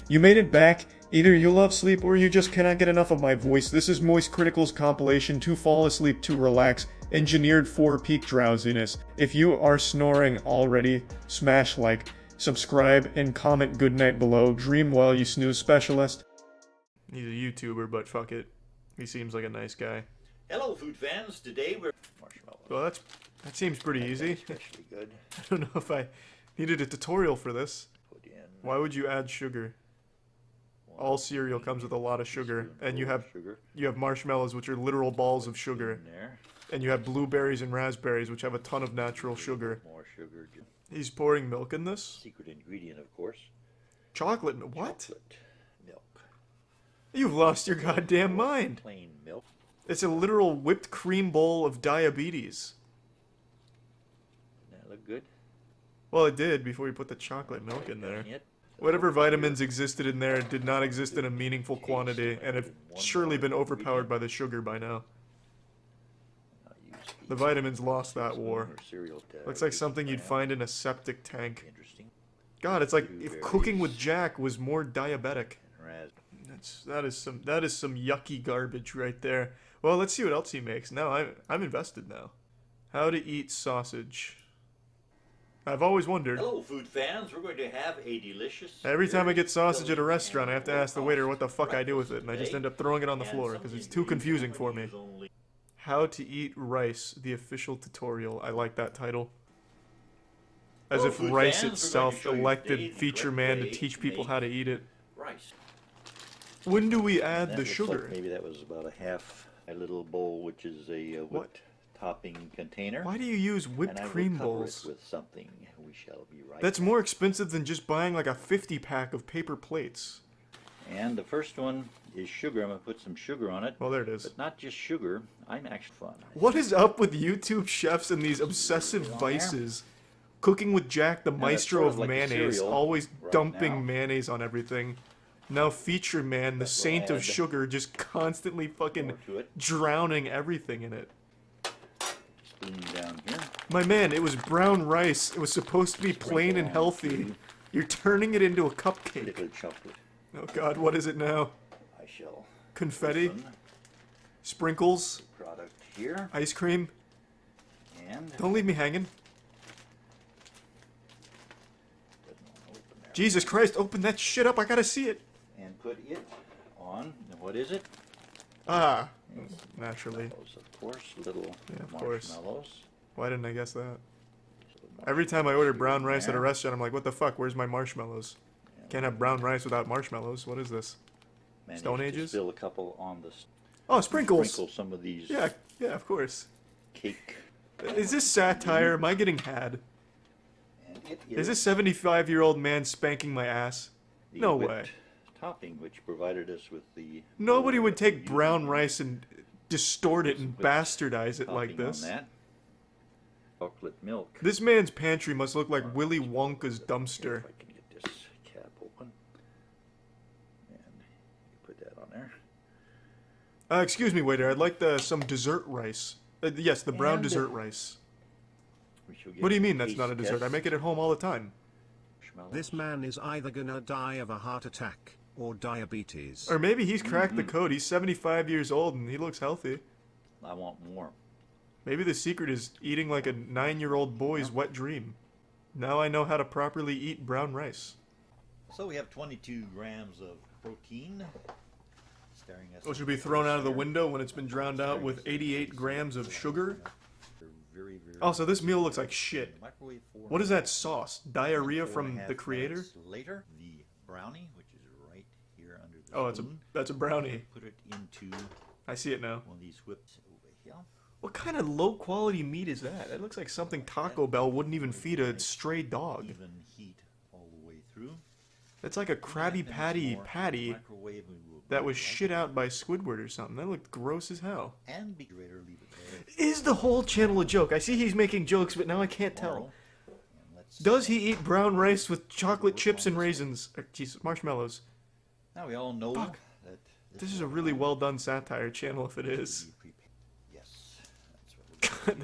You made it back. Either you love sleep or you just cannot get enough of my voice. This is Moist Critical's compilation to fall asleep to relax, engineered for peak drowsiness. If you are snoring already, smash like, subscribe, and comment goodnight below. Dream while you snooze, specialist. He's a YouTuber, but fuck it. He seems like a nice guy. Hello, food fans. Today we're marshmallows. Well, that seems pretty easy. Especially good. I don't know if I needed a tutorial for this. Put in Why would you add sugar? All cereal comes with a lot of sugar, and you have marshmallows, which are literal balls of sugar, and you have blueberries and raspberries, which have a ton of natural sugar. More sugar. He's pouring milk in this. Secret ingredient, of course. Chocolate? What? Chocolate milk. You've lost your goddamn mind. Plain milk. It's a literal whipped cream bowl of diabetes. Doesn't that look good? Well, it did before you put the chocolate milk in there. Whatever vitamins existed in there did not exist in a meaningful quantity, and have surely been overpowered by the sugar by now. The vitamins lost that war. Looks like something you'd find in a septic tank. God, it's like if cooking with Jack was more diabetic. That is some yucky garbage right there. Well, let's see what else he makes. Now I'm invested now. How to eat sausage. I've always wondered. Hello, food fans. We're going to have a delicious. Every time I get sausage at a restaurant, I have to ask the waiter what the fuck I do with it, and I just end up throwing it on the floor because it's too confusing for me. How to eat rice, the official tutorial. I like that title. As if rice itself elected feature man to teach people how to eat it. When do we add the sugar? Like maybe that was about a little bowl, which is a whipped topping container. Why do you use whipped cream bowls? With something. We shall be right. That's more expensive than just buying like a 50-pack of paper plates. And the first one is sugar. I'm going to put some sugar on it. Well, there it is. But not just sugar. I'm actually fun. What is up with YouTube chefs and these obsessive vices? Cooking with Jack, the maestro of mayonnaise, always dumping mayonnaise on everything. Now Feature Man, the saint of sugar, just constantly fucking drowning everything in it. Down here. My man, it was brown rice. It was supposed to be plain and healthy. You're turning it into a cupcake. Liquid chocolate. Oh god, what is it now? I shall. Confetti? Sprinkles? Product here. Ice cream? And don't leave me hanging. Jesus Christ, open that shit up, I gotta see it. And put it on, what is it? Ah, naturally. Of course, little marshmallows. Why didn't I guess that? Every time I order brown rice at a restaurant, I'm like, what the fuck, where's my marshmallows? Can't have brown rice without marshmallows. What is this? Stone Ages? Spill a couple on the. Oh, sprinkles. Sprinkle some of these. Yeah, of course. Cake. Is this satire? Am I getting had? Is this 75-year-old man spanking my ass? No way. Topping, which provided us with the. Nobody would take brown rice and distort it and bastardize it like this. Chocolate milk. This man's pantry must look like Willy Wonka's dumpster. If I can get this cap open. And put that on there. Excuse me, waiter. I'd like some dessert rice. Yes, the brown dessert rice. What do you mean that's not a dessert? I make it at home all the time. This man is either gonna die of a heart attack or diabetes. Or maybe he's cracked the code. He's 75 years old and he looks healthy. I want more. Maybe the secret is eating like a 9-year-old boy's wet dream. Now I know how to properly eat brown rice. So we have 22 grams of protein. Which will be thrown out of the window when it's been drowned out with 88 grams of sugar. Oh, so this meal looks like shit. What is that sauce? Diarrhea from the creator? Later, the brownie, which is right here under the that's a brownie. Put it into. I see it now. One of these whips over here. What kind of low-quality meat is that? It looks like something Taco Bell wouldn't even feed a stray dog. Even heat all the way through. It's like a Krabby Patty patty that was shit out by Squidward or something. That looked gross as hell. And be greater, leave it there. Is the whole channel a joke? I see he's making jokes, but now I can't tell. Does he eat brown rice with chocolate chips and raisins? Jesus, marshmallows. Now we all know that this is a really well done satire channel if it is. Yes, that's what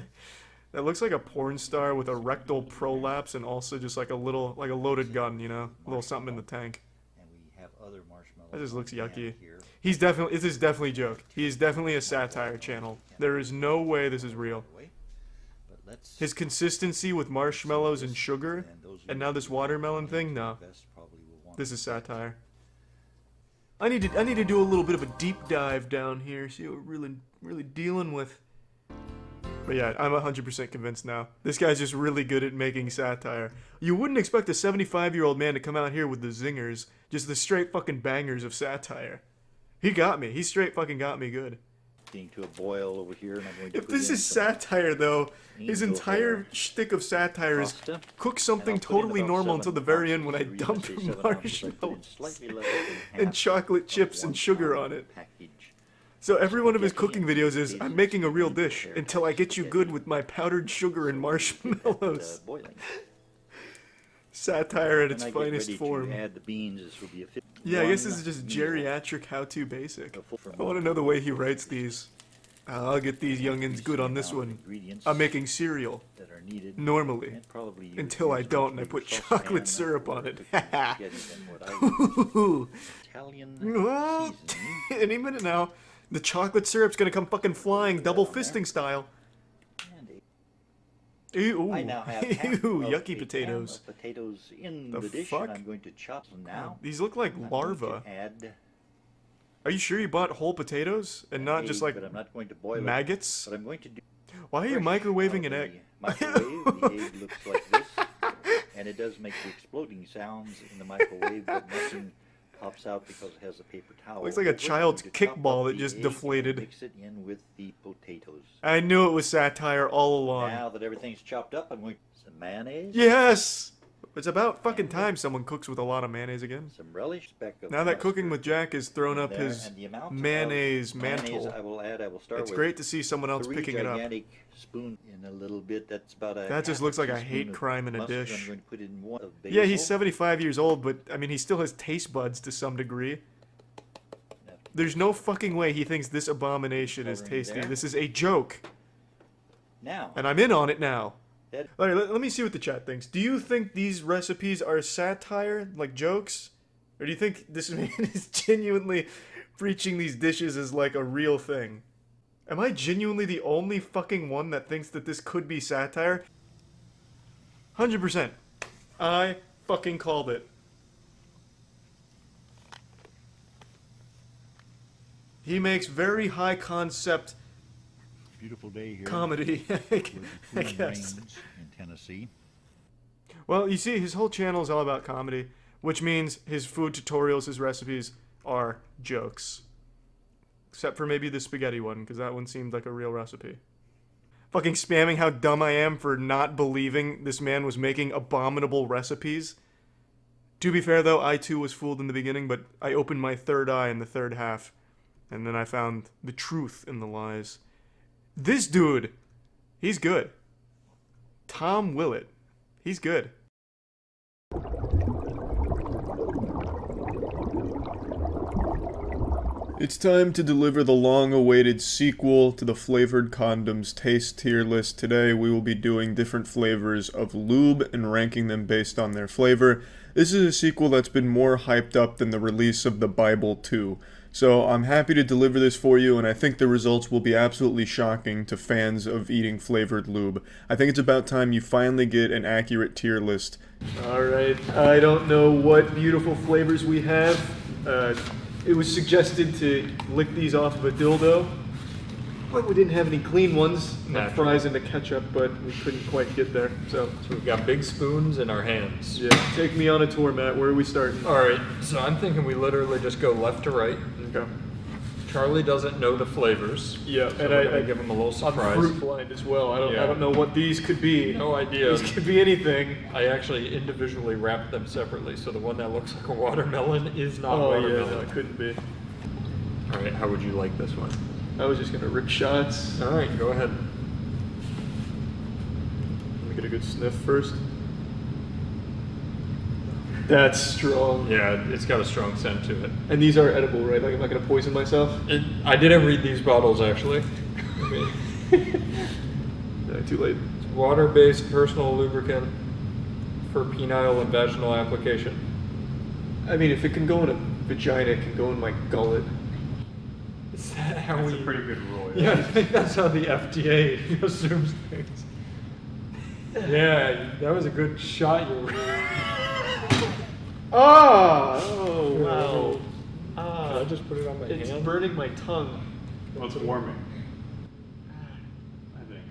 That looks like a porn star with a rectal prolapse and also just like a loaded gun, you know, a little something in the tank. And we have other marshmallows. That just looks we have yucky. here. He's definitely, this is definitely a joke. He is definitely a satire channel. There is no way this is real. But let's His consistency with marshmallows and sugar, those and now this watermelon thing, no. best probably will want This is satire. I need to do a little bit of a deep dive down here, see what we're really dealing with. But yeah, I'm 100% convinced now. This guy's just really good at making satire. You wouldn't expect a 75-year-old man to come out here with the zingers, just the straight fucking bangers of satire. He got me. He straight fucking got me good. to a boil over here, and I'm going to If put this in is some satire, though, his Angel entire hair shtick of satire is pasta, cook and something I'll put in totally about normal 7 until the very end when I ounces, or even dump say 7 ounces, I put in marshmallows slightly less than and half chocolate of chips 1 and sugar pound on it. package. So every one of his Spaghetti cooking and videos is, potatoes I'm making a real and dish hair until I get you spaghetti. good with my powdered sugar and marshmallows. Boiling. Satire at When its I get finest ready form. to add the beans, this will be a Yeah, I guess this is 1 just meal. geriatric how-to basic. A full from I want to know the way he writes these. I'll get these youngins good on this one. I'm making cereal, that are needed, normally, and probably use until I much don't and I bigger put saucepan chocolate syrup on or it. cooking spaghetti than what I use. Italian What? seasoning. Any minute now, the chocolate syrup's gonna come fucking flying, double fisting style. And Ew, I now have half ew, of yucky a can potatoes. of potatoes in The the dish, fuck? and I'm going to chop them now. These look like I'm going to larvae. add Are you sure you bought whole potatoes and not just egg, like but I'm not going to boil maggots? it. But I'm going to do Why are you fresh microwaving out an of egg? the microwave. The egg looks like this, and it does make the exploding sounds in the microwave, but nothing pops out because it has a paper towel. Looks like a But we're child's going to chop kickball up that the just egg deflated. and mix it in with the potatoes. I knew it was satire all along. Now that everything's chopped up, I'm going to put some mayonnaise, Yes! It's about fucking time someone cooks with a lot of mayonnaise again. some relish, speck of Now that Cooking with mustard Jack has thrown in up there, his and the amount of mayonnaise mayonnaise mantle, I will start it's with great to see someone else 3 picking it up. gigantic spoon in a little bit. That's about a That just half looks like a teaspoon hate of crime in a mustard. dish. I'm going to put in 1 of Yeah, he's basil. 75 years old, but I mean, he still has taste buds to some degree. There's no fucking way he thinks this abomination is Covering tasty. there. This is a joke, Now, and I'm in on it now. that, Alright, let me see what the chat thinks. Do you think these recipes are satire, like jokes? Or do you think this man is genuinely preaching these dishes as like a real thing? Am I genuinely the only fucking one that thinks that this could be satire? 100%. I fucking called it. He makes very high concept beautiful day here. comedy, I guess. in Tennessee. Well, you see, his whole channel is all about comedy, which means his food tutorials, his recipes are jokes. Except for maybe the spaghetti one, because that one seemed like a real recipe. Fucking spamming how dumb I am for not believing this man was making abominable recipes. To be fair, though, I too was fooled in the beginning, but I opened my third eye in the third half, and then I found the truth in the lies. This dude, he's good. Tom Willett, he's good. It's time to deliver the long-awaited sequel to the Flavored Condoms Taste Tier List. Today we will be doing different flavors of lube and ranking them based on their flavor. This is a sequel that's been more hyped up than the release of the Bible 2. So I'm happy to deliver this for you, and I think the results will be absolutely shocking to fans of eating flavored lube. I think it's about time you finally get an accurate tier list. Alright, I don't know what beautiful flavors we have. It was suggested to lick these off of a dildo, but we didn't have any clean ones. The fries and the ketchup, but we couldn't quite get there. So we've got big spoons in our hands. yeah, take me on a tour, Matt. Where are we starting? All right, so I'm thinking we literally just go left to right. Okay. Charlie doesn't know the flavors. Yeah, so and we're I gonna give him a little I'm surprise. fruit blind as well. I Yeah. don't know what these could be. No idea. These could be anything. I actually individually wrapped them separately, so the one that looks like a watermelon is not Oh yeah, watermelon. no, it couldn't be. All right, how would you like this one? I was just gonna rip shots. All right, go ahead. Let me get a good sniff first. That's strong. Yeah, it's got a strong scent to it. And these are edible, right? Like I'm not gonna poison myself. I didn't read these bottles actually. No, too late. It's water-based personal lubricant for penile and vaginal application. I mean, if it can go in a vagina can go in my gullet. Is that how That's we... a pretty good rule. Yeah, I think that's how the FDA assumes things. Yeah, that was a good shot. You were... Oh, wow. Can I just put it on my It's hand? burning my tongue. Well, it's warming. I think.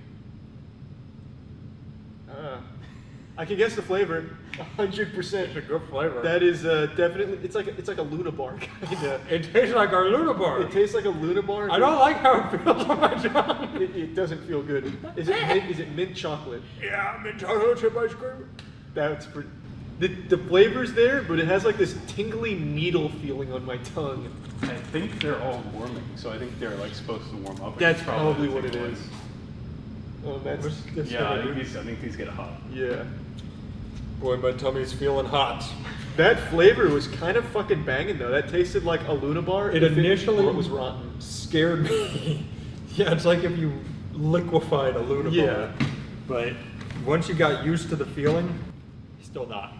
I can guess the flavor. 100%. It's a good flavor. That is definitely. It's like a Luna bar kinda. It tastes like our Luna bar. It tastes like a Luna bar. I don't like how it feels on my tongue. It doesn't feel good. Is it mint chocolate? Yeah, mint chocolate chip ice cream. That's pretty. The flavor's there, but it has like this tingly needle feeling on my tongue. I think they're all warming, so I think they're like supposed to warm up. That's It's probably the what it thing is. Oh, that's Yeah, I think these get hot. yeah. Boy, my tummy's feeling hot. That flavor was kind of fucking banging though. That tasted like a Luna bar. It if initially was rotten. scared me. Yeah, it's like if you liquefied a Luna Yeah. bar. But once you got used to the feeling, still not.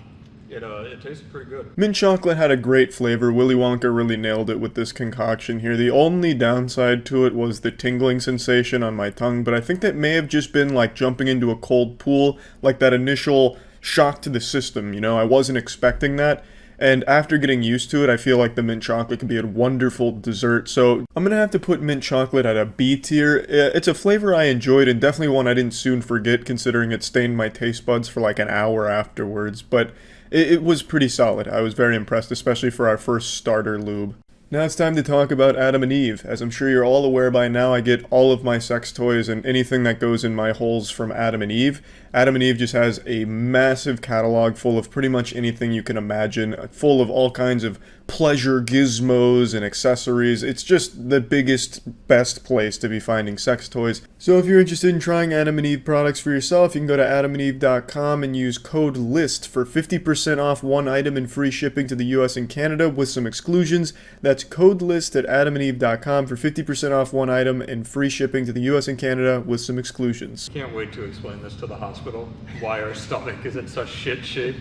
It tasted pretty good. Mint chocolate had a great flavor. Willy Wonka really nailed it with this concoction here. The only downside to it was the tingling sensation on my tongue, but I think that may have just been like jumping into a cold pool, like that initial shock to the system, you know? I wasn't expecting that. And after getting used to it, I feel like the mint chocolate can be a wonderful dessert. So I'm gonna have to put mint chocolate at a B tier. It's a flavor I enjoyed and definitely one I didn't soon forget, considering it stained my taste buds for like an hour afterwards. But it was pretty solid. I was very impressed, especially for our first starter lube. Now it's time to talk about Adam and Eve. As I'm sure you're all aware by now, I get all of my sex toys and anything that goes in my holes from Adam and Eve. Adam and Eve just has a massive catalog full of pretty much anything you can imagine, full of all kinds of pleasure gizmos and accessories. It's just the biggest, best place to be finding sex toys. So if you're interested in trying Adam and Eve products for yourself, you can go to adamandeve.com and use code LIST for 50% off one item and free shipping to the US and Canada with some exclusions. That's code LIST at adamandeve.com for 50% off one item and free shipping to the US and Canada with some exclusions. Can't wait to explain this to the hospital, why our stomach is in such shit shape.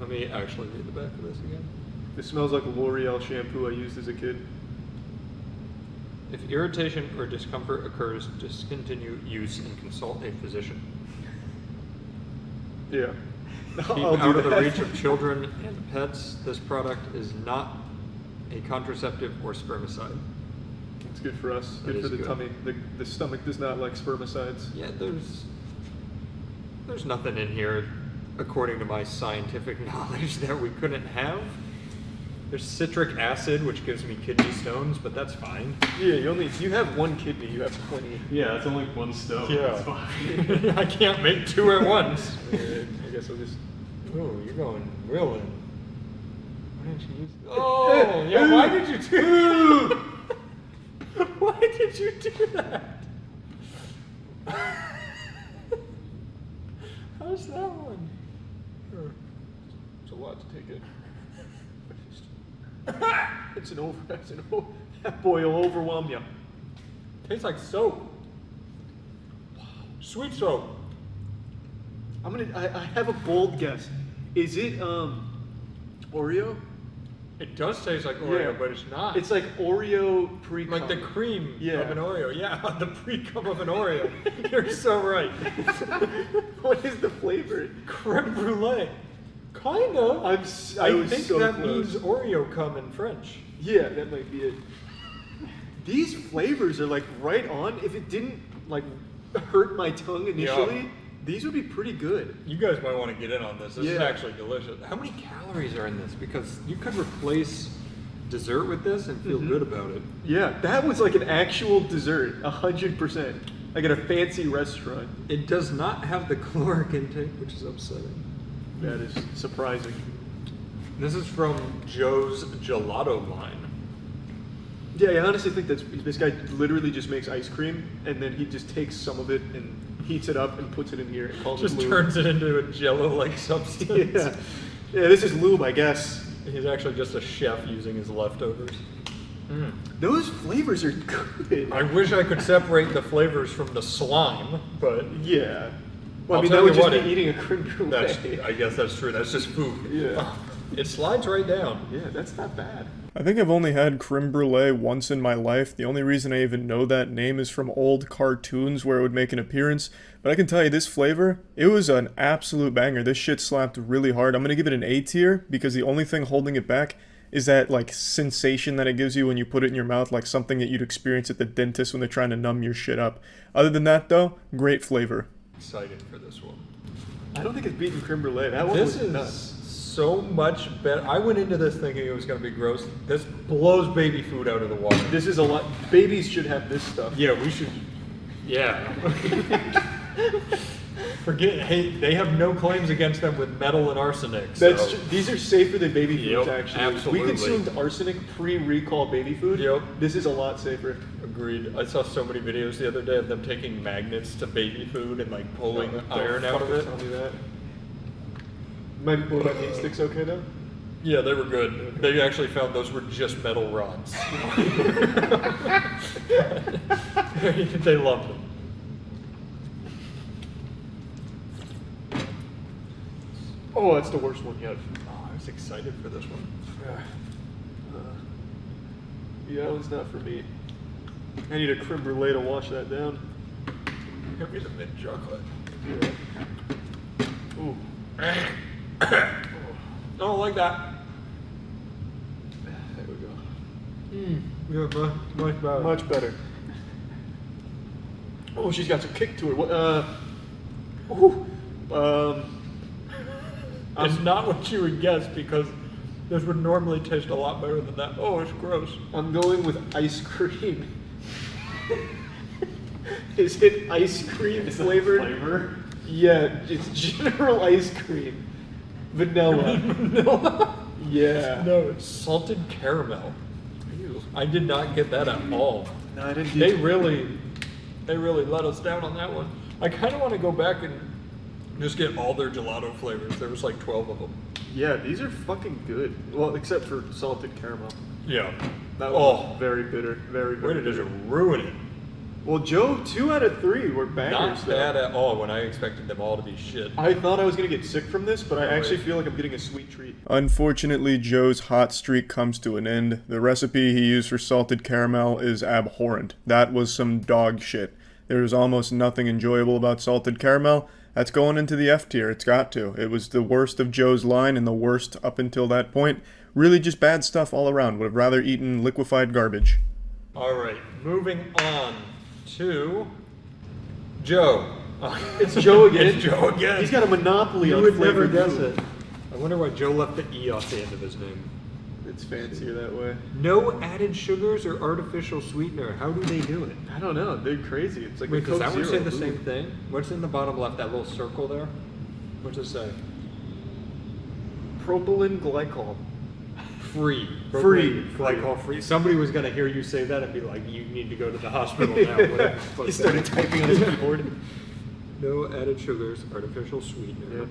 Let me actually read the back of this again. It smells like L'Oreal shampoo I used as a kid. If irritation or discomfort occurs, discontinue use and consult a physician. Yeah. Keep I'll do out of the that. reach of children and pets. This product is not a contraceptive or spermicide. It's good for us. That Good for is the good. tummy. The stomach does not like spermicides. Yeah, there's nothing in here, according to my scientific knowledge, that we couldn't have. There's citric acid, which gives me kidney stones, but that's fine. Yeah, you have one kidney, you have plenty. Yeah, that's only one stove. Yeah. That's fine. I can't make two at once. I guess I'll just. Oh, you're going real in. Why didn't you use? Oh, yeah. Why did you do? Why did you do that? How's that one? It's a lot to take in. That boy will overwhelm you. Tastes like soap. Sweet soap. I have a bold guess. Is it Oreo? It does taste like Oreo, Yeah. but it's not. It's like Oreo pre-cum. like the cream Yeah. of an Oreo. Yeah, the pre-cum of an Oreo. You're so right. What is the flavor? Creme brulee. Kind of. I I was think so that close. means Oreo cum in French. Yeah, that might be it. These flavors are like right on. If it didn't like hurt my tongue initially, Yeah. these would be pretty good. You guys might want to get in on this. This is Yeah. actually delicious. How many calories are in this? Because you could replace dessert with this and feel good about it. Yeah, that was like an actual dessert, 100%. Like at a fancy restaurant. It does not have the caloric intake, which is upsetting. That is surprising. This is from Joe's Gelato line. Yeah, I honestly think this guy literally just makes ice cream and then he just takes some of it and heats it up and puts it in here and calls Just it lube. turns it into a Jello-like substance. Yeah. Yeah, this is lube, I guess. He's actually just a chef using his leftovers. Those flavors are good. I wish I could separate the flavors from the slime, but Yeah. Well, I'll I mean, tell that would you just what, be eating a creme brulee. I guess that's true. That's just food. Yeah. It slides right down. Yeah, that's not bad. I think I've only had creme brulee once in my life. The only reason I even know that name is from old cartoons where it would make an appearance. But I can tell you this flavor, it was an absolute banger. This shit slapped really hard. I'm gonna give it an A tier because the only thing holding it back is that like sensation that it gives you when you put it in your mouth, like something that you'd experience at the dentist when they're trying to numb your shit up. Other than that though, great flavor. Excited for this one. I don't think it's beating creme brulee. That one This was is nuts. so much better. I went into this thinking it was going to be gross. This blows baby food out of the water. This is a lot. Babies should have this stuff. Yeah, we should. Yeah. Forget. Hey, they have no claims against them with metal and arsenic. So. That's these are safer than baby foods. Yep, Actually, absolutely. we consumed arsenic pre-recall baby food. Yep. This is a lot safer. Agreed. I saw so many videos the other day of them taking magnets to baby food and like pulling iron out of it. Tell me that. My meat sticks okay though? Yeah, they were good. They actually found those were just metal rods. They loved them. Oh, that's the worst one yet. Oh, I was excited for this one. Yeah, that one's not for me. I need a creme brulee to wash that down. Give me the mint chocolate. Yeah. Ooh. I don't like that. There we go. Yeah, much better. Much better. Oh, she's got some kick to her. What? It's not what you would guess because this would normally taste a lot better than that. Oh, it's gross. I'm going with ice cream. Is it ice cream flavored? Flavor? Yeah, it's general ice cream. Vanilla. No. Yeah. No, it's salted caramel. I did not get that at all. No, I didn't. They really let us down on that one. I kind of want to go back and just get all their gelato flavors. There was like 12 of them. Yeah, these are fucking good. Well, except for salted caramel. Yeah. That was very bitter. Very, very Way to just bitter. ruin it. Well, Joe, 2 out of 3 were bangers. Not though. bad at all when I expected them all to be shit. I thought I was gonna get sick from this, but I actually Right. feel like I'm getting a sweet treat. Unfortunately, Joe's hot streak comes to an end. The recipe he used for salted caramel is abhorrent. That was some dog shit. There was almost nothing enjoyable about salted caramel. That's going into the F tier. It's got to. It was the worst of Joe's line and the worst up until that point. Really just bad stuff all around. Would have rather eaten liquefied garbage. All right, moving on to Joe. It's Joe again. It's Joe again. He's got a monopoly You on would never flavored guess food. it. I wonder why Joe left the E off the end of his name. It's fancier that way. No added sugars or artificial sweetener. How do they do it? I don't know. They're crazy. It's like Wait, a does Coke that one say Zero. the same thing? What's in the bottom left, that little circle there? What's it say? Propylene glycol. Free. Free. Glycol free. Somebody was going to hear you say that and be like, you need to go to the hospital now. Whatever the fuck He that started is. typing on his keyboard. No added sugars, artificial sweetener. Yep.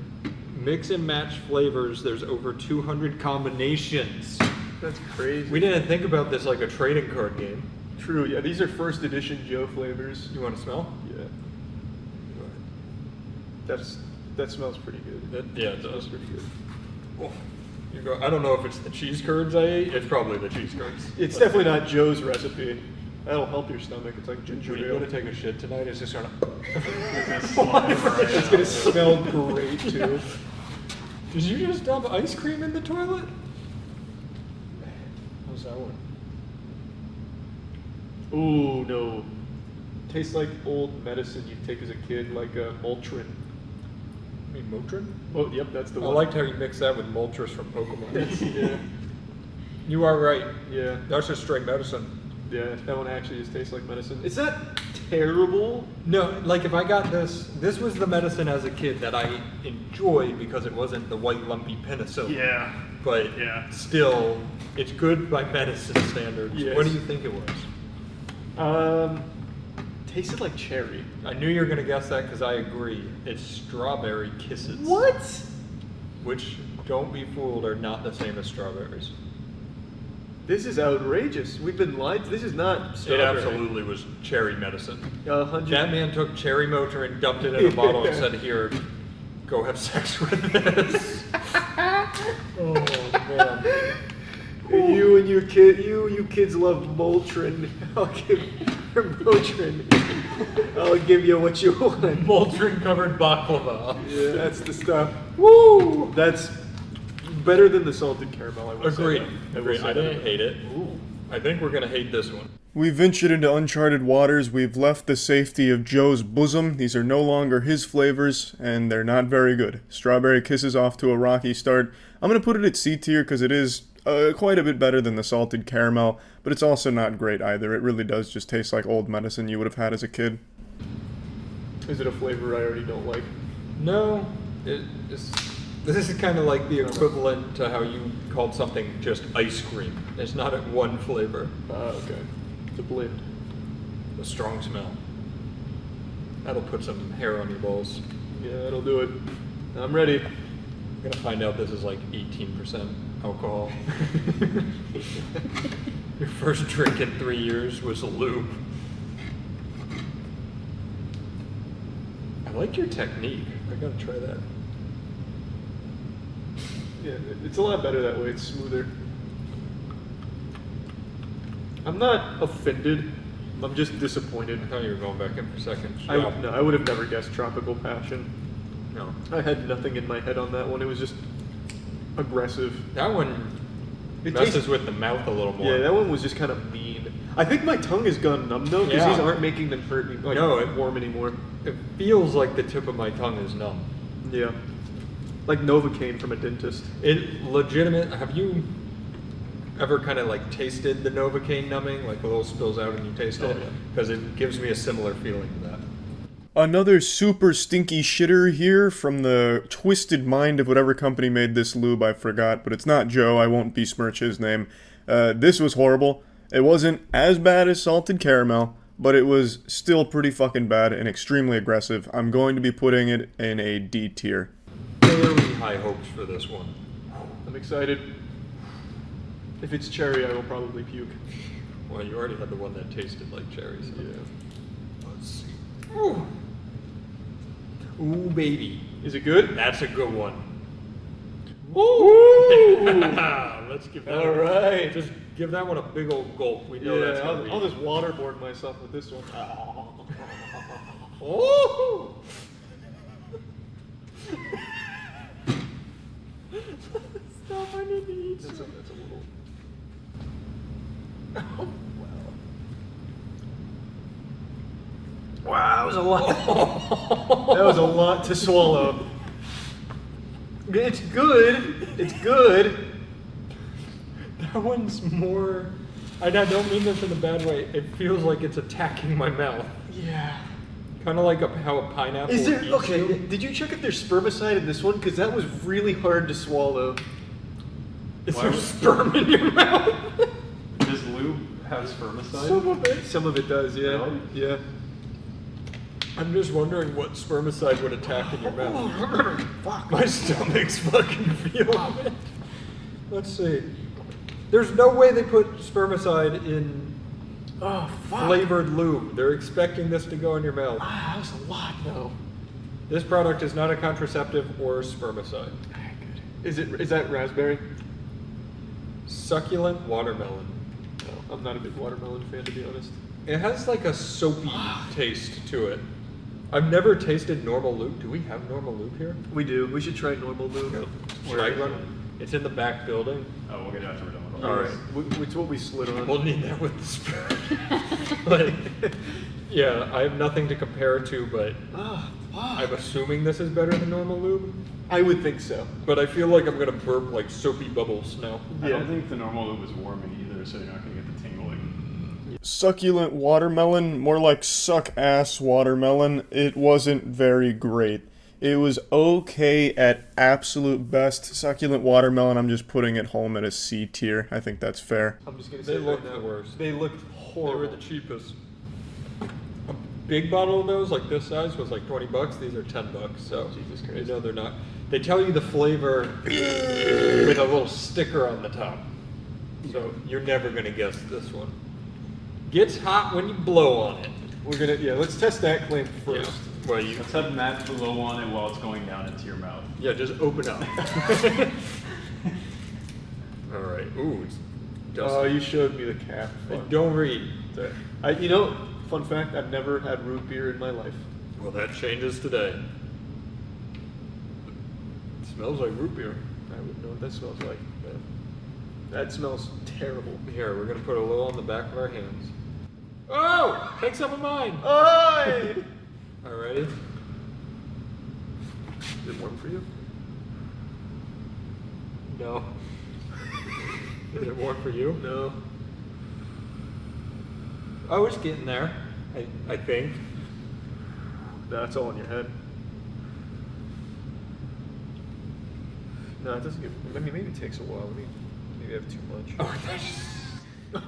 Mix and match flavors. There's over 200 combinations. That's crazy. We didn't think about this like a trading card game. True. Yeah, these are first edition Joe flavors. You want to smell? Yeah. That smells pretty good. Yeah, it Smells does. pretty good. Oh, you go. I don't know if it's the cheese curds I ate. It's probably the cheese curds. It's definitely not Joe's recipe. That'll help your stomach. It's like ginger When you ale. go to take a shit tonight, it's just sort of. It's gonna smell great too. Did you just dump ice cream in the toilet? How's that one? Ooh, no. Tastes like old medicine you take as a kid, like Motrin. I mean, Motrin? Oh, yep, that's the I one. liked how you mixed that with Moltres from Pokemon. Yeah, You are right. yeah, That's just straight medicine. yeah. That one actually just tastes like medicine. It's not terrible. No, like if I got this was the medicine as a kid that I enjoyed because it wasn't the white lumpy penicillin. Yeah. But Yeah. still, it's good by medicine standards. Yes. What do you think it was? Tasted like cherry. I knew you were gonna guess that because I agree. It's strawberry kisses. What? Which, don't be fooled, are not the same as strawberries. This is outrageous. We've been lied to. This is not It strawberry. absolutely was cherry medicine. 100. That man took cherry motor and dumped it in a bottle and said, "Here, go have sex with this." Oh man. You and your kid, you kids love Moltrin. I'll give your Moltrin. I'll give you what you want. Moltrin covered baklava. Yeah, that's the stuff. Woo! That's better than the salted caramel. I will Agreed. say that. Agreed. I didn't hate it. Ooh. I think we're gonna hate this one. We ventured into uncharted waters. We've left the safety of Joe's bosom. These are no longer his flavors, and they're not very good. Strawberry Kisses off to a rocky start. I'm going to put it at C tier because it is quite a bit better than the salted caramel, but it's also not great either. It really does just taste like old medicine you would have had as a kid. Is it a flavor I already don't like? No, this is kind of like the equivalent to how you called something just ice cream. It's not at one flavor. Okay. It's a blend. A strong smell. That'll put some hair on your balls. Yeah, that'll do it. I'm ready. I'm gonna find out this is like 18% alcohol. Your first drink in 3 years was a Lube. I like your technique. I gotta try that. Yeah, it's a lot better that way. It's smoother. I'm not offended. I'm just disappointed. I thought you were going back in for seconds. No, I would have never guessed Tropical Passion. No. I had nothing in my head on that one. It was just aggressive. That one It messes tastes- with the mouth a little more. Yeah, that one was just kind of mean. I think my tongue has gone numb though, because Yeah. these aren't making them hurt me, like, No, warm anymore. It feels like the tip of my tongue is numb. Yeah. Like Novocaine from a dentist. It legitimate. Have you ever kind of like tasted the Novocaine numbing, like a little spills out and you taste it? Oh, yeah. Because it gives me a similar feeling to that. Another super stinky shitter here from the twisted mind of whatever company made this lube, I forgot, but it's not Joe, I won't besmirch his name. This was horrible. It wasn't as bad as salted caramel, but it was still pretty fucking bad and extremely aggressive. I'm going to be putting it in a D tier. Very high hopes for this one. I'm excited. If it's cherry, I will probably puke. Well, you already had the one that tasted like cherries. So. Yeah. Let's see. Ooh. Ooh, baby. Is it good? That's a good one. Ooh! Let's give that. All right. Just give that one a big old gulp. We know that's Yeah, gonna I'll be. just waterboard myself with this one. Oh! Stop! I need to eat. That's a little. Wow, that was a lot. That was a lot to swallow. It's good. It's good. That one's more. I don't mean this in a bad way. It feels like it's attacking my mouth. Yeah. Kind of like how a pineapple. Is there eats okay? you. Did you check if there's spermicide in this one? Because that was really hard to swallow. Is there sperm in your mouth? Does lube have spermicide? Some of it. Some of it does. Yeah. Really? Yeah. I'm just wondering what spermicide would attack in your mouth. Fuck. My stomach's fucking feeling it. Let's see. There's no way they put spermicide in Oh fuck. flavored lube. They're expecting this to go in your mouth. Ah, that was a lot though. This product is not a contraceptive or spermicide. Is that raspberry? Succulent watermelon. No, I'm not a big watermelon fan to be honest. It has like a soapy taste to it. I've never tasted normal lube. Do we have normal lube here? We do. We should try normal lube. Should I run? It's in the back building. Oh, we'll get after we're done with All right. Which what we slid on. We'll need that with the sperm. Like, yeah, I have nothing to compare it to, but Ah, fuck. I'm assuming this is better than normal lube. I would think so. But I feel like I'm gonna burp like soapy bubbles now. I don't think the normal lube was warming either, so you're not gonna get the tingling. Succulent watermelon, more like suck-ass watermelon. It wasn't very great. It was okay at absolute best. Succulent watermelon, I'm just putting it home at a C tier. I think that's fair. I'm just gonna They say look right now, the worst. They look They horrible. were the cheapest. A big bottle of those, like this size, was like $20. These are $10. So Jesus you Christ. know they're not. They tell you the flavor with a little sticker on the top. So you're never gonna guess this one. Gets hot when you blow on it. We're gonna let's test that claim first. Yeah. Well, you Let's have Matt blow on it while it's going down into your mouth. yeah, just open up. Wait, ooh, it's Oh, you showed me the cap. Fuck. Don't read. You know, fun fact, I've never had root beer in my life. Well, that changes today. It smells like root beer. I wouldn't know what that smells like. But that smells terrible. Here, we're gonna put a little on the back of our hands. Oh! Take some of mine! Oi! Alrighty. Is it warm for you? No. Is it warm for you? No. Oh, it's getting there. I think. That's all in your head. No, it doesn't get. I mean, maybe it takes a while. Maybe I have too much.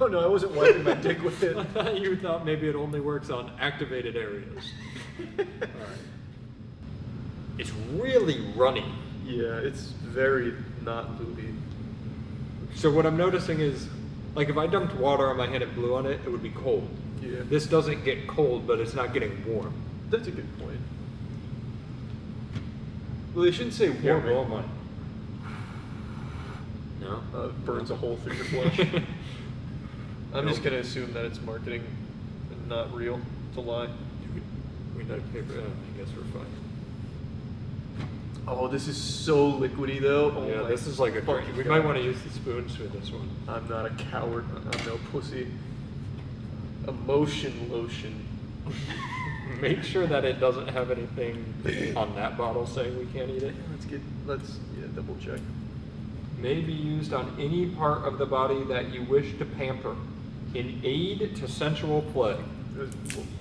Oh no, I wasn't wiping my dick with it. I thought you thought maybe it only works on activated areas. Alright. It's really runny. Yeah, it's very not lubey. So what I'm noticing is, like if I dumped water on my hand and blew on it, it would be cold. Yeah. This doesn't get cold, but it's not getting warm. That's a good point. Well, they shouldn't say Here, warm. blow on mine. No? It burns a hole through your flesh. I'm just gonna assume that it's marketing and not real. It's a lie. We know paper. I guess we're fine. Oh, this is so liquidy though. Oh Yeah, my this is like a drink. fucking We God. might want to use the spoons for this one. I'm not a coward. I'm no pussy. Emotion lotion. Make sure that it doesn't have anything on that bottle saying we can't eat it. Let's double check. May be used on any part of the body that you wish to pamper, in aid to sensual play.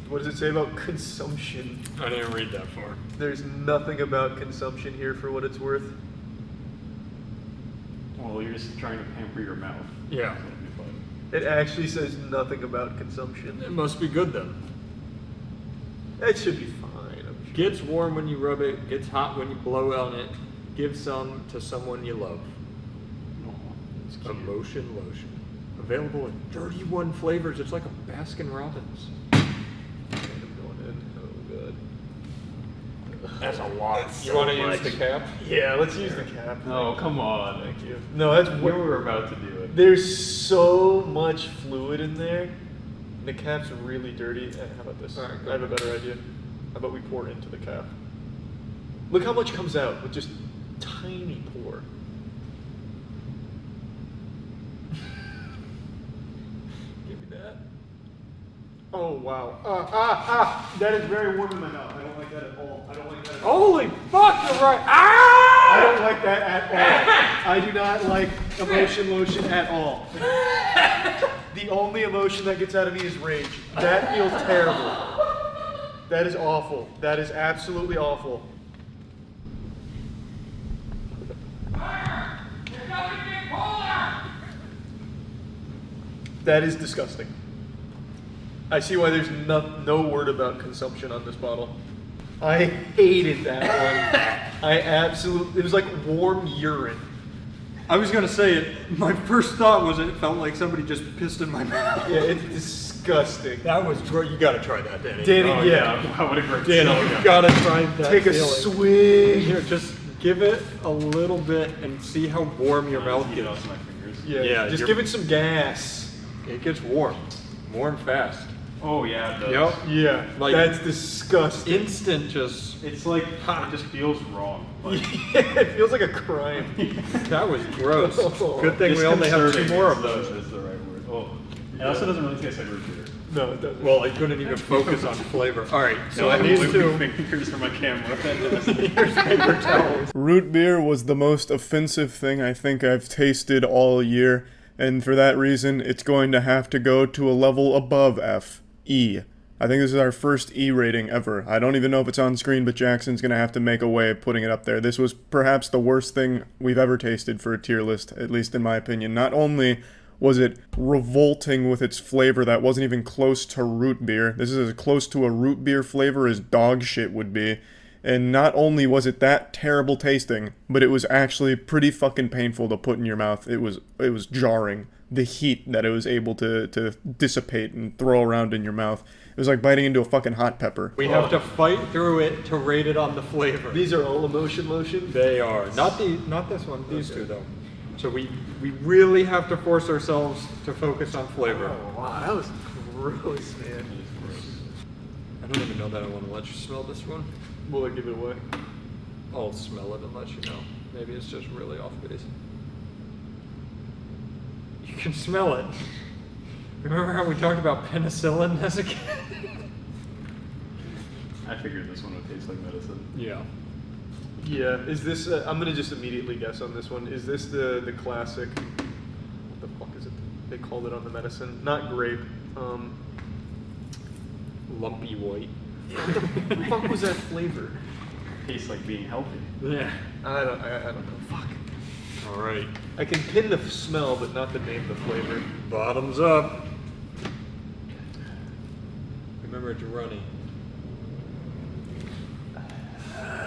What does it say about consumption? I didn't read that far. There's nothing about consumption here for what it's worth. Well, you're just trying to pamper your mouth. Yeah. So it'll be fun. It actually says nothing about consumption. It must be good then. It should be fine. I'm sure. Gets warm when you rub it, gets hot when you blow on it. Give some to someone you love. Oh, it's cute. Emotion lotion. Available in 31 flavors. It's like a Baskin Robbins. I'm going in. Oh god. That's a lot. You want to use the cap? Yeah, let's use the cap. Oh, come on. Thank you. No, that's You were about to do it. There's so much fluid in there. The cap's really dirty. How about this? All right, go I have a ahead. better idea. How about we pour into the cap? Look how much comes out with just tiny pour. Give me that. Oh wow. That is very warm in my mouth. I don't like that at all. I don't like that at all. Holy fuck, you're right. Ah! I don't like that at all. I do not like emotion lotion at all. The only emotion that gets out of me is rage. That feels terrible. That is awful. That is absolutely awful. That is disgusting. I see why there's no word about consumption on this bottle. I hated that one. It was like warm urine. I was gonna say it. My first thought was it felt like somebody just pissed in my mouth. Yeah, it's disgusting. That was great. You gotta try that, Danny. Danny, Oh, yeah. Wow, what a great Danny, selling you guy. gotta try that. Take a feeling. swig. Here, just give it a little bit and see how warm your mouth Heat gets. off my fingers. Yeah, just give it some gas. It gets warm. Warm fast. Oh, yeah, it does. Yep. Yeah, Like- that's disgusting. Instant just. It's like, it just feels wrong. Like, It feels like a crime. That was gross. Oh, Good thing we only have 2 disconcerting more of is those. Is the right word. Oh, it also doesn't really taste like root beer. No, it doesn't. Well, I couldn't even focus on flavor. All right, so So I on need these two two, fingers for my camera. here's paper towels. Root beer was the most offensive thing I think I've tasted all year, and for that reason, it's going to have to go to a level above F. E. I think this is our first E rating ever. I don't even know if it's on screen, but Jackson's going to have to make a way of putting it up there. This was perhaps the worst thing we've ever tasted for a tier list, at least in my opinion. Not only was it revolting with its flavor that wasn't even close to root beer. This is as close to a root beer flavor as dog shit would be. And not only was it that terrible tasting, but it was actually pretty fucking painful to put in your mouth. It was jarring. The heat that it was able to dissipate and throw around in your mouth. It was like biting into a fucking hot pepper. We have to fight through it to rate it on the flavor. These are all emotion lotion. They are not this one. These two though. So we really have to force ourselves to focus on flavor. Oh, wow, that was gross, man. I don't even know that I want to let you smell this one. Will I give it away? I'll smell it and let you know. Maybe it's just really off base. You can smell it. Remember how we talked about penicillin as a kid? I figured this one would taste like medicine. Yeah. Yeah, is this, I'm gonna just immediately guess on this one. Is this the classic, what the fuck is it? They called it on the medicine. Not grape. Lumpy white. What the fuck was that flavor? Tastes like being healthy. Yeah. I don't know. Fuck. All right. I can pin the smell, but not the name of the flavor. Bottoms up. Remember, it's runny.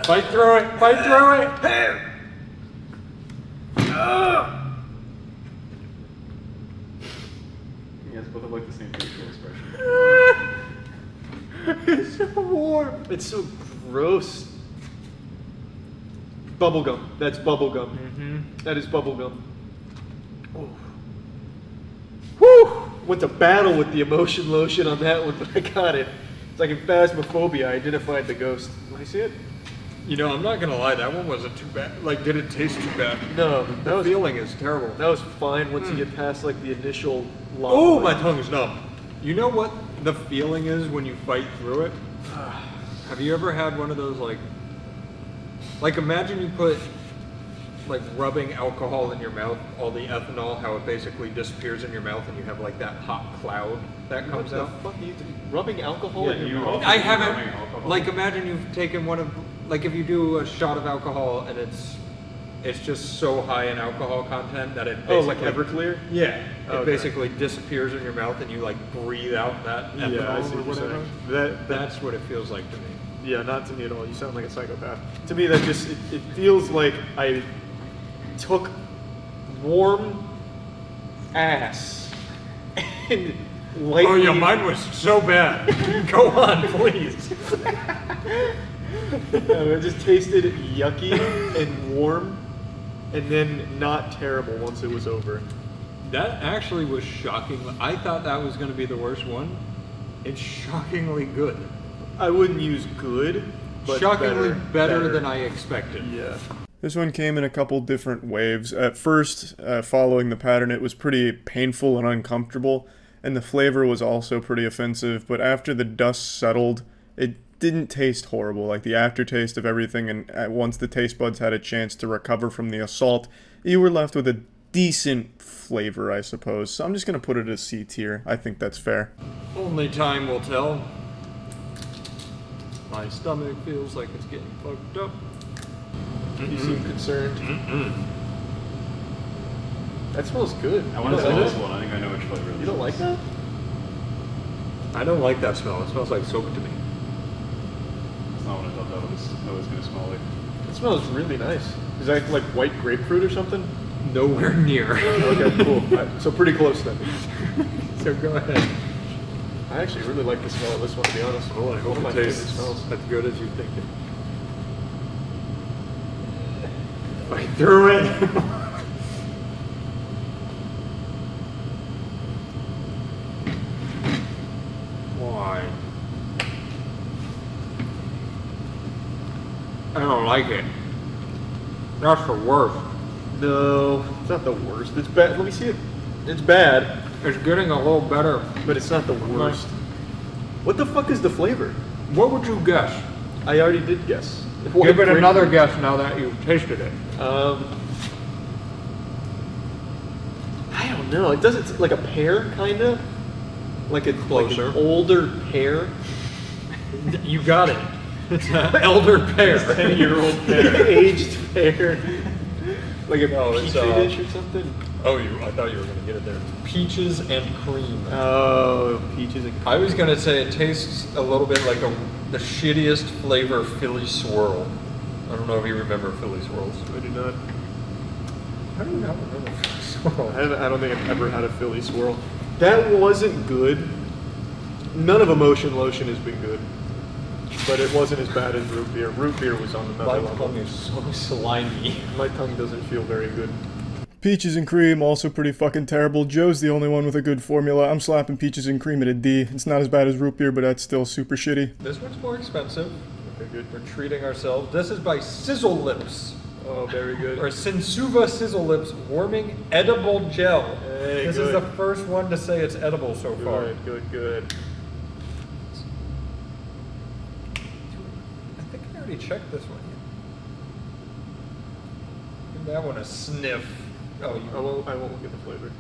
Fight through it! Fight through it! You guys both have like the same facial expression. It's so warm. It's so gross. Bubblegum. That's bubblegum. That is bubblegum. Oh. Woo! Went to battle with the emotion lotion on that one, but I got it. It's like in Phasmophobia, I identified the ghost. Let me see it. You know, I'm not gonna lie, that one wasn't too bad. Like, did it taste too bad? No, The feeling is terrible. that was fine once you get past like the initial Oh, my tongue's numb. You know what the feeling is when you fight through it? Have you ever had one of those like imagine you put like rubbing alcohol in your mouth, all the ethanol, how it basically disappears in your mouth and you have like that hot cloud that What comes the out? fuck are you doing? Rubbing alcohol Yeah, in your you mouth? I rubbing haven't, alcohol? like imagine you've taken one of, like if you do a shot of alcohol and it's just so high in alcohol content that it Oh, basically, like Everclear? yeah, it Okay. basically disappears in your mouth and you like breathe out that ethanol Yeah, I see or what you're whatever. saying. That's what it feels like to me. Yeah, not to me at all. You sound like a psychopath. To me, that just, it feels like I took warm ass and lightly... Oh yeah, mine was so bad. Go on, please. It just tasted yucky and warm, and then not terrible once it was over. That actually was shocking. I thought that was going to be the worst one. It's shockingly good. I wouldn't use good, but Shockingly better than I. I expected. Yeah. This one came in a couple different waves. At first, following the pattern, it was pretty painful and uncomfortable, and the flavor was also pretty offensive, but after the dust settled, it didn't taste horrible. Like the aftertaste of everything, and once the taste buds had a chance to recover from the assault, you were left with a decent flavor, I suppose. So I'm just going to put it as C tier. I think that's fair. Only time will tell. My stomach feels like it's getting fucked up. You seem concerned. That smells good. I want to You say don't this like one. I think I know which flavor. it? You don't like that? I don't like that smell. It smells like soap to me. That's not what I thought that was going to smell like. It smells really nice. Is that like white grapefruit or something? Nowhere near. Okay, cool. So pretty close then. So go ahead. I actually really like the smell of this one, to be honest. Well, I One hope of my it favorite tastes smells. as good as you think it. Fight through it. Why? I don't like it. That's the worst. No, it's not the worst. It's bad. Let me see it. It's bad, It's getting a little better. but it's not the worst. What the fuck is the flavor? What would you guess? I already did guess. Give it another guess now that you've tasted it. I don't know. It doesn't like a pear, kind of. Like a Closer. Like an older pear. You got it. It's an elder pear. 10-year-old pear. Aged pear. Like a No, it's, petri dish or something. Oh, I thought you were gonna get it there. Peaches and cream. Oh, peaches and I was gonna say it tastes a little bit like the shittiest flavor Philly Swirl. I don't know if you remember Philly Swirls. I do not. How do you not remember Philly Swirl? I don't think I've ever had a Philly swirl. That wasn't good. None of Emotion Lotion has been good. But it wasn't as bad as root beer. Root beer was on the My level. tongue is so slimy. My tongue doesn't feel very good. Peaches and cream, also pretty fucking terrible. Joe's the only one with a good formula. I'm slapping peaches and cream at a D. It's not as bad as root beer, but that's still super shitty. This one's more expensive. Okay, good. We're treating ourselves. This is by Sizzle Lips. Oh, very good. Or Sensuva Sizzle Lips Warming Edible Gel. Hey, this is the first one to say it's edible so far. Good. I think I already checked this one. Give that one a sniff. Oh, you I won't look at the flavor.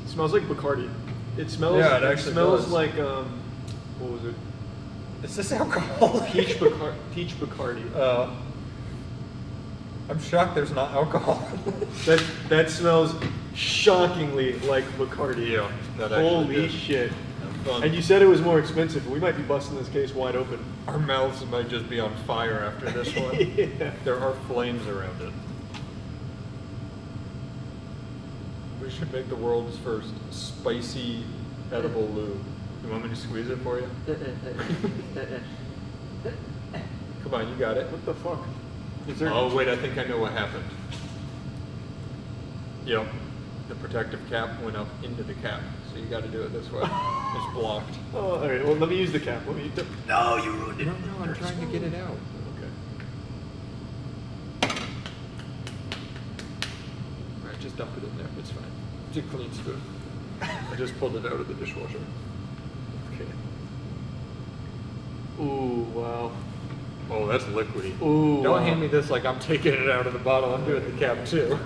It smells like Bacardi. It smells. Yeah, it actually smells does. like what was it? Is this alcohol? Peach Bacardi. I'm shocked there's not alcohol. That smells shockingly like Bacardi. Yeah, that actually Holy does. shit. Fun. And you said it was more expensive. We might be busting this case wide open. Our mouths might just be on fire after this one. Yeah. There are flames around it. We should make the world's first spicy edible lube. You want me to squeeze it for you? Come on, you got it. What the fuck? Is there? Oh wait, I think I know what happened. Yep, the protective cap went up into the cap, so you got to do it this way. It's blocked. Oh, all right. Well, let me use the cap. No, you ruined it. No, I'm trying to get it out. Okay. All right, just dump it in there. It's fine. It's a clean spoon. I just pulled it out of the dishwasher. Okay. Ooh, wow. Oh, that's liquidy. Ooh. Don't hand me this like I'm taking it out of the bottle. I'm doing the cap too.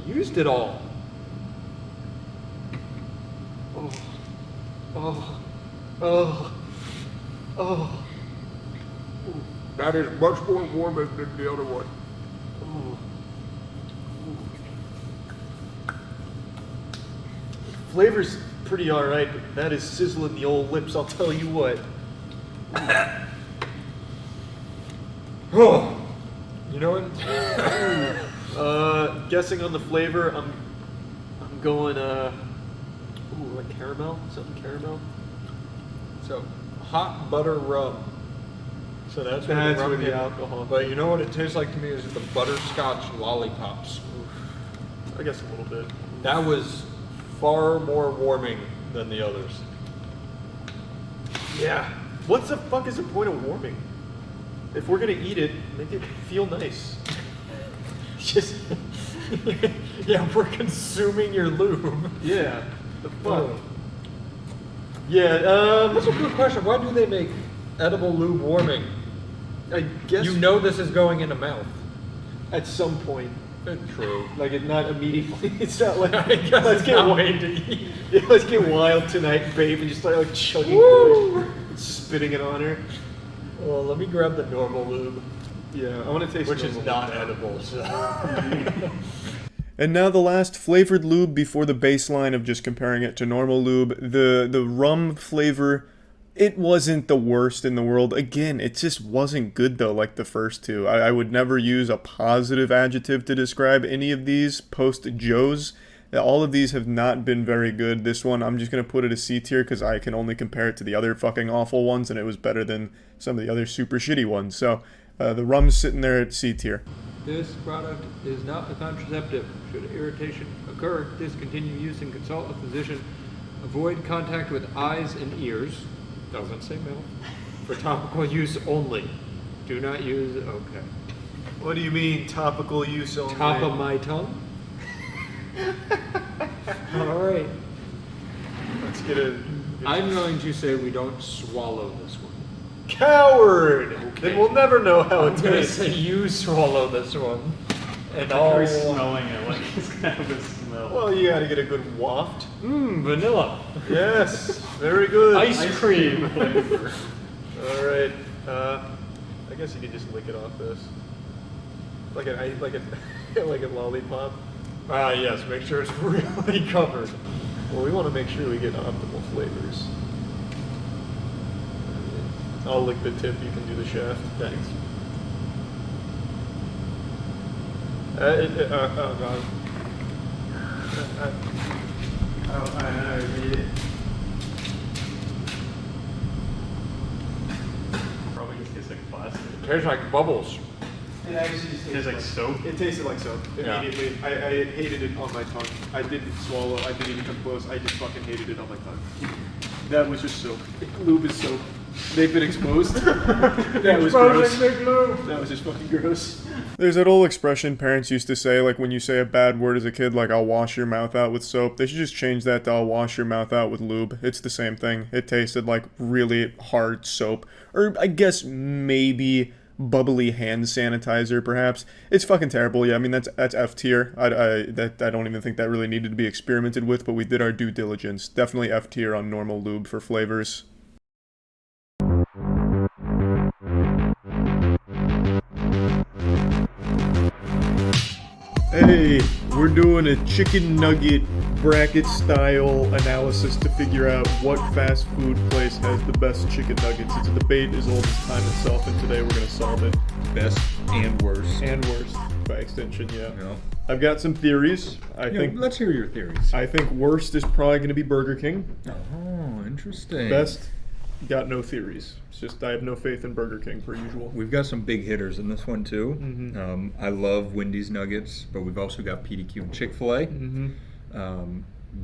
You used it all. Oh. That is much more warming than the other one. Flavor's pretty alright, but that is sizzling the old lips, I'll tell you what. Oh, you know what? Guessing on the flavor, I'm going, like caramel? Something caramel? So, hot butter rum. So that's where That's the rum where the came- alcohol. But you know what it tastes like to me is the butterscotch lollipops. I guess a little bit. That was far more warming than the others. Yeah. What the fuck is the point of warming? If we're gonna eat it, make it feel nice. Just Yeah, we're consuming your lube. yeah. The fuck. Oh. Yeah. That's a good question. Why do they make edible lube warming? I guess You know this is going in a mouth. at some point, True. like it not immediately. It's not like I guess let's it's get not wild. waiting to eat. Yeah, let's get wild tonight, babe, and just start like chugging Woo! Bush, spitting it on her. Well, let me grab the normal lube, Yeah, I want to taste which is normal. not edible. So. And now the last flavored lube before the baseline of just comparing it to normal lube. The rum flavor, it wasn't the worst in the world. Again, it just wasn't good though like the first two. I would never use a positive adjective to describe any of these post Joe's. All of these have not been very good. This one, I'm just going to put it a C tier because I can only compare it to the other fucking awful ones, and it was better than some of the other super shitty ones. So the rum's sitting there at C tier. This product is not a contraceptive. Should irritation occur, discontinue use and consult a physician. Avoid contact with eyes and ears. Doesn't say mouth. For topical use only. Do not use. Okay. What do you mean topical use only? Top of my tongue. All right. Let's get a I'm going to say we don't swallow this one. coward. Okay. Then we'll never know how I'm it going to tastes. say you swallow this one. And I'm all. very smelling it, like it's kind of a smell. Well, you got to get a good waft. Vanilla. Yes, very good. Ice cream. flavor. All right. I guess you could just lick it off this, like a like a lollipop. Ah, yes. Make sure it's really covered. Well, we want to make sure we get optimal flavors. I'll lick the tip. You can do the shaft. Thanks. Oh god. I read it. Probably just tastes like tastes like bubbles. It actually just Tastes like soap. It tasted like soap Yeah. immediately. I hated it on my tongue. I didn't swallow. I didn't even come close. I just fucking hated it on my tongue. That was just soap. Lube is soap. They've been exposed. That was gross. That was just fucking gross. There's that old expression parents used to say, like when you say a bad word as a kid, like I'll wash your mouth out with soap. They should just change that to I'll wash your mouth out with lube. It's the same thing. It tasted like really hard soap. Or I guess maybe bubbly hand sanitizer, perhaps. It's fucking terrible. Yeah, I mean that's F tier. I don't even think that really needed to be experimented with, but we did our due diligence. Definitely F tier on normal lube for flavors. Hey, we're doing a chicken nugget bracket style analysis to figure out what fast food place has the best chicken nuggets. It's a debate as old as time itself, and today we're going to solve it. Best and worst. And worst, by extension, yeah. Yeah. I've got some theories. I think let's hear your theories. I think worst is probably going to be Burger King. Oh, interesting. Best, got no theories. It's just I have no faith in Burger King, per usual. We've got some big hitters in this one too. Mhm. I love Wendy's nuggets, but we've also got PDQ and Chick-fil-A.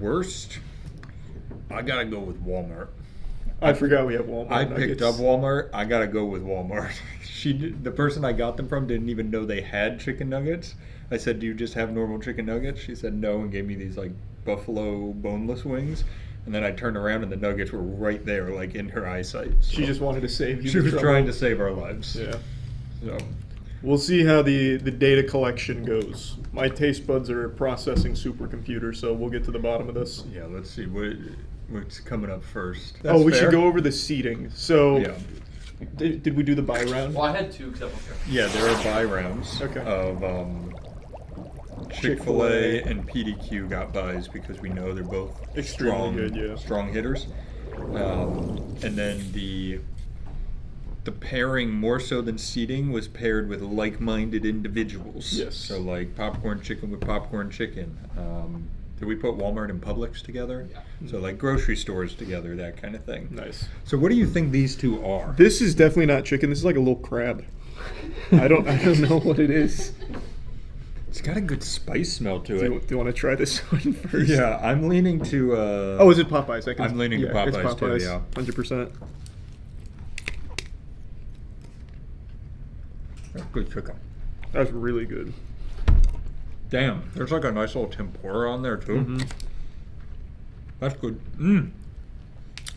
Worst, I gotta go with Walmart. I forgot we have Walmart I nuggets. picked up Walmart. I gotta go with Walmart. The person I got them from didn't even know they had chicken nuggets. I said, "Do you just have normal chicken nuggets?" She said no, and gave me these like buffalo boneless wings. And then I turned around and the nuggets were right there, like in her eyesight. So She just wanted to save you. she the was trouble. trying to save our lives. Yeah. So We'll see how the data collection goes. My taste buds are a processing supercomputer, so we'll get to the bottom of this. yeah, let's see what's coming up first. Oh, we That's should fair. go over the seating. So, Yeah. did we do the buy round? Well, I had two except for Yeah, there are buy rounds Okay. of Chick-fil-A and PDQ got buys because we know they're both Extremely strong, good, yeah. strong hitters. And then the pairing more so than seating was paired with like-minded individuals. Yes. So like popcorn chicken with popcorn chicken. Did we put Walmart and Publix together? Yeah. So like grocery stores together, that kind of thing. Nice. So what do you think these two are? This is definitely not chicken. This is like a little crab. I don't know what it is. It's got a good spice smell to Do it. you want to try this one first? Yeah, I'm leaning to. Oh, is it Popeyes? I'm leaning to it's Popeyes too, yeah. 100%. That's good chicken. That's really good. Damn, there's like a nice little tempura on there too. Mhm. That's good.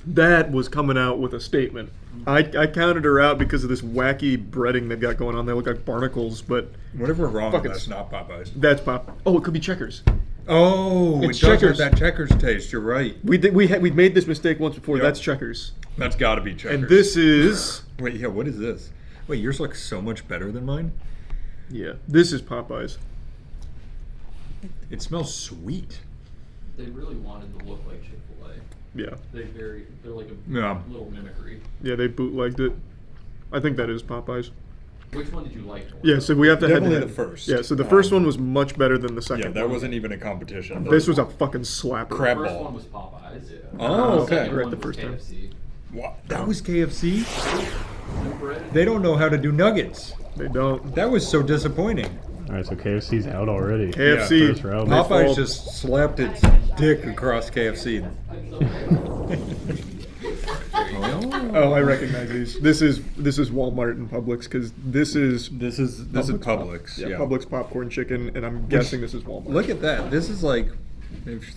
That was coming out with a statement. I counted her out because of this wacky breading they've got going on. They look like barnacles, but Whatever wrong, Fuck it. that's not Popeyes. that's Pop. Oh, it could be Checkers. Oh, It's it does have Checkers. that Checkers taste. You're right. We made this mistake once before. Yep. That's Checkers. That's got to be Checkers. And this is Wait, yeah. What is this? Wait, yours looks so much better than mine. this is Popeyes. It smells sweet. they really wanted to look like Chick-fil-A. Yeah, They're like a Yeah. little mimicry. yeah, they bootlegged it. I think that is Popeyes. Which one did you like more? Yeah, so we have to head to Definitely head. the first. Yeah, so the first one was much better than the second. Yeah, that one. wasn't even a competition. This was a fucking slapper. The Crab first ball. one was Popeyes. Yeah. Oh, The okay. second Right one the was first time. KFC. What? That was KFC. New bread. They don't know how to do nuggets. They don't. That was so disappointing. All right, so KFC's out already. KFC. First round. They Popeyes fall- just slapped its dick across KFC. Oh, I recognize these. This is Walmart and Publix because this is This is Publix. yeah, Publix popcorn chicken, and I'm guessing this is Walmart. Look at that. This is like they've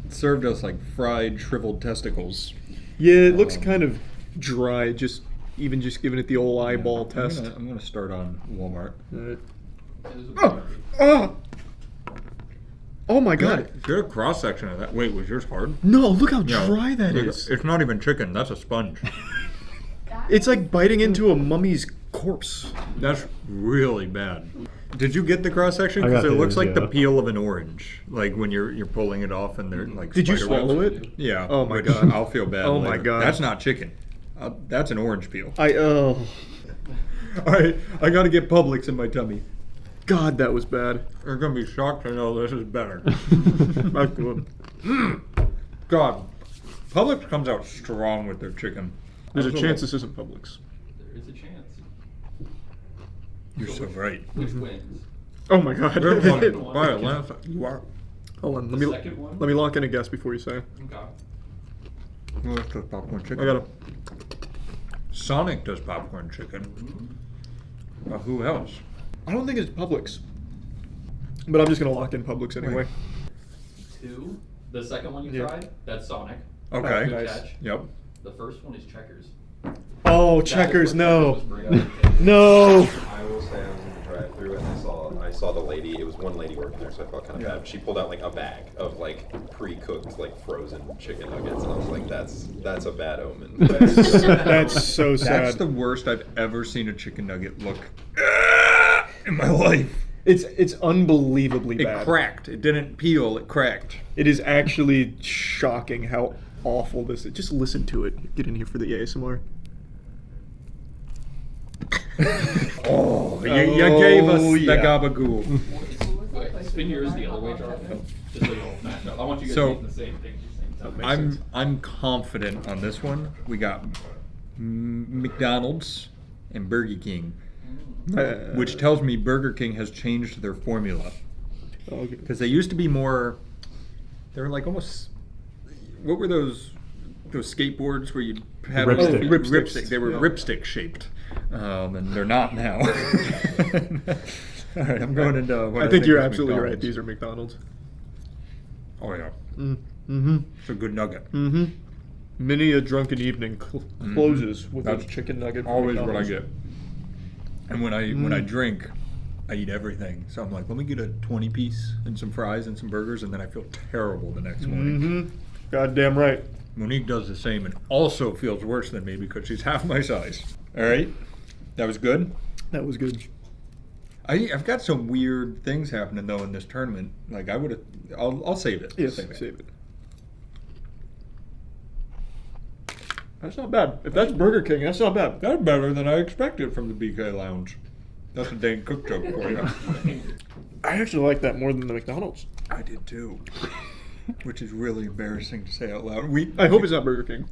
served us like fried shriveled testicles. Yeah, it looks kind of dry. Just giving it the old eyeball test. I'm gonna start on Walmart. Alright. There's a Oh, oh, oh my God! Good cross section of that. Wait, was yours hard? No, look how Yeah. dry that Look, is. It's not even chicken. That's a sponge. It's like biting into a mummy's corpse. That's really bad. Did you get the cross section? I Because got it looks these, like the yeah. peel of an orange, like when you're pulling it off and they're like. Did you spider webs. swallow it? Yeah. Oh my which God. I'll feel bad. Oh my later. God. That's not chicken. That's an orange peel. Oh, All right, I gotta get Publix in my tummy. God, that was bad. They're gonna be shocked to know this is better. Not good. God, Publix comes out strong with their chicken. There's a Also, chance this isn't Publix. There is a chance. You're so right. Which wins? Oh my god. By a laugh, you are. Hold on, The second one? let me lock in a guess before you say. Okay. Well, that's just popcorn chicken. I gotta. Sonic does popcorn chicken. Who else? I don't think it's Publix, but I'm just gonna lock in Publix anyway. 2. The second one you Yeah. tried, that's Sonic. Okay. Good Nice. catch. Yep. The first one is Checkers. Oh, That is Checkers, what no, Checkers was bringing. no. I will say I was in the drive-through and I saw the lady. It was one lady working there, so I felt kind of bad. She pulled out like a bag of like pre-cooked like frozen chicken nuggets, and I was like, that's a bad omen. That's so sad. That's the worst I've ever seen a chicken nugget look in my life. It's unbelievably It bad. cracked. It didn't peel. It cracked. It is actually shocking how awful this is. Just listen to it. Get in here for the ASMR. Oh, you gave us the yeah. gabagool. Wait, spin yours the other way, Jonathan. Just so you don't match up. I want you guys So- eating the same thing at the same time. I'm confident on this one. We got McDonald's and Burger King, which tells me Burger King has changed their formula Okay. because they used to be more. They were like almost. What were those skateboards where you had Ripstick. ripstick? They were ripstick shaped, and they're not now. All right, I'm going into. What I think you're is absolutely right. McDonald's. These are McDonald's. Oh yeah, Mm-hmm. it's a good nugget. Mm-hmm. Many a drunken evening closes with a That's chicken nugget. from Always what I McDonald's. get. And when I drink, I eat everything. So I'm like, let me get a 20-piece and some fries and some burgers, and then I feel terrible the next morning. Mm-hmm. Goddamn right. Monique does the same and also feels worse than me because she's half my size. All right, that was good. That was good. I've got some weird things happening though in this tournament. Like I would have, I'll save it. Yes, Save it. save it. That's not bad. If that's Burger King, that's not bad. That's better than I expected from the BK Lounge. That's a dang cook joke for you. I actually like that more than the McDonald's. I did too. Which is really embarrassing to say out loud. I hope it's not Burger King.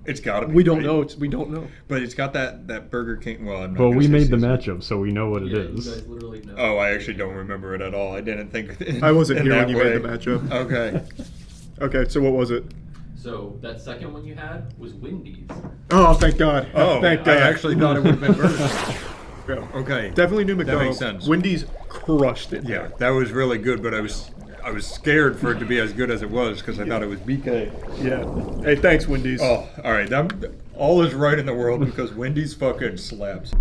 It's got to be. We don't right? know. We don't know. But it's got that Burger King. Well, I'm not But gonna we say made the season. matchup, so we know what it Yeah, is. you guys literally know. Oh, I actually don't remember it at all. I didn't think. I wasn't in here that when you way. made the matchup. Okay. Okay, so what was it? So that second one you had was Wendy's. Oh, thank God. Oh, thank God. I actually thought it would have been Burger King. Yeah. Okay. Definitely new That McDonald's. makes sense. Wendy's crushed it. Yeah, that was really good, but I was scared for it to be as good as it was because I thought it was BK. Yeah. Hey, thanks, Wendy's. Oh, all right. All is right in the world because Wendy's fucking slaps.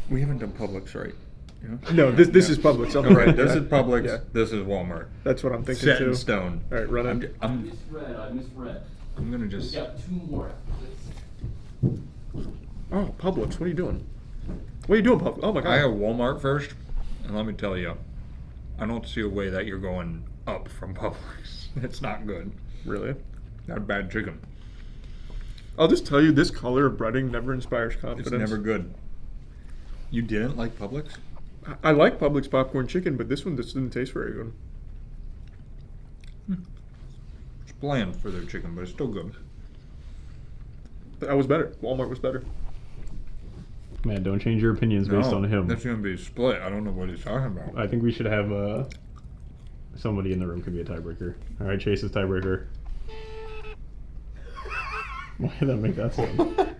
We haven't done Publix right. Yeah? No, this is Publix. All right, this is Publix. Yeah. This is Walmart. That's what I'm thinking Set too. in stone. All right, run I'm, it. I I'm, misread. I'm gonna We just. got 2 more after this. Oh, Publix. What are you doing? What are you doing, Publix? Oh my God. I have Walmart first, and let me tell you, I don't see a way that you're going up from Publix. It's not good. Really? Not bad chicken. I'll just tell you, this color of breading never inspires confidence. It's never good. You didn't like Publix? I like Publix popcorn chicken, but this one just didn't taste very good. It's bland for their chicken, but it's still good. That was better. Walmart was better. Man, don't change your opinions based No, on him. That's gonna be split. I don't know what he's talking about. I think we should have somebody in the room could be a tiebreaker. All right, Chase is tiebreaker. Why did that make that sound?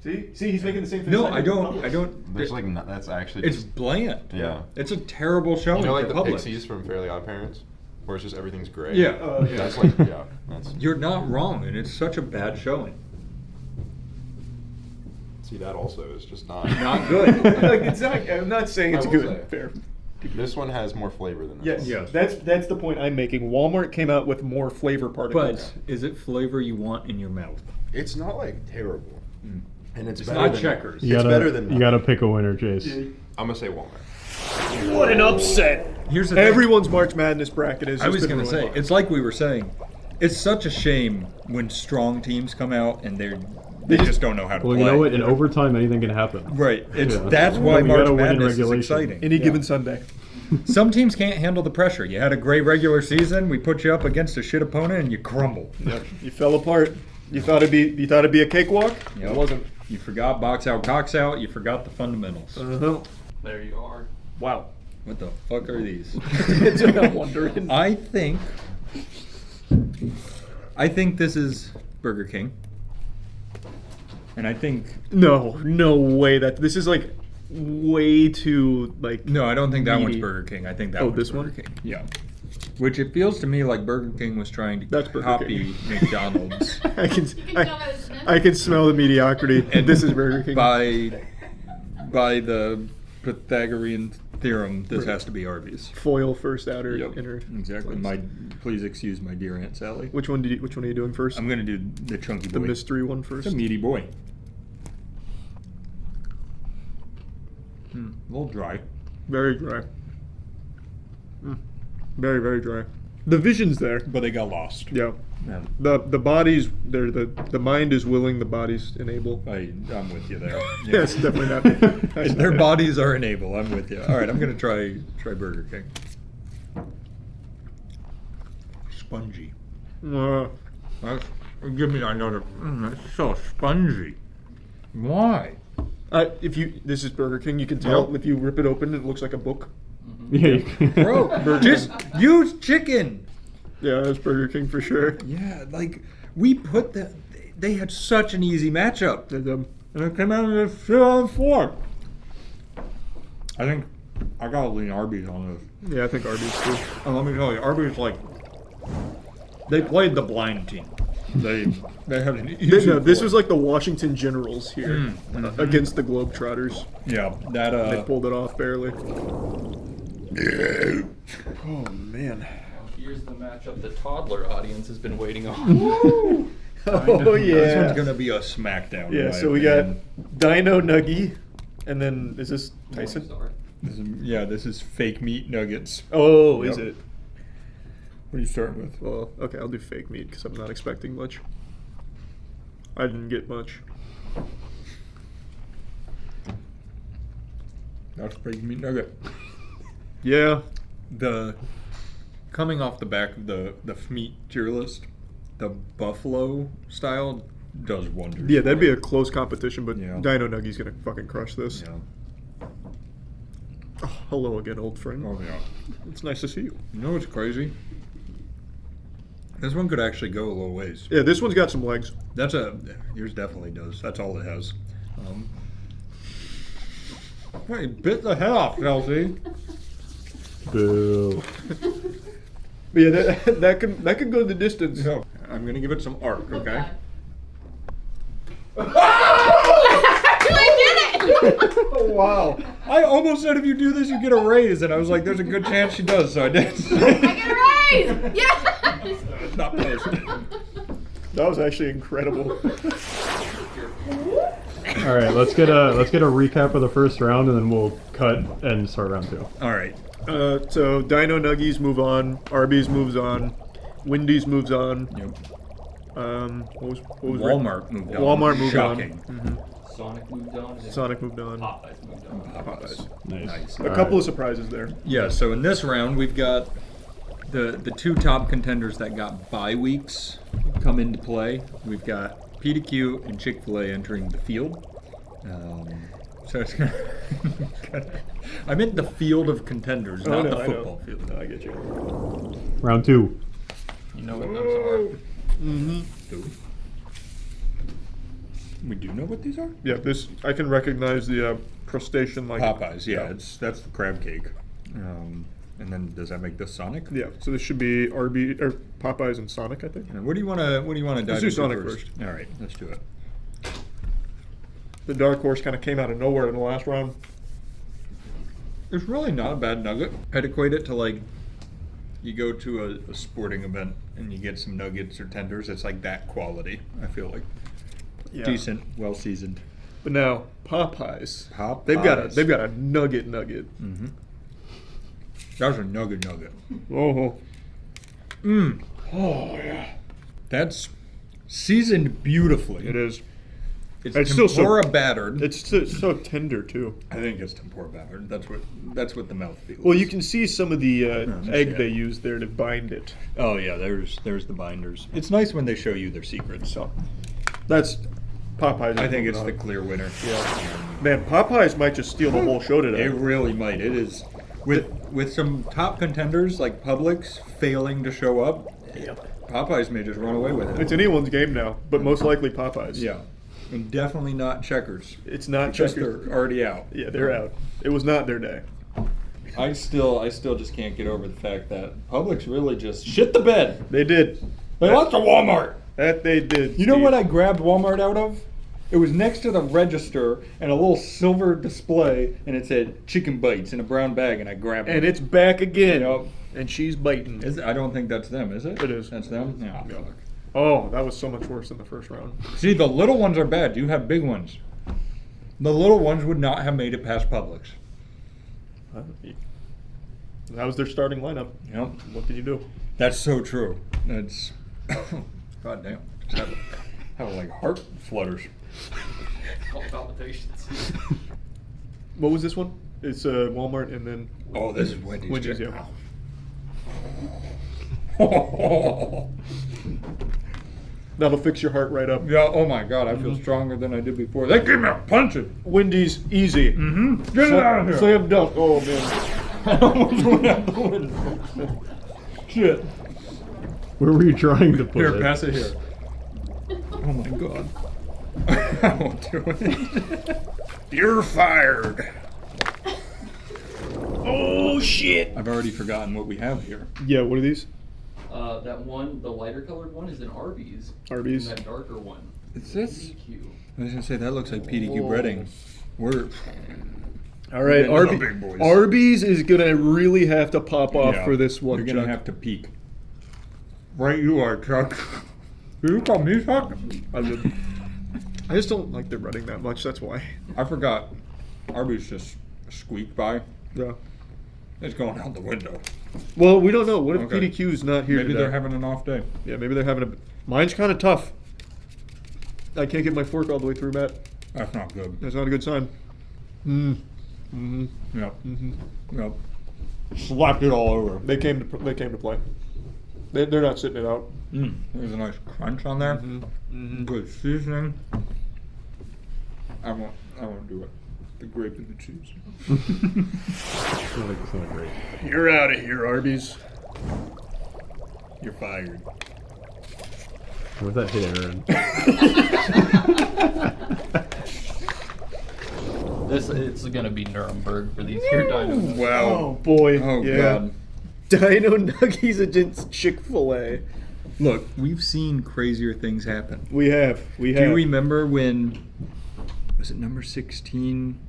See, he's making the same face. No, I don't. There's like that's actually It's just, bland. yeah. It's a terrible showing You know, like for the Publix. Pixies from Fairly Odd Parents, where it's just everything's gray. Yeah. Yeah. That's like yeah. That's You're not wrong, and it's such a bad showing. see that also is just not. Not good. Like, it's not, I'm not saying it's I will good. say. Fair. This one has more flavor than Yes, this. Yes. That's the point I'm making. Walmart came out with more flavor particles. But is it flavor you want in your mouth? It's not like terrible, and it's, It's better not than, Checkers. You It's gotta, better than you gotta pick a winner, Chase. I'm gonna say Walmart. What an upset! Here's the thing. Everyone's March Madness bracket is. I just was been gonna say, ruined. it's like we were saying. It's such a shame when strong teams come out and they just don't know how to Well, play. you know what? In overtime, anything can happen. Right. It's Yeah. that's why We March gotta win in Madness is regulation. exciting. any given Sunday. Some teams can't handle the pressure. You had a great regular season. We put you up against a shit opponent, and you crumble. Yep. You fell apart. You thought it'd be a cakewalk. Yep. It wasn't. You forgot box out, cocks out. You forgot the fundamentals. There you are. Wow. What the fuck are these? That's what I'm wondering. I think this is Burger King. And I think No way. This is like way too like. no, I don't think that one's meaty. Burger King. I think that Oh, one's this Burger one? King. Yeah. Which it feels to me like Burger King was trying to That's Burger copy McDonald's I can tell by the sniff. I can smell the mediocrity. And This is Burger King. by the Pythagorean theorem. This has to be Arby's. Foil first, outer, Yep, inner. exactly. Please excuse my dear Aunt Sally. Which one are you doing first? I'm gonna do the chunky boy. The mystery one first. It's a meaty boy. A little dry. Very dry. Very, very dry. The vision's there. But they got lost. Yeah. Yeah. The bodies there. The mind is willing. The bodies enable. I'm with you there. Yeah, it's definitely not. That's Their not- bodies are enable. I'm with you. All right, I'm gonna try Burger King. Spongy. Give me another. That's so spongy. Why? This is Burger King. You can tell Yep. if you rip it open, it looks like a book. Yeah. Bro, just use chicken. Yeah, that's Burger King for sure. Yeah, like we put that. They had such an easy matchup, and it came out of 4-on-4. I think I gotta lean Arby's on this. Yeah, I think Arby's too. And let me tell you, Arby's they played the blind team. They had an easy. No, this floor. was like the Washington Generals here against the Globetrotters. Yeah, that They pulled it off barely. Oh man. Here's the matchup the toddler audience has been waiting on. Oh yeah. This one's gonna be a smackdown. in Yeah, my so we got opinion. Dino Nuggy, and then is this Tyson? This is fake meat nuggets. Oh, Yep. is it? What are you starting with? Well, okay, I'll do fake meat because I'm not expecting much. I didn't get much. That's fake meat nugget. Yeah. Coming off the back of the meat tier list, the buffalo style does wonders. Yeah, that'd be a close competition, but Yeah. Dino Nuggy's gonna fucking crush this. Yeah. Oh, hello again, old friend. Oh yeah. It's nice to see you. You know what's crazy? This one could actually go a little ways. Yeah, this one's got some legs. Yours definitely does. That's all it has. Hey, bit the head off, Chelsea. Boo. But yeah, that can go the distance. No, I'm gonna give it some arc, okay? I did it! Oh, wow. I almost said if you do this, you get a raise, and I was like, there's a good chance she does, so I did. I get a raise! Yes! It's not posted. That was actually incredible. All right, let's get a recap of the first round, and then we'll cut and start round 2. All right. So Dino Nuggies move on. Arby's moves on. Wendy's moves on. Yep. What was Walmart moved on. Walmart moved Shocking. on. Sonic moved on. and then Sonic moved on. Popeyes moved on. Popeyes. Nice. A couple of surprises there. Yeah, so in this round, we've got the two top contenders that got bye weeks come into play. We've got PDQ and Chick-fil-A entering the field. So it's gonna I meant the field of contenders, not the football field. No, I get you. Round 2. You know what those are. Mm-hmm. Do we? We do know what these are? Yeah, this I can recognize the crustacean like Popeyes, yeah, that's the crab cake. And then does that make this Sonic? Yeah, so this should be Popeyes and Sonic, I think. And what do you want to dive Let's do into Sonic first? All right, let's do it. The dark horse kind of came out of nowhere in the last round. It's really not a bad nugget. I'd equate it to like you go to a sporting event and you get some nuggets or tenders. It's like that quality, I feel like. Yeah. Decent, well seasoned. But now Popeyes. Popeyes. They've got a nugget. Mm-hmm. That was a nugget. Oh. Oh yeah. That's seasoned beautifully. It is. It's still tempura battered. It's so tender too. I think it's tempura battered. That's what the mouth feels. Well, you can see some of the egg yeah. they used there to bind it. Oh yeah, there's the binders. It's nice when they show you their secrets. So that's Popeyes. I think is it's the moving clear winner. on. Yeah. Man, Popeyes might just steal the whole show today. It really might. It is. With some top contenders like Publix failing to show up, Popeyes may just run away with it. It's anyone's game now, but most likely Popeyes. Yeah. And definitely not Checkers. It's not Because Checkers. they're already out. Yeah, they're out. It was not their day. I still just can't get over the fact that Publix really just shit the bed. They did. They lost to Walmart. That they did. You know Steve. what I grabbed Walmart out of? It was next to the register and a little silver display, and it said chicken bites in a brown bag, and I grabbed it. And it's back again. Yep. And she's biting. I don't think that's them, is it? It is. That's them? Yeah. Yeah. Oh, that was so much worse than the first round. See, the little ones are bad. You have big ones. The little ones would not have made it past Publix. That was their starting lineup. Yep. What can you do? That's so true. That's God damn. Just have like heart flutters. Called palpitations. What was this one? It's Walmart and then. Oh, this is Wendy's. Wendy's, chicken. yeah. That'll fix your heart right up. Yeah, oh my God, I feel stronger than I did before. They gave me a punching. Wendy's easy. Mm-hmm. Get it out of here. Slam dunk. Oh man. I almost went out the window. Shit. Where were you trying to put Here, it? pass it here. Oh my God. I won't do it. You're fired. Oh shit. I've already forgotten what we have here. Yeah, what are these? That one, the lighter colored one, is an Arby's. Arby's. And that darker one. Is this? PDQ. I was gonna say that looks like PDQ breading. We're All right, Getting the big boys. Arby's is gonna really have to pop off Yeah, for this one. You're gonna Chuck. have to peak. Right, you are, Chuck. Did you call me Chuck? I just don't like their breading that much. That's why. I forgot. Arby's just squeaked by. Yeah. It's going out the window. Well, we don't know. What if Okay. PDQ's not here Maybe today? they're having an off day. Yeah, maybe they're having a. Mine's kind of tough. I can't get my fork all the way through, Matt. That's not good. That's not a good sign. Yep. Yep. Slapped it all over. They came to play. They're not sitting it out. There's a nice crunch on there. Good seasoning. I won't do it. The grape and the cheese. I feel like it's not great. You're out of here, Arby's. You're fired. What that hit Aaron? It's gonna be Nuremberg for these here dinos. Wow. Oh boy. Oh yeah. God. Dino Nuggies against Chick-fil-A. Look, we've seen crazier things happen. We have. Do you remember when, was it number 16,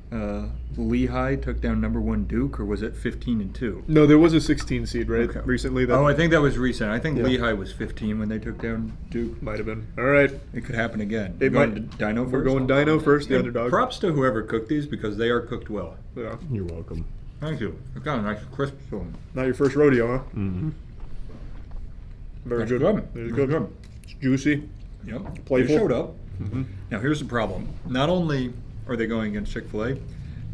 Lehigh took down number 1 Duke, or was it 15-2? No, there was a 16 seed, right? Okay. Recently. That Oh, I think that was recent. I think Yeah. Lehigh was 15 when they took down Duke. might have been. All right. It could happen again. It Going might- to Dino first? We're going Dino first, the Yeah, underdog. Props to whoever cooked these because they are cooked well. Yeah. You're welcome. Thank you. It got a nice crisp to them. Not your first rodeo, huh? Mm-hmm. Very That's good. good. Very That's good. good. It's juicy. Yep. Playful. They showed up. Now here's the problem. Not only are they going against Chick-fil-A,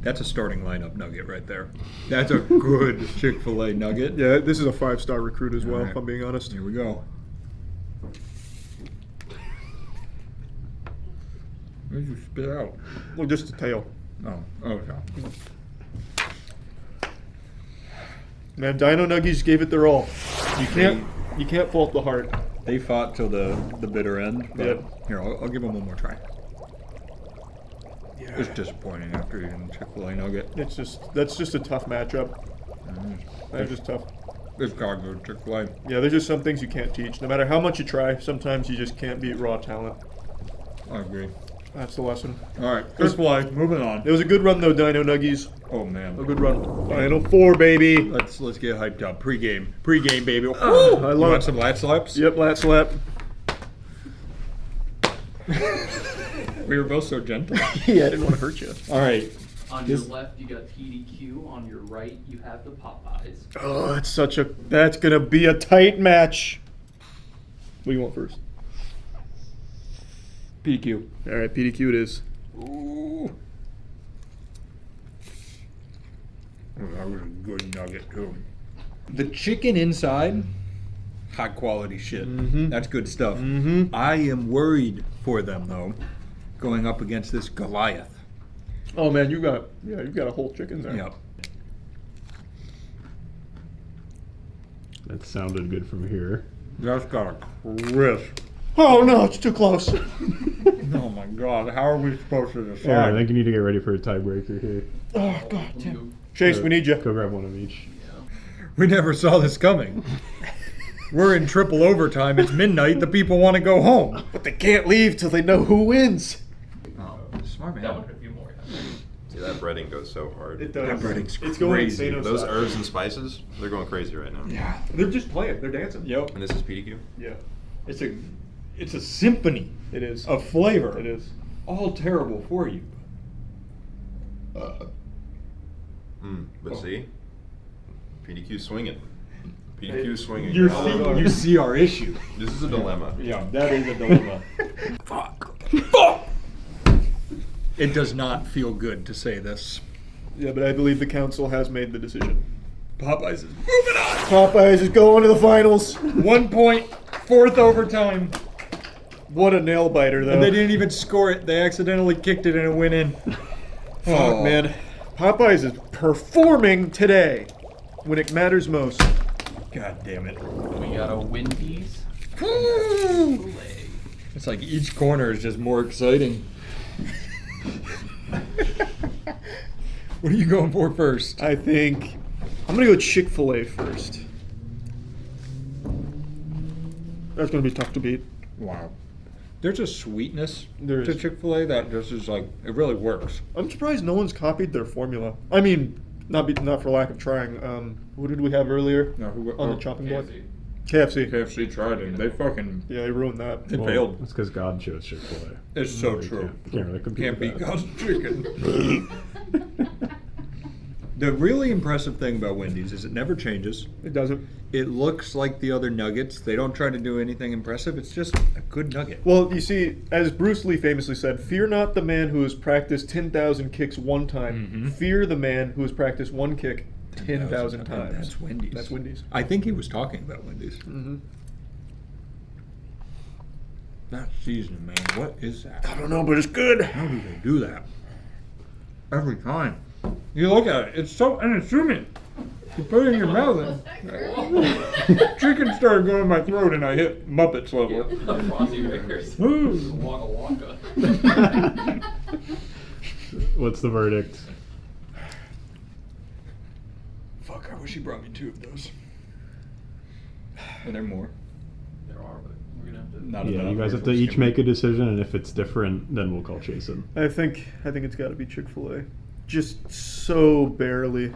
that's a starting lineup nugget right there. That's a good Chick-fil-A nugget. Yeah, this is a 5-star recruit as well, All right. if I'm being honest. Here we go. What did you spit out? Well, just the tail. Oh, okay. Man, Dino Nuggies gave it their all. You can't fault the heart. They fought till the bitter end. But Yep. Here, I'll give them one more try. Yeah. It's disappointing after eating Chick-fil-A nugget. That's just a tough matchup. They're just tough. It's got good Chick-fil-A. Yeah, there's just some things you can't teach. No matter how much you try, sometimes you just can't beat raw talent. I agree. That's the lesson. All right, Chick-fil-A, moving on. It was a good run though, Dino Nuggies. Oh man, A good run. Dino 4, baby. let's get hyped up. Pre-game, baby. I You love want it. some lat slaps? Yep, lat slap. We were both so gentle. Yeah, I didn't want to hurt you. All right. On your left, you got PDQ. On your right, you have the Popeyes. Oh, that's gonna be a tight match. What do you want first? PQ. All right, PDQ it is. Ooh. Oh, that was a good nugget too. The chicken inside, high quality shit. That's good stuff. I am worried for them though, going up against this Goliath. Oh man, you've got a whole chicken there. Yep. That sounded good from here. That's got a crisp. Oh no, it's too close. Oh my god, how are we supposed to decide? Yeah, I think you need to get ready for a tiebreaker here. Oh god damn. Chase, we need you. Go grab one of each. We never saw this coming. We're in triple overtime. It's midnight. The people want to go home. But they can't leave till they know who wins. Oh, smart man. That would have a few more. See, that breading goes so hard. It does. That breading's It's going crazy. insane. Those herbs and spices, they're going crazy right now. Yeah. They're just playing. They're dancing. Yep. And this is PDQ? Yeah. It's a symphony It is. of flavor. It is. All terrible for you. But see? PDQ swinging. PDQ swinging. You see our issue. This is a dilemma. Yeah, that is a dilemma. Fuck. It does not feel good to say this. Yeah, but I believe the council has made the decision. Popeyes is moving on. Popeyes is going to the finals. 1 point, fourth overtime. What a nail biter, though. And they didn't even score it. They accidentally kicked it and it went in. Fuck, man. Popeyes is performing today when it matters most. God damn it. We got a Wendy's. It's like each corner is just more exciting. What are you going for first? I think I'm gonna go Chick-fil-A first. That's gonna be tough to beat. Wow. There's a sweetness There to is. Chick-fil-A that just is like, it really works. I'm surprised no one's copied their formula. I mean, not for lack of trying. What did we have earlier on the chopping board? KFC. KFC tried it. They fucking, Yeah, they ruined that. it failed. That's because God chose Chick-fil-A. It's so You true. Can't really compete Can't with beat that. God's chicken. The really impressive thing about Wendy's is it never changes. It doesn't. It looks like the other nuggets. They don't try to do anything impressive. It's just a good nugget. Well, you see, as Bruce Lee famously said, fear not the man who has practiced 10,000 kicks one time. Mhm. Fear the man who has practiced one kick 10,000 times. That's Wendy's. That's Wendy's. I think he was talking about Wendy's. Mm-hmm. That seasoning, man. What is that? I don't know, but it's good. How do they do that? Every time. You look at it, it's so unassuming. You put it in your mouth and chicken started going in my throat and I hit Muppets level. Frosty Bears. Ooh. Waka Waka. What's the verdict? Fuck, I wish he brought me 2 of those. Are there more? There are, but we're gonna have to. Not Yeah, enough. you guys have to each make a decision, and if it's different, then we'll call Jason. I think it's got to be Chick-fil-A. Just so barely.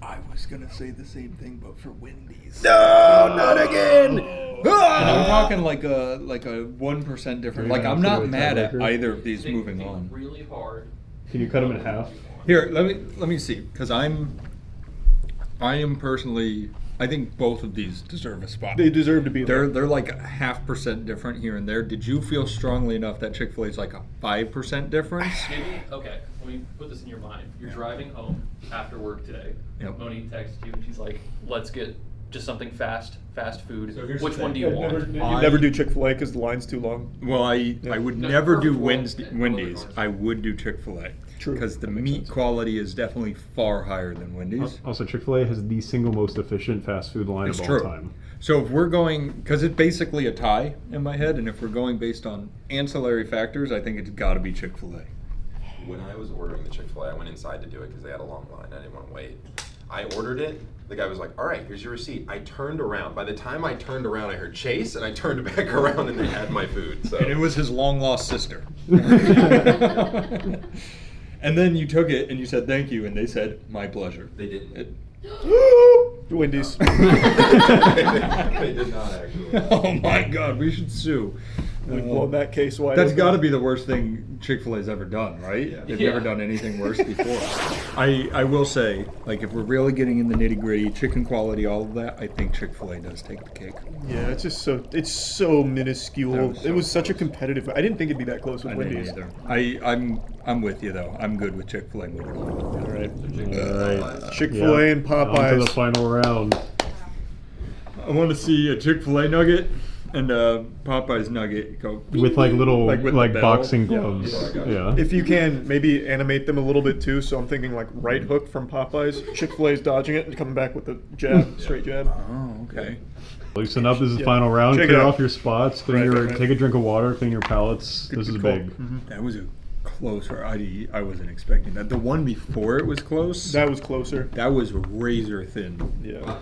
I was gonna say the same thing, but for Wendy's. No, not again. And I'm talking like a 1% difference. Like I'm not mad at either of these moving on. Really hard. Can you cut them in half? Here, let me see, because I am personally, I think both of these deserve a spot. They deserve to be there. They're like a 0.5% different here and there. Did you feel strongly enough that Chick-fil-A is like a 5% difference? Okay, let me put this in your mind. You're driving home after work today. Yep. Monique texts you and she's like, let's get just something fast food. So here's Which the one do thing. you want? You never do Chick-fil-A because the line's too long. Well, I would No, never do perfect world. Wendy's. I would do Chick-fil-A. True. Because the That makes meat sense. quality is definitely far higher than Wendy's. Also, Chick-fil-A has the single most efficient fast food line It's of true. all time. So if we're going, because it's basically a tie in my head, and if we're going based on ancillary factors, I think it's got to be Chick-fil-A. When I was ordering the Chick-fil-A, I went inside to do it because they had a long line. I didn't want to wait. I ordered it. The guy was like, all right, here's your receipt. I turned around. By the time I turned around, I heard Chase, and I turned back around, and they had my food. So And it was his long-lost sister. And then you took it and you said thank you, and they said, my pleasure. they didn't. Wendy's. They did not actually. Oh my God, we should sue. Well, in that case, why? That's got to be the worst thing Chick-fil-A's ever done, right? Yeah. They've Yeah. never done anything worse before. I will say, like, if we're really getting in the nitty-gritty, chicken quality, all of that, I think Chick-fil-A does take the cake. Yeah, it's just so minuscule. That was so it was such a close. competitive. I didn't think it'd be that close with I didn't Wendy's. either. I'm with you though. I'm good with Chick-fil-A moving on. All right. All right. Chick-fil-A and On to the Popeyes. final round. I want to see a Chick-fil-A nugget And Popeye's nugget go With like little with the like bell. boxing Yeah. gloves. Yeah. Yeah. If you can, maybe animate them a little bit too. So I'm thinking like right hook from Popeyes. Chick-fil-A's dodging it and coming back with the jab, straight jab. Oh, okay. Loosen up. This is the Yeah. final round. Check it Clear out. off your spots. Clean Right, your. right. Take a drink of water. Clean your palates. This is Good call. big. That was a closer. I wasn't expecting that. The one before it was close. That was closer. That was razor thin. Yeah.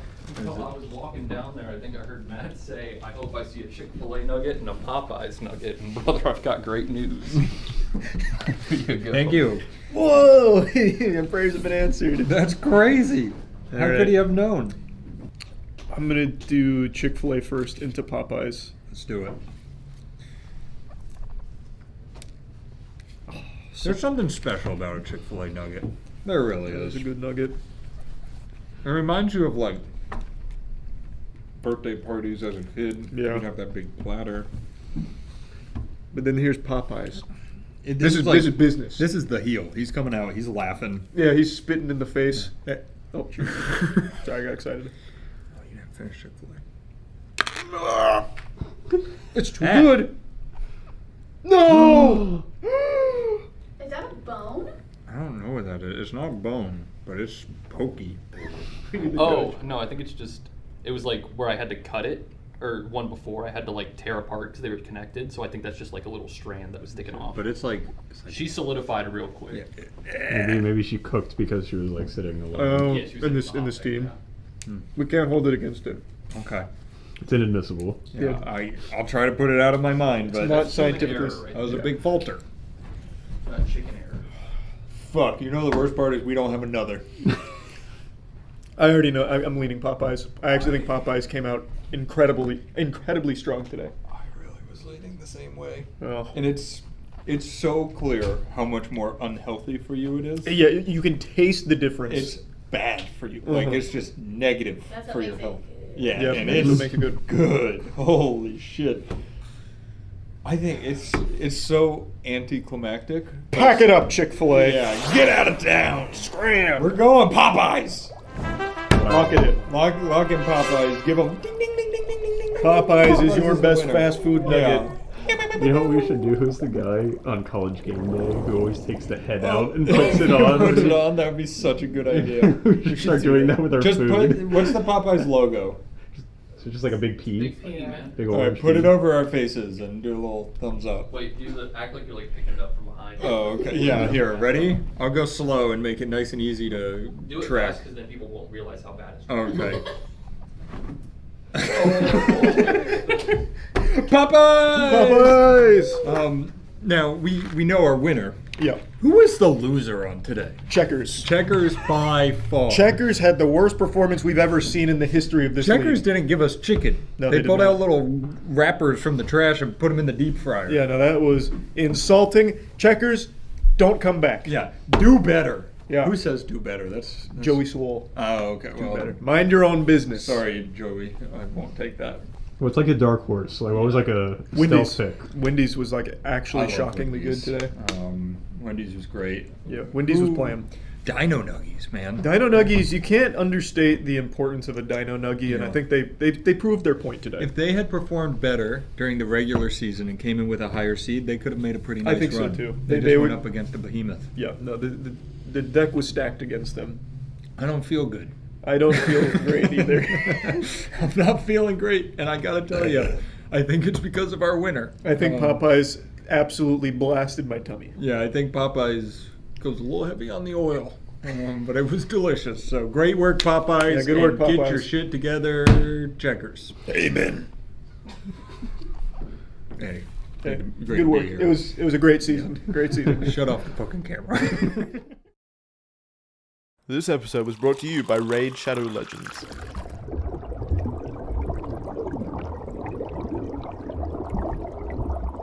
While I was walking down there, I think I heard Matt say, I hope I see a Chick-fil-A nugget and a Popeyes nugget. And brother, I've got great news. Here you go. Thank you. Whoa! Your prayers have been answered. That's crazy. How All could he right. have known? I'm gonna do Chick-fil-A first into Popeyes. Let's do it. There's something special about a Chick-fil-A nugget. There really That was is. a good nugget. It reminds you of like birthday parties as a kid. Yeah. You'd have that big platter. But then here's Popeyes. This is this is business. This is the heel. He's coming out. He's laughing. Yeah, he's spitting in the face. Oh, shoot. Sorry, I got excited. Oh, you didn't finish Chick-fil-A. It's too Ah. good. No. Is that a bone? I don't know what that is. It's not bone, but it's pokey. Oh, no, I think it's just, it was like where I had to cut it, or one before, I had to like tear apart because they were connected, so I think that's just like a little strand that was sticking off. But it's like She solidified it real quick. Maybe she cooked because she was like sitting alone. Oh, Yeah, she was in like this in the popping, steam. yeah. We can't hold it against it. okay. It's inadmissible. Yeah, I'll try to put it out of my mind, but not That's human scientifically. error, right? that was a Yeah. big falter. Not chicken error. Fuck, you know the worst part is we don't have another. I already know. I'm leaning Popeyes. I actually think Popeyes came out incredibly strong today. I really was leaning the same way. Oh. And it's so clear how much more unhealthy for you it is. Yeah, you can taste the difference. It's bad for you. Like Uh-huh. it's just negative That's what for your makes it health. good. Yeah, Yeah, and makes it's it make it good. good. Holy shit. I think it's so anticlimactic. Pack it up, Chick-fil-A. Yeah, get out of town. Scram. We're going Popeyes. Lock it in. Lock in Popeyes. Give them ding ding ding ding ding ding ding. Popeyes is your the best winner. fast food nugget. You know what we should do? Who's the guy on College Game Day who always takes the head out and puts it on? Puts it on. That would be such a good idea. We should start doing that with our Just food. put. What's the Popeyes logo? So just like a big P. Big P, man. Big All right, orange put P. it over our faces and do a little thumbs up. Wait, act like you're like picking it up from behind. Oh, okay. Yeah, here, ready? I'll go slow and make it nice and easy to Do it track. fast because then people won't realize how bad it's Okay. Popeyes! Popeyes. Now, we know our winner. Yeah. Who is the loser on today? Checkers. Checkers by far. Checkers had the worst performance we've ever seen in the history of this Checkers league. didn't give us chicken. No, they they did pulled not. out little wrappers from the trash and put them in the deep fryer. Yeah, no, that was insulting. Checkers, don't come back. Yeah. Do better. Yeah. Who says do better? That's Joey Swole. Oh, okay. Do Well, better. Mind your own business. sorry, Joey. I won't take that. What's like a dark horse? Like what was like a Wendy's. stealth pick? Wendy's was like I actually love shockingly Wendy's. good today. Wendy's was great. Yeah, Wendy's was Ooh. playing. Dino Nuggies, man. Dino Nuggies, you can't understate the importance of a Dino Nuggie, and I Yeah. think they proved their point today. If they had performed better during the regular season and came in with a higher seed, they could have made a pretty nice I think so, run. too. They, They just would- went up against a behemoth. Yeah, no, the deck was stacked against them. I don't feel good. I don't feel great either. I'm not feeling great, and I gotta tell you, I think it's because of our winner. I think Popeyes absolutely blasted my tummy. Yeah, I think Popeyes goes a little heavy on the oil, but it was delicious. So great work, Popeyes. Yeah, good work, and Get Popeyes. your shit together, Checkers. Amen. Hey, Okay, great good to work. be here. It was a great season. Great season. Shut off the fucking camera. This episode was brought to you by Raid Shadow Legends.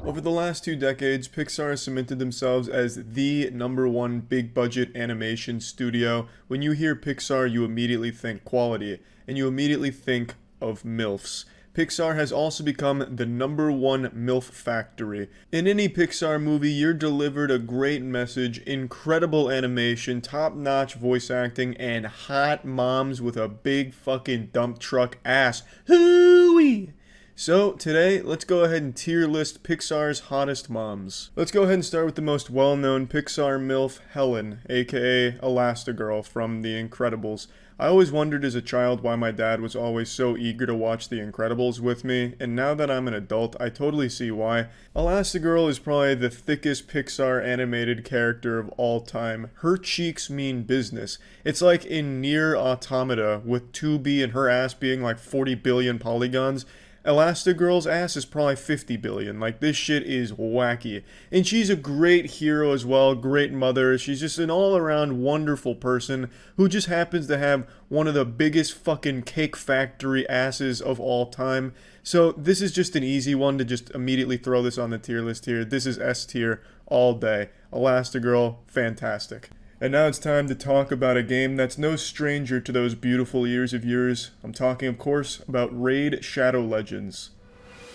Over the last 2 decades, Pixar has cemented themselves as the #1 big budget animation studio. When you hear Pixar, you immediately think quality, and you immediately think of MILFs. Pixar has also become the #1 MILF factory. In any Pixar movie, you're delivered a great message, incredible animation, top-notch voice acting, and hot moms with a big fucking dump truck ass. Hooey! So today, let's go ahead and tier list Pixar's hottest moms. Let's go ahead and start with the most well-known Pixar MILF, Helen, aka Elastigirl from The Incredibles. I always wondered as a child why my dad was always so eager to watch The Incredibles with me, and now that I'm an adult, I totally see why. Elastigirl is probably the thickest Pixar animated character of all time. Her cheeks mean business. It's like in Nier Automata, with 2B and her ass being like 40 billion polygons. Elastigirl's ass is probably 50 billion. Like, this shit is wacky. And she's a great hero as well, great mother. She's just an all-around wonderful person who just happens to have one of the biggest fucking cake factory asses of all time. So this is just an easy one to just immediately throw this on the tier list here. This is S tier all day. Elastigirl, fantastic. And now it's time to talk about a game that's no stranger to those beautiful ears of yours. I'm talking, of course, about Raid Shadow Legends.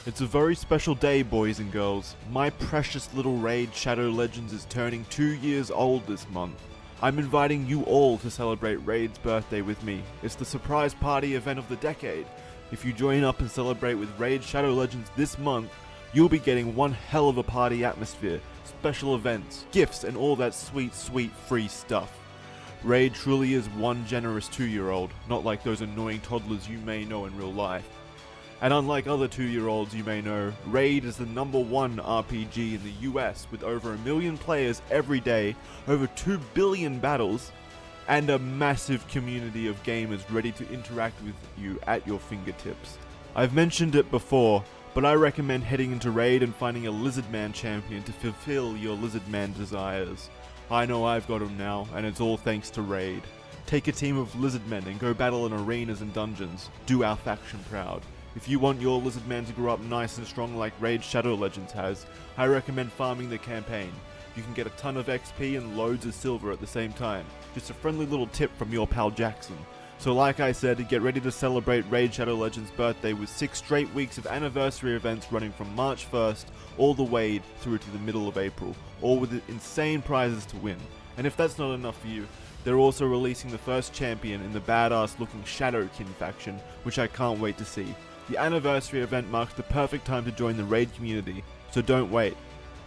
It's a very special day, boys and girls. My precious little Raid Shadow Legends is turning 2 years old this month. I'm inviting you all to celebrate Raid's birthday with me. It's the surprise party event of the decade. If you join up and celebrate with Raid Shadow Legends this month, you'll be getting one hell of a party atmosphere, special events, gifts, and all that sweet, sweet free stuff. Raid truly is one generous 2-year-old, not like those annoying toddlers you may know in real life. And unlike other 2-year-olds you may know, Raid is the #1 RPG in the US with over 1 million players every day, over 2 billion battles, and a massive community of gamers ready to interact with you at your fingertips. I've mentioned it before, but I recommend heading into Raid and finding a Lizardman champion to fulfill your Lizardman desires. I know I've got him now, and it's all thanks to Raid. Take a team of Lizardmen and go battle in arenas and dungeons. Do our faction proud. If you want your Lizardman to grow up nice and strong like Raid Shadow Legends has, I recommend farming the campaign. You can get a ton of XP and loads of silver at the same time. Just a friendly little tip from your pal Jackson. So like I said, get ready to celebrate Raid Shadow Legends' birthday with 6 straight weeks of anniversary events running from March 1st all the way through to the middle of April, all with insane prizes to win. And if that's not enough for you, they're also releasing the first champion in the badass looking Shadowkin faction, which I can't wait to see. The anniversary event marks the perfect time to join the Raid community, so don't wait.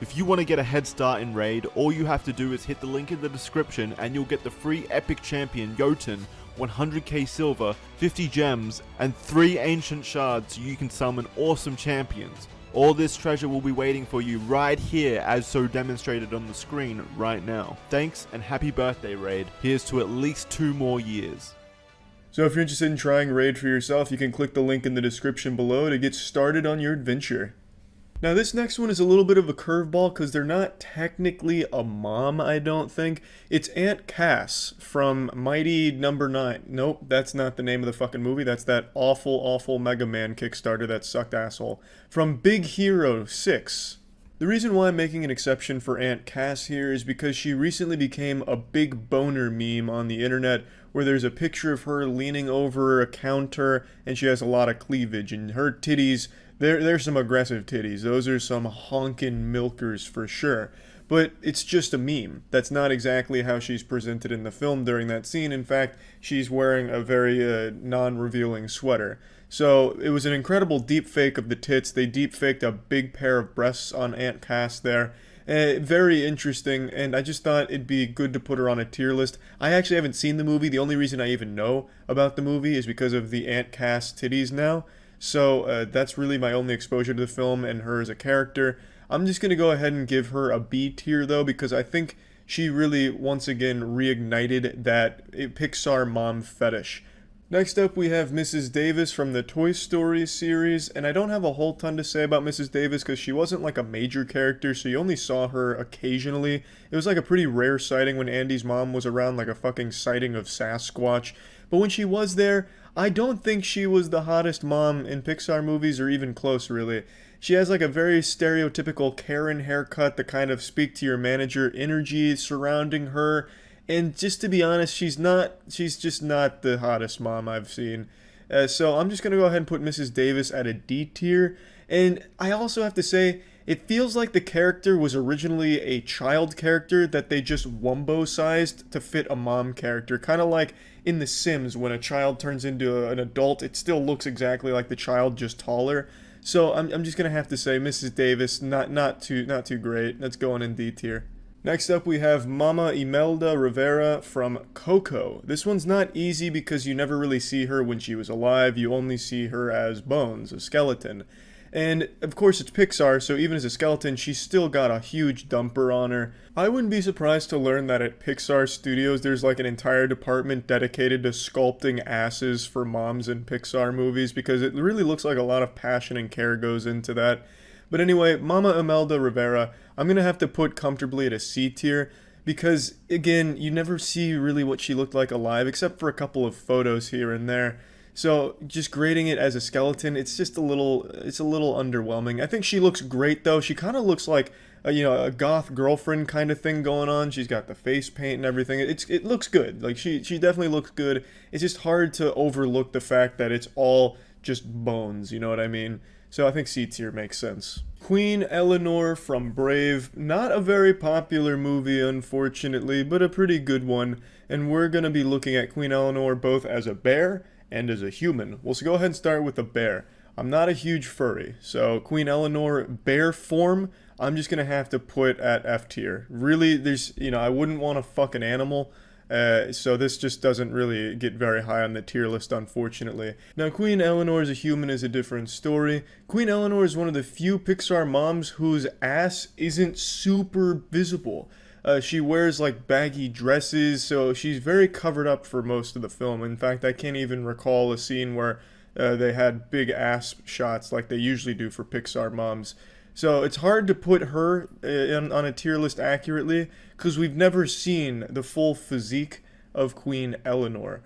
If you want to get a head start in Raid, all you have to do is hit the link in the description and you'll get the free epic champion Jotun, 100k silver, 50 gems, and 3 ancient shards so you can summon awesome champions. All this treasure will be waiting for you right here as so demonstrated on the screen right now. Thanks and happy birthday Raid. Here's to at least 2 more years. So if you're interested in trying Raid for yourself, you can click the link in the description below to get started on your adventure. Now this next one is a little bit of a curveball because they're not technically a mom, I don't think. It's Aunt Cass from Mighty Number 9. Nope, that's not the name of the fucking movie. That's that awful, awful Mega Man Kickstarter that sucked asshole. From Big Hero 6. The reason why I'm making an exception for Aunt Cass here is because she recently became a big boner meme on the internet where there's a picture of her leaning over a counter and she has a lot of cleavage and her titties, they're some aggressive titties. Those are some honkin' milkers for sure. But it's just a meme. That's not exactly how she's presented in the film during that scene. In fact, she's wearing a very non-revealing sweater. So it was an incredible deep fake of the tits. They deep faked a big pair of breasts on Aunt Cass there. Very interesting, and I just thought it'd be good to put her on a tier list. I actually haven't seen the movie. The only reason I even know about the movie is because of the Aunt Cass titties now. So that's really my only exposure to the film and her as a character. I'm just going to go ahead and give her a B tier though, because I think she really once again reignited that Pixar mom fetish. Next up we have Mrs. Davis from the Toy Story series, and I don't have a whole ton to say about Mrs. Davis because she wasn't like a major character, so you only saw her occasionally. It was like a pretty rare sighting when Andy's mom was around, like a fucking sighting of Sasquatch. But when she was there, I don't think she was the hottest mom in Pixar movies or even close really. She has like a very stereotypical Karen haircut, the kind of speak to your manager energy surrounding her. And just to be honest, she's just not the hottest mom I've seen. So I'm just going to go ahead and put Mrs. Davis at a D tier. And I also have to say, it feels like the character was originally a child character that they just wumbo-sized to fit a mom character. Kind of like in The Sims, when a child turns into an adult, it still looks exactly like the child, just taller. So I'm just gonna have to say Mrs. Davis, not too great. That's going in D tier. Next up we have Mama Imelda Rivera from Coco. This one's not easy because you never really see her when she was alive. You only see her as bones, a skeleton. And of course it's Pixar, so even as a skeleton, she's still got a huge dumper on her. I wouldn't be surprised to learn that at Pixar Studios there's like an entire department dedicated to sculpting asses for moms in Pixar movies, because it really looks like a lot of passion and care goes into that. But anyway, Mama Imelda Rivera, I'm gonna have to put comfortably at a C tier, because again, you never see really what she looked like alive, except for a couple of photos here and there. So just grading it as a skeleton, it's a little underwhelming. I think she looks great though. She kind of looks like a goth girlfriend kind of thing going on. She's got the face paint and everything. It looks good. Like she definitely looks good. It's just hard to overlook the fact that it's all just bones, you know what I mean? So I think C tier makes sense. Queen Eleanor from Brave, not a very popular movie unfortunately, but a pretty good one. And we're gonna be looking at Queen Eleanor both as a bear and as a human. We'll go ahead and start with the bear. I'm not a huge furry, so Queen Eleanor bear form, I'm just gonna have to put at F tier. Really, I wouldn't want to fuck an animal, so this just doesn't really get very high on the tier list, unfortunately. Now, Queen Eleanor as a human is a different story. Queen Eleanor is one of the few Pixar moms whose ass isn't super visible. She wears like baggy dresses, so she's very covered up for most of the film. In fact, I can't even recall a scene where they had big ass shots like they usually do for Pixar moms. So it's hard to put her on a tier list accurately, because we've never seen the full physique of Queen Eleanor.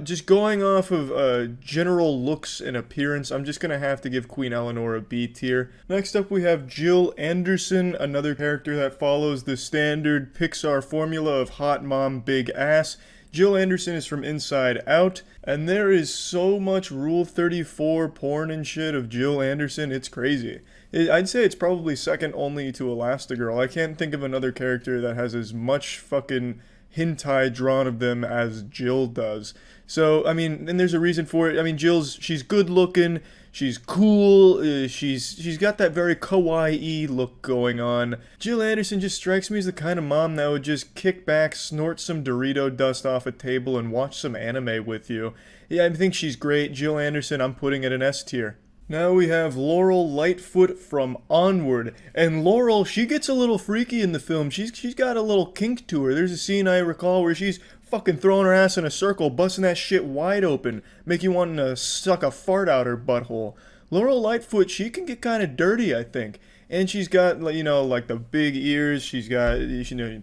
Just going off of general looks and appearance, I'm just going to have to give Queen Eleanor a B tier. Next up we have Jill Anderson, another character that follows the standard Pixar formula of hot mom, big ass. Jill Anderson is from Inside Out, and there is so much Rule 34 porn and shit of Jill Anderson, it's crazy. I'd say it's probably second only to Elastigirl. I can't think of another character that has as much fucking hentai drawn of them as Jill does. So, I mean, and there's a reason for it. I mean, she's good looking, she's cool, she's got that very kawaii look going on. Jill Anderson just strikes me as the kind of mom that would just kick back, snort some Dorito dust off a table, and watch some anime with you. Yeah, I think she's great. Jill Anderson, I'm putting it in S tier. Now we have Laurel Lightfoot from Onward, and Laurel, she gets a little freaky in the film. She's got a little kink to her. There's a scene I recall where she's fucking throwing her ass in a circle, busting that shit wide open, make you want to suck a fart out her butthole. Laurel Lightfoot, she can get kind of dirty, I think. And she's got, like the big ears, she's got,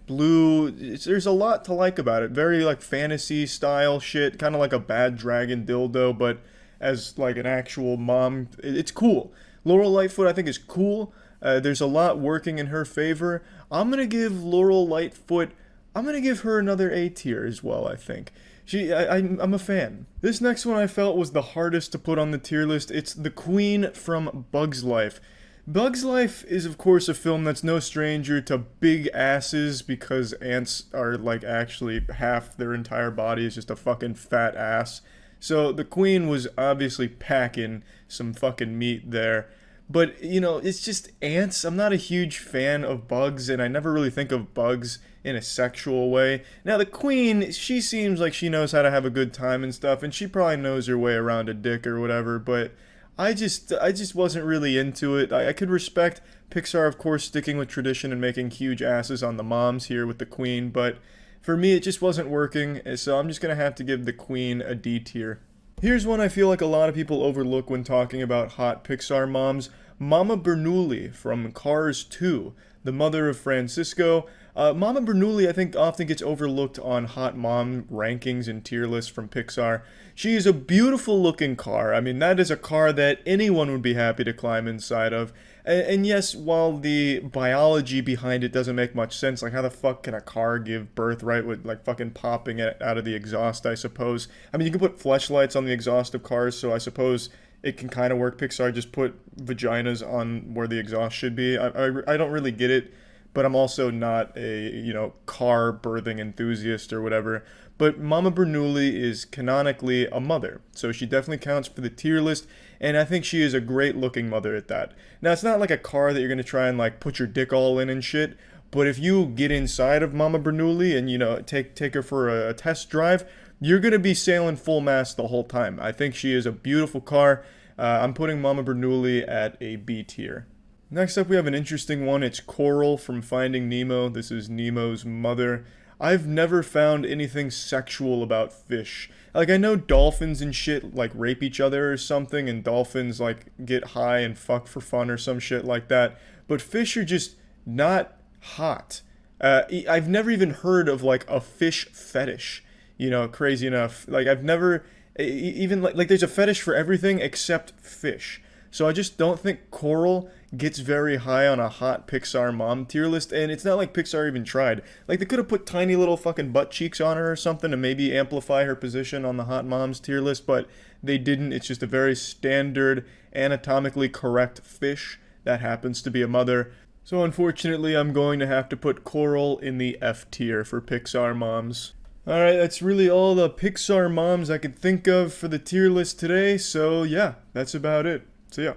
blue, there's a lot to like about it. Very, like, fantasy style shit, kind of like a bad dragon dildo, but as like an actual mom, it's cool. Laurel Lightfoot I think is cool. There's a lot working in her favor. I'm gonna give Laurel Lightfoot, I'm gonna give her another A tier as well, I think. I'm a fan. This next one I felt was the hardest to put on the tier list. It's The Queen from Bug's Life. Bug's Life is of course a film that's no stranger to big asses, because ants are like actually half their entire body is just a fucking fat ass. So the Queen was obviously packing some fucking meat there. But, it's just ants. I'm not a huge fan of bugs, and I never really think of bugs in a sexual way. Now, the Queen, she seems like she knows how to have a good time and stuff, and she probably knows her way around a dick or whatever, but I just wasn't really into it. I could respect Pixar, of course, sticking with tradition and making huge asses on the moms here with the Queen, but for me, it just wasn't working, so I'm just going to have to give the Queen a D tier. Here's one I feel like a lot of people overlook when talking about hot Pixar moms. Mama Bernoulli from Cars 2, the mother of Francisco. Mama Bernoulli, I think, often gets overlooked on hot mom rankings and tier lists from Pixar. She is a beautiful looking car. I mean, that is a car that anyone would be happy to climb inside of. And yes, while the biology behind it doesn't make much sense, like how the fuck can a car give birth, right, with like fucking popping it out of the exhaust, I suppose. I mean, you can put fleshlights on the exhaust of cars, so I suppose it can kind of work. Pixar just put vaginas on where the exhaust should be. I don't really get it. but I'm also not a, you know, car birthing enthusiast or whatever. But Mama Bernoulli is canonically a mother, so she definitely counts for the tier list, and I think she is a great looking mother at that. Now, it's not like a car that you're gonna try and like put your dick all in and shit, but if you get inside of Mama Bernoulli and, you know, take her for a test drive, you're gonna be sailing full mast the whole time. I think she is a beautiful car. I'm putting Mama Bernoulli at a B tier. Next up, we have an interesting one. It's Coral from Finding Nemo. This is Nemo's mother. I've never found anything sexual about fish. Like, I know dolphins and shit, like, rape each other or something, and dolphins, like, get high and fuck for fun or some shit like that. But fish are just not hot. I've never even heard of, like, a fish fetish. You know, crazy enough. Like, I've never... Even, like there's a fetish for everything except fish. So I just don't think Coral gets very high on a hot Pixar mom tier list, and it's not like Pixar even tried. Like, they could have put tiny little fucking butt cheeks on her or something to maybe amplify her position on the hot moms tier list, but they didn't. It's just a very standard, anatomically correct fish that happens to be a mother. So unfortunately, I'm going to have to put Coral in the F tier for Pixar moms. Alright, that's really all the Pixar moms I could think of for the tier list today, so yeah, that's about it. So yeah.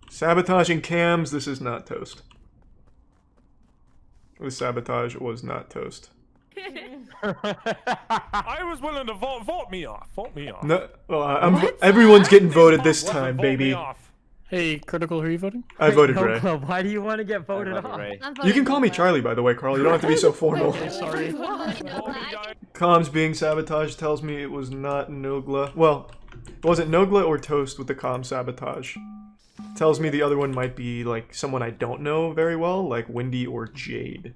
Sabotaging cams, this is not toast. The sabotage was not toast. I was willing to vote me off. Vote me off. No, well, everyone's getting voted this time, baby. Hey, Critical, who are you voting? I voted Ray. Why do you want to get voted off? You can call me Charlie, by the way, Carl. You don't have to be so formal. Sorry. Comms being sabotaged tells me it was not Nogla. Well, was it Nogla or Toast with the comm sabotage? Tells me the other one might be, like, someone I don't know very well, like Wendy or Jade.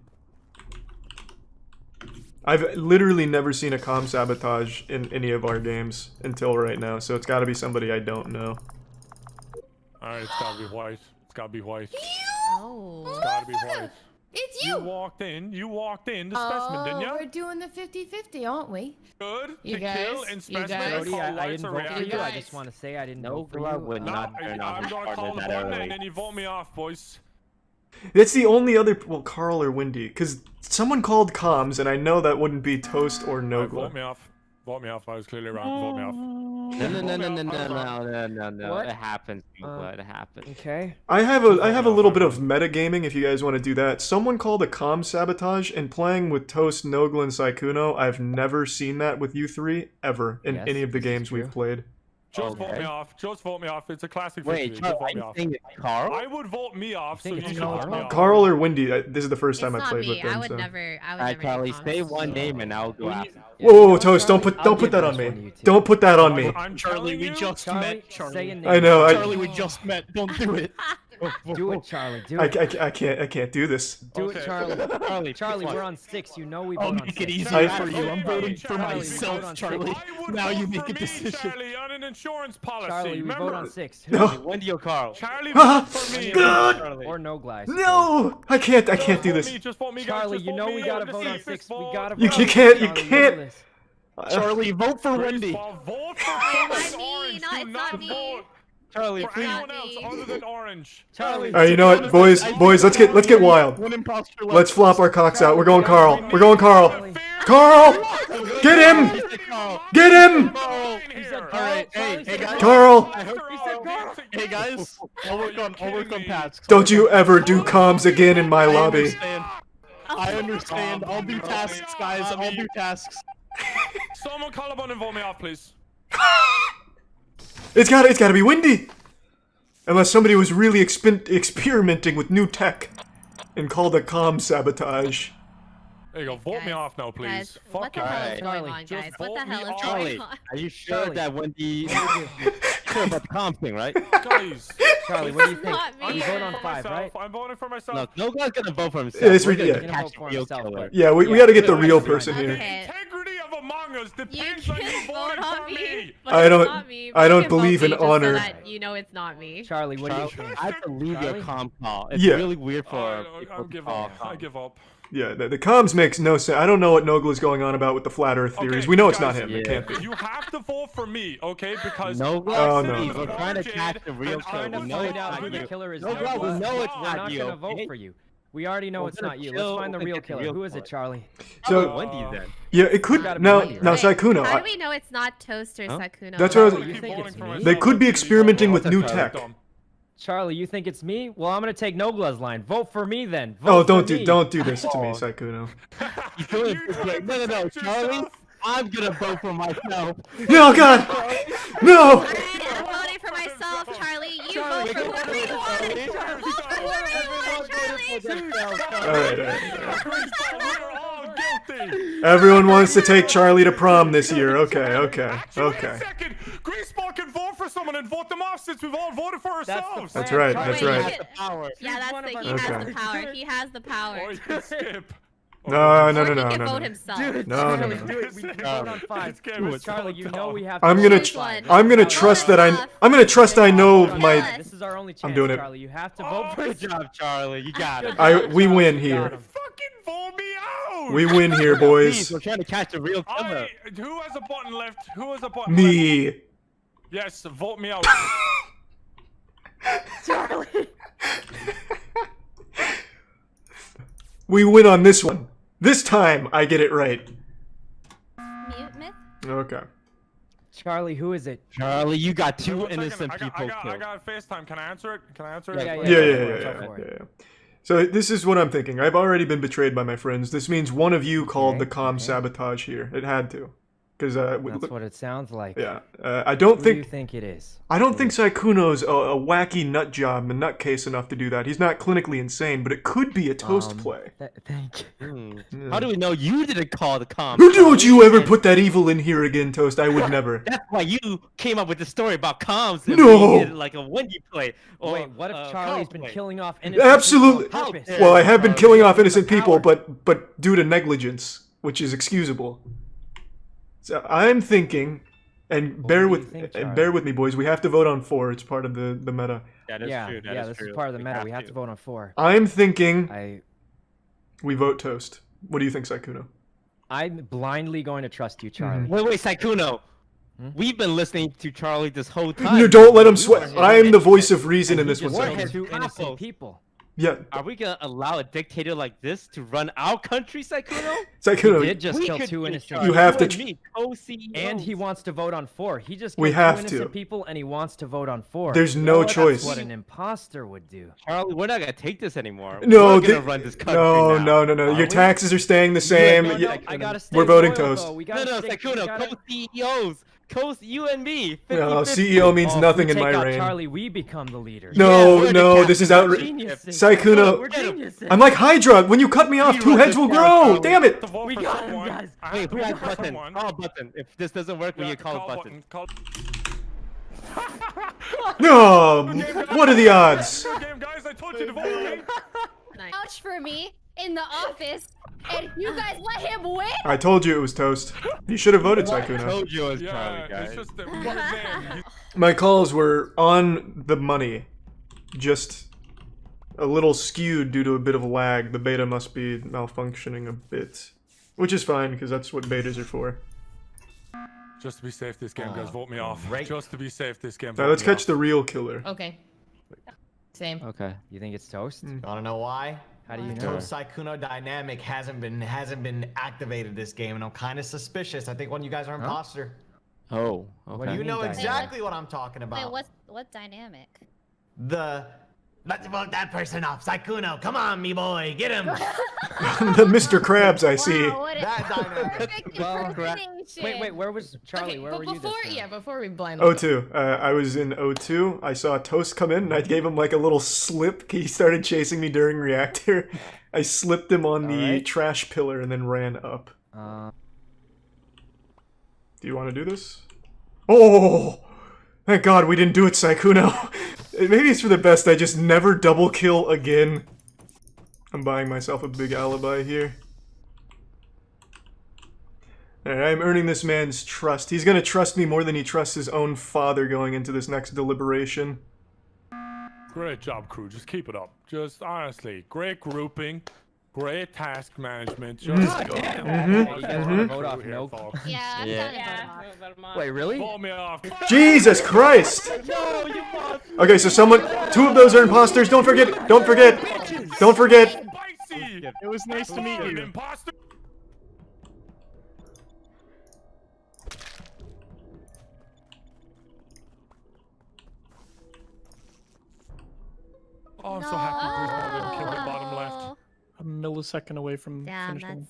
I've literally never seen a comm sabotage in any of our games until right now, so it's gotta be somebody I don't know. Alright, it's gotta be white. It's gotta be white. Oh. It's gotta be white. It's you! You walked in the specimen, didn't ya? We're doing the 50-50, aren't we? Good. You to guys, kill and you guys. specimen. Jody, I didn't vote for you. I just want to say I didn't vote for you. would not turn on I'm his gonna call partner the that button early. and then you vote me off, boys. That's the only other, well, Carl or Wendy, because someone called comms, and I know that wouldn't be Toast or Vote Nogla. me off. Vote me off. I was clearly wrong. Vote me off. No. What? It happens, people. It happens. Okay. I have a little bit of metagaming if you guys want to do that. Someone called a comm sabotage, and playing with Toast, Nogla, and Saikuno, I've never seen that with you three, ever, in any of the games we've played. Just vote me off. Just vote me off. It's a classic Wait, victory. Charles, Just vote are me you off. saying it's Carl? I would vote me off, so you should vote me off. Carl or Wendy, this is the first time I It's not played me. with them. I would so. never. I would Alright, never. Charlie, get say comms. one name and I'll go after. Whoa, Toast, don't put that on me. Don't put that on me. I'm Charlie, we just met. Say Charlie. a name. I know. Charlie, we just met. Don't do it. Do it, Charlie. Do I it. can't do this. Do it, Charlie. Charlie, we're on 6. You know we vote I'll on make 6. it easier for you. I'm Charlie, voting for Charlie, myself, vote Charlie. I would Now vote you make for a me, decision. Charlie, on an insurance policy. Charlie, we Remember? vote on 6. No. Wendy or Carl? Charlie, vote for me. God! Or no glass. No! I can't do this. Just vote me, guys. Charlie, Just you vote know me. we gotta I'm vote the on safest 6. We vote. gotta You vote on can't, 6, you Charlie, can't. know this. Charlie, vote for Wendy. Vote for It's orange. not Do me. not It's not vote me. Charlie, for please. anyone else other than orange. Charlie. Alright, you know what, boys, let's get wild. One imposter left. Let's flop our cocks out. We're going Carl. We're going Carl. Carl! Get him! Get him! Alright, hey guys. Carl! Hey guys, I'll work on tasks. Don't you ever do comms again in my lobby. I understand. I'll do tasks, guys. I'll do tasks. Someone call up and vote me off, please. It's gotta be Wendy! Unless somebody was really experimenting with new tech and called a comm sabotage. There you go. Vote me off now, please. Guys, Fuck what the you. hell is going Charlie, on, just guys? What the vote hell me is off. going Charlie, on? are you sure Charlie. that Wendy... you sure about the comp thing, right? Guys. Charlie, what do you think? Not me. We vote on For 5, myself. right? I'm voting for myself. Look, no guy's gonna vote for himself. Yeah, it's We're gonna yeah. Gonna catch vote a for real himself, killer. but- Yeah, we gotta get the real person The here. integrity of Among Us You depends on you can vote voting on for me, me. but I it's don't- not me. I You don't can vote believe me in just so honor. that you know it's not me. Charlie, what do you Charlie, think? I believe your Charlie? comp call. It's Yeah. really weird for I people to give call up. I comp. give up. Yeah, the comms makes no sense. I don't know what Nogla's going on about with the flat earth theories. Okay, We know it's guys, not him. It yeah. can't be. You have to vote for me, okay? Because No, Oh, Glock, no. please, we're trying to catch the real And I killer. Trying to We know find it's out not who the you. killer is. No, now. bro, we know it's We're not not you, gonna vote okay? for you. We already know it's not you. Let's find the real killer. Who is it, Charlie? So Wendy then. yeah, it could now. Wendy, Now right? Sykkuno. How do we know it's not Toast or Sykkuno? That's what I was, You think it's me? they could be experimenting with new tech. Charlie, you think it's me? Well, I'm gonna take Nogla's line. Vote for me then. Vote Oh, for me. don't do this to me, Sykkuno. You doing it? No, Charlie. I'm gonna vote for myself. No, God, no. I'm voting for myself, Charlie. You vote for whoever you want. Vote for whoever you want, Charlie. All right. Everyone wants to take Charlie to prom this year. Okay. Second, Greaseball can vote for someone and vote them off since we've all voted for ourselves. That's right. That's right. Yeah, that's the, he has the power. He has the power. Or you can skip. No. He can vote himself. No. Do it. We vote on 5. Charlie, you know we have. I'm to gonna vote on 5. I'm gonna trust that I'm gonna trust I know my. This is our only chance, I'm doing it. Charlie. You have to vote for Good job, Charlie. You got it. We win here. Fucking vote me out. We win here, Please, boys. we're trying to catch a real killer. Who has a button left? Who has a button left? Me. Yes, vote me out. Charlie. We win on this one. This time I get it right. Mute myth? Okay. Charlie, who is it? Charlie, you got two Wait, 1 second. innocent people I killed. got FaceTime. Can I answer it? Yeah. So this is what I'm thinking. I've already been betrayed by my friends. This means one of you called the comm sabotage here. It had to. Because That's what it sounds like. yeah, I don't Who think. do you think it is? I don't think Sykkuno's a wacky nut job and nutcase enough to do that. He's not clinically insane, but it could be a toast play. Thank you. How do we know you didn't call the comms? Don't you ever put that evil in here again, Toast? I would never. That's why you came up with the story about comms. And No. we did like a Wendy play. Or, Wait, what if Charlie's been play. killing off innocent Absolutely. people on purpose? Well, I have been killing off innocent people, but due to negligence, which is excusable. So I'm thinking, and bear with me, boys. We have to vote on 4. It's part of the meta. That is true. That is this true. is part of the meta. We have to vote on 4. I'm thinking we vote Toast. What do you think, Sykkuno? I'm blindly going to trust you, Charlie. Wait, Sykkuno. We've been listening to Charlie this whole time. No, don't let him sweat. I am the voice of reason in this one. What Sykkuno. has 2 innocent people? Yeah. Are we gonna allow a dictator like this to run our country, Sykkuno? Sykkuno, He did just kill 2 innocent. You have to. And he wants to vote on 4. He just We killed 2 have innocent to. people, and he wants to vote on 4. There's no choice. That's what an imposter would do. Charlie, we're not gonna take this anymore. No, we're gonna run this country no. now. Your taxes are staying the same. I gotta stay We're voting loyal, Toast. though. We No, gotta stay- we Sykkuno, gotta- co-CEOs. You and me. 50-50. No, CEO means nothing if in we my take out reign. Charlie, we become the leaders. No, this is outrageous. Geniuses. Sykkuno, We're geniuses. I'm like Hydra. When you cut me off, 2 heads will grow. Damn it. We got him, guys. Wait, who has button? Call a button. If this doesn't work, we can call a button. No, what are the odds? Guys, I told you to vote for me. Vouch for me in the office, and you guys let him win? I told you it was Toast. You should have voted I Sykkuno. told you it was Charlie, guys. It's just one man. My calls were on the money, just a little skewed due to a bit of lag. The beta must be malfunctioning a bit, which is fine because that's what betas are for. Just to be safe this game, guys, vote me off. Just to be safe this game. Now let's catch the real killer. Okay. Same. Okay. You think it's Toast? Wanna know why? How do you know? Toast Sykkuno dynamic hasn't been activated this game, and I'm kind of suspicious. I think one of you guys are imposter. Oh, okay. You know exactly what I'm talking about. Wait, what dynamic? Let's vote that person off. Sykkuno, come on, me boy, get him. The Mr. Krabs, I see. Wait, where was Charlie? Where were you this time? Before we blind. O2. I was in O2. I saw Toast come in, and I gave him like a little slip. He started chasing me during reactor. I slipped him on the trash pillar and then ran up. Do you want to do this? Oh! Thank God we didn't do it, Sykkuno. Maybe it's for the best I just never double kill again. I'm buying myself a big alibi here. Alright, I'm earning this man's trust. He's gonna trust me more than he trusts his own father going into this next deliberation. Great job, crew. Just keep it up. Just honestly, great grouping, great task management. Just go. You guys want to vote off Nope? Yeah. Wait, really? Vote me off. Jesus Christ! No, you lost. Okay, so 2 of those are imposters. Don't forget. see. It was nice to meet An you. imposter. Oh, I'm so happy Bruce didn't kill the bottom left. A millisecond away from Damn, finishing.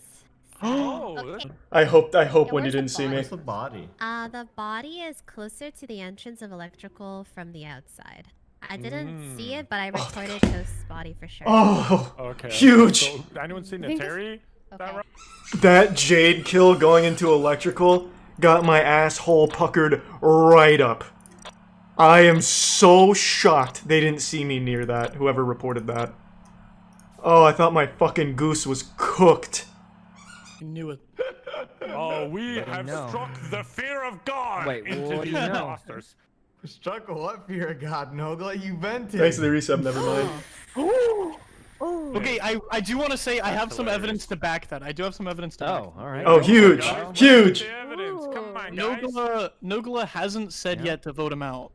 Oh, I hope when where's you the didn't see me. Where's the body? The body is closer to the entrance of electrical from the outside. I didn't see it, but I reported Toast's body for sure. Oh, okay. huge. So, anyone seen the Terry? Okay. That Jade kill going into electrical got my asshole puckered right up. I am so shocked they didn't see me near that, whoever reported that. Oh, I thought my fucking goose was cooked. You knew it. Oh, we have struck the fear of God Wait, into what do these you know? imposters. Struck what fear of God, Nogla? You vented. Thanks to the resub, never mind. Okay, I do want to say I have some evidence to back that. I do have some evidence to back. All right. Oh, huge, huge. Come on, guys. Nogla hasn't said yet to vote him out.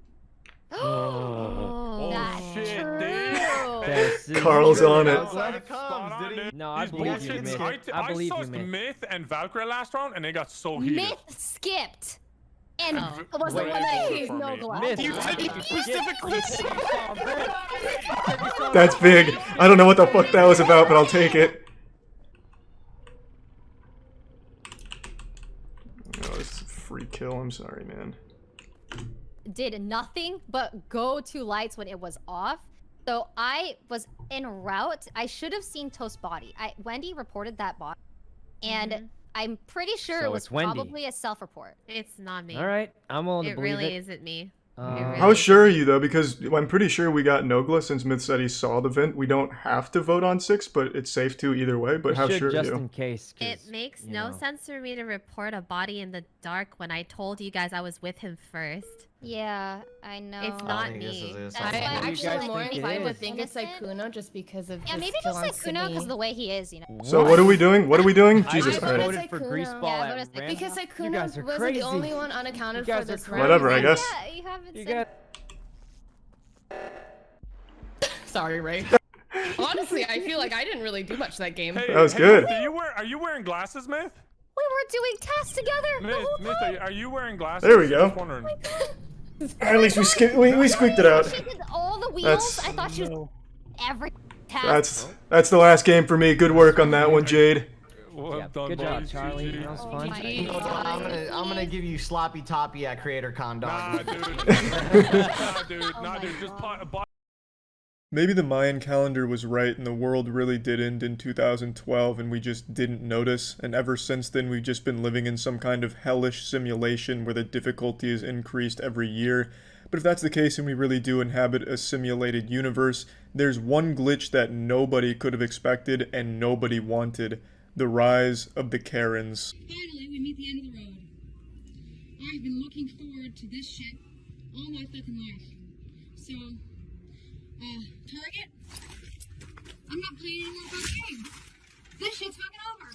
Oh, shit, dude. Carl's on it. No, I believe you, Myth. I believe saw you, Myth. Myth and Valkyrie last round, and they got so heated. Myth skipped. And was the Wait, one that wait, accused for me. Nogla. Myth, You said you specifically That's big. I don't know what the fuck that was about, but I'll take it. Oh, this is a free kill. I'm sorry, man. Did nothing but go to lights when it was off. So I was en route. I should have seen Toast's body. Wendy reported that body, and I'm pretty sure So it was it's Wendy. probably a self-report. It's not me. All right, I'm willing to It believe really it. isn't me. How sure are you though? Because I'm pretty sure we got Nogla since Myth said he saw the vent. We don't have to vote on 6, but it's safe to either way. But We how should sure are just you? in case. 'Cause, It makes you no know. sense for me to report a body in the dark when I told you guys I was with him first. Yeah, I know. It's not me. That's I why I actually feel more like inclined to it's think it's like innocent. Kuno just because of Yeah, his maybe kill just on like Kuno because Sydney. of the way he is, you know. So what are we doing? What are we doing? Jesus, I alright. voted for Kuno. Greaseball Yeah, at voted for random. Because like You Kuno guys are wasn't crazy. the only one unaccounted You for guys are this round. Whatever, I guess. Yeah, you haven't You said. got. Sorry, Ray. Honestly, I feel like I didn't really do much that game. Hey, That was good. Are you wearing glasses, Myth? We were doing tests together the Myth, whole Myth, time. are you wearing glasses? There we go. Just wondering. At least we squeaked it out. She did all the wheels. That's- I thought she was every task. That's the last game for me. Good work on that one, Jade. Well Yeah, done, good job, boys. Charlie. GG. That was fun. I'm gonna give you sloppy toppy at Creator Con Nah, dog. dude. Nah, dude. Nah, dude. Just Maybe the Mayan calendar was right and the world really did end in 2012 and we just didn't notice, and ever since then we've just been living in some kind of hellish simulation where the difficulty is increased every year. But if that's the case and we really do inhabit a simulated universe, there's one glitch that nobody could have expected and nobody wanted: the rise of the Karens. Finally, we meet the end of the road. I've been looking forward to this shit all my fucking life. So, target? I'm not playing any more fucking games. This shit's fucking over.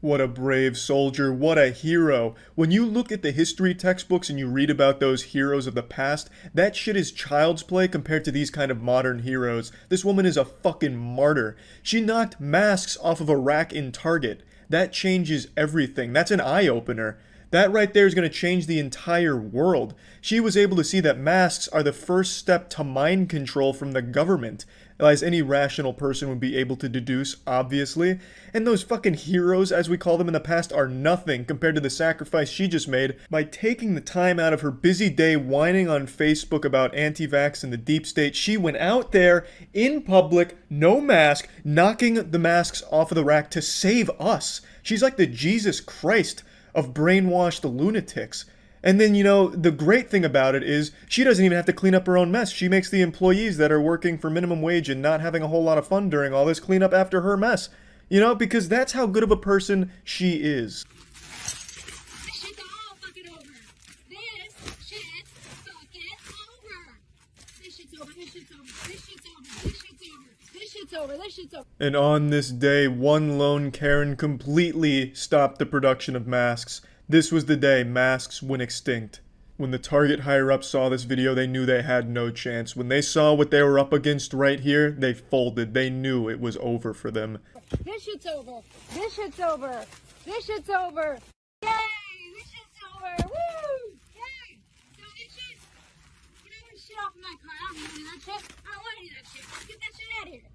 What a brave soldier, what a hero. When you look at the history textbooks and you read about those heroes of the past, that shit is child's play compared to these kind of modern heroes. This woman is a fucking martyr. She knocked masks off of a rack in Target. That changes everything. That's an eye-opener. That right there is going to change the entire world. She was able to see that masks are the first step to mind control from the government, as any rational person would be able to deduce, obviously. And those fucking heroes, as we call them in the past, are nothing compared to the sacrifice she just made by taking the time out of her busy day whining on Facebook about anti-vax and the deep state. She went out there in public, no mask, knocking the masks off of the rack to save us. She's like the Jesus Christ of brainwashed lunatics. And then, you know, the great thing about it is she doesn't even have to clean up her own mess. She makes the employees that are working for minimum wage and not having a whole lot of fun during all this clean up after her mess. You know, because that's how good of a person she is. This shit's all fucking over. This shit's fucking over. This shit's over. This shit's over. This shit's over. This shit's over. This shit's over. This shit's over. And on this day, one lone Karen completely stopped the production of masks. This was the day masks went extinct. When the Target higher-ups saw this video, they knew they had no chance. When they saw what they were up against right here, they folded. They knew it was over for them. This shit's over. This shit's over. This shit's over. Yay! This shit's over. Woo! Yay! So this shit, get all this shit off my car. I don't want any of that shit. I don't want any of that shit. Get that shit out of here.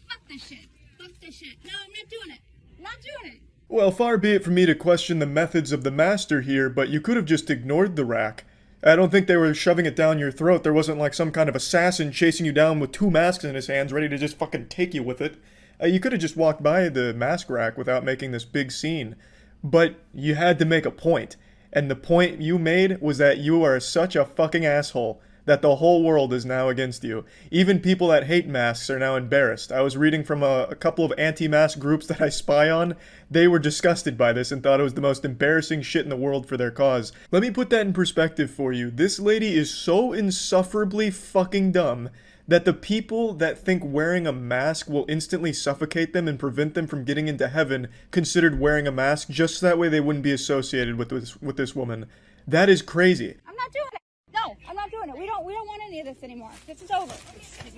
Fuck this shit. Fuck this shit. No, I'm not doing it. I'm not doing it. Well, far be it from me to question the methods of the master here, but you could have just ignored the rack. I don't think they were shoving it down your throat. There wasn't like some kind of assassin chasing you down with 2 masks in his hands, ready to just fucking take you with it. You could have just walked by the mask rack without making this big scene. But you had to make a point. And the point you made was that you are such a fucking asshole that the whole world is now against you. Even people that hate masks are now embarrassed. I was reading from a couple of anti-mask groups that I spy on. They were disgusted by this and thought it was the most embarrassing shit in the world for their cause. Let me put that in perspective for you. This lady is so insufferably fucking dumb that the people that think wearing a mask will instantly suffocate them and prevent them from getting into heaven considered wearing a mask just so that way they wouldn't be associated with this woman. That is crazy. I'm not doing it. No, I'm not doing it. We don't want any of this anymore. This is over.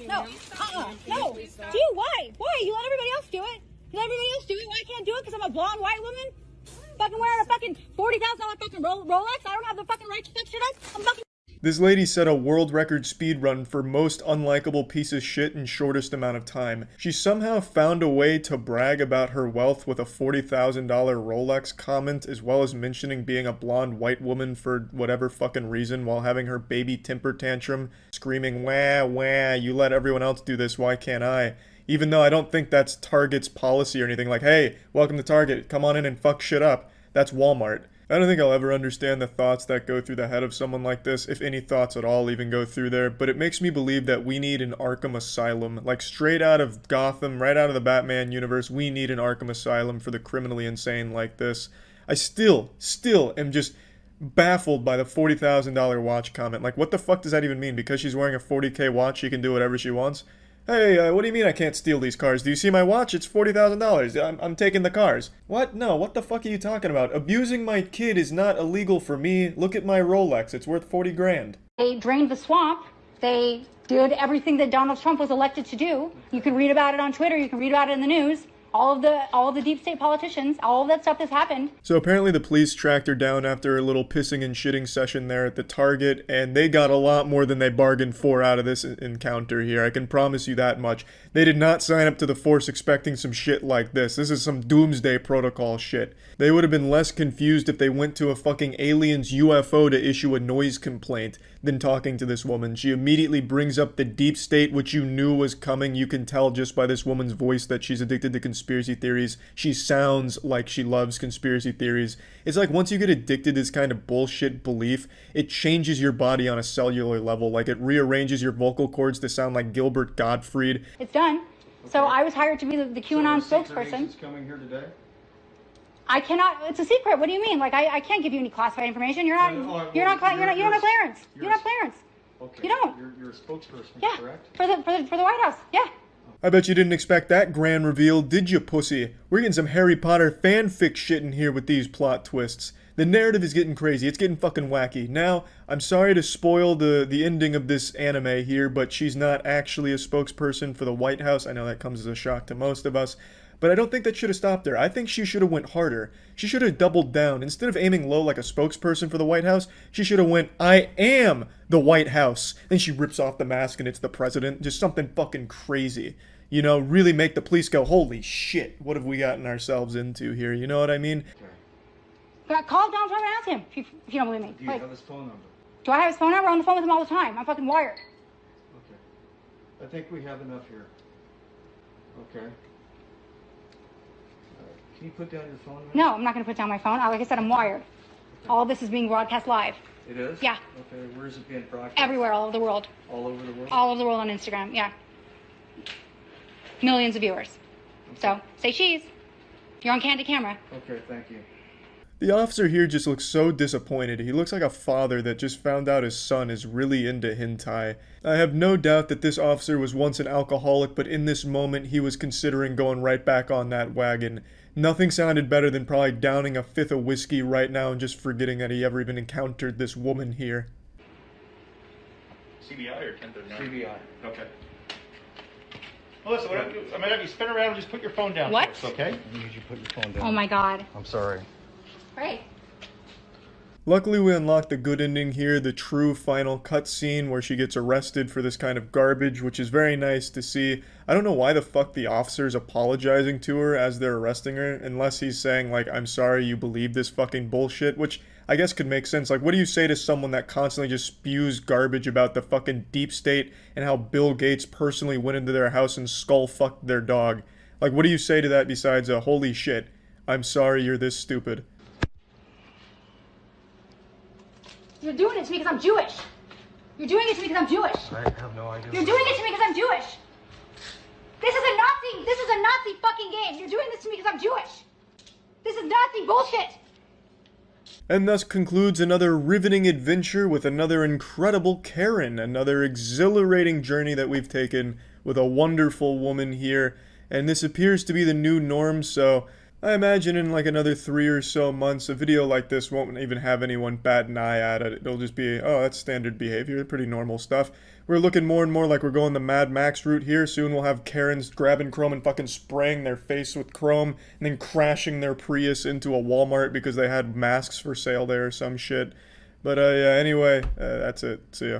No. No. Dude, why? Why? You let everybody else do it. You let everybody else do it. Why I can't do it? Because I'm a blonde white woman? Fucking wearing a fucking $40,000 fucking Rolex? I don't have the fucking right to fuck shit up? I'm fucking... This lady set a world record speed run for most unlikable piece of shit in shortest amount of time. She somehow found a way to brag about her wealth with a $40,000 Rolex comment, as well as mentioning being a blonde white woman for whatever fucking reason while having her baby temper tantrum, screaming, wah, wah, you let everyone else do this, why can't I? Even though I don't think that's Target's policy or anything like, hey, welcome to Target, come on in and fuck shit up. That's Walmart. I don't think I'll ever understand the thoughts that go through the head of someone like this, if any thoughts at all even go through there, but it makes me believe that we need an Arkham Asylum. Like, straight out of Gotham, right out of the Batman universe, we need an Arkham Asylum for the criminally insane like this. I still am just baffled by the $40,000 watch comment. Like, what the fuck does that even mean? Because she's wearing a $40K watch, she can do whatever she wants? Hey, what do you mean I can't steal these cars? Do you see my watch? It's $40,000. I'm taking the cars. What? No, what the fuck are you talking about? Abusing my kid is not illegal for me. Look at my Rolex. It's worth 40 grand. They drained the swamp. They did everything that Donald Trump was elected to do. You can read about it on Twitter. You can read about it in the news. All of the deep state politicians, all of that stuff has happened. So apparently the police tracked her down after a little pissing and shitting session there at the Target, and they got a lot more than they bargained for out of this encounter here. I can promise you that much. They did not sign up to the force expecting some shit like this. This is some doomsday protocol shit. They would have been less confused if they went to a fucking alien's UFO to issue a noise complaint than talking to this woman. She immediately brings up the deep state, which you knew was coming. You can tell just by this woman's voice that she's addicted to conspiracy theories. She sounds like she loves conspiracy theories. It's like once you get addicted to this kind of bullshit belief, it changes your body on a cellular level. Like it rearranges your vocal cords to sound like Gilbert Gottfried. It's done. Okay. So I was hired to be the QAnon spokesperson. Is coming here today? I cannot. It's a secret. What do you mean? Like I can't give you any classified information. You don't have clearance. You don't have clearance. Okay. You don't. You're a spokesperson, yeah. Correct? For the White House. Yeah. I bet you didn't expect that grand reveal, did you, pussy? We're getting some Harry Potter fanfic shit in here with these plot twists. The narrative is getting crazy. It's getting fucking wacky. Now, I'm sorry to spoil the ending of this anime here, but she's not actually a spokesperson for the White House. I know that comes as a shock to most of us. But I don't think that should have stopped there. I think she should have went harder. She should have doubled down. Instead of aiming low like a spokesperson for the White House, she should have went, I am the White House. Then she rips off the mask and it's the president. Just something fucking crazy. You know, really make the police go, holy shit, what have we gotten ourselves into here? You know what I mean? Okay. Call Donald Trump and ask him if you don't believe me. Do you have his phone number? Do I have his phone number? I'm on the phone with him all the time. I'm fucking wired. Okay. I think we have enough here. Okay. Can you put down your phone? No, I'm not going to put down my phone. Like I said, I'm wired. Okay. All of this is being broadcast live. It is? Yeah. Okay, where is it being broadcast? Everywhere, all over the world. All over the world? All over the world on Instagram, yeah. Millions of viewers. Okay. So, say cheese. You're on candid camera. Okay, thank you. The officer here just looks so disappointed. He looks like a father that just found out his son is really into hentai. I have no doubt that this officer was once an alcoholic, but in this moment he was considering going right back on that wagon. Nothing sounded better than probably downing a fifth of whiskey right now and just forgetting that he ever even encountered this woman here. CBI or 1039? CBI. Okay. Melissa, what I'm gonna have you spin around and just put your phone down. What? First, okay? I need you to put your phone down. Oh my god. I'm sorry. Right. Luckily we unlocked the good ending here, the true final cutscene where she gets arrested for this kind of garbage, which is very nice to see. I don't know why the fuck the officer's apologizing to her as they're arresting her, unless he's saying like, I'm sorry you believe this fucking bullshit, which I guess could make sense. Like, what do you say to someone that constantly just spews garbage about the fucking deep state and how Bill Gates personally went into their house and skull-fucked their dog? Like, what do you say to that besides a holy shit, I'm sorry you're this stupid? You're doing it to me because I'm Jewish. You're doing it to me because I'm Jewish. I have no idea. You're doing it to me because I'm Jewish. This is a Nazi fucking game. You're doing this to me because I'm Jewish. This is Nazi bullshit. And thus concludes another riveting adventure with another incredible Karen, another exhilarating journey that we've taken with a wonderful woman here. And this appears to be the new norm, so I imagine in like another 3 or so months, a video like this won't even have anyone bat an eye at it. It'll just be, oh, that's standard behavior, pretty normal stuff. We're looking more and more like we're going the Mad Max route here. Soon we'll have Karens grabbing chrome and fucking spraying their face with chrome and then crashing their Prius into a Walmart because they had masks for sale there or some shit. But yeah, anyway, that's it. See ya.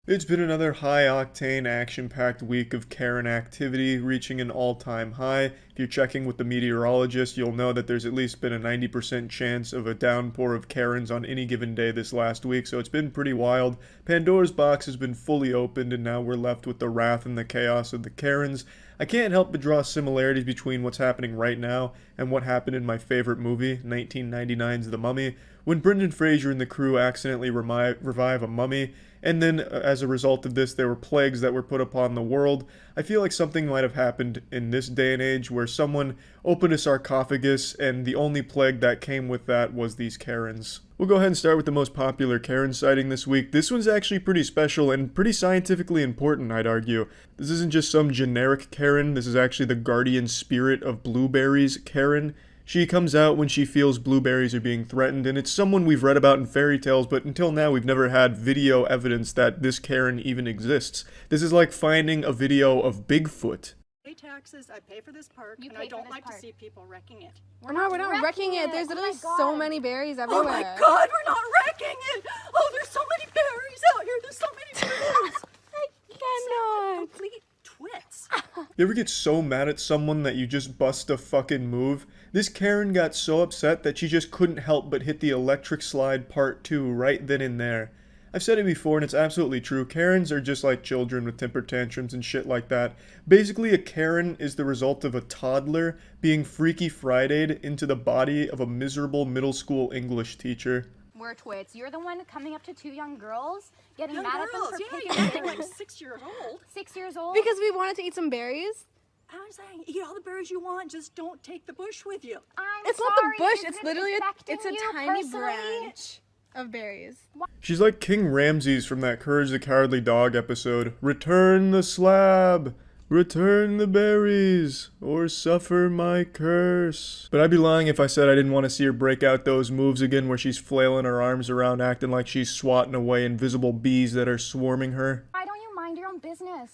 It's been another high-octane, action-packed week of Karen activity, reaching an all-time high. If you're checking with the meteorologist, you'll know that there's at least been a 90% chance of a downpour of Karens on any given day this last week, so it's been pretty wild. Pandora's box has been fully opened, and now we're left with the wrath and the chaos of the Karens. I can't help but draw similarities between what's happening right now and what happened in my favorite movie, 1999's The Mummy, when Brendan Fraser and the crew accidentally revive a mummy, and then as a result of this there were plagues that were put upon the world. I feel like something might have happened in this day and age where someone opened a sarcophagus and the only plague that came with that was these Karens. We'll go ahead and start with the most popular Karen sighting this week. This one's actually pretty special and pretty scientifically important, I'd argue. This isn't just some generic Karen, this is actually the guardian spirit of blueberries Karen. She comes out when she feels blueberries are being threatened, and it's someone we've read about in fairy tales, but until now we've never had video evidence that this Karen even exists. This is like finding a video of Bigfoot. I pay taxes, I pay for this park, and I don't like to see people wrecking it. We're not wrecking it. There's literally so many berries everywhere. Oh my god, we're not wrecking it! Oh, there's so many berries out here, there's so many berries! I cannot! Complete twits. You ever get so mad at someone that you just bust a fucking move? This Karen got so upset that she just couldn't help but hit the electric slide part 2 right then and there. I've said it before and it's absolutely true. Karens are just like children with temper tantrums and shit like that. Basically, a Karen is the result of a toddler being Freaky Friday'd into the body of a miserable middle school English teacher. We're twits. You're the one coming up to two young girls, getting Young mad girls, at them for yeah, picking you're acting berries. like 6 years old. 6 years old? Because we wanted to eat some berries. I'm saying, eat all the berries you want, just don't take the bush with you. It's not the bush, it's literally it's a tiny branch of berries. She's like King Ramses from that Courage the Cowardly Dog episode. Return the slab! Return the berries, or suffer my curse. But I'd be lying if I said I didn't want to see her break out those moves again where she's flailing her arms around acting like she's swatting away invisible bees that are swarming her. Why don't you mind your own business?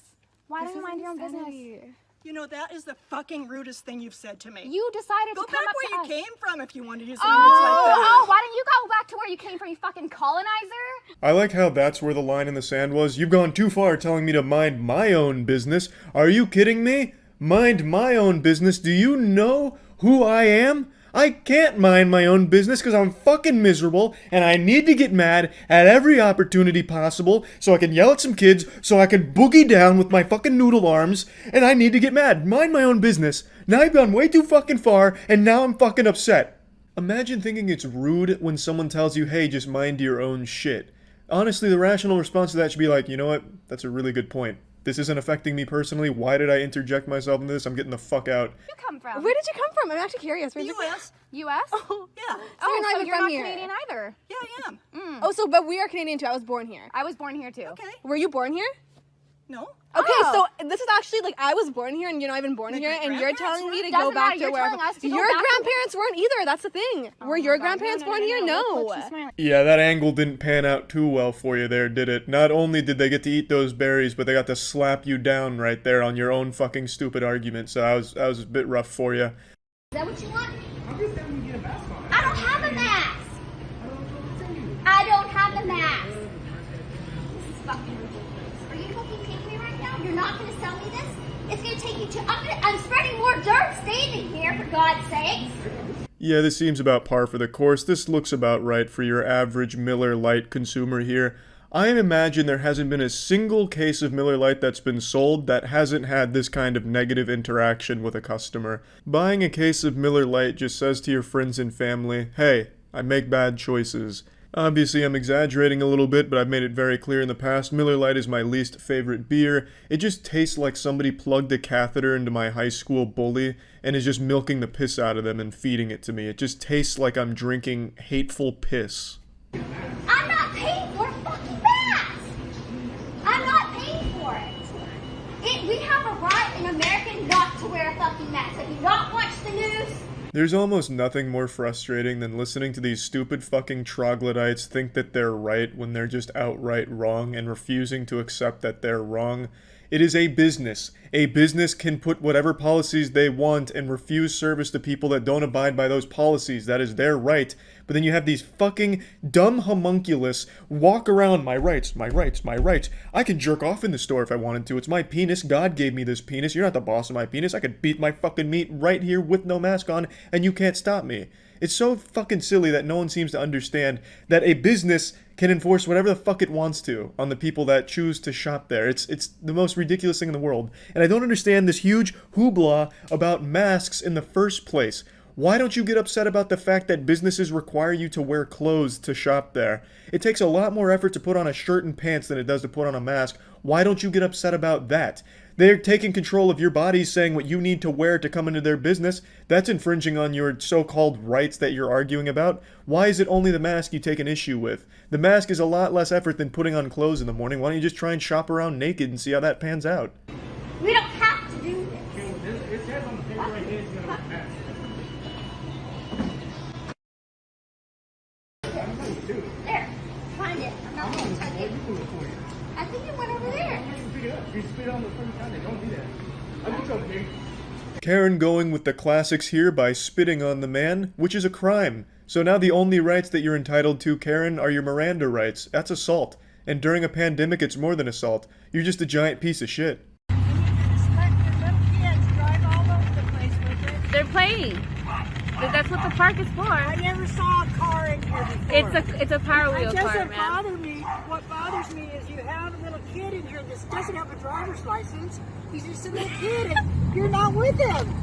Why don't you mind your own business? You know, that is the fucking rudest thing you've said to me. You decided Go to come back up where to you us. came from if you want to use language like that. Oh, why don't you go back to where you came from, you fucking colonizer? I like how that's where the line in the sand was. You've gone too far telling me to mind my own business. Are you kidding me? Mind my own business? Do you know who I am? I can't mind my own business because I'm fucking miserable and I need to get mad at every opportunity possible so I can yell at some kids, so I can boogie down with my fucking noodle arms, and I need to get mad. Mind my own business. Now I've gone way too fucking far and now I'm fucking upset. Imagine thinking it's rude when someone tells you, hey, just mind your own shit. Honestly, the rational response to that should be like, you know what? That's a really good point. This isn't affecting me personally. Why did I interject myself in this? I'm getting the fuck out. You come from? Where did you come from? I'm actually curious. Where'd you U.S. U.S. Oh, yeah. So you're not so even you're from not here. Canadian either. Yeah, I am. Oh, so but we are Canadian too. I was born here. I was born here too. Okay. Were you born here? No. Okay, Oh. so this is actually like I was born here and you're not even born here, and you're telling me to Doesn't go back matter, to you're wherever. telling us to go Your back to- grandparents weren't either. That's the thing. Were your grandparents born here? No. Yeah, that angle didn't pan out too well for you there, did it? Not only did they get to eat those berries, but they got to slap you down right there on your own fucking stupid argument, so that was a bit rough for you. Is that what you want? I don't have a mask. I don't have a mask. This is fucking ridiculous. Are you fucking kidding me right now? You're not going to sell me this? It's going to take you to... I'm spreading more dirt standing here, for God's sakes. Yeah, this seems about par for the course. This looks about right for your average Miller Lite consumer here. I imagine there hasn't been a single case of Miller Lite that's been sold that hasn't had this kind of negative interaction with a customer. Buying a case of Miller Lite just says to your friends and family, hey, I make bad choices. Obviously, I'm exaggerating a little bit, but I've made it very clear in the past, Miller Lite is my least favorite beer. It just tastes like somebody plugged a catheter into my high school bully and is just milking the piss out of them and feeding it to me. It just tastes like I'm drinking hateful piss. I'm not paying for a fucking mask. I'm not paying for it. We have a right in America not to wear a fucking mask. Have you not watched the news? There's almost nothing more frustrating than listening to these stupid fucking troglodytes think that they're right when they're just outright wrong and refusing to accept that they're wrong. It is a business. A business can put whatever policies they want and refuse service to people that don't abide by those policies. That is their right. But then you have these fucking dumb homunculus walk around, my rights, my rights, my rights. I can jerk off in the store if I wanted to. It's my penis. God gave me this penis. You're not the boss of my penis. I could beat my fucking meat right here with no mask on, and you can't stop me. It's so fucking silly that no one seems to understand that a business can enforce whatever the fuck it wants to on the people that choose to shop there. It's the most ridiculous thing in the world. And I don't understand this huge hoopla about masks in the first place. Why don't you get upset about the fact that businesses require you to wear clothes to shop there? It takes a lot more effort to put on a shirt and pants than it does to put on a mask. Why don't you get upset about that? They're taking control of your bodies, saying what you need to wear to come into their business. That's infringing on your so-called rights that you're arguing about. Why is it only the mask you take an issue with? The mask is a lot less effort than putting on clothes in the morning. Why don't you just try and shop around naked and see how that pans out? We don't have to do this. There, find it. I'm not going to touch it. I think it went over there. Karen going with the classics here by spitting on the man, which is a crime. So now the only rights that you're entitled to, Karen, are your Miranda rights. That's assault. And during a pandemic, it's more than assault. You're just a giant piece of shit. They're playing. That's what the park is for. I never saw a car in here before. It's a Power Wheel It car, doesn't man. bother me. What bothers me is you have a little kid in here that doesn't have a driver's license. He's just a little kid and you're not with him.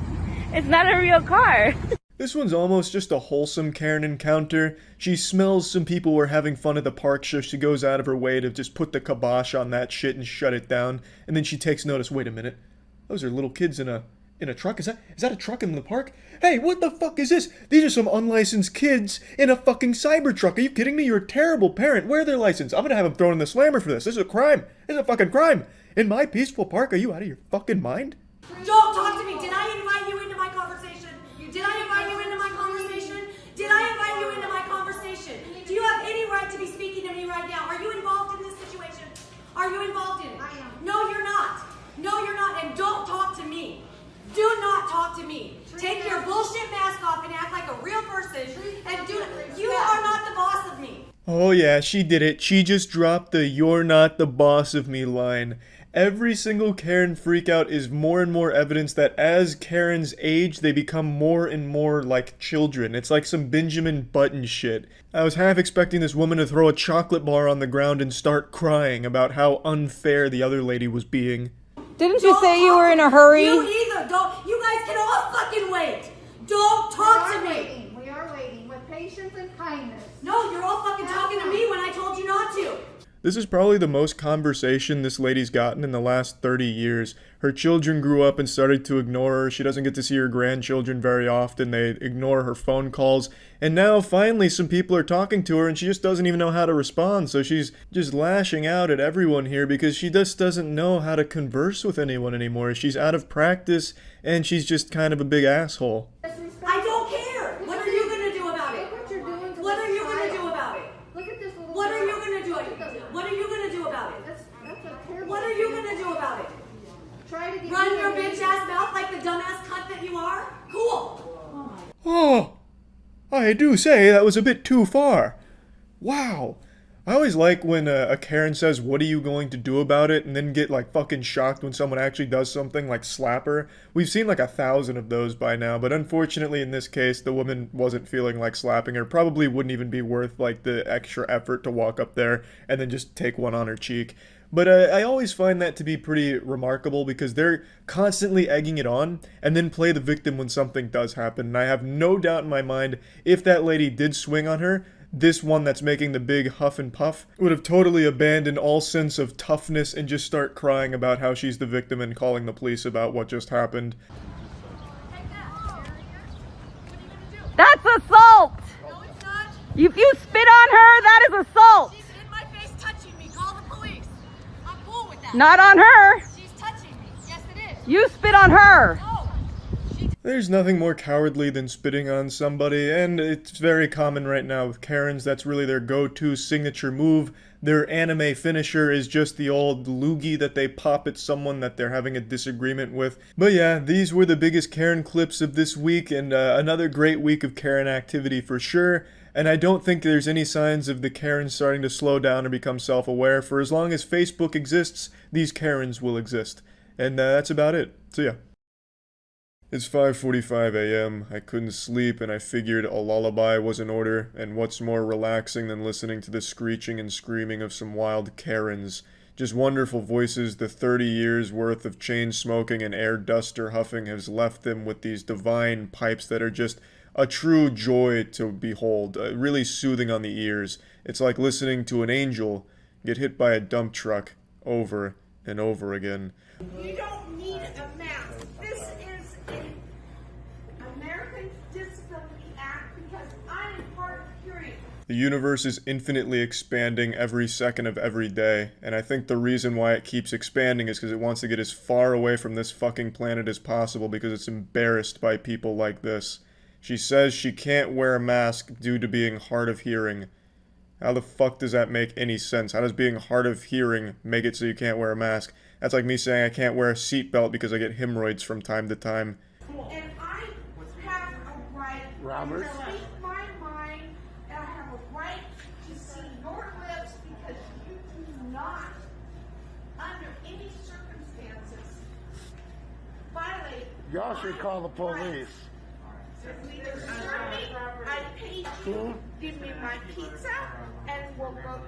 It's not a real car. This one's almost just a wholesome Karen encounter. She smells some people were having fun at the park, so she goes out of her way to just put the kibosh on that shit and shut it down. And then she takes notice, wait a minute, those are little kids in a truck? Is that a truck in the park? Hey, what the fuck is this? These are some unlicensed kids in a fucking cyber truck. Are you kidding me? You're a terrible parent. Where are their license? I'm gonna have them thrown in the slammer for this. This is a crime. This is a fucking crime. In my peaceful park? Are you out of your fucking mind? Don't talk to me. Did I invite you into my conversation? Did I invite you into my conversation? Did I invite you into my conversation? Do you have any right to be speaking to me right now? Are you involved in this situation? Are you involved in it? I am. No, you're not. No, you're not. And don't talk to me. Do not talk to me. Take your bullshit mask off and act like a real person. And you are not the boss of me. Oh yeah, she did it. She just dropped the "you're not the boss of me" line. Every single Karen freakout is more and more evidence that as Karens age, they become more and more like children. It's like some Benjamin Button shit. I was half expecting this woman to throw a chocolate bar on the ground and start crying about how unfair the other lady was being. Didn't you say you were in a hurry? You either don't. You guys can all fucking wait. Don't talk to me. We are waiting with patience and kindness. No, you're all fucking talking to me when I told you not to. This is probably the most conversation this lady's gotten in the last 30 years. Her children grew up and started to ignore her. She doesn't get to see her grandchildren very often. They ignore her phone calls. And now, finally, some people are talking to her and she just doesn't even know how to respond. So she's just lashing out at everyone here because she just doesn't know how to converse with anyone anymore. She's out of practice and she's just kind of a big asshole. I don't care. What are you gonna do about it? What are you gonna do about it? Look at this little. What are you gonna do? What are you gonna do about it? What are you gonna do about it? Try to run your bitch ass mouth like the dumbass cunt that you are? Cool. Oh, I do say that was a bit too far. Wow. I always like when a Karen says, "What are you going to do about it?" and then get like fucking shocked when someone actually does something, like slap her. We've seen like 1,000 of those by now, but unfortunately in this case, the woman wasn't feeling like slapping her. Probably wouldn't even be worth like the extra effort to walk up there and then just take one on her cheek. But I always find that to be pretty remarkable because they're constantly egging it on and then play the victim when something does happen. And I have no doubt in my mind, if that lady did swing on her, this one that's making the big huff and puff would have totally abandoned all sense of toughness and just start crying about how she's the victim and calling the police about what just happened. That's assault! No, it's not. If you spit on her, that is assault! She's in my face touching me. Call the police. I'm cool with that. Not on her! She's touching me. Yes, it is. You spit on her! No. There's nothing more cowardly than spitting on somebody, and it's very common right now with Karens. That's really their go-to signature move. Their anime finisher is just the old loogie that they pop at someone that they're having a disagreement with. But yeah, these were the biggest Karen clips of this week, and another great week of Karen activity for sure. And I don't think there's any signs of the Karens starting to slow down or become self-aware. For as long as Facebook exists, these Karens will exist. And that's about it. So yeah. It's 5:45 a.m. I couldn't sleep and I figured a lullaby was in order, and what's more relaxing than listening to the screeching and screaming of some wild Karens. Just wonderful voices. The 30 years worth of chain smoking and air duster huffing has left them with these divine pipes that are just a true joy to behold, really soothing on the ears. It's like listening to an angel get hit by a dump truck over and over again. You don't need a mask. This is an American Disability Act because I am hard of hearing. The universe is infinitely expanding every second of every day, and I think the reason why it keeps expanding is because it wants to get as far away from this fucking planet as possible because it's embarrassed by people like this. She says she can't wear a mask due to being hard of hearing. How the fuck does that make any sense? How does being hard of hearing make it so you can't wear a mask? That's like me saying I can't wear a seatbelt because I get hemorrhoids from time to time. And I have a right Robert? to speak my mind, and I have a right to see your lips because you do not, under any circumstances, violate. Y'all should call the police. I paid you. Give me my pizza, and we'll go.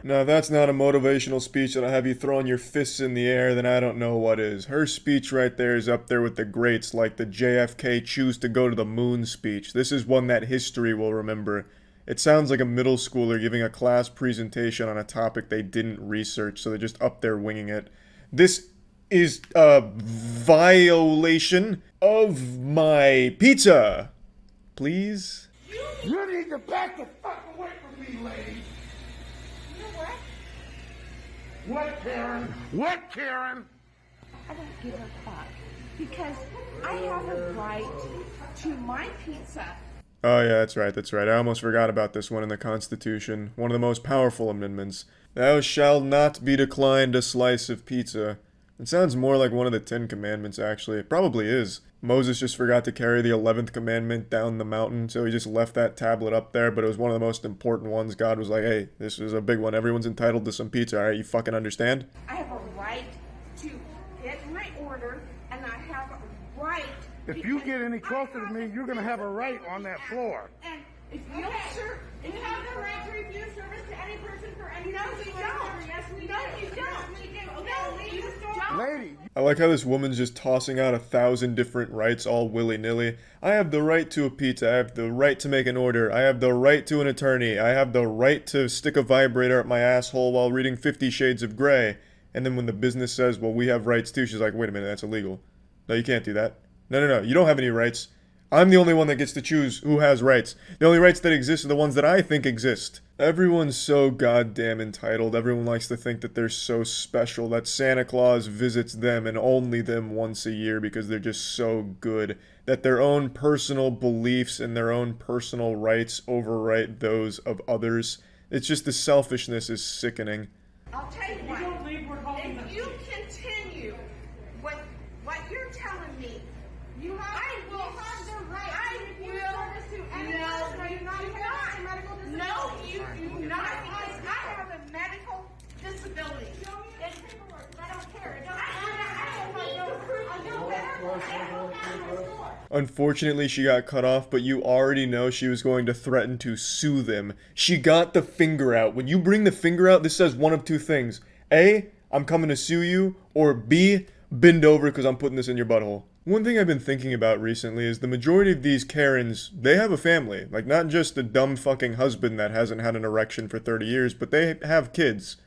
Now, if that's not a motivational speech that'll have you throwing your fists in the air, then I don't know what is. Her speech right there is up there with the greats, like the JFK choose to go to the moon speech. This is one that history will remember. It sounds like a middle schooler giving a class presentation on a topic they didn't research, so they're just up there winging it. This is a violation of my pizza. Please? You need to back the fuck away from me, lady. You know what? What, Karen? What, Karen? I don't give a fuck because I have a right to my pizza. Oh yeah, that's right, that's right. I almost forgot about this one in the Constitution. One of the most powerful amendments. Thou shalt not be declined a slice of pizza. It sounds more like one of the 10 Commandments, actually. It probably is. Moses just forgot to carry the 11th commandment down the mountain, so he just left that tablet up there, but it was one of the most important ones. God was like, hey, this is a big one. Everyone's entitled to some pizza, alright? You fucking understand? I have a right to get my order, and I have a right... If you get any closer to me, you're going to have a right on that floor. And if you you have the right to refuse service to any person for any reason. No, you don't. Yes, we do. No, you don't. No, you don't. Lady. I like how this woman's just tossing out 1,000 different rights all willy-nilly. I have the right to a pizza. I have the right to make an order. I have the right to an attorney. I have the right to stick a vibrator up my asshole while reading 50 Shades of Grey. And then when the business says, well, we have rights too, she's like, wait a minute, that's illegal. No, you can't do that. No, you don't have any rights. I'm the only one that gets to choose who has rights. The only rights that exist are the ones that I think exist. Everyone's so goddamn entitled. Everyone likes to think that they're so special, that Santa Claus visits them and only them once a year because they're just so good, that their own personal beliefs and their own personal rights overwrite those of others. It's just the selfishness is sickening. I'll tell you what, if you continue with what you're telling me, you have the right. I will. No, you do not. Because I have a medical disability. Show me the paperwork. I don't care. Unfortunately, she got cut off, but you already know she was going to threaten to sue them. She got the finger out. When you bring the finger out, this says one of two things. A, I'm coming to sue you, or B, bend over because I'm putting this in your butthole. One thing I've been thinking about recently is the majority of these Karens, they have a family. Like, not just a dumb fucking husband that hasn't had an erection for 30 years, but they have kids.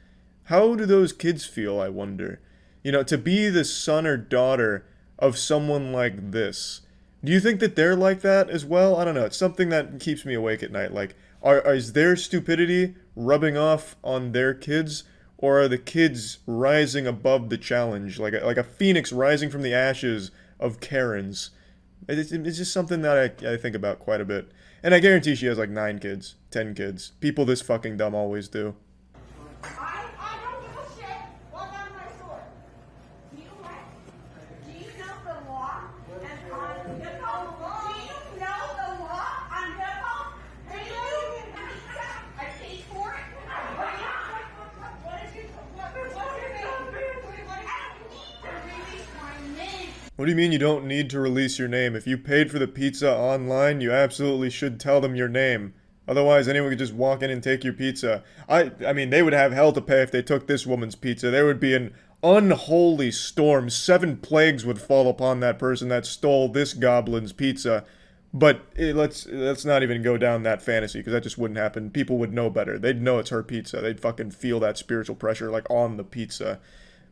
How do those kids feel, I wonder? You know, to be the son or daughter of someone like this. Do you think that they're like that as well? I don't know. It's something that keeps me awake at night. Like, is their stupidity rubbing off on their kids? Or are the kids rising above the challenge? Like a phoenix rising from the ashes of Karens. It's just something that I think about quite a bit. And I guarantee she has like 9 kids, 10 kids. People this fucking dumb always do. I don't give a shit. Walk out of my store. Do you know the law? And do you know the law on nipple? Do you? I paid for it. What is your name? What do you mean you don't need to release your name? If you paid for the pizza online, you absolutely should tell them your name. Otherwise, anyone could just walk in and take your pizza. I mean, they would have hell to pay if they took this woman's pizza. There would be an unholy storm. 7 plagues would fall upon that person that stole this goblin's pizza. But let's not even go down that fantasy, because that just wouldn't happen. People would know better. They'd know it's her pizza. They'd fucking feel that spiritual pressure, like, on the pizza.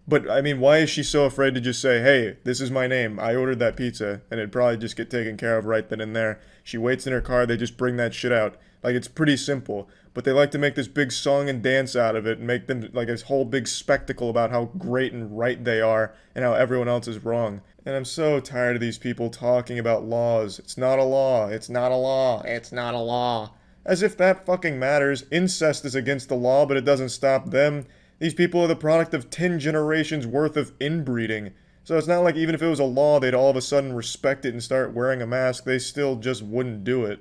But, I mean, why is she so afraid to just say, hey, this is my name, I ordered that pizza, and it'd probably just get taken care of right then and there. She waits in her car, they just bring that shit out. Like, it's pretty simple. But they like to make this big song and dance out of it, and make them, like, this whole big spectacle about how great and right they are, and how everyone else is wrong. And I'm so tired of these people talking about laws. It's not a law, it's not a law, it's not a law. As if that fucking matters. Incest is against the law, but it doesn't stop them. These people are the product of 10 generations worth of inbreeding. So it's not like even if it was a law, they'd all of a sudden respect it and start wearing a mask. They still just wouldn't do it.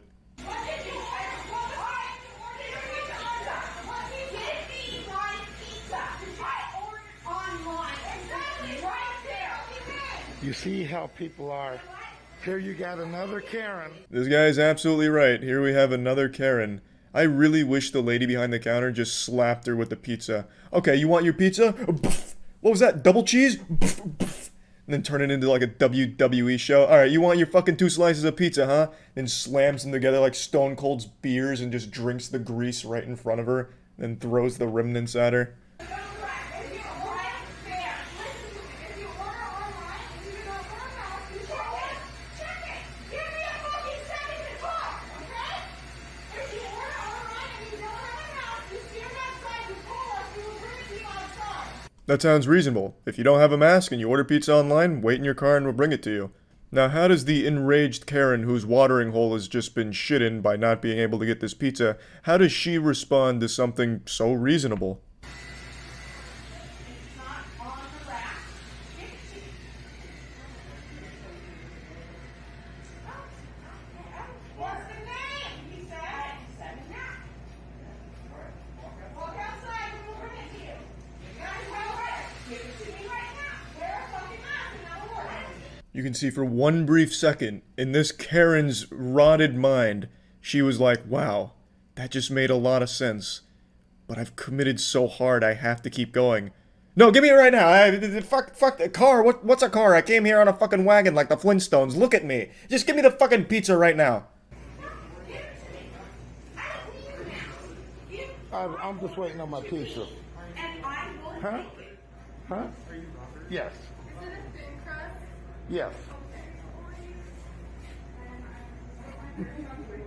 You see how people are. Here you got another Karen. This guy's absolutely right. Here we have another Karen. I really wish the lady behind the counter just slapped her with the pizza. Okay, you want your pizza? What was that? Double cheese? And then turn it into like a WWE show. Alright, you want your fucking 2 slices of pizza, huh? And slams them together like Stone Cold's beers and just drinks the grease right in front of her. Then throws the remnants at her. That sounds reasonable. If you don't have a mask and you order pizza online, wait in your car and we'll bring it to you. Now, how does the enraged Karen whose watering hole has just been shit in by not being able to get this pizza, how does she respond to something so reasonable? You can see for one brief second, in this Karen's rotted mind, she was like, wow, that just made a lot of sense. But I've committed so hard I have to keep going. No, give me it right now. Fuck the car. What's a car? I came here on a fucking wagon like the Flintstones. Look at me. Just give me the fucking pizza right now. I'm just waiting on my pizza. Huh? Huh? Yes. Yes.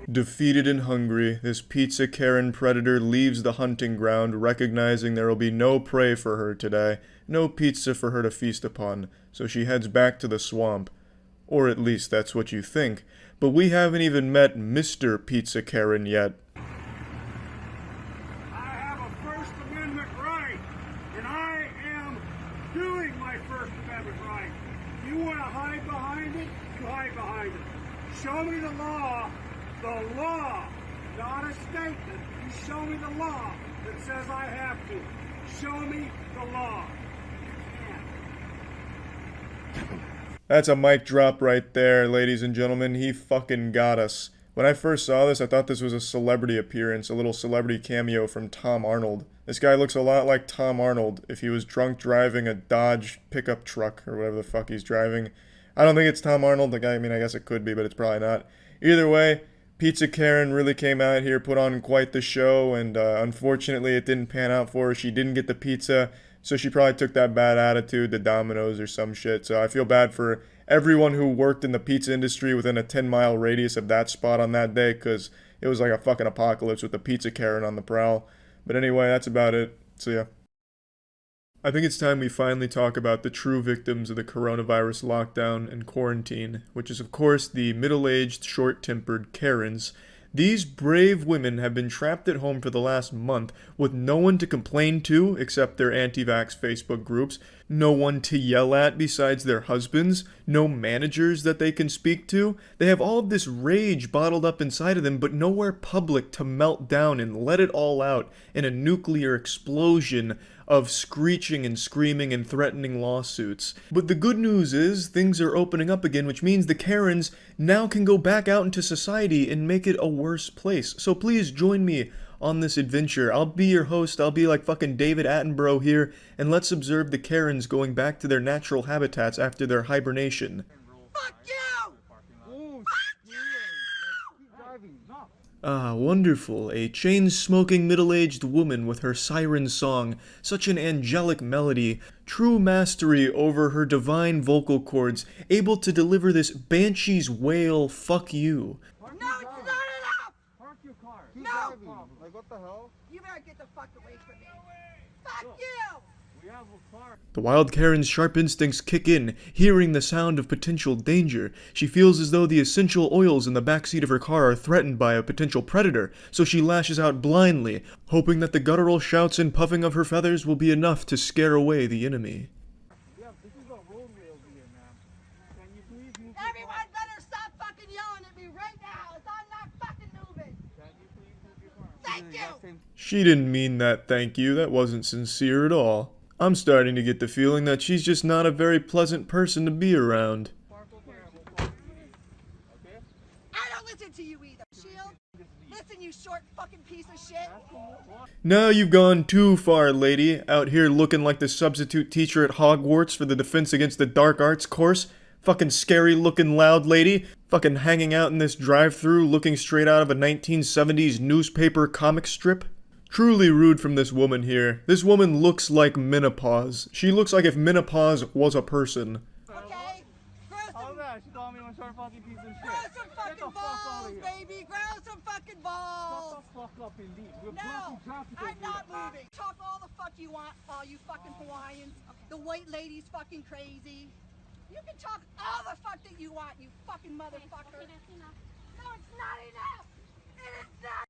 Defeated and hungry, this pizza Karen predator leaves the hunting ground, recognizing there will be no prey for her today, no pizza for her to feast upon, so she heads back to the swamp. Or at least that's what you think. But we haven't even met Mr. Pizza Karen yet. I have a First Amendment right, and I am doing my First Amendment right. You want to hide behind it? You hide behind it. Show me the law, not a statement. You show me the law that says I have to. Show me the law. That's a mic drop right there, ladies and gentlemen. He fucking got us. When I first saw this, I thought this was a celebrity appearance, a little celebrity cameo from Tom Arnold. This guy looks a lot like Tom Arnold if he was drunk driving a Dodge pickup truck or whatever the fuck he's driving. I don't think it's Tom Arnold. I guess it could be, but it's probably not. Either way, Pizza Karen really came out here, put on quite the show, and unfortunately it didn't pan out for her. She didn't get the pizza, so she probably took that bad attitude to Domino's or some shit. So I feel bad for everyone who worked in the pizza industry within a 10-mile radius of that spot on that day, because it was like a fucking apocalypse with the Pizza Karen on the prowl. But anyway, that's about it. So yeah. I think it's time we finally talk about the true victims of the coronavirus lockdown and quarantine, which is of course the middle-aged, short-tempered Karens. These brave women have been trapped at home for the last month with no one to complain to except their anti-vax Facebook groups, no one to yell at besides their husbands, no managers that they can speak to. They have all of this rage bottled up inside of them, but nowhere public to melt down and let it all out in a nuclear explosion of screeching and screaming and threatening lawsuits. But the good news is things are opening up again, which means the Karens now can go back out into society and make it a worse place. So please join me on this adventure. I'll be your host. I'll be like fucking David Attenborough here, and let's observe the Karens going back to their natural habitats after their hibernation. Fuck you! Ah, wonderful. A chain-smoking middle-aged woman with her siren song, such an angelic melody, true mastery over her divine vocal cords, able to deliver this banshee's wail, fuck you. No, it's not enough! Park your car. No! Like, what the hell? You better get the fuck away from me. Fuck you! We have a car. The wild Karen's sharp instincts kick in, hearing the sound of potential danger. She feels as though the essential oils in the backseat of her car are threatened by a potential predator, so she lashes out blindly, hoping that the guttural shouts and puffing of her feathers will be enough to scare away the enemy. Yeah, this is a roadway over here, ma'am. Can you please move? Everyone better stop fucking yelling at me right now, as I'm not fucking moving. Can you please move your car? Thank you! She didn't mean that thank you. That wasn't sincere at all. I'm starting to get the feeling that she's just not a very pleasant person to be around. I don't listen to you either, Shield. Listen, you short fucking piece of shit. Now you've gone too far, lady. Out here looking like the substitute teacher at Hogwarts for the Defense Against the Dark Arts course. Fucking scary looking loud lady. Fucking hanging out in this drive-thru looking straight out of a 1970s newspaper comic strip. Truly rude from this woman here. This woman looks like menopause. She looks like if menopause was a person. Okay? Grow some, She called me a short fucking piece of shit. grow some fucking balls, baby. Grow some fucking balls. Shut the fuck up and leave. We're No, blocking traffic I'm over not here. moving. Talk all the fuck you want, all you fucking Hawaiians. The white lady's fucking crazy. You can talk all the fuck that you want, you fucking motherfucker. No, it's not enough. It is not.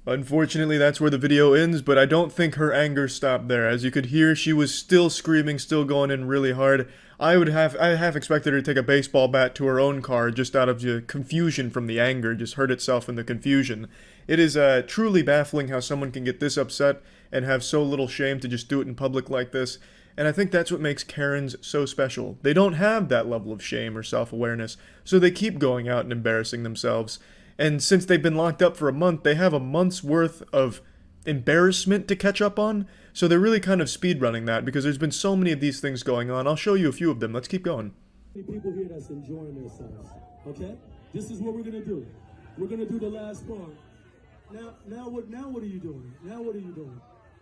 Unfortunately, that's where the video ends, but I don't think her anger stopped there. As you could hear, she was still screaming, still going in really hard. I half expected her to take a baseball bat to her own car just out of the confusion from the anger, just hurt itself in the confusion. It is truly baffling how someone can get this upset and have so little shame to just do it in public like this. And I think that's what makes Karens so special. They don't have that level of shame or self-awareness, so they keep going out and embarrassing themselves. And since they've been locked up for a month, they have a month's worth of embarrassment to catch up on. So they're really kind of speedrunning that because there's been so many of these things going on. I'll show you a few of them. Let's keep going. People here that's enjoying themselves. Okay? This is what we're gonna do. We're gonna do the last part. Now what are you doing? Now what are you doing?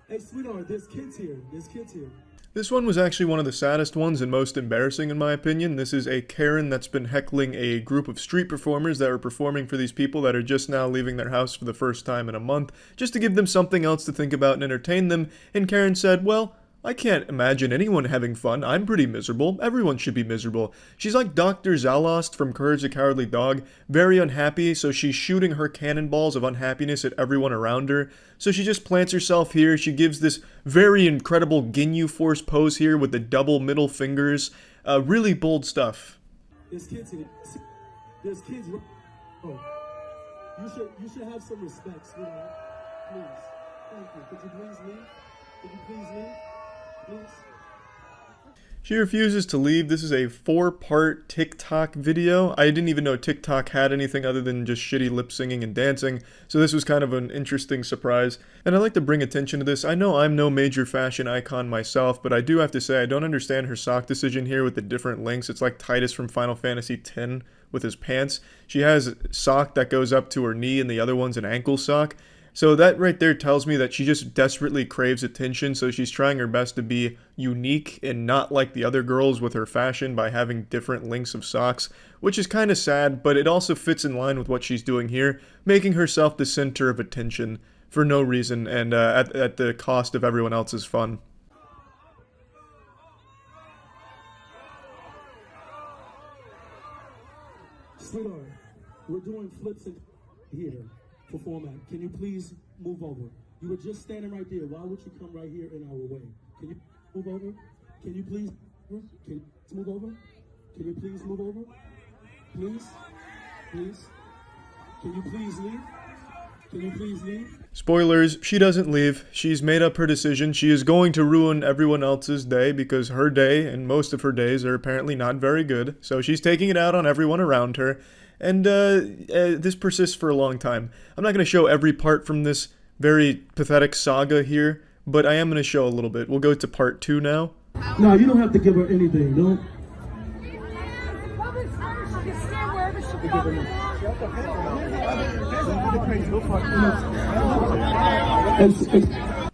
Hey, sweetheart, there's kids here. There's kids here. This one was actually one of the saddest ones and most embarrassing in my opinion. This is a Karen that's been heckling a group of street performers that are performing for these people that are just now leaving their house for the first time in a month, just to give them something else to think about and entertain them. And Karen said, well, I can't imagine anyone having fun. I'm pretty miserable. Everyone should be miserable. She's like Dr. Zalost from Courage the Cowardly Dog, very unhappy, so she's shooting her cannonballs of unhappiness at everyone around her. So she just plants herself here. She gives this very incredible Ginyu Force pose here with the double middle fingers. Really bold stuff. There's kids here. There's kids. Oh, you should have some respect, sweetheart. Please. Thank you. Could you please leave? Could you please leave? Please. She refuses to leave. This is a 4-part TikTok video. I didn't even know TikTok had anything other than just shitty lip singing and dancing, so this was kind of an interesting surprise. And I'd like to bring attention to this. I know I'm no major fashion icon myself, but I do have to say I don't understand her sock decision here with the different lengths. It's like Titus from Final Fantasy X with his pants. She has a sock that goes up to her knee and the other one's an ankle sock. So that right there tells me that she just desperately craves attention, so she's trying her best to be unique and not like the other girls with her fashion by having different lengths of socks, which is kind of sad, but it also fits in line with what she's doing here, making herself the center of attention for no reason and at the cost of everyone else's fun. Sweetheart, we're doing flips in here. Perform at. Can you please move over? You were just standing right there. Why would you come right here in our way? Can you move over? Can you please move over? Can you please move over? Please? Please? Can you please leave? Can you please leave? Spoilers, she doesn't leave. She's made up her decision. She is going to ruin everyone else's day because her day and most of her days are apparently not very good. So she's taking it out on everyone around her. And this persists for a long time. I'm not going to show every part from this very pathetic saga here, but I am going to show a little bit. We'll go to part 2 now. No, you don't have to give her anything, no?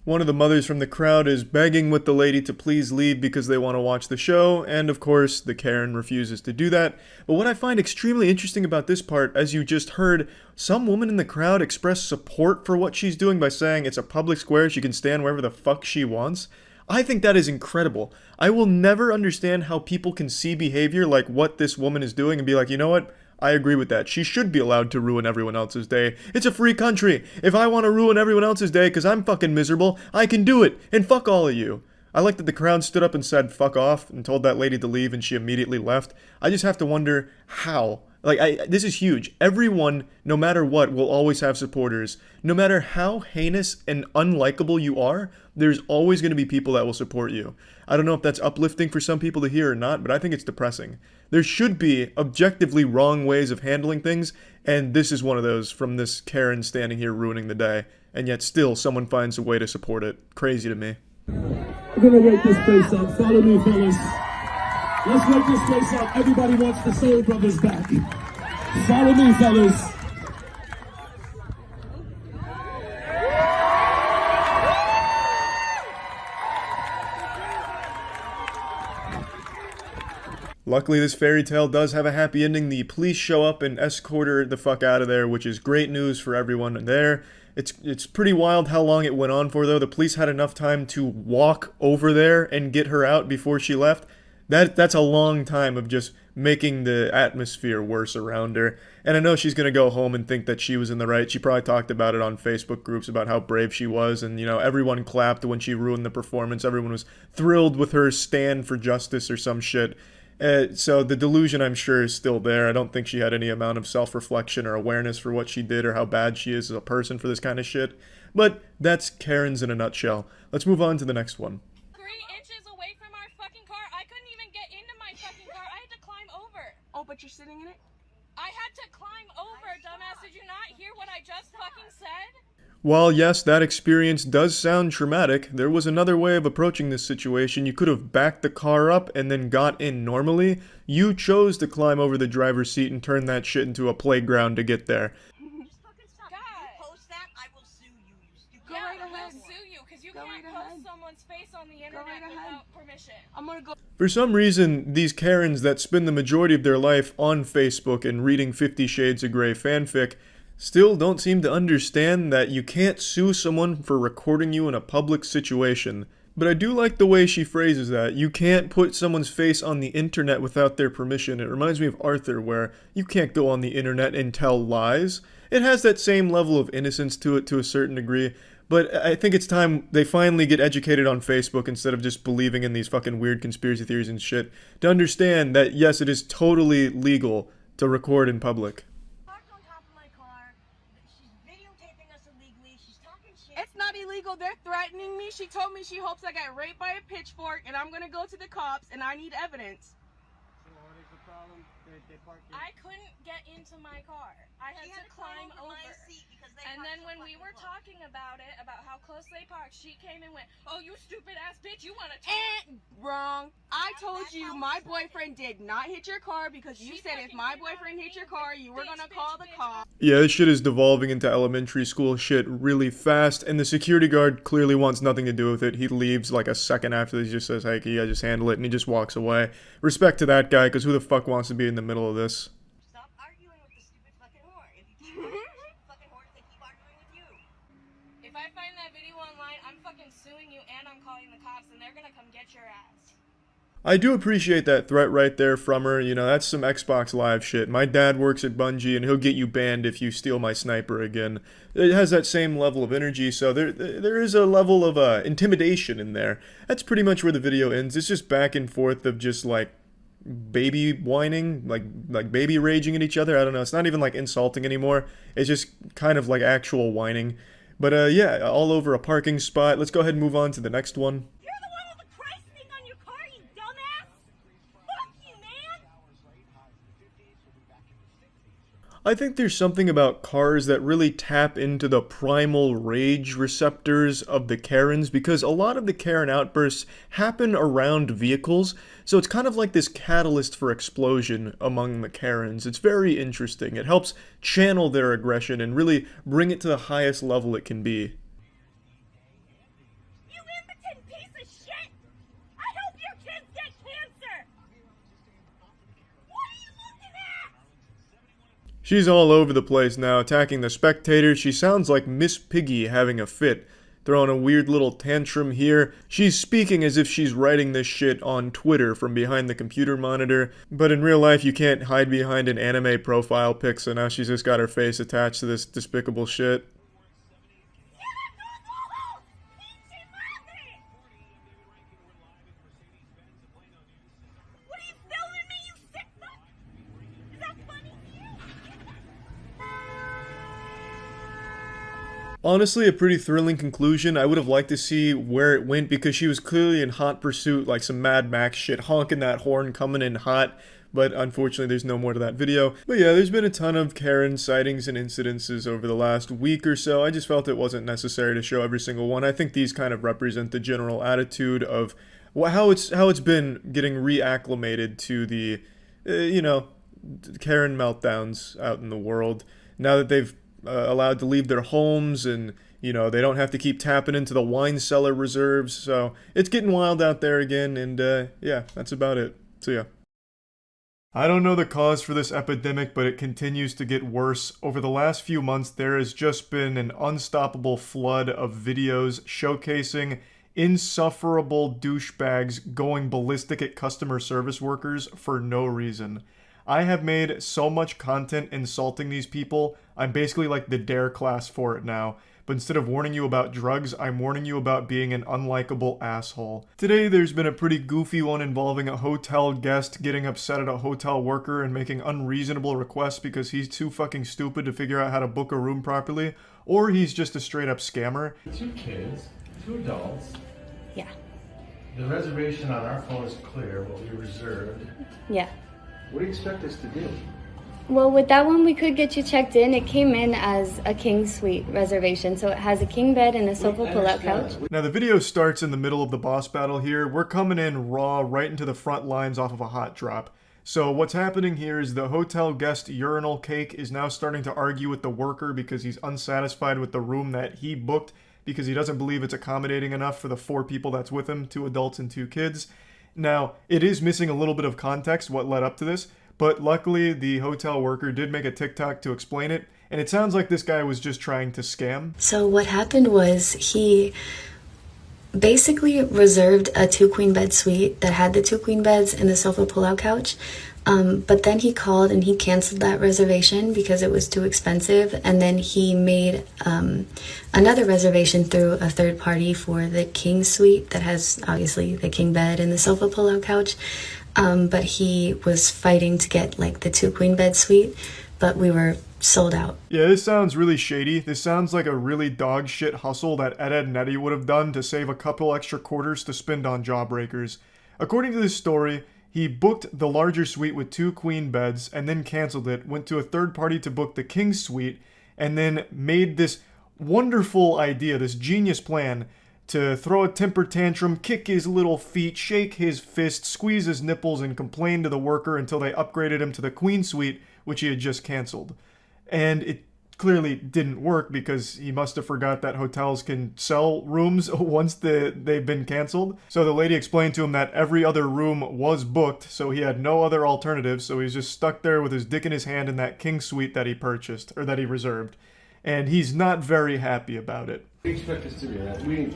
One of the mothers from the crowd is begging with the lady to please leave because they want to watch the show, and of course, the Karen refuses to do that. But what I find extremely interesting about this part, as you just heard, some woman in the crowd expressed support for what she's doing by saying it's a public square, she can stand wherever the fuck she wants. I think that is incredible. I will never understand how people can see behavior like what this woman is doing and be like, you know what? I agree with that. She should be allowed to ruin everyone else's day. It's a free country. If I want to ruin everyone else's day because I'm fucking miserable, I can do it. And fuck all of you. I like that the crowd stood up and said fuck off and told that lady to leave and she immediately left. I just have to wonder how. This is huge. Everyone, no matter what, will always have supporters. No matter how heinous and unlikable you are, there's always going to be people that will support you. I don't know if that's uplifting for some people to hear or not, but I think it's depressing. There should be objectively wrong ways of handling things, and this is one of those from this Karen standing here ruining the day, and yet still someone finds a way to support it. Crazy to me. We're gonna wake this place up. Follow me, fellas. Let's wake this place up. Everybody wants the Soul Brothers back. Follow me, fellas. Luckily, this fairy tale does have a happy ending. The police show up and escort her the fuck out of there, which is great news for everyone there. It's pretty wild how long it went on for, though. The police had enough time to walk over there and get her out before she left. That's a long time of just making the atmosphere worse around her. And I know she's going to go home and think that she was in the right. She probably talked about it on Facebook groups about how brave she was. And, you know, everyone clapped when she ruined the performance. Everyone was thrilled with her stand for justice or some shit. So the delusion, I'm sure, is still there. I don't think she had any amount of self-reflection or awareness for what she did or how bad she is as a person for this kind of shit. But that's Karen's in a nutshell. Let's move on to the next one. 3 inches away from our fucking car. I couldn't even get into my fucking car. I had to climb over. Oh, but you're sitting in it? I had to climb over, dumbass. Did you not hear what I just fucking said? While yes, that experience does sound traumatic, there was another way of approaching this situation. You could have backed the car up and then got in normally. You chose to climb over the driver's seat and turn that shit into a playground to get there. Go right ahead. I'll sue you because you can't post someone's face on the internet without permission. I'm gonna go. For some reason, these Karens that spend the majority of their life on Facebook and reading 50 Shades of Grey fanfic still don't seem to understand that you can't sue someone for recording you in a public situation. But I do like the way she phrases that. You can't put someone's face on the internet without their permission. It reminds me of Arthur, where you can't go on the internet and tell lies. It has that same level of innocence to it to a certain degree, but I think it's time they finally get educated on Facebook instead of just believing in these fucking weird conspiracy theories and shit, to understand that yes, it is totally legal to record in public. It's not illegal. They're threatening me. She told me she hopes I get raped by a pitchfork, and I'm gonna go to the cops, and I need evidence. So what is the problem? They parked it. I couldn't get into my car. I had to climb over. And then when we were talking about it, about how close they parked, she came and went, "Oh, you stupid ass bitch, you wanna talk?" Wrong. I told you my boyfriend did not hit your car because you said if my boyfriend hit your car, you were gonna call the cops. Yeah, this shit is devolving into elementary school shit really fast, and the security guard clearly wants nothing to do with it. He leaves like a second after this, just says, "Hey, can you guys just handle it?" and he just walks away. Respect to that guy, because who the fuck wants to be in the middle of this? If I find that video online, I'm fucking suing you and I'm calling the cops and they're gonna come get your ass. I do appreciate that threat right there from her. You know, that's some Xbox Live shit. My dad works at Bungie and he'll get you banned if you steal my sniper again. It has that same level of energy, so there is a level of intimidation in there. That's pretty much where the video ends. It's just back and forth of just like baby whining, like baby raging at each other. I don't know, it's not even like insulting anymore. It's just kind of like actual whining. But yeah, all over a parking spot. Let's go ahead and move on to the next one. You're the one with the price thing on your car, you dumbass! Fuck you, man! I think there's something about cars that really tap into the primal rage receptors of the Karens, because a lot of the Karen outbursts happen around vehicles, so it's kind of like this catalyst for explosion among the Karens. It's very interesting. It helps channel their aggression and really bring it to the highest level it can be. You impotent piece of shit! I hope your kids get cancer! What are you looking at? She's all over the place now, attacking the spectators. She sounds like Miss Piggy having a fit, throwing a weird little tantrum here. She's speaking as if she's writing this shit on Twitter from behind the computer monitor, but in real life you can't hide behind an anime profile pic, so now she's just got her face attached to this despicable shit. What are you filming me, you sick fuck? Is that funny to you? Honestly, a pretty thrilling conclusion. I would have liked to see where it went, because she was clearly in hot pursuit, like some Mad Max shit, honking that horn, coming in hot. But unfortunately, there's no more to that video. But yeah, there's been a ton of Karen sightings and incidences over the last week or so. I just felt it wasn't necessary to show every single one. I think these kind of represent the general attitude of how it's been getting reacclimated to the, you know, Karen meltdowns out in the world. Now that they've allowed to leave their homes, and you know, they don't have to keep tapping into the wine cellar reserves, so it's getting wild out there again. And yeah, that's about it. So yeah, I don't know the cause for this epidemic, but it continues to get worse. Over the last few months, there has just been an unstoppable flood of videos showcasing insufferable douchebags going ballistic at customer service workers for no reason. I have made so much content insulting these people, I'm basically like the dare class for it now. But instead of warning you about drugs, I'm warning you about being an unlikable asshole. Today there's been a pretty goofy one involving a hotel guest getting upset at a hotel worker and making unreasonable requests because he's too fucking stupid to figure out how to book a room properly, or he's just a straight up scammer. 2 kids, 2 adults. Yeah. The reservation on our phone is clear, what we reserved. Yeah. What do you expect us to do? Well, with that one, we could get you checked in. It came in as a king suite reservation, so it has a king bed and a sofa pull-out couch. Now the video starts in the middle of the boss battle here. We're coming in raw right into the front lines off of a hot drop. So what's happening here is the hotel guest urinal cake is now starting to argue with the worker because he's unsatisfied with the room that he booked because he doesn't believe it's accommodating enough for the 4 people that's with him, 2 adults and 2 kids. Now, it is missing a little bit of context what led up to this, but luckily the hotel worker did make a TikTok to explain it, and it sounds like this guy was just trying to scam. So what happened was he basically reserved a 2 queen bed suite that had the 2 queen beds and the sofa pull-out couch. But then he called and he canceled that reservation because it was too expensive. And then he made another reservation through a third party for the king suite that has obviously the king bed and the sofa pull-out couch. But he was fighting to get like the 2 queen bed suite, but we were sold out. Yeah, this sounds really shady. This sounds like a really dog shit hustle that Ed, Edd n Eddy would have done to save a couple extra quarters to spend on jawbreakers. According to this story, he booked the larger suite with 2 queen beds and then canceled it, went to a third party to book the king suite, and then made this wonderful idea, this genius plan to throw a temper tantrum, kick his little feet, shake his fist, squeeze his nipples, and complain to the worker until they upgraded him to the queen suite, which he had just canceled. And it clearly didn't work because he must have forgot that hotels can sell rooms once they've been canceled. So the lady explained to him that every other room was booked, so he had no other alternatives, so he's just stuck there with his dick in his hand in that king suite that he purchased, or that he reserved. And he's not very happy about it. We expect us to do that. We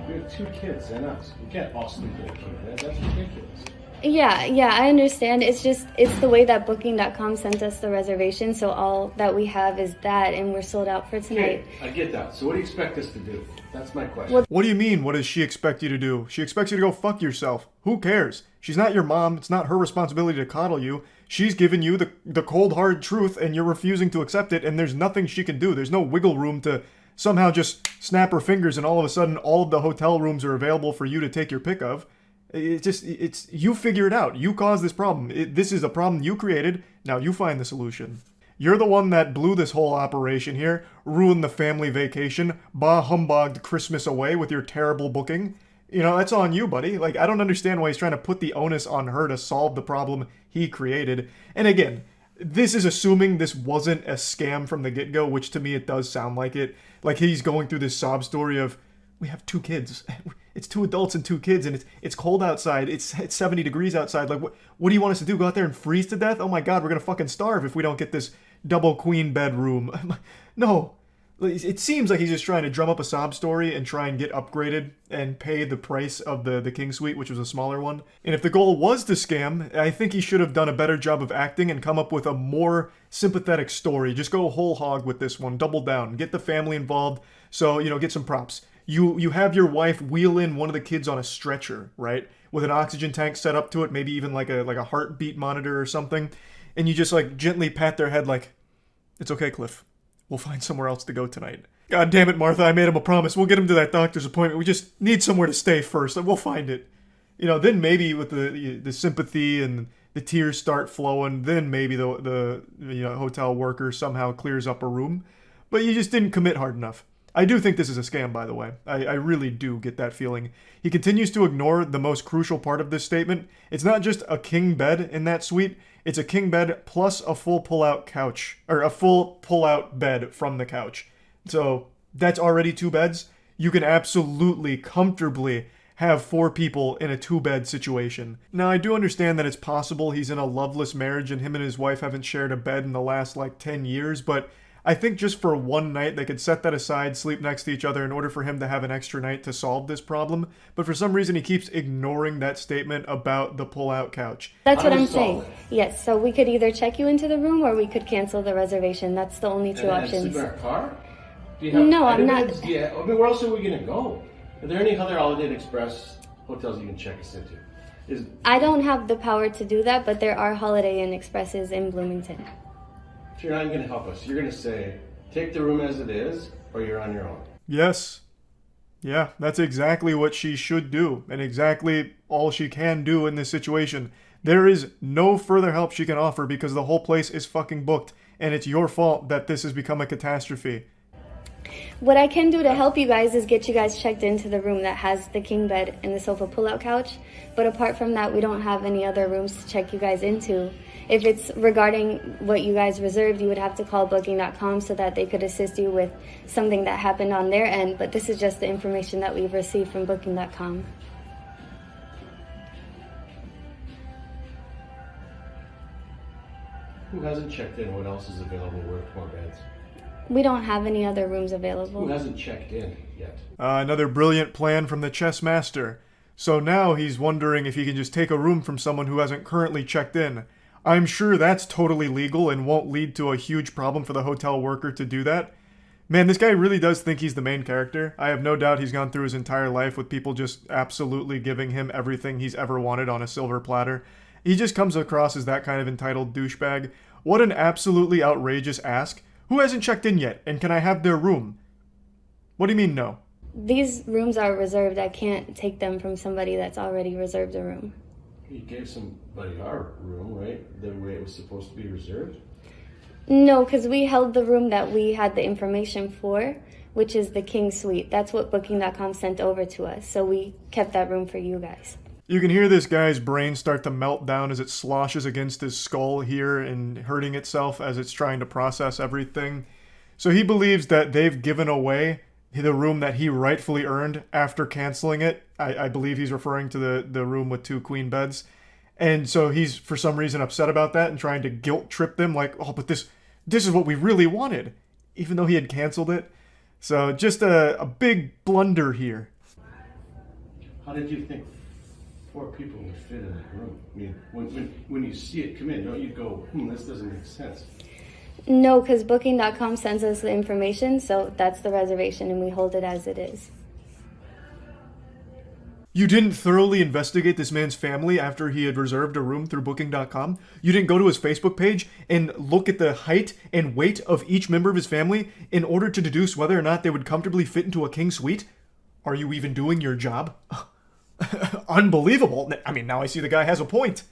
have 2 kids and us. We can't all sleep in a king bed. That's ridiculous. Yeah, I understand. It's the way that Booking.com sent us the reservation, so all that we have is that, and we're sold out for tonight. Okay, I get that. So what do you expect us to do? That's my question. What do you mean, what does she expect you to do? She expects you to go fuck yourself. Who cares? She's not your mom. It's not her responsibility to coddle you. She's given you the cold hard truth, and you're refusing to accept it, and there's nothing she can do. There's no wiggle room to somehow just snap her fingers and all of a sudden all of the hotel rooms are available for you to take your pick of. It's you figure it out. You caused this problem. This is a problem you created. Now you find the solution. You're the one that blew this whole operation here, ruined the family vacation, bah humbugged Christmas away with your terrible booking. You know, that's on you, buddy. Like, I don't understand why he's trying to put the onus on her to solve the problem he created. And again, this is assuming this wasn't a scam from the get-go, which to me it does sound like it. Like he's going through this sob story of, we have 2 kids. It's 2 adults and 2 kids, and it's cold outside. It's 70 degrees outside. Like, what do you want us to do? Go out there and freeze to death? Oh my god, we're gonna fucking starve if we don't get this double queen bedroom. No. It seems like he's just trying to drum up a sob story and try and get upgraded and pay the price of the king suite, which was a smaller one. And if the goal was to scam, I think he should have done a better job of acting and come up with a more sympathetic story. Just go whole hog with this one. Double down. Get the family involved. So, you know, get some props. You have your wife wheel in one of the kids on a stretcher, right? With an oxygen tank set up to it, maybe even like a heartbeat monitor or something. And you just like gently pat their head like, it's okay, Cliff. We'll find somewhere else to go tonight. God damn it, Martha, I made him a promise. We'll get him to that doctor's appointment. We just need somewhere to stay first. We'll find it. You know, then maybe with the sympathy and the tears start flowing, then maybe the hotel worker somehow clears up a room. But you just didn't commit hard enough. I do think this is a scam, by the way. I really do get that feeling. He continues to ignore the most crucial part of this statement. It's not just a king bed in that suite. It's a king bed plus a full pull-out couch, or a full pull-out bed from the couch. So that's already 2 beds. You can absolutely, comfortably have 4 people in a 2-bed situation. Now, I do understand that it's possible he's in a loveless marriage and him and his wife haven't shared a bed in the last, 10 years, but I think just for one night, they could set that aside, sleep next to each other in order for him to have an extra night to solve this problem. But for some reason, he keeps ignoring that statement about the pull-out couch. That's what I'm saying. Yes, so we could either check you into the room or we could cancel the reservation. That's the only 2 options. Sleep in our car? No, I'm not. Yeah, I mean, where else are we going to go? Are there any other Holiday Inn Express hotels you can check us into? I don't have the power to do that, but there are Holiday Inn Expresses in Bloomington. You're not going to help us. You're going to say, take the room as it is, or you're on your own. Yes. Yeah, that's exactly what she should do, and exactly all she can do in this situation. There is no further help she can offer because the whole place is fucking booked, and it's your fault that this has become a catastrophe. What I can do to help you guys is get you guys checked into the room that has the king bed and the sofa pull-out couch. But apart from that, we don't have any other rooms to check you guys into. If it's regarding what you guys reserved, you would have to call booking.com so that they could assist you with something that happened on their end. But this is just the information that we've received from booking.com. Who hasn't checked in? What else is available? Where more beds? We don't have any other rooms available. Who hasn't checked in yet? Another brilliant plan from the chess master. So now he's wondering if he can just take a room from someone who hasn't currently checked in. I'm sure that's totally legal and won't lead to a huge problem for the hotel worker to do that. Man, this guy really does think he's the main character. I have no doubt he's gone through his entire life with people just absolutely giving him everything he's ever wanted on a silver platter. He just comes across as that kind of entitled douchebag. What an absolutely outrageous ask. Who hasn't checked in yet, and can I have their room? What do you mean, no? These rooms are reserved. I can't take them from somebody that's already reserved a room. You gave somebody our room, right? The way it was supposed to be reserved? No, because we held the room that we had the information for, which is the king suite. That's what booking.com sent over to us, so we kept that room for you guys. You can hear this guy's brain start to melt down as it sloshes against his skull here and hurting itself as it's trying to process everything. So he believes that they've given away the room that he rightfully earned after canceling it. I believe he's referring to the room with 2 queen beds. And so he's for some reason upset about that and trying to guilt trip them like, oh, but this is what we really wanted, even though he had canceled it. So just a big blunder here. How did you think 4 people would fit in that room? I mean, when you see it come in, don't you go, this doesn't make sense? No, because booking.com sends us the information, so that's the reservation, and we hold it as it is. You didn't thoroughly investigate this man's family after he had reserved a room through booking.com? You didn't go to his Facebook page and look at the height and weight of each member of his family in order to deduce whether or not they would comfortably fit into a king suite? Are you even doing your job? Unbelievable. I mean, now I see the guy has a point.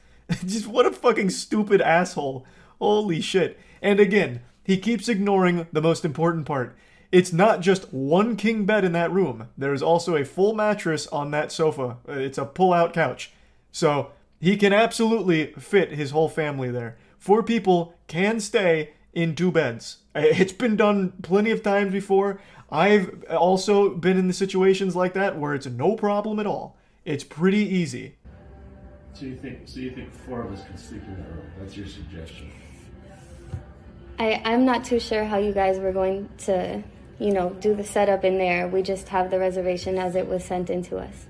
Just what a fucking stupid asshole. Holy shit. And again, he keeps ignoring the most important part. It's not just 1 king bed in that room. There's also a full mattress on that sofa. It's a pull-out couch. So he can absolutely fit his whole family there. 4 people can stay in 2 beds. It's been done plenty of times before. I've also been in the situations like that where it's no problem at all. It's pretty easy. So you think 4 of us can sleep in that room? That's your suggestion? I'm not too sure how you guys were going to, do the setup in there. We just have the reservation as it was sent in to us.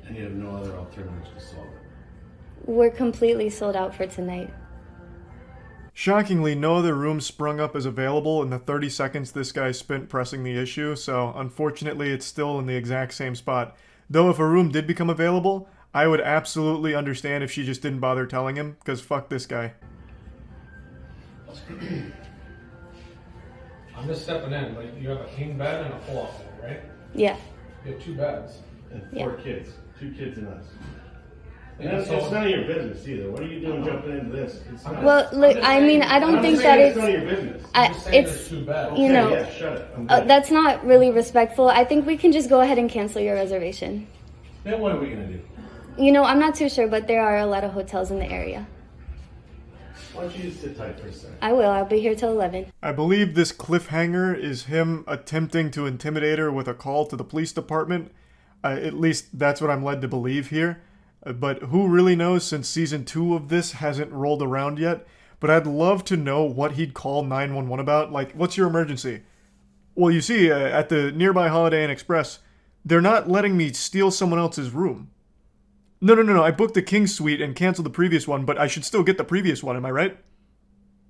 And you have no other alternatives to solve it? We're completely sold out for tonight. Shockingly, no other room sprung up as available in the 30 seconds this guy spent pressing the issue, so unfortunately it's still in the exact same spot. Though if a room did become available, I would absolutely understand if she just didn't bother telling him, because fuck this guy. I'm just stepping in, but you have a king bed and a pull-out bed, right? Yeah. You have 2 beds. And 4 kids. 2 kids and us. And Yeah, it's so- none of your business either. What are you doing jumping into this? It's not, Well, look, I mean, I don't think that it's none of your business. it's, Yeah, shut it. I'm good. that's not really respectful. I think we can just go ahead and cancel your reservation. Then what are we going to do? I'm not too sure, but there are a lot of hotels in the area. Why don't you just sit tight for a second? I will. I'll be here till 11. I believe this cliffhanger is him attempting to intimidate her with a call to the police department. At least that's what I'm led to believe here. But who really knows since season 2 of this hasn't rolled around yet. But I'd love to know what he'd call 911 about. Like, what's your emergency? Well, you see, at the nearby Holiday Inn Express, they're not letting me steal someone else's room. No. I booked the king suite and canceled the previous one, but I should still get the previous one, am I right?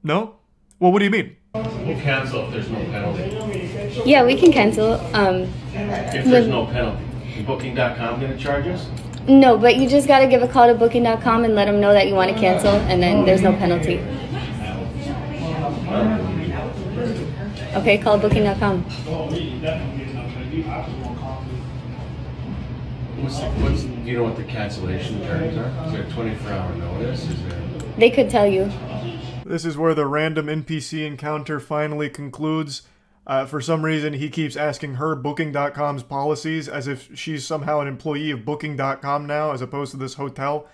No? Well, what do you mean? We'll cancel if there's no penalty. Yeah, we can cancel. If there's no penalty. Booking.com going to charge us? No, but you just got to give a call to booking.com and let them know that you want to cancel, and then there's no penalty. Okay, call booking.com. Do you know what the cancellation terms are? Is there a 24-hour notice? Is there... They could tell you. This is where the random NPC encounter finally concludes. For some reason, he keeps asking her Booking.com's policies as if she's somehow an employee of Booking.com now, as opposed to this hotel.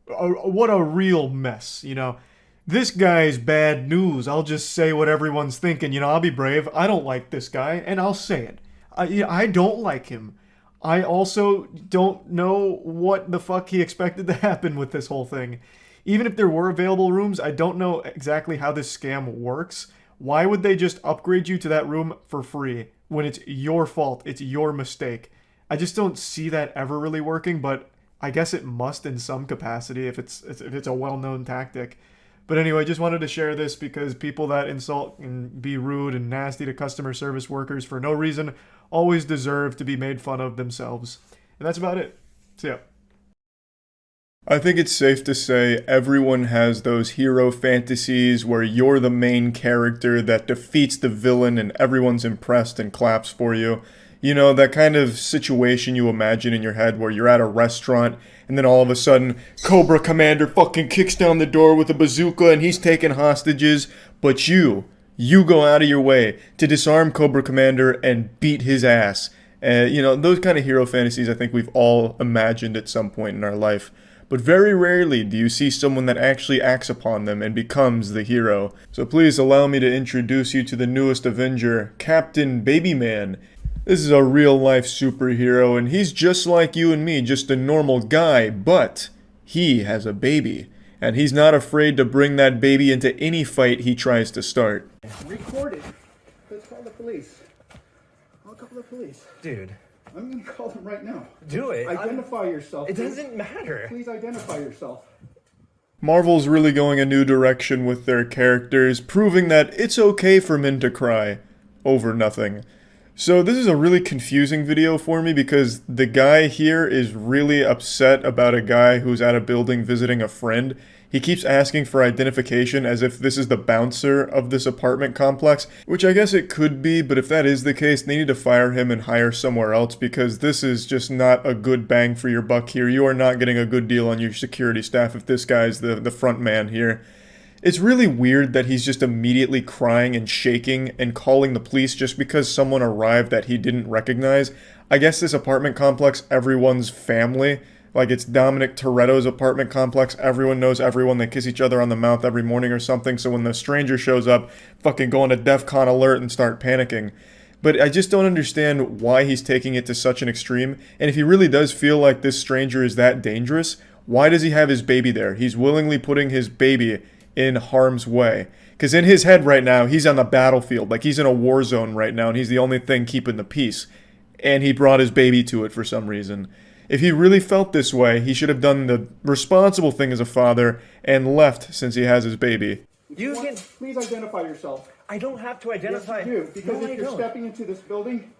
What a real mess, you know. This guy's bad news. I'll just say what everyone's thinking. You know, I'll be brave. I don't like this guy, and I'll say it. I don't like him. I also don't know what the fuck he expected to happen with this whole thing. Even if there were available rooms, I don't know exactly how this scam works. Why would they just upgrade you to that room for free when it's your fault, it's your mistake? I just don't see that ever really working, but I guess it must in some capacity if it's a well-known tactic. But anyway, just wanted to share this because people that insult and be rude and nasty to customer service workers for no reason always deserve to be made fun of themselves. And that's about it. See ya. I think it's safe to say everyone has those hero fantasies where you're the main character that defeats the villain and everyone's impressed and claps for you. You know, that kind of situation you imagine in your head where you're at a restaurant and then all of a sudden Cobra Commander fucking kicks down the door with a bazooka and he's taking hostages, but you go out of your way to disarm Cobra Commander and beat his ass. You know, those kind of hero fantasies I think we've all imagined at some point in our life. But very rarely do you see someone that actually acts upon them and becomes the hero. So please allow me to introduce you to the newest Avenger, Captain Babyman. This is a real-life superhero, and he's just like you and me, just a normal guy, but he has a baby. And he's not afraid to bring that baby into any fight he tries to start. Record it. Let's call the police. I'll call the police. Dude. I'm gonna call them right now. Do it. Identify yourself. It please. doesn't matter. Please identify yourself. Marvel's really going a new direction with their characters, proving that it's okay for men to cry over nothing. So this is a really confusing video for me because the guy here is really upset about a guy who's at a building visiting a friend. He keeps asking for identification as if this is the bouncer of this apartment complex, which I guess it could be, but if that is the case, they need to fire him and hire somewhere else because this is just not a good bang for your buck here. You are not getting a good deal on your security staff if this guy's the front man here. It's really weird that he's just immediately crying and shaking and calling the police just because someone arrived that he didn't recognize. I guess this apartment complex, everyone's family. Like, it's Dominic Toretto's apartment complex. Everyone knows everyone. They kiss each other on the mouth every morning or something. So when the stranger shows up, fucking go on a DEFCON alert and start panicking. But I just don't understand why he's taking it to such an extreme. And if he really does feel like this stranger is that dangerous, why does he have his baby there? He's willingly putting his baby in harm's way. Because in his head right now, he's on the battlefield. Like, he's in a war zone right now, and he's the only thing keeping the peace. And he brought his baby to it for some reason. If he really felt this way, he should have done the responsible thing as a father and left since he has his baby. Please identify yourself. I don't have to identify. Yes, you do, because if you're stepping into this building,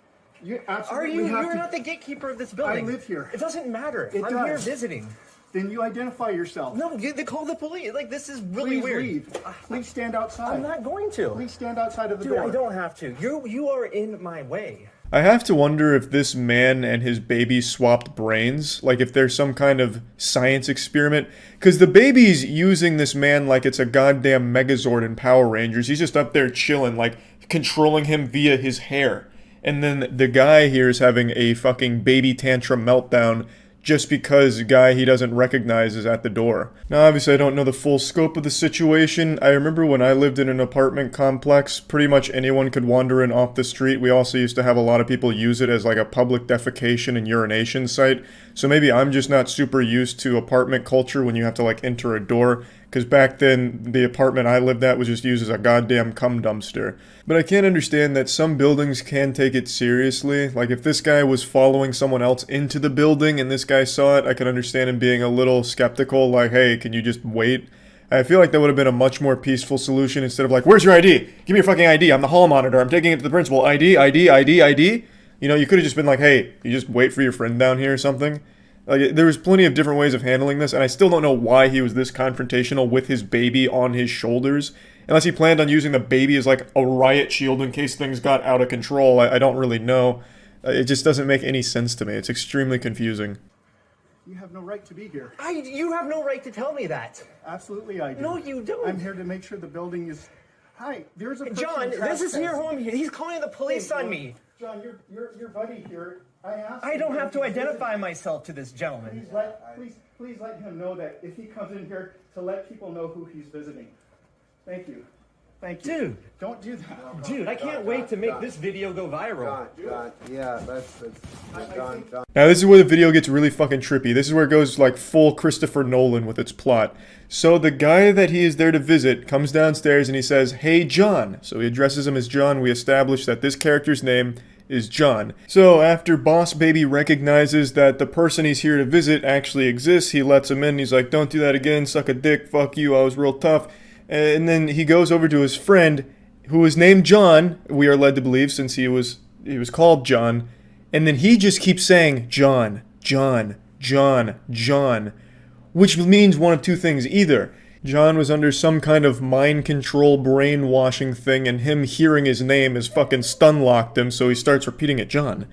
you absolutely have to. You're not the gatekeeper of this building. I live here. It doesn't matter. It I'm does. here visiting. Then you identify yourself. No, they call the police. Like, this is really Please weird. leave. Please stand outside. I'm not going to. Please stand outside of the Dude, door. I don't have to. You are in my way. I have to wonder if this man and his baby swapped brains, like if there's some kind of science experiment, because the baby's using this man like it's a goddamn Megazord in Power Rangers. He's just up there chilling, like controlling him via his hair. And then the guy here is having a fucking baby tantrum meltdown just because a guy he doesn't recognize is at the door. Now, obviously, I don't know the full scope of the situation. I remember when I lived in an apartment complex, pretty much anyone could wander in off the street. We also used to have a lot of people use it as like a public defecation and urination site. So maybe I'm just not super used to apartment culture when you have to like enter a door. Because back then, the apartment I lived at was just used as a goddamn cum dumpster. But I can't understand that some buildings can take it seriously. Like, if this guy was following someone else into the building and this guy saw it, I can understand him being a little skeptical, like, hey, can you just wait? I feel like that would have been a much more peaceful solution instead of like, where's your ID? Give me your fucking ID. I'm the hall monitor. I'm taking it to the principal. ID. You know, you could have just been like, hey, you just wait for your friend down here or something. Like, there was plenty of different ways of handling this, and I still don't know why he was this confrontational with his baby on his shoulders. Unless he planned on using the baby as like a riot shield in case things got out of control. I don't really know. It just doesn't make any sense to me. It's extremely confusing. You have no right to be here. You have no right to tell me that. Absolutely I do. No, you don't. I'm here to make sure the building is... Hi, there's a person John, this is your home. He's calling the police on me. John, your buddy here. I don't have to identify myself to this gentleman. Please let him know that if he comes in here to let people know who he's visiting. Thank you. Thank you. Dude. Don't do that. Dude, I can't wait to make this video go viral. John, yeah, that's John. Now this is where the video gets really fucking trippy. This is where it goes like full Christopher Nolan with its plot. So the guy that he is there to visit comes downstairs and he says, "Hey John." So he addresses him as John. We establish that this character's name is John. So after Boss Baby recognizes that the person he's here to visit actually exists, he lets him in. He's like, "Don't do that again, suck a dick, fuck you, I was real tough." And then he goes over to his friend, who is named John, we are led to believe, since he was called John. And then he just keeps saying, John, John, John, John. Which means one of two things. Either John was under some kind of mind control brainwashing thing, and him hearing his name has fucking stun-locked him, so he starts repeating it, John,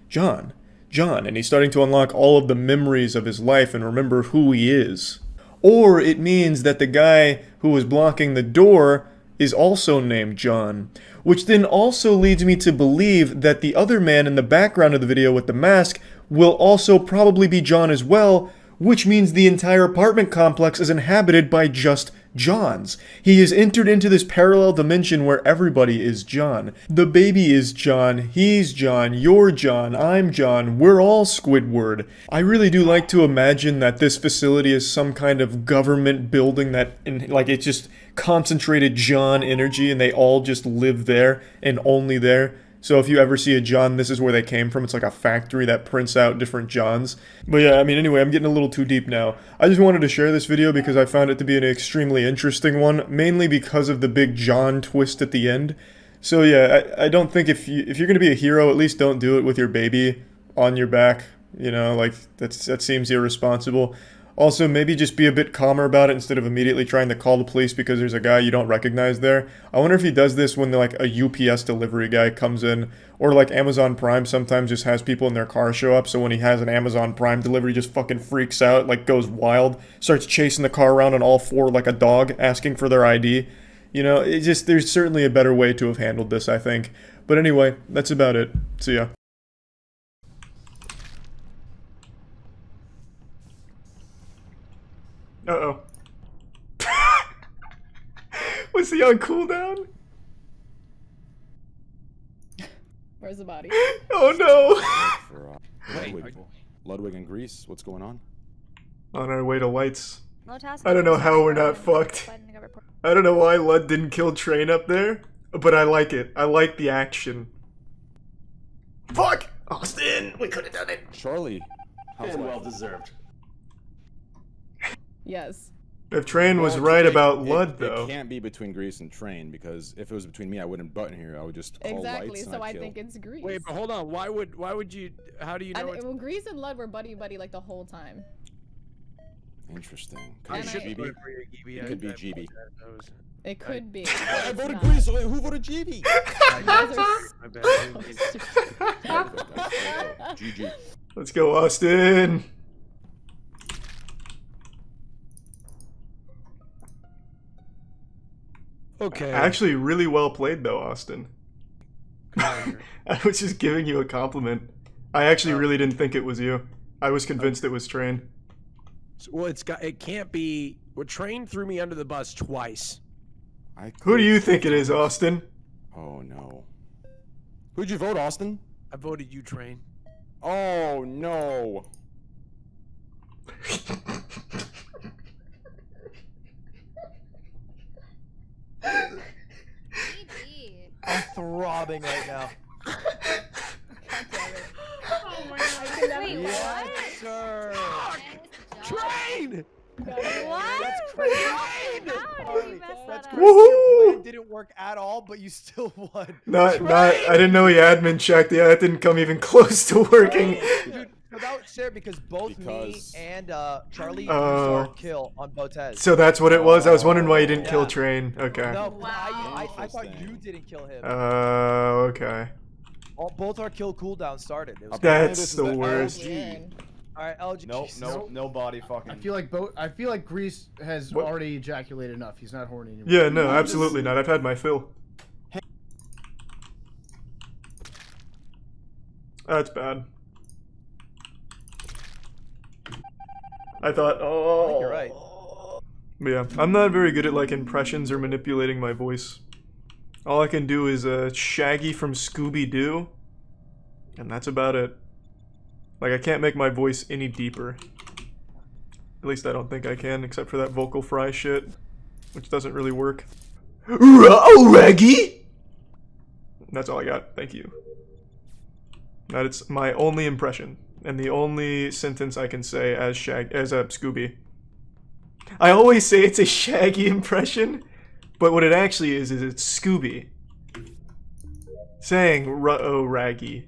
John, John. And he's starting to unlock all of the memories of his life and remember who he is. Or it means that the guy who was blocking the door is also named John. Which then also leads me to believe that the other man in the background of the video with the mask will also probably be John as well, which means the entire apartment complex is inhabited by just Johns. He has entered into this parallel dimension where everybody is John. The baby is John, he's John, you're John, I'm John, we're all Squidward. I really do like to imagine that this facility is some kind of government building that, like, it's just concentrated John energy and they all just live there and only there. So if you ever see a John, this is where they came from. It's like a factory that prints out different Johns. But yeah, I mean, anyway, I'm getting a little too deep now. I just wanted to share this video because I found it to be an extremely interesting one, mainly because of the big John twist at the end. So yeah, I don't think if you're going to be a hero, at least don't do it with your baby on your back. You know, like, that seems irresponsible. Also, maybe just be a bit calmer about it instead of immediately trying to call the police because there's a guy you don't recognize there. I wonder if he does this when like a UPS delivery guy comes in, or like Amazon Prime sometimes just has people in their car show up, so when he has an Amazon Prime delivery, just fucking freaks out, like goes wild, starts chasing the car around on all four like a dog, asking for their ID. You know, there's certainly a better way to have handled this, I think. But anyway, that's about it. See ya. Uh-oh. Was he on cooldown? Where's the body? Oh no! Ludwig and Greece, what's going on? On our way to lights. I don't know how we're not fucked. I don't know why Lud didn't kill Train up there, but I like it. I like the action. Fuck! Austin! We could have done it! Charlie, how's well deserved. Yes. If Train was right about Lud, though. It can't be between Grease and Train, because if it was between me, I wouldn't button here. I would just call lights and so I'd I kill. think it's Grease. Wait, but hold on. Why would you? How do you know? Well, Grease and Lud were buddy like the whole time. Interesting. And Could be GB. It could be GB. It could be. I voted Grease. Who voted GB? GG. Let's go, Austin. Okay. Actually, really well played, though, Austin. I was just giving you a compliment. I actually really didn't think it was you. I was convinced it was Train. Well, it can't be. Well, Train threw me under the bus twice. Who do you think it is, Austin? Oh no. Who'd you vote, Austin? I voted you, Train. Oh no. I'm throbbing right now. Oh my god. Wait, yes, what? sir. Train! What? That's crazy. How did you mess that up? Your plan didn't work at all, but you still won. Not, I didn't know he admin checked. Yeah, that didn't come even close to working. Dude, without share because both me and Charlie used Oh. our kill on both heads. So that's what it was? I was wondering why you didn't kill Train. Okay. No, I thought you didn't kill him. Okay. Both our kill cooldown started. It was That's the worst. Alright, LG. No body fucking. I feel like Grease has already ejaculated enough. He's not horny anymore. Yeah, no, absolutely not. I've had my fill. That's bad. I thought, oh. I think you're right. Yeah, I'm not very good at like impressions or manipulating my voice. All I can do is Shaggy from Scooby-Doo, and that's about it. Like, I can't make my voice any deeper. At least I don't think I can, except for that vocal fry shit, which doesn't really work. Oh, Raggy! That's all I got. Thank you. That's my only impression, and the only sentence I can say as Scooby. I always say it's a Shaggy impression, but what it actually is it's Scooby saying "Ruh-oh, Raggy."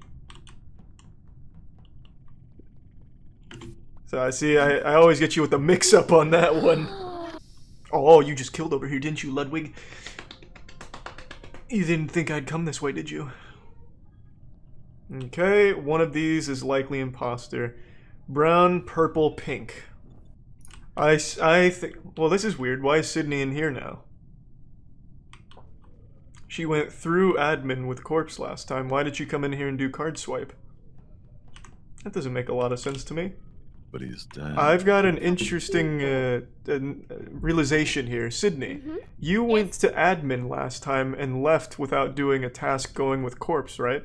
So I see, I always get you with the mix-up on that one. Oh, you just killed over here, didn't you, Ludwig? You didn't think I'd come this way, did you? Okay, one of these is likely imposter. Brown, purple, pink. I think... Well, this is weird. Why is Sydney in here now? She went through admin with corpse last time. Why did she come in here and do card swipe? That doesn't make a lot of sense to me. But he's dead. I've got an interesting realization here. Sydney, you went to admin last time and left without doing a task going with corpse, right?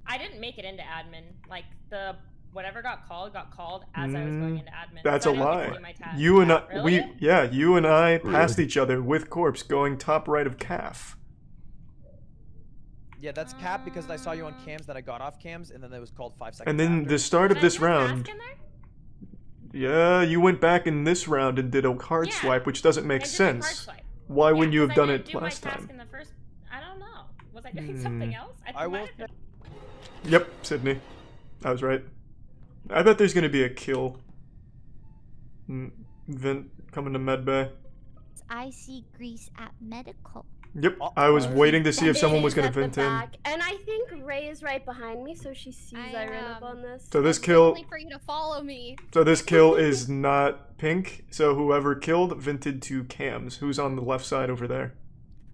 I didn't make it into admin. Like, the whatever got called as I was going into admin. That's so a I didn't get lie. to do my task. You and I, Really? you and I passed each other with corpse going top right of calf. Yeah, that's cap because I saw you on cams that I got off cams, and then it was called 5 seconds And then after. the start of this round. Yeah, you went back in this round and did a card swipe, which doesn't make sense. Why wouldn't you have done it last time? In the first, I don't know. Was I doing something else? I will. Yep, Sydney. I was right. I bet there's gonna be a kill. Vent coming to medbay. I see Grease at medical. Yep, I was waiting to see if someone was gonna vent in. And I think Ray is right behind me, so she sees I ran up on this. So this kill. For you to follow me. So this kill is not pink. So whoever killed vented to cams. Who's on the left side over there?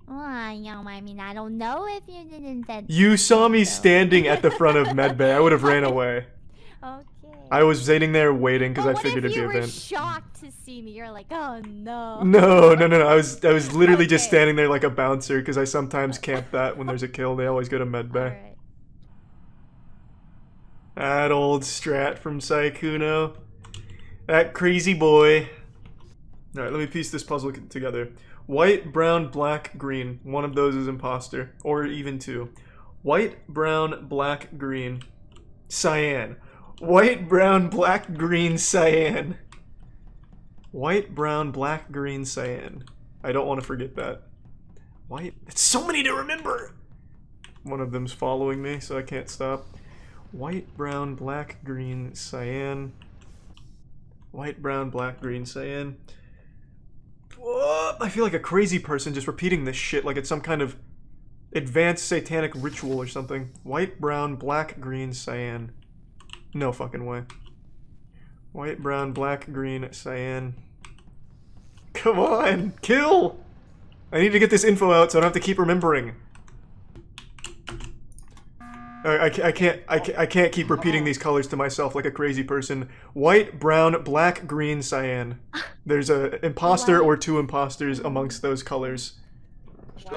Well, I mean, I don't know if you didn't vent. You saw me standing at the front of medbay. I would have ran away. Okay. I was sitting there waiting because I figured it'd be a What if you were vent. shocked to see me? You're like, oh no. No. I was literally just standing there like a bouncer because I sometimes camp that when there's a kill. They always go to medbay. Right. That old Strat from Saikuno. That crazy boy. Alright, let me piece this puzzle together. White, brown, black, green. One of those is imposter. Or even two. White, brown, black, green. Cyan. White, brown, black, green, cyan. White, brown, black, green, cyan. I don't want to forget that. White. It's so many to remember! One of them's following me, so I can't stop. White, brown, black, green, cyan. White, brown, black, green, cyan. Whoa, I feel like a crazy person just repeating this shit like it's some kind of advanced satanic ritual or something. White, brown, black, green, cyan. No fucking way. White, brown, black, green, cyan. Come on, kill! I need to get this info out so I don't have to keep remembering. I can't keep repeating these colors to myself like a crazy person. White, brown, black, green, cyan. There's a imposter or two imposters amongst those colors. It's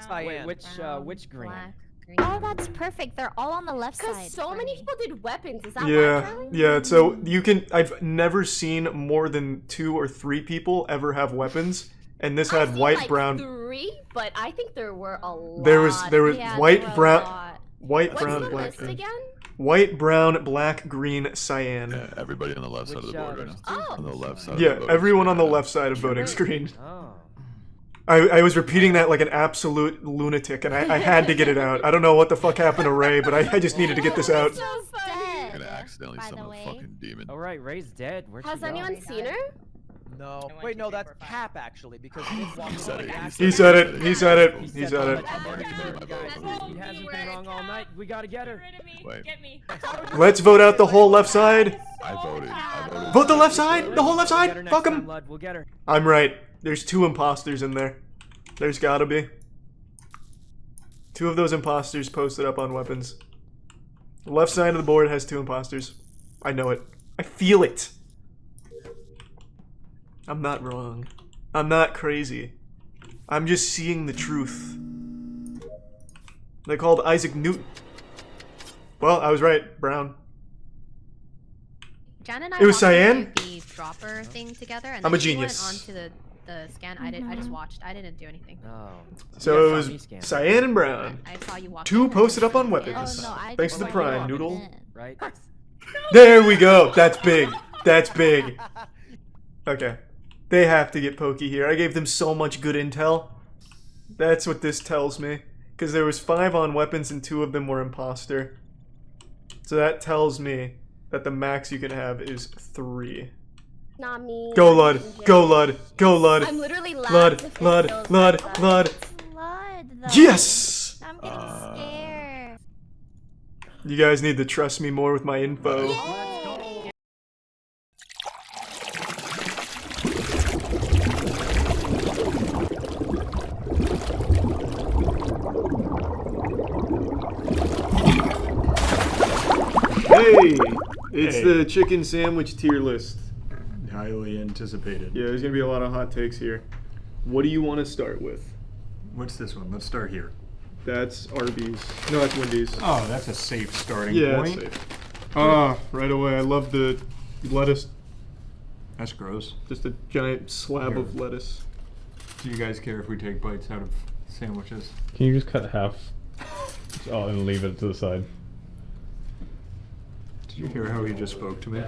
cyan. Which green? Oh, that's perfect. They're all on the left side. Because so many people did weapons. Is that why, Yeah, Charlie? yeah. So you can. I've never seen more than 2 or 3 people ever have weapons, and this had white, like brown. 3, but I think there were a lot. There was Yeah, white, there were a brown, lot. white, What's brown, the black, list green. again? White, brown, black, green, cyan. Yeah, everybody on the left side of the board right now. On the left side. Yeah, of the voting everyone screen on the right now. left side of voting screen. Oh. I was repeating that like an absolute lunatic, and I had to get it out. I don't know what the fuck happened to Ray, but I just needed to get this out. gonna accidentally by the summon a way. fucking demon. All right, Ray's dead. Where'd Has she go? anyone seen her? No. Wait, no, that's Cap actually because he walked said it, away. He said it. He said it. He said it. He hasn't been wrong all night. We gotta get her. Wait. Get me. Let's vote out the whole left side. I voted. Vote the left side. The whole left We'll get her side. next Fuck time, him. Lud. We'll get her. I'm right. There's 2 imposters in there. There's gotta be. 2 of those imposters posted up on weapons. The left side of the board has 2 imposters. I know it. I feel it. I'm not wrong. I'm not crazy. I'm just seeing the truth. They called Isaac Newton. Well, I was right. Brown. Jen and I It was walked Cyan? through the dropper thing together, and I'm then a she genius. went onto the scan. I just watched. I didn't do anything. Oh. So it was Cyan and Brown. I saw you walk. 2 posted up on weapons. Oh, no, I Thanks to the just Prime, walked Noodle. in. Right? There we go. That's big. That's big. Okay. They have to get pokey here. I gave them so much good intel. That's what this tells me. Because there was 5 on weapons and 2 of them were imposter. So that tells me that the max you can have is 3. Not me. Go Lud. Go Lud. Go Lud. I'm literally Lud. Lud. Lud. Lud. Yes! I'm getting scared. You guys need to trust me more with my info. Hey! It's the chicken sandwich tier list. Highly anticipated. Yeah, there's gonna be a lot of hot takes here. What do you want to start with? What's this one? Let's start here. That's Arby's. No, that's Wendy's. Oh, that's a safe starting Yeah, point. it's safe. Ah, right away. I love the lettuce. That's gross. Just a giant slab Here. of lettuce. Do you guys care if we take bites out of sandwiches? Can you just cut half and leave it to the side? Did you hear how he just spoke to me?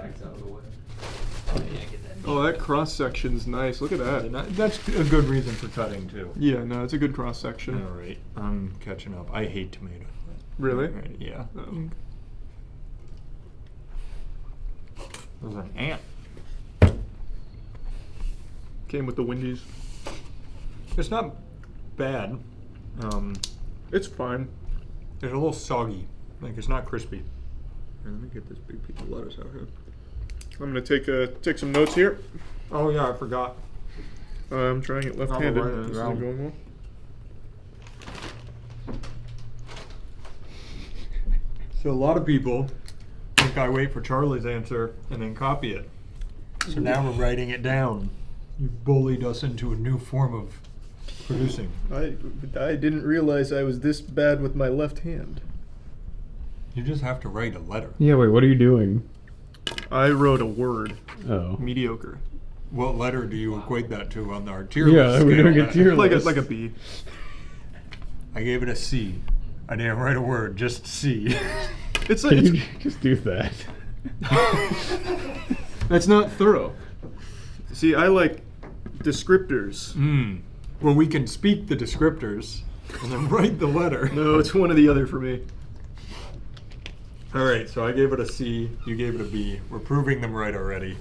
Oh, that cross section's nice. Look at that. That's a good reason for cutting too. Yeah, no, it's a good cross section. All right, I'm catching up. I hate tomato. Really? Right, yeah. Oh. There's an ant. Came with the Wendy's. It's not bad. It's fine. It's a little soggy. Like it's not crispy. Here, let me get this big piece of lettuce out here. I'm gonna take some notes here. Oh yeah, I forgot. I'm trying it left-handed. write it This down. isn't going well. So a lot of people think I wait for Charlie's answer and then copy it. So now we're writing it down. You bullied us into a new form of producing. I didn't realize I was this bad with my left hand. You just have to write a letter. Yeah, wait, what are you doing? I wrote a word. Oh. Mediocre. What letter do you equate that to on our tier Yeah, list? we're scale? doing a tier list. Like a B. I gave it a C. I didn't write a word, just C. It's Can like you just do that? that's not thorough. See, I like descriptors. Well, we can speak the descriptors and then write the letter. No, it's one or the other for me. All right, so I gave it a C. You gave it a B. We're proving them right already.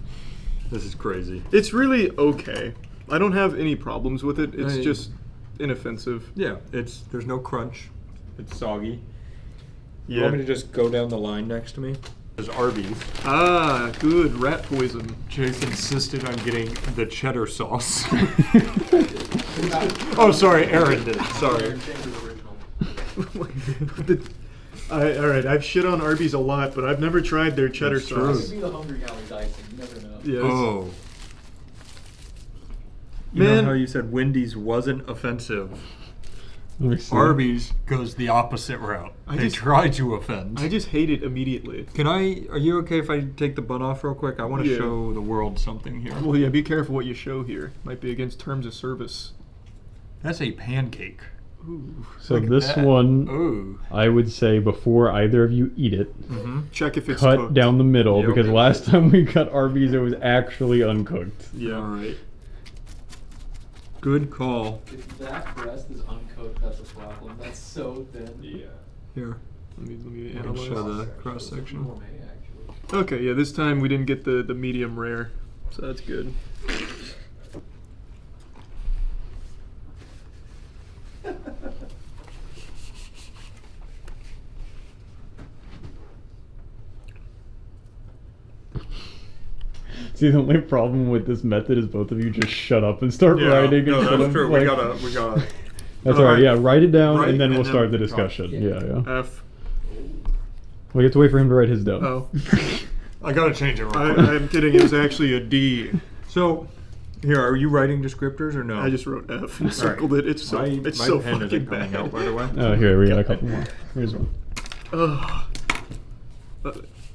This is crazy. It's really okay. I don't have any problems with it. It's just inoffensive. Yeah, there's no crunch. It's soggy. You Yeah. want me to just go down the line next to me? There's Arby's. Ah, good rat poison. Chase insisted on getting the cheddar sauce. Oh, sorry, Aaron did. Sorry. All right, I've shit on Arby's a lot, but I've never tried their cheddar That's true. sauce. Maybe the Hungry Howie's icing. You never know. Yes. Oh. You Man. know how you said Wendy's wasn't offensive? Let me see. Arby's goes the opposite route. They try to offend. I just hate it immediately. Are you okay if I take the bun off real quick? I want to Yeah. show the world something here. Well, yeah, be careful what you show here. Might be against terms of service. That's a pancake. Ooh. So Look at this that. one, Ooh. I would say before either of you eat it, Check if it's cut cooked. down the middle, Yep. because last time we cut Arby's, it was actually uncooked. Yeah. All right. Good call. If that breast is uncooked, that's a problem. That's so thin. Yeah. Here. Let me I'll analyze. show the cross section. Gourmet, actually. Okay, yeah, this time we didn't get the medium rare, so that's good. See, the only problem with this method is both of you just shut up and start writing. No, instead that's of, true. like- We gotta. That's alright. Yeah, write it down Write and then and we'll then start the talk. discussion. Yeah. F. We have to wait for him to write his down. Oh. I gotta change it real quick. I'm kidding, it was actually a D. So, here, are you writing descriptors or no? I just wrote F and All circled right. it. It's so, My it's so pen fucking isn't coming bad. out, by the way. Oh, here we got a couple more. Here's one. Ugh.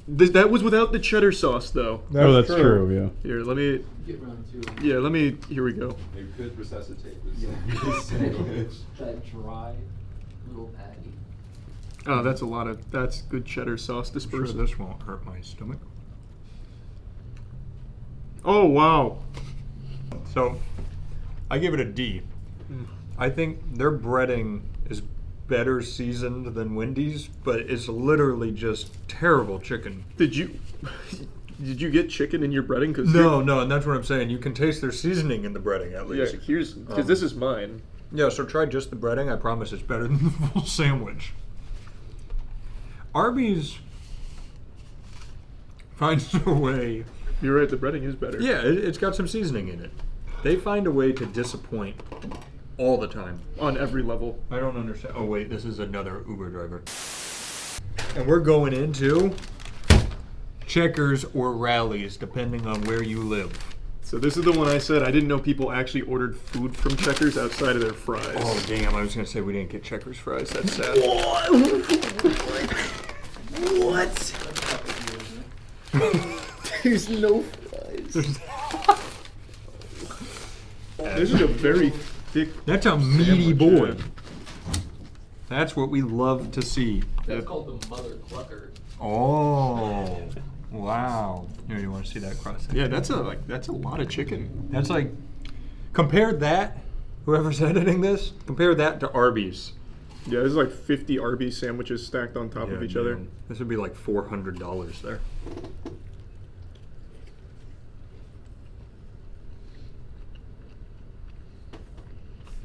That was without the cheddar sauce, though. That's true. Yeah. Here, let me. Get round two. Yeah, let me. Here we go. You could resuscitate That dry little patty. Oh, that's a lot of. That's good cheddar sauce I'm sure dispersed. this won't hurt my stomach. Oh wow. So, I give it a D. I think their breading is better seasoned than Wendy's, but it's literally just terrible chicken. Did you get chicken in your breading? Cause No, and that's what I'm saying. You can taste their seasoning in the breading at Yeah, least. here's because this is mine. Yeah, so try just the breading. I promise it's better than the full sandwich. Arby's finds a way. You're right. The breading is better. Yeah, it's got some seasoning in it. They find a way to disappoint all the time. On every level. I don't understand. Oh wait, this is another Uber driver. And we're going into Checkers or Rallies, depending on where you live. So this is the one I said I didn't know people actually ordered food from Checkers outside of their fries. Oh damn! I was gonna say we didn't get Checkers fries. That's sad. What? There's no fries. This is a very thick. That's a meaty sandwich, boy. That's what we love to see. That's called the mother clucker. Oh, wow! Here, you want to see that cross section? Yeah, that's a lot of chicken. That's like, compare that. Whoever's editing this, compare that to Arby's. Yeah, there's like 50 Arby's sandwiches stacked on top of each other. man. This would be like $400 there.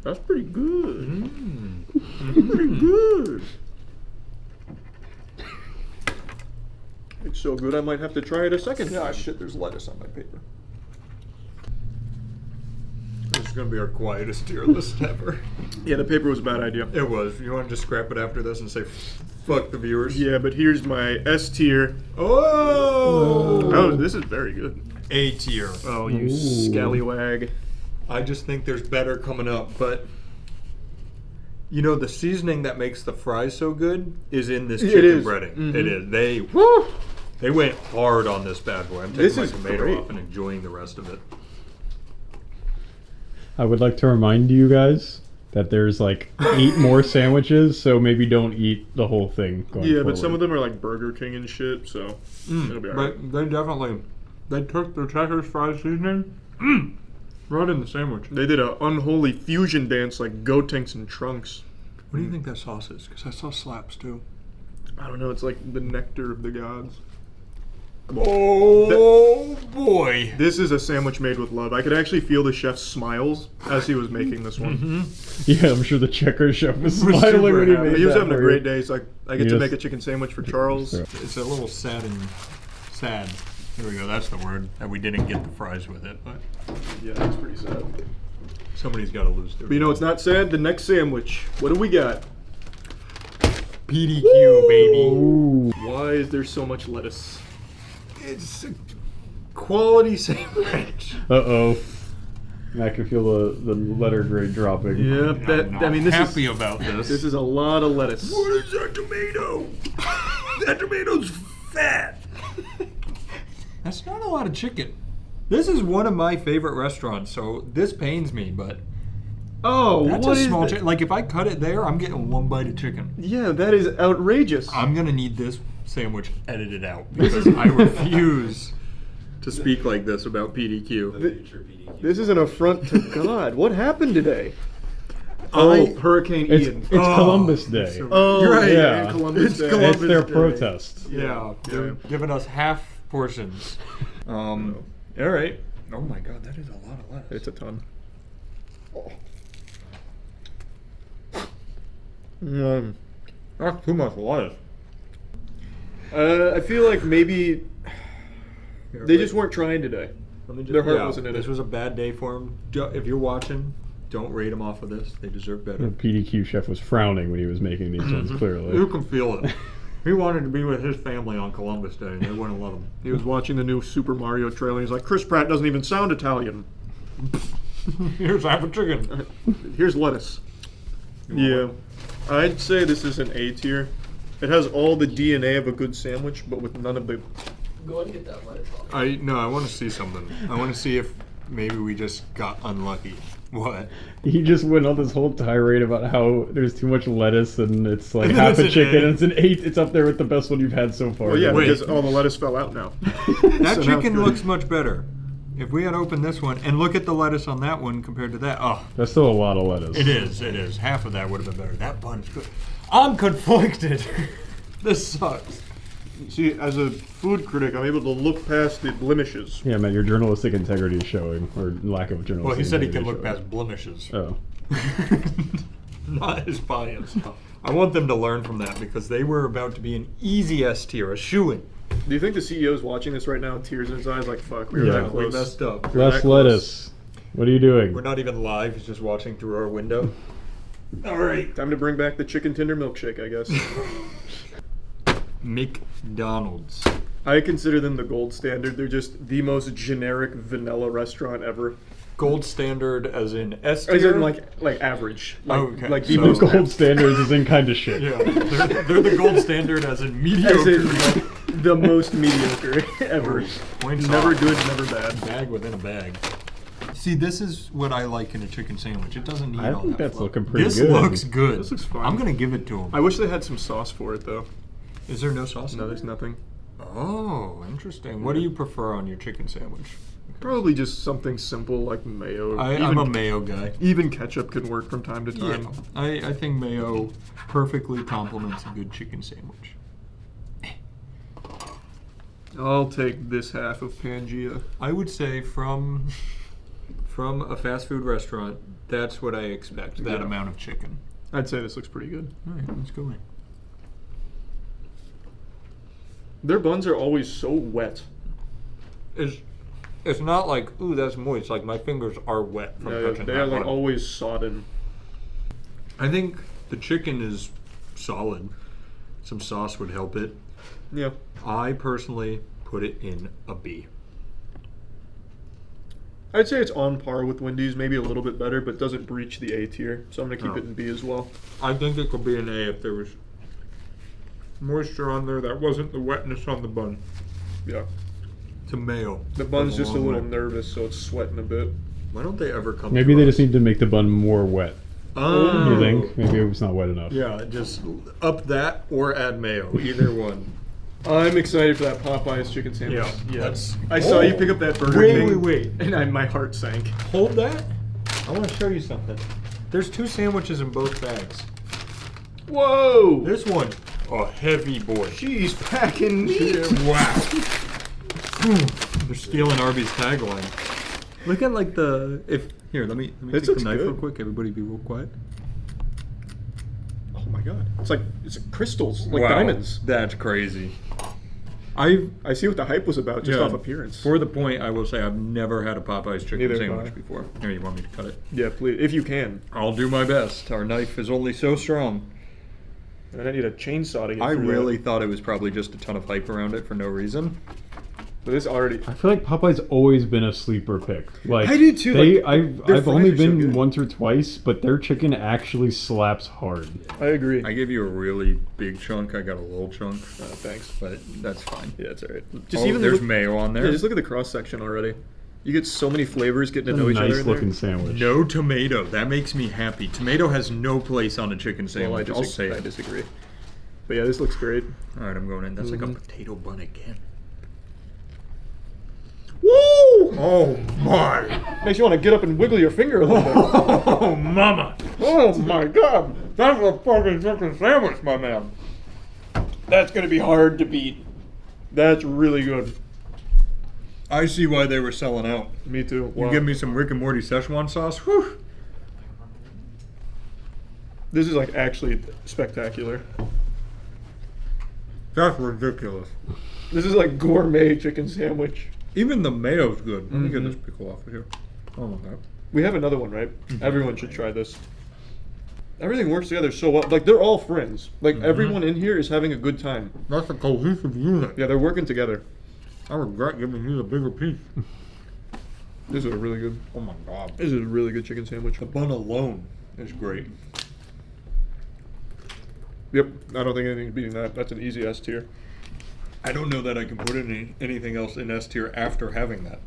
That's pretty good. Mm. Pretty good. It's so good I might have to try it a second. Ah, shit, there's lettuce on my paper. This is gonna be our quietest tier list ever. Yeah, the paper was a bad idea. It was. You want to just scrap it after this and say, fuck the viewers? Yeah, but here's my S tier. Oh! Oh, this is very good. A tier. Oh, you scallywag. I just think there's better coming up, but you know the seasoning that makes the fries so good is in this chicken breading. Mhm. It is. They went hard on this bad boy. I'm This taking my is tomato great. off and enjoying the rest of it. I would like to remind you guys that there's like 8 more sandwiches, so maybe don't eat the whole thing. Going Yeah, forward. but some of them are like Burger King and shit, so it'll be alright. But they definitely, they took the Checkers fries seasoning, right in the sandwich. They did an unholy fusion dance like Gotenks and Trunks. What do you think that sauce is? Because I saw slaps too. I don't know, it's like the nectar of the gods. Oh boy! This is a sandwich made with love. I could actually feel the chef's smiles as he was making this one. Yeah, I'm sure the Checker chef was We're smiling super when he happy. made He was that having a for great you. day. He's like, I get to make a chicken sandwich for Charles. It's a little sad and sad. There we go. That's the word. That we didn't get the fries with it, but Yeah, that's pretty sad. somebody's got to lose their. But you know what's not sad? The next sandwich. What do we got? PDQ, baby. Why is there so much lettuce? It's a quality sandwich. Uh-oh. I can feel the letter grade dropping. Yeah, I'm I mean, this happy is about this. This is a lot of lettuce. What is that tomato? That tomato's fat. That's not a lot of chicken. This is one of my favorite restaurants, so this pains me, but Oh, that's what a is small that? chicken. Like if I cut it there, I'm getting one bite of chicken. Yeah, that is outrageous. I'm gonna need this sandwich edited out because I refuse to speak like this about PDQ. This is an affront to God. What happened today? Oh, Hurricane It's Ian. Columbus Day. Oh, You're right. Yeah. and Columbus Day. Columbus It's their Day. protest. Yeah, they're giving us half portions. All right. Oh my god, that is a lot of lettuce. It's a ton. That's too much lettuce. I feel like maybe they just weren't trying today. Their heart wasn't in it. This was a bad day for them. If you're watching, don't rate them off of this. They deserve better. The PDQ chef was frowning when he was making these ones, clearly. You can feel it. He wanted to be with his family on Columbus Day, and they wouldn't let him. He was watching the new Super Mario trailer. He's like, Chris Pratt doesn't even sound Italian. Here's half a chicken. Here's lettuce. Yeah. I'd say this is an A tier. It has all the DNA of a good sandwich, but with none of the... Go ahead and get that lettuce off. I want to see something. I want to see if maybe we just got unlucky. What? He just went on this whole tirade about how there's too much lettuce and it's like half a chicken and it's an 8. It's up there with the best one you've had so far. Well, yeah, because all the lettuce fell out now. That So now chicken it's good. looks much better. If we had opened this one, and look at the lettuce on that one compared to that. Oh, That's still a lot of lettuce. it is. Half of that would have been better. That bun's good. I'm conflicted. This sucks. See, as a food critic, I'm able to look past the blemishes. Yeah, man, your journalistic integrity is showing, or lack of journalistic Well, he said he can integrity look is past blemishes. Oh. Not his bias. I want them to learn from that because they were about to be an easy S tier, a shoo-in. Do you think the CEO's watching this right now with tears in his eyes like, fuck, we were Yeah. that We close? messed up. Less lettuce. What are you doing? We're not even live. He's just watching through our window. All right. Time to bring back the chicken tender milkshake, I guess. McDonald's. I consider them the gold standard. They're just the most generic vanilla restaurant ever. Gold standard as in S tier? As in like average. Like, Okay. like the So- most Gold standards is in kind of shit. Yeah, they're the gold standard as in mediocre. As in, like, the most mediocre ever. Points Never off. good, never bad. Bag within a bag. See, this is what I like in a chicken sandwich. It doesn't need I all think that that's fluff. looking pretty this good. looks good. This looks fine. I'm gonna give it to him. I wish they had some sauce for it though. Is there no sauce? No, there's nothing. Oh, interesting. What do you prefer on your chicken sandwich? Probably just something simple like mayo. I'm a mayo guy. Even ketchup can work from time to time. Yeah, I think mayo perfectly complements a good chicken sandwich. I'll take this half of Pangea. I would say from a fast food restaurant, that's what I expect. That Yeah. amount of chicken. I'd say this looks pretty good. All right, let's go in. Their buns are always so wet. It's not like, ooh, that's moist. Like my fingers are wet from touching they that are like bun. always sodden. I think the chicken is solid. Some sauce would help it. Yeah. I personally put it in a B. I'd say it's on par with Wendy's, maybe a little bit better, but doesn't breach the A tier. So I'm gonna keep it in B as well. I think it could be an A if there was moisture on there that wasn't the wetness on the bun. Yeah. To mayo. The bun's goes just a long little way. nervous, so it's sweating a bit. Why don't they ever come? Maybe to they us? just need to make the bun more wet. Oh. You think? Maybe it's not wet enough. Yeah, just up that or add mayo. Either one. I'm excited for that Popeyes chicken sandwich. Yeah, that's- I saw you Oh. pick up that Burger Wait, King. wait. And my heart sank. Hold that. I want to show you something. There's 2 sandwiches in both bags. Whoa! This one, a heavy boy. She's packing meat. Wow. They're stealing Arby's tagline. Look at like the here. Let me This take looks the knife real good. quick. Everybody, be real quiet. Oh my god! It's like crystals, like Wow, diamonds. That's crazy. I see what the hype was about just Yeah, off appearance. For the point, I will say I've never had a Popeyes chicken Neither have sandwich I. before. Here, you want me to cut it? Yeah, please, if you can. I'll do my best. Our knife is only so strong. And I need a chainsaw to get I through really that. thought it was probably just a ton of hype around it for no reason. But this already. I feel like Popeye's always been a sleeper pick. Like I do too, They, like, I've their only fries are so been good. once or twice, but their chicken actually slaps hard. I agree. I gave you a really big chunk. I got a little chunk. Thanks. But that's fine. Yeah, it's alright. There's look, mayo on there. Yeah, just look at the cross section already. You get so many flavors getting to It's know a each other. nice in there. looking sandwich. No tomato. That makes me happy. Tomato has no place on a chicken Well, sandwich. I'll say I it. disagree. But yeah, this looks great. All right, I'm going in. That's like a Mhm. potato bun again. Woo! Oh my! Makes you want to get up and wiggle your finger a little bit. Oh mama! Oh my god! That's a fucking chicken sandwich, my man. That's gonna be hard to beat. That's really good. I see why they were selling out. Me too. You Wow. give me some Rick and Morty Szechuan sauce. Whew. This is like actually spectacular. That's ridiculous. This is like gourmet chicken sandwich. Even the mayo's good. Let me get Mhm. this pickle off of here. Oh my god. We have another one, right? Everyone should try this. Everything works together so well. Like, they're all friends. Like, everyone in here is having a good time. That's a cohesive unit. Yeah, they're working together. I regret giving you the bigger piece. This is a really good. Oh my god. This is a really good chicken sandwich. The bun alone is great. Yep, I don't think anything's beating that. That's an easy S tier. I don't know that I can put anything else in S tier after having that.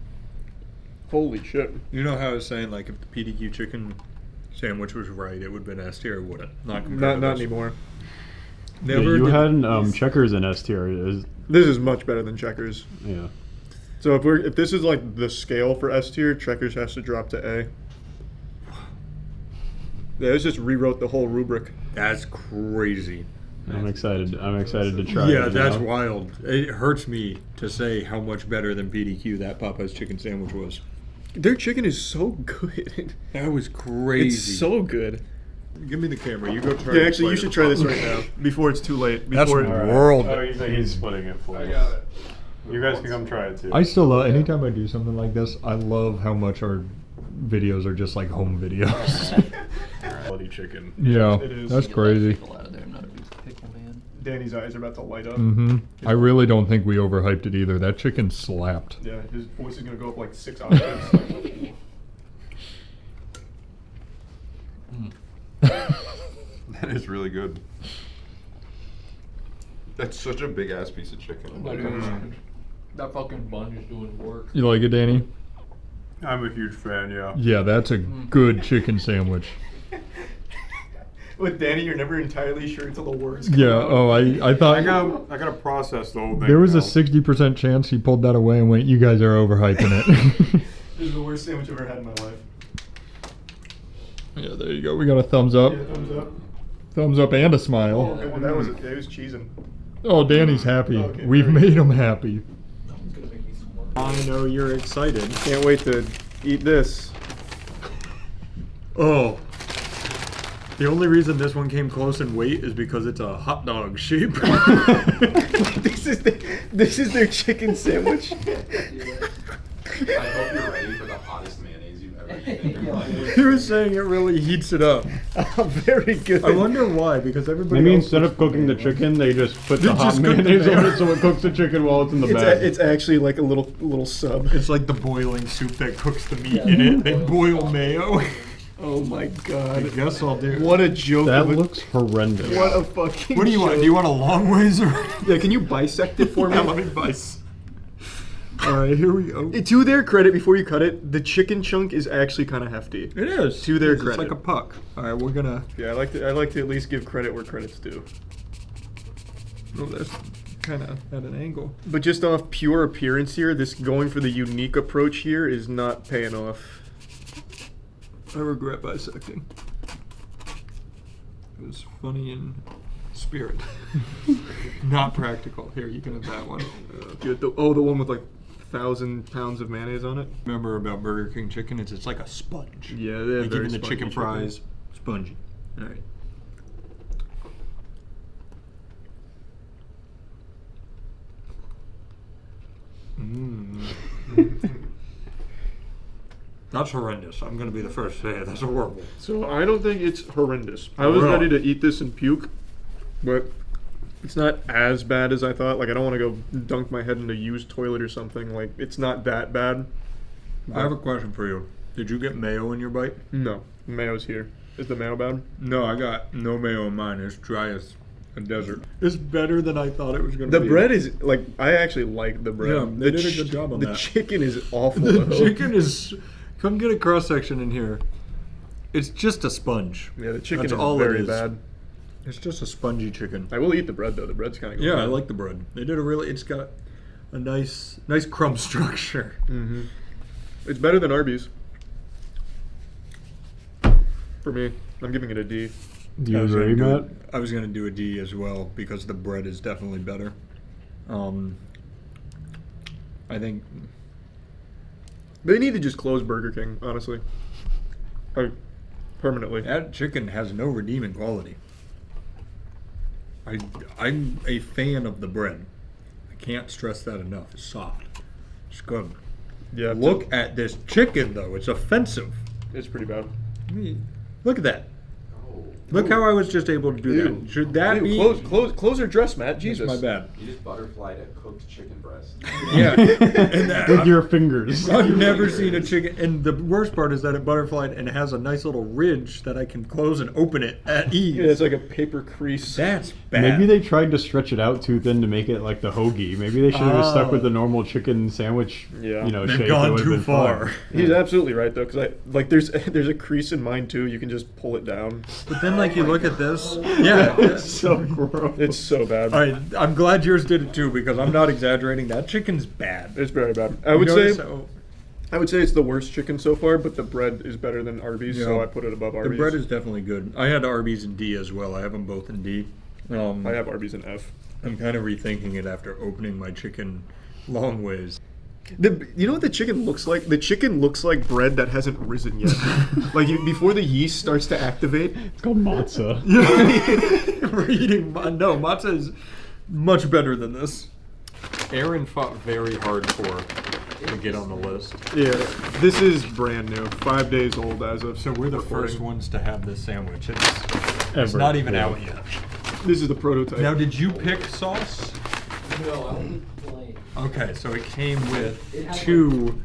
Holy shit. You know how I was saying, like, if the PDQ chicken sandwich was right, it would have been S tier, would it? Not compared to Not this. anymore. Yeah, Never you did- had Checkers in S tier. This is much better than Checkers. Yeah. So if this is like the scale for S tier, Checkers has to drop to A. Yeah, it's just rewrote the whole rubric. That's crazy. I'm excited. I'm excited to try it. Yeah, that's now. wild. It hurts me to say how much better than PDQ that Popeye's chicken sandwich was. Their chicken is so good. That was crazy. It's so good. Give me the camera. You go try. Yeah, to actually, you plate should it. try this right now before it's too late. That's Before world. Oh, he's splitting it for I us. got it. You guys can come try it too. I still love, anytime I do something like this, I love how much our videos are just like home videos. Quality chicken. Yeah, It is. that's crazy. Danny's eyes are about to light up. I really don't think we overhyped it either. That chicken slapped. Yeah, his voice is gonna go up like 6 octaves. That is really good. That's such a big ass piece of chicken. That fucking bun is doing work. You like it, Danny? I'm a huge fan. Yeah. Yeah, that's a good chicken sandwich. With Danny, you're never entirely sure until the words come Yeah. out. Oh, I thought I gotta process the whole thing. there was now. a 60% chance he pulled that away and went, "You guys are overhyping it." This is the worst sandwich I've ever had in my life. Yeah, there you go. We got a thumbs up. Yeah, thumbs up. Thumbs up and a Oh, smile. okay, well, that was it was cheesing. Oh, Danny's happy. Okay, We've very made him happy. I know you're excited. Can't wait to eat this. Oh. The only reason this one came close in weight is because it's a hot dog shape. this is their chicken sandwich. I hope you're ready for the hottest mayonnaise you've ever eaten. You were saying it really heats it up. Very good. I wonder why, because everybody Maybe else instead puts of cooking the chicken, they just put the They hot just cook the mayonnaise on mayo. it so it cooks the chicken while it's in the bag. It's actually like a little sub. It's like the boiling soup that cooks the meat in it. They boil mayo. Oh my god. I guess I'll do. What a joke. That of a- looks horrendous. What a fucking What do you want? joke. Do you want a long ways or? Yeah, can you bisect it for me? Yeah, let me bice. All right, here we go. To their credit, before you cut it, the chicken chunk is actually kind of hefty. It is. To their It's credit. like a puck. All right, we're gonna. Yeah, I like to at least give credit where credit's due. Oh, that's kind of at an angle. But just off pure appearance here, this going for the unique approach here is not paying off. I regret bisecting. It was funny in spirit, not practical. Here, you can have that one. Dude, the one with like 1,000 pounds of mayonnaise on it. Remember about Burger King chicken? It's like a sponge. Yeah, they're Like very even the spongy chicken fries, spongy. All right. That's horrendous. I'm going to be the first to say it. That's horrible. So I don't think it's horrendous. I was ready to eat this and puke, but it's not as bad as I thought. Like, I don't want to go dunk my head in a used toilet or something. Like, it's not that bad. I have a question for you. Did you get mayo in your bite? No. Mayo's here. Is the mayo bad? No, I got no mayo in mine. It's dry as a desert. It's better than I thought it was going to The be. bread is, like, I actually like the bread. Yeah, they did a good job on the that. The chicken is awful, The though. chicken is... Come get a cross-section in here. It's just a sponge. Yeah, the chicken That's is all very it is. bad. It's just a spongy chicken. I will eat the bread, though. The bread's kind of good. Yeah, I like the bread. They did a really... It's got a nice crumb structure. Mm-hmm. It's better than Arby's. For me. I'm giving it a D. Do you agree, Matt? I was going to do a D as well because the bread is definitely better. I think They need to just close Burger King, honestly. Permanently. That chicken has no redeeming quality. I'm a fan of the bread. I can't stress that enough. It's soft. It's good. Yeah. Look at this chicken, though. It's offensive. It's pretty bad. Look at that. Look how I was just able to do that. Should that be... Close your dress, Matt. Jesus. My bad. You just butterflied a cooked chicken breast. Yeah. And that, With your fingers. I've never seen a chicken... And the worst part is that it butterflied and it has a nice little ridge that I can close and open it at ease. Yeah, it's like a paper crease. That's bad. Maybe they tried to stretch it out too thin to make it like the hoagie. Maybe they should have just stuck with the normal chicken sandwich. Yeah. You know, They've shape. gone It would've too been far. fine. He's absolutely right though, because there's a crease in mine too. You can just pull it down. But then like you look at this. Yeah. It's so gross. It's so bad. All right, I'm glad yours did it too because I'm not exaggerating. That chicken's bad. It's very bad. I You would notice say how- I would say it's the worst chicken so far, but the bread is better than Arby's, so I put it above Arby's. The bread is definitely good. I had Arby's in D as well. I have them both in D. I have Arby's in F. I'm kind of rethinking it after opening my chicken long ways. You know what the chicken looks like? The chicken looks like bread that hasn't risen yet. Before the yeast starts to activate. It's called matzah. We're eating... No, matzah is much better than this. Aaron fought very hard to get on the list. Yeah, this is brand new. 5 days old as of. So we're the recording. first ones to have this sandwich. It's not even out yet. This is the prototype. Now, did you pick sauce? No, I only plain. Okay, so it came with 2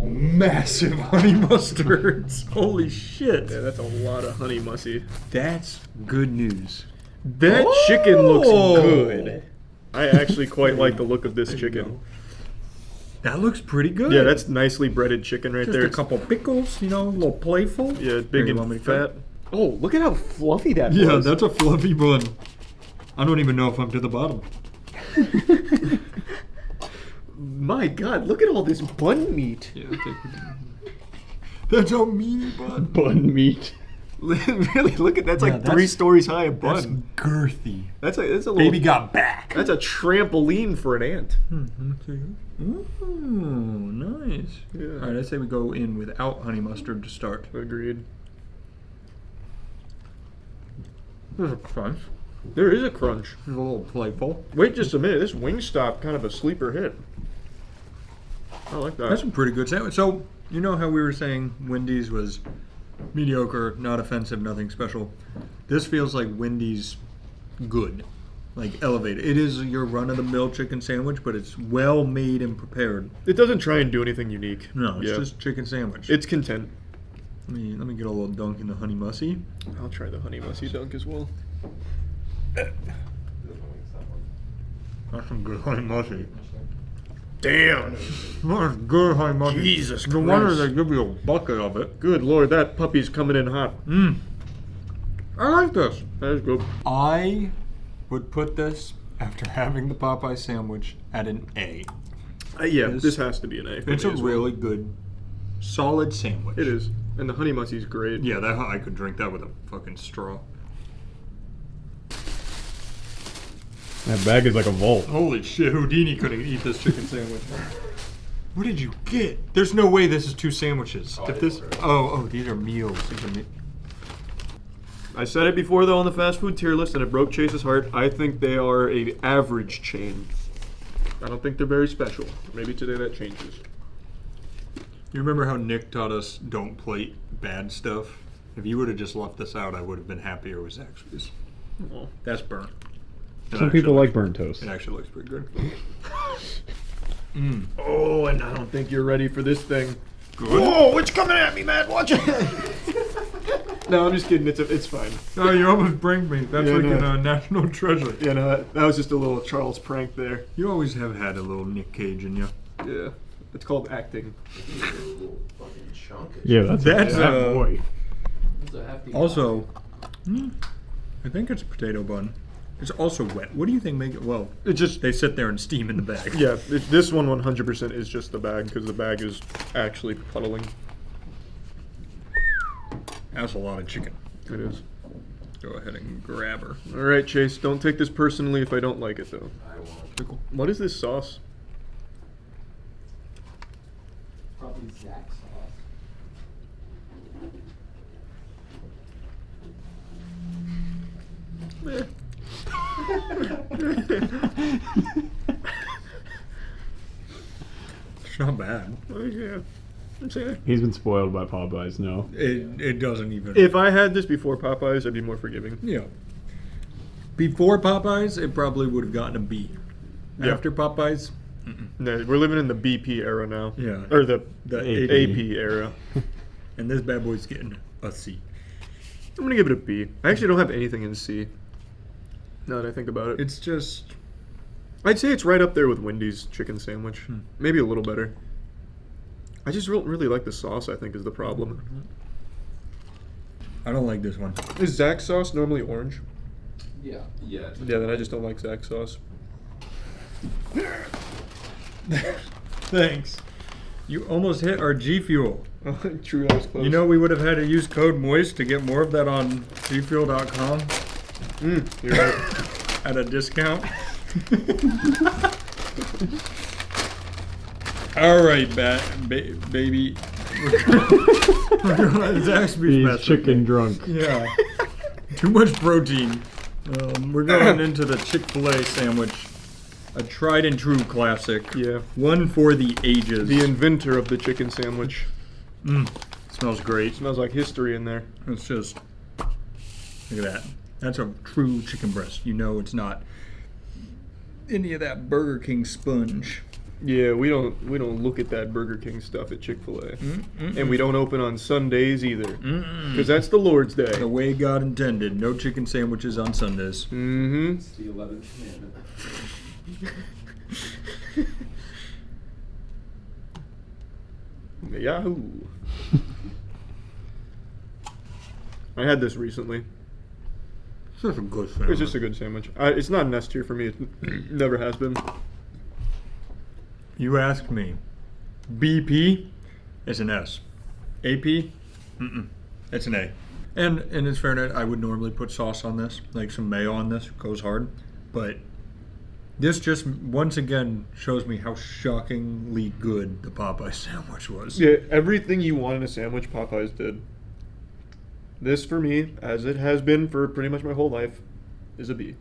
massive honey mustards. Holy shit. Yeah, that's a lot of honey mussy. That's good news. That chicken looks good. I actually quite like the look of this chicken. That looks pretty good. Yeah, that's nicely breaded chicken right Just there. a couple pickles, you know, a little playful. Yeah, big Here, you want me and to cut? fat. Oh, look at how fluffy that Yeah, was. that's a fluffy bun. I don't even know if I'm to the bottom. My God, look at all this bun meat. Yeah, that's a meaty bun. Bun meat. Really, look at that's like Yeah, 3 stories high of bun. That's girthy. That's a little. Baby got back. That's a trampoline for an ant. Ooh, nice. Yeah. All right, I say we go in without honey mustard to start. Agreed. There's a crunch. There is a crunch. There's a little playful. Wait just a minute. This Wingstop kind of a sleeper hit. I like that. That's a pretty good sandwich. So, you know how we were saying Wendy's was mediocre, not offensive, nothing special. This feels like Wendy's good, like elevated. It is your run-of-the-mill chicken sandwich, but it's well made and prepared. It doesn't try and do anything unique. No, it's just chicken sandwich. It's content. Let me get a little dunk in the honey mussy. I'll try the honey mussy dunk as well. That's some good honey mussy. Damn. That's good honey mussy. Jesus No wonder Christ. they give you a bucket of it. Good Lord, that puppy's coming in hot. I like this. That is good. I would put this, after having the Popeye sandwich, at an A. Yeah, this has to be an A. for It's me a as well. really good, solid sandwich. It is. And the honey mussy's great. Yeah, that I could drink that with a fucking straw. That bag is like a vault. Holy shit, Houdini couldn't eat this chicken sandwich. What did you get? There's no way this is 2 sandwiches. If this, these are meals. I said it before though on the fast food tier list, and it broke Chase's heart. I think they are a average chain. I don't think they're very special. Maybe today that changes. You remember how Nick taught us don't plate bad stuff? If you would have just left this out, I would have been happier with Zaxby's. Oh. That's burnt. Some people like burnt toast. It actually looks pretty good. Oh, and I don't think you're ready for this thing. Good. Whoa, it's coming at me, man. Watch it. No, I'm just kidding. It's fine. Oh, you almost pranked me. That's Yeah, like no. a national treasure. Yeah, no, that was just a little Charles prank there. You always have had a little Nick Cage in you. Yeah, it's called acting. Yeah, that's that boy. Also, I think it's a potato bun. It's also wet. What do you think make it? Well, it just they sit there and steam in the bag. Yeah, this one 100% is just the bag because the bag is actually puddling. That's a lot of chicken. It is. Go ahead and grab her. All right, Chase. Don't take this personally if I don't like it though. I won't. What is this sauce? Probably Zach sauce. It's not bad. Yeah. He's been spoiled by Popeyes, no? It doesn't even. If I had this before Popeyes, I'd be more forgiving. Yeah. Before Popeyes, it probably would have gotten a B. Yeah. After Popeyes, no, we're living in the BP era now. Yeah. Or the AP. AP era. And this bad boy's getting a C. I'm gonna give it a B. I actually don't have anything in C. Now that I think about it. It's just... I'd say it's right up there with Wendy's chicken sandwich. Maybe a little better. I just don't really like the sauce, I think, is the problem. I don't like this one. Is Zach's sauce normally orange? Yeah. Yeah. Yeah, then I just don't like Zach's sauce. Thanks. You almost hit our G Fuel. True, that was close. You know we would have had to use code MOIST to get more of that on gfuel.com. You're right. At a discount. All right, baby. We're gonna let Zaxby's mess chicken drunk. Yeah. Too much protein. We're going into the Chick-fil-A sandwich. A tried and true classic. Yeah. One for the ages. The inventor of the chicken sandwich. Smells great. Smells like history in there. It's just... Look at that. That's a true chicken breast. You know it's not any of that Burger King sponge. Yeah, we don't look at that Burger King stuff at Chick-fil-A. And we don't open on Sundays either. Because that's the Lord's Day. The way God intended. No chicken sandwiches on Sundays. It's the 11th commandment. Yahoo! I had this recently. It's just a good sandwich. It's just a good sandwich. It's not an S tier for me. It never has been. You asked me. BP is an S. AP? It's an A. And in its fairness, I would normally put sauce on this, like some mayo on this, goes hard. But this just once again shows me how shockingly good the Popeye sandwich was. Yeah, everything you want in a sandwich, Popeyes did. This, for me, as it has been for pretty much my whole life, is a B.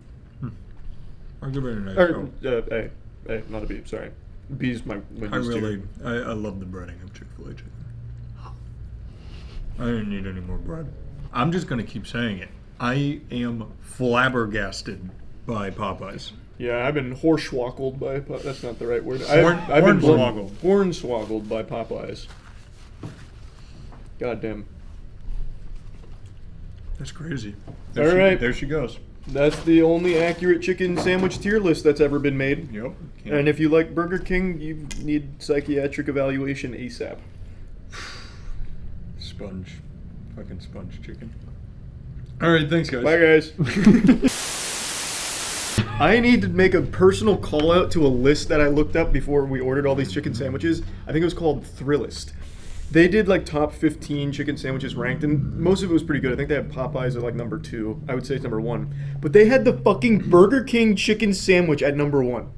I'll give it an A. A, not a B, sorry. B's my Wendy's tier. I love the breading of Chick-fil-A chicken. I didn't need any more bread. I'm just going to keep saying it. I am flabbergasted by Popeyes. Yeah, I've been hornswoggled by that's not the right word. I've been hornswoggled by Popeyes. God damn. That's crazy. All right. There she goes. That's the only accurate chicken sandwich tier list that's ever been made. Yep. And if you like Burger King, you need psychiatric evaluation ASAP. Sponge. Fucking sponge chicken. All right, thanks, guys. Bye, guys. I need to make a personal call out to a list that I looked up before we ordered all these chicken sandwiches. I think it was called Thrillist. They did like top 15 chicken sandwiches ranked, and most of it was pretty good. I think they had Popeyes at like number 2. I would say it's number 1. But they had the fucking Burger King chicken sandwich at number 1.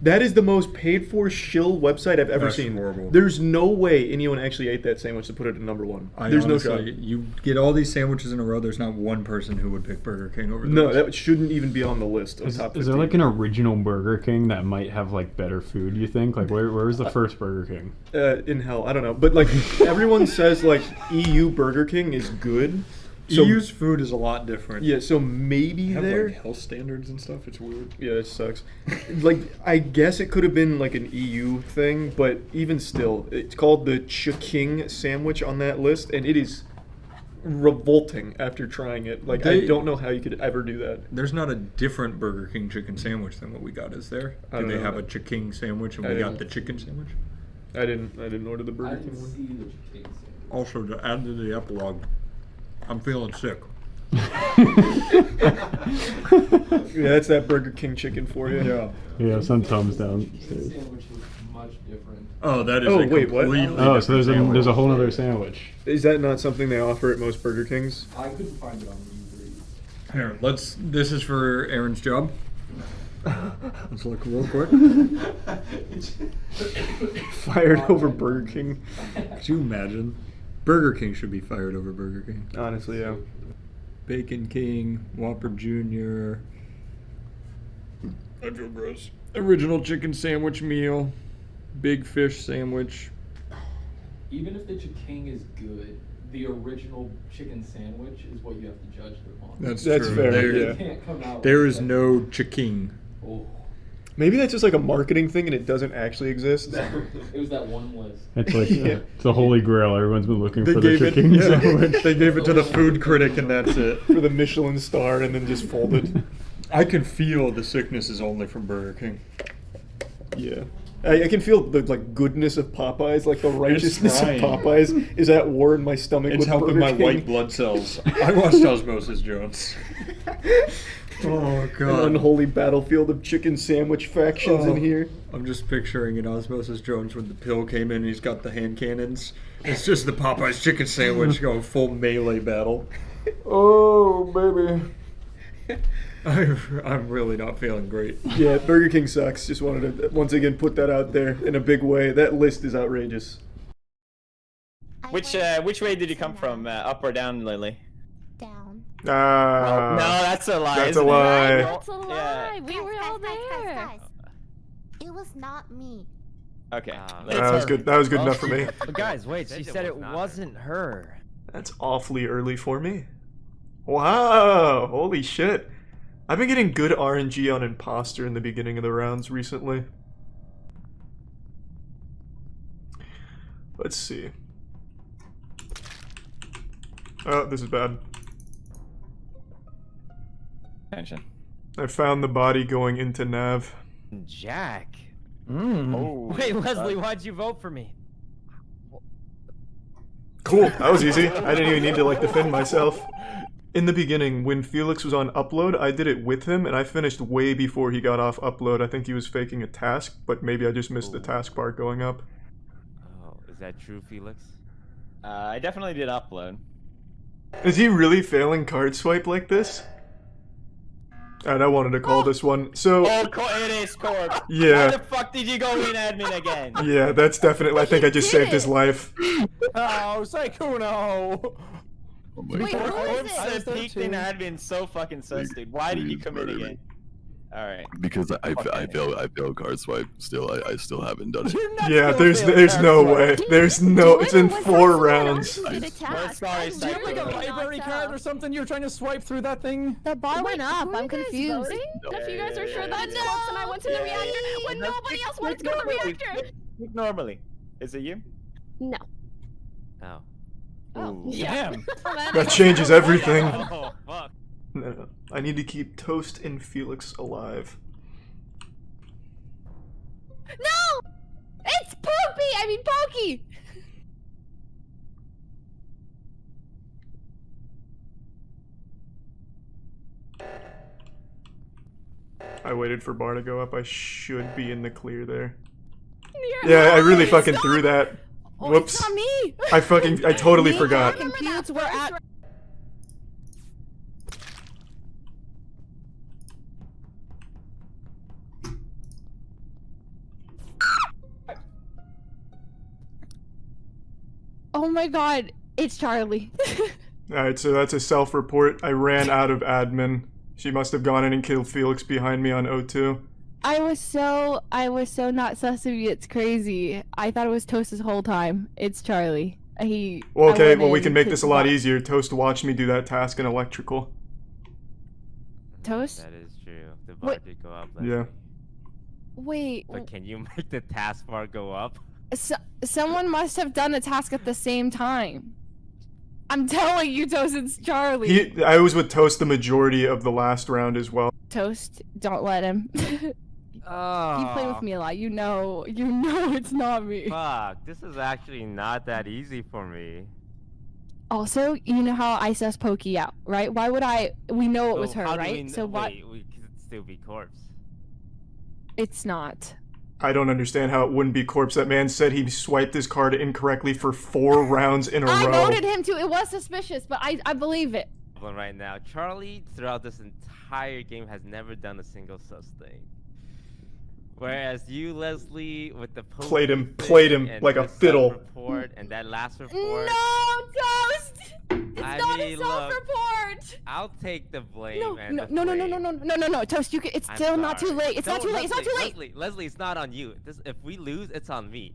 That is the most paid for shill website I've ever seen. Horrible. There's no way anyone actually ate that sandwich to put it at number 1. There's no shot. You get all these sandwiches in a row, there's not one person who would pick Burger King over No, those. that shouldn't even be on the list of top 15. Is there like an original Burger King that might have like better food, you think? Like where was the first Burger King? In hell, I don't know. But like everyone says like EU Burger King is good. So, EU's food is a lot different. Yeah, so maybe They have there. like health standards and stuff. It's weird. Yeah, it sucks. Like, I guess it could have been like an EU thing, but even still, it's called the Chiking sandwich on that list, and it is revolting after trying it. Like, I don't know how you could ever do that. There's not a different Burger King chicken sandwich than what we got, is there? I Do don't they know. have a Chiking sandwich and we got the chicken sandwich? I didn't order the Burger King one. See the chicken sandwich. Also, to add to the epilogue, I'm feeling sick. Yeah, that's that BurgerKing chicken for you. Yeah. Yeah, some thumbs down. Chicken sandwich was much different. Oh, that is Oh, a wait, what? completely Oh, so there's different there's a sandwich. whole other sandwich. Is that not something they offer at most Burger Kings? I couldn't find it on the Here, this is for Aaron's job. Let's look real quick. fired over Burger King. Could you imagine? Burger King should be fired over Burger King. Honestly, yeah. Bacon King, Whopper Jr. I feel gross. Original chicken sandwich meal, big fish sandwich. Even if the chicken is good, the original chicken sandwich is what you have to judge them on. That's true. Fair, There, yeah. Can't come out there with is no chicken. Oh. Maybe that's just like a marketing thing and it doesn't actually exist. It was that one list. It's like Yeah. it's a holy grail. Everyone's been looking They for the gave it, chicken yeah, sandwich. they gave it to the food critic and that's it. For the Michelin star and then just folded. I can feel the sickness is only from Burger King. Yeah. I can feel the like goodness of Popeyes, like the righteousness of trying. Popeyes is at war in my stomach It's with helping Burger my King. white blood cells. I watched Osmosis Jones. Oh An god. unholy battlefield of chicken sandwich factions in here. I'm just picturing in Osmosis Jones when the pill came in and he's got the hand cannons. It's just the Popeyes chicken sandwich going full melee battle. Oh, baby. I'm really not feeling great. Yeah, Burger King sucks. Just wanted to once again put that out there in a big way. That list is outrageous. Which way did you come from? Up or down, Lily? Down. Ah. No, that's a lie. That's isn't a it? lie. That's a lie. We were all there. It was not me. Okay. That was good. That was good enough for me. But guys, wait. She said it wasn't her. That's awfully early for me. Wow! Holy shit! I've been getting good RNG on Impostor in the beginning of the rounds recently. Let's see. Oh, this is bad. Attention. I found the body going into Nav. Jack. Oh, Wait, Leslie, why'd you vote for me? Cool, that was easy. I didn't even need to like defend myself. In the beginning, when Felix was on upload, I did it with him, and I finished way before he got off upload. I think he was faking a task, but maybe I just missed the taskbar going up. Oh, is that true, Felix? I definitely did upload. Is he really failing card swipe like this? And I wanted to call this one. So Oh, it is Corp. Yeah. Why the fuck did you go in admin again? yeah, that's definitely. I think I just saved his life. Oh, Saikuno. Wait, who is I it? was peeked in admin so fucking sus, dude. Why did you come in again? Alright. Because I failed card swipe. Still, I still haven't done it. Yeah, there's no way. There's no. It's in 4 rounds. We're sorry, Do you have like a Saikuno. library card or something? You're trying to swipe through that thing? The bar went up. I'm confused. If you guys are sure that's close and I went to the reactor when nobody else wanted to go to the reactor. Speak normally. Is it you? No. Oh. Oh, yeah. That changes everything. Oh, fuck. No, I need to keep Toast and Felix alive. No! It's Poopy! I mean Pokey! I waited for bar to go up. I should be in the clear there. Yeah, I really fucking threw that. Whoops. It's not me. I totally forgot. Computes were at. Oh my god, it's Charlie. Alright, so that's a self-report. I ran out of admin. She must have gone in and killed Felix behind me on O2. I was so not sus of you. It's crazy. I thought it was Toast this whole time. It's Charlie. Well, okay, well we can make this a lot easier. Toast watched me do that task in electrical. Toast? That is true. The bar did go up. Yeah. Wait. But can you make the taskbar go up? Someone must have done a task at the same time. I'm telling you, Toast, it's Charlie. I was with Toast the majority of the last round as well. Toast, don't let him. Oh. You play with me a lot. You know it's not me. Fuck, this is actually not that easy for me. Also, you know how I suss Pokey out, right? Why would I? We know it was her, How do right? So what? Wait, we could still be corpse. It's not. I don't understand how it wouldn't be corpse. That man said he swiped his card incorrectly for 4 rounds in a row. I voted him too. It was suspicious, but I believe it. Right now, Charlie throughout this entire game has never done a single sus thing. Whereas you, Leslie, with the Played him like a fiddle. Report and that last report. No, Ghost! It's not a look, self-report! I'll take the blame. No, and no, the no, no, no, blame. no, no, no, no, Toast, it's I'm still not too sorry. late. It's not No, too late. It's not too late. Leslie, it's not on you. If we lose, it's on me.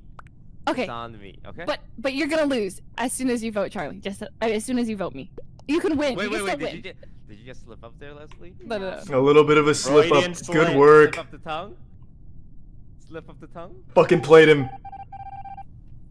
Okay. It's on me, okay? But you're gonna lose as soon as you vote Charlie. Just as soon as you vote me. You can win. Wait, you can wait, still wait. win. Did you just slip up there, Leslie? No, no, A little bit of a slip up. Freudian Good slip. work. Slip up the tongue? Slip up the tongue? Fucking played him.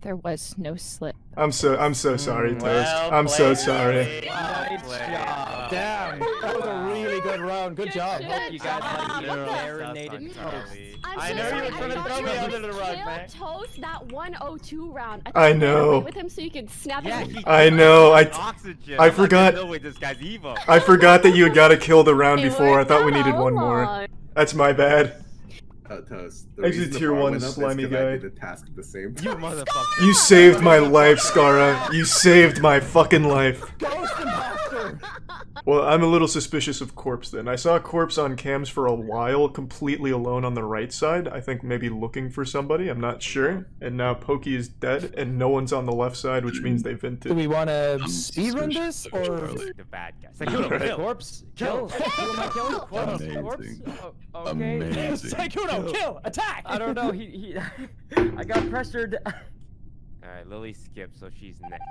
There was no slip. I'm so sorry, Toast. Well I'm so played, sorry. Nice job. Damn, that was a really good round. Good job. shit. You guys like the Zero. marinated That's on toast. Charlie. I'm I so know sorry. you were trying to throw me under the rug, Kill man. Toast that 102 round. I thought you ran know. away with him so you could snap him. I know. Oxygen. I I'm forgot. Not with this guy's evil. I forgot that you had got to kill the round It before. I worked thought we out, needed one hold more. on. That's my bad. Toast. Exit tier 1 slimy I guy. did the task at the same You time. motherfucker. You saved my life, Skara. You saved my fucking life. Ghost imposter. Well, I'm a little suspicious of Corpse then. I saw Corpse on cams for a while, completely alone on the right side. I think maybe looking for somebody, I'm not sure. And now Pokey is dead, and no one's on the left side, which means they Do vented. we want to speedrun this or? The bad guy. Alright. Corpse, kill. Who am I killing? Corpse, corpse. Amazing. Okay. Amazing. Sykkuno, kill, attack. I don't know. He I got pressured. Alright, Lily skipped, so she's next.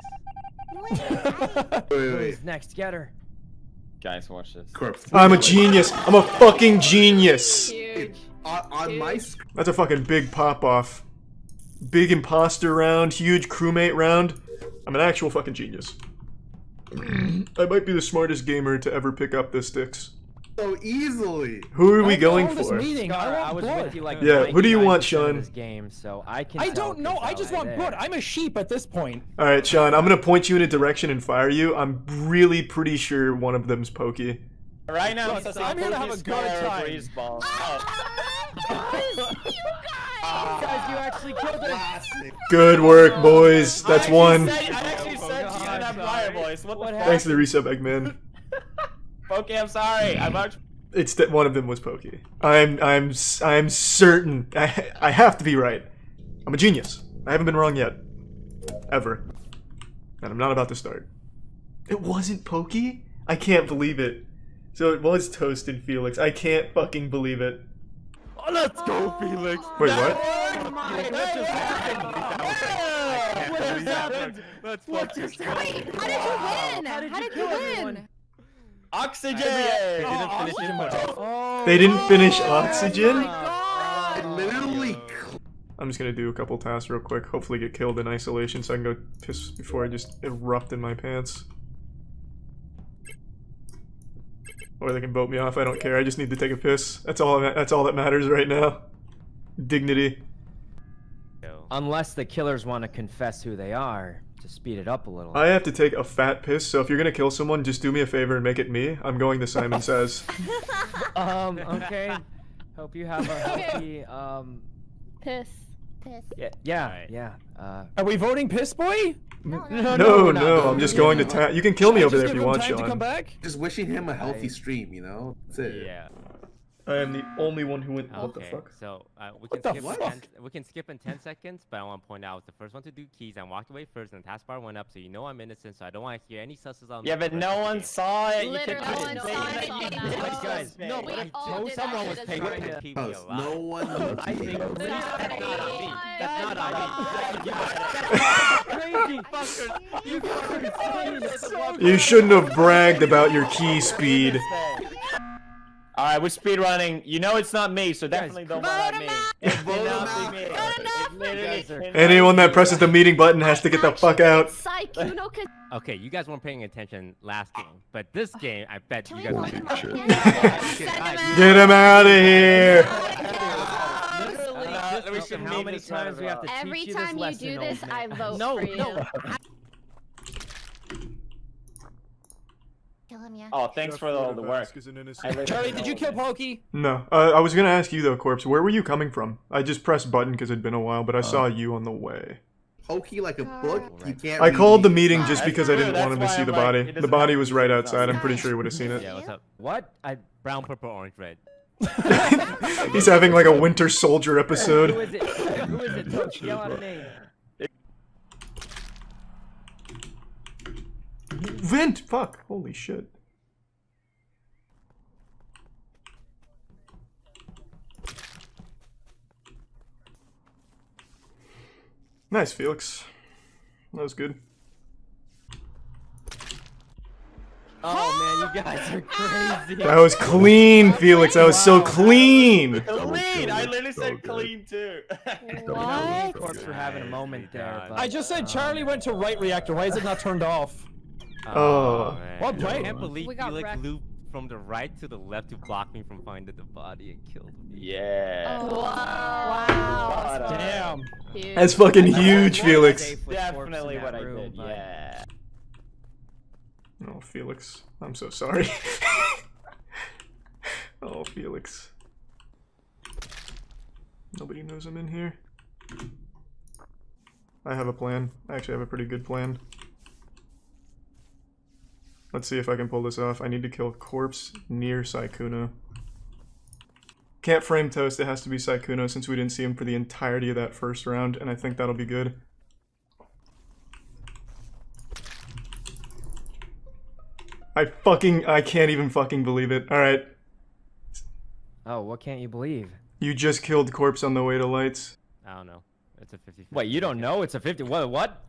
Wait. Who's next? Get her. Guys, watch this. Corpse. I'm a genius. I'm a fucking genius. Huge. On my screen. That's a fucking big pop-off. Big imposter round, huge crewmate round. I'm an actual fucking genius. I might be the smartest gamer to ever pick up the sticks. So easily. Who are we going this for? meeting. I want was blood. with you like Yeah, who do you want, 99% of Sean? This game, so I can. I tell don't know. I just want there. blood. I'm a sheep at this point. Alright, Sean, I'm gonna point you in a direction and fire you. I'm really pretty sure one of them's Pokey. Right now, Look, it's I'm here to have a good time. breeze ball. Guys, you actually killed him. Good work, boys. That's one. I actually said you didn't have fire voice. What the Thanks for the resub, Eggman. Okay, I'm sorry. I'm actually. It's that one of them was Pokey. I'm certain. I have to be right. I'm a genius. I haven't been wrong yet. Ever. And I'm not about to start. It wasn't Pokey? I can't believe it. So it was Toast and Felix. I can't fucking believe it. Oh, let's go, Felix. Wait, what? What just happened? How did you win? How did you win? Oxygen! They didn't finish Oxygen? Literally. I'm just gonna do a couple tasks real quick. Hopefully get killed in isolation so I can go piss before I just erupt in my pants. Or they can vote me off, I don't care. I just need to take a piss. That's all that matters right now. Dignity. Unless the killers want to confess who they are to speed it up a little. I have to take a fat piss, so if you're gonna kill someone, just do me a favor and make it me. I'm going to Simon Says. Okay. Hope you have a healthy, Piss. yeah. Are we voting Piss Boy? No, I'm just going to you can kill me over there if you want, time to come Sean. back? Just wishing him a healthy stream, you know? That's it. Yeah. I am the only one who went. What the Okay, fuck? so we What can the skip. fuck? We can skip in 10 seconds, but I want to point out I was the first one to do keys. I walked away first, and the taskbar went up, so you know I'm innocent. So I don't want to hear any susses on. Yeah, but no one saw it. You Literally, could no one saw it. Guys, No, We I all know did someone that was shit paying as to keep me Toast, alive. no one. I think that's not on me. That's not on me. crazy fuckers. You fuckers. You shouldn't have bragged about your key speed. Alright, we're speedrunning. You know it's not me, so definitely don't vote at me. It cannot be me. It literally cannot Anyone that be presses the meeting button has to get the fuck out. Sykkuno could. Okay, you guys weren't paying attention last game, but this game, I bet you guys will. Get him out of here. We should How many times we have to Every teach you time this you do lesson, this, old I man? vote for you. Kill him, yeah. Oh, thanks for all the work. Charlie, did you kill Pokey? No, I was gonna ask you though, Corpse. Where were you coming from? I just pressed button because it'd been a while, but I saw you on the way. Pokey like a book. You can't. I called the read. meeting just That's because I didn't true, want him to that's see why the I'm like, body. it The doesn't body have was to right be outside. I'm done. pretty sure you would have seen it. Yeah, what's up? What? Brown, purple, orange, red. He's having like a Winter Soldier episode. Who is it? Who is it? Toast, yell out a name. Vent! Fuck! Holy shit. Nice, Felix. That was good. Oh man, you guys are crazy. That was clean, Felix. That was so clean. Clean! I literally said clean too. What? Corpse for having a moment there. But, I just said Charlie went to right reactor. Why is it not turned off? Oh. Well played. I can't believe We you got like wrecked. looped from the right to the left to block me from finding the body and killed me. Yeah. Oh, wow. Damn. Huge. That's fucking huge, Felix. Definitely what I did, yeah. Oh, Felix. I'm so sorry. Oh, Felix. Nobody knows I'm in here. I have a plan. I actually have a pretty good plan. Let's see if I can pull this off. I need to kill Corpse near Sykkuno. Can't frame Toast, it has to be Sykkuno since we didn't see him for the entirety of that first round, and I think that'll be good. I can't even fucking believe it. Alright. Oh, what can't you believe? You just killed Corpse on the way to lights. I don't know. It's a 50. Wait, you don't know? It's a 50. What?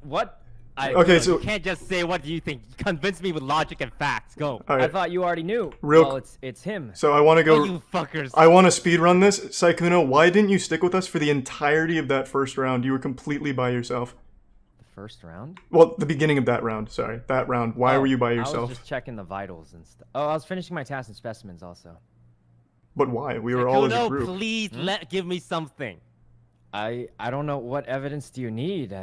Okay, so you can't just say what do you think. Convince me with logic and facts. Go. All right. I thought you already knew. Real- Well, it's him. So I want to go. Oh, you fuckers. I want to speedrun this. Sykkuno, why didn't you stick with us for the entirety of that first round? You were completely by yourself. The first round? Well, the beginning of that round. Sorry, that round. Why were you by I yourself? was just checking the vitals and stuff. Oh, I was finishing my tasks and specimens also. But why? We were all as a No, group. please give me something. I don't know. What evidence do you need?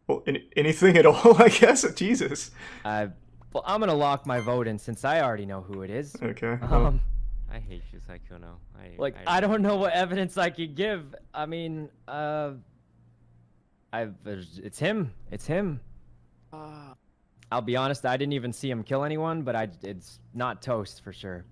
Well, anything at all, I guess. Jesus. Well, I'm gonna lock my vote in since I already know who it is. Okay. Well, I hate you, Sykkuno. I don't know what evidence I could give. I mean, it's him. It's him. I'll be honest, I didn't even see him kill anyone, but it's not Toast for sure.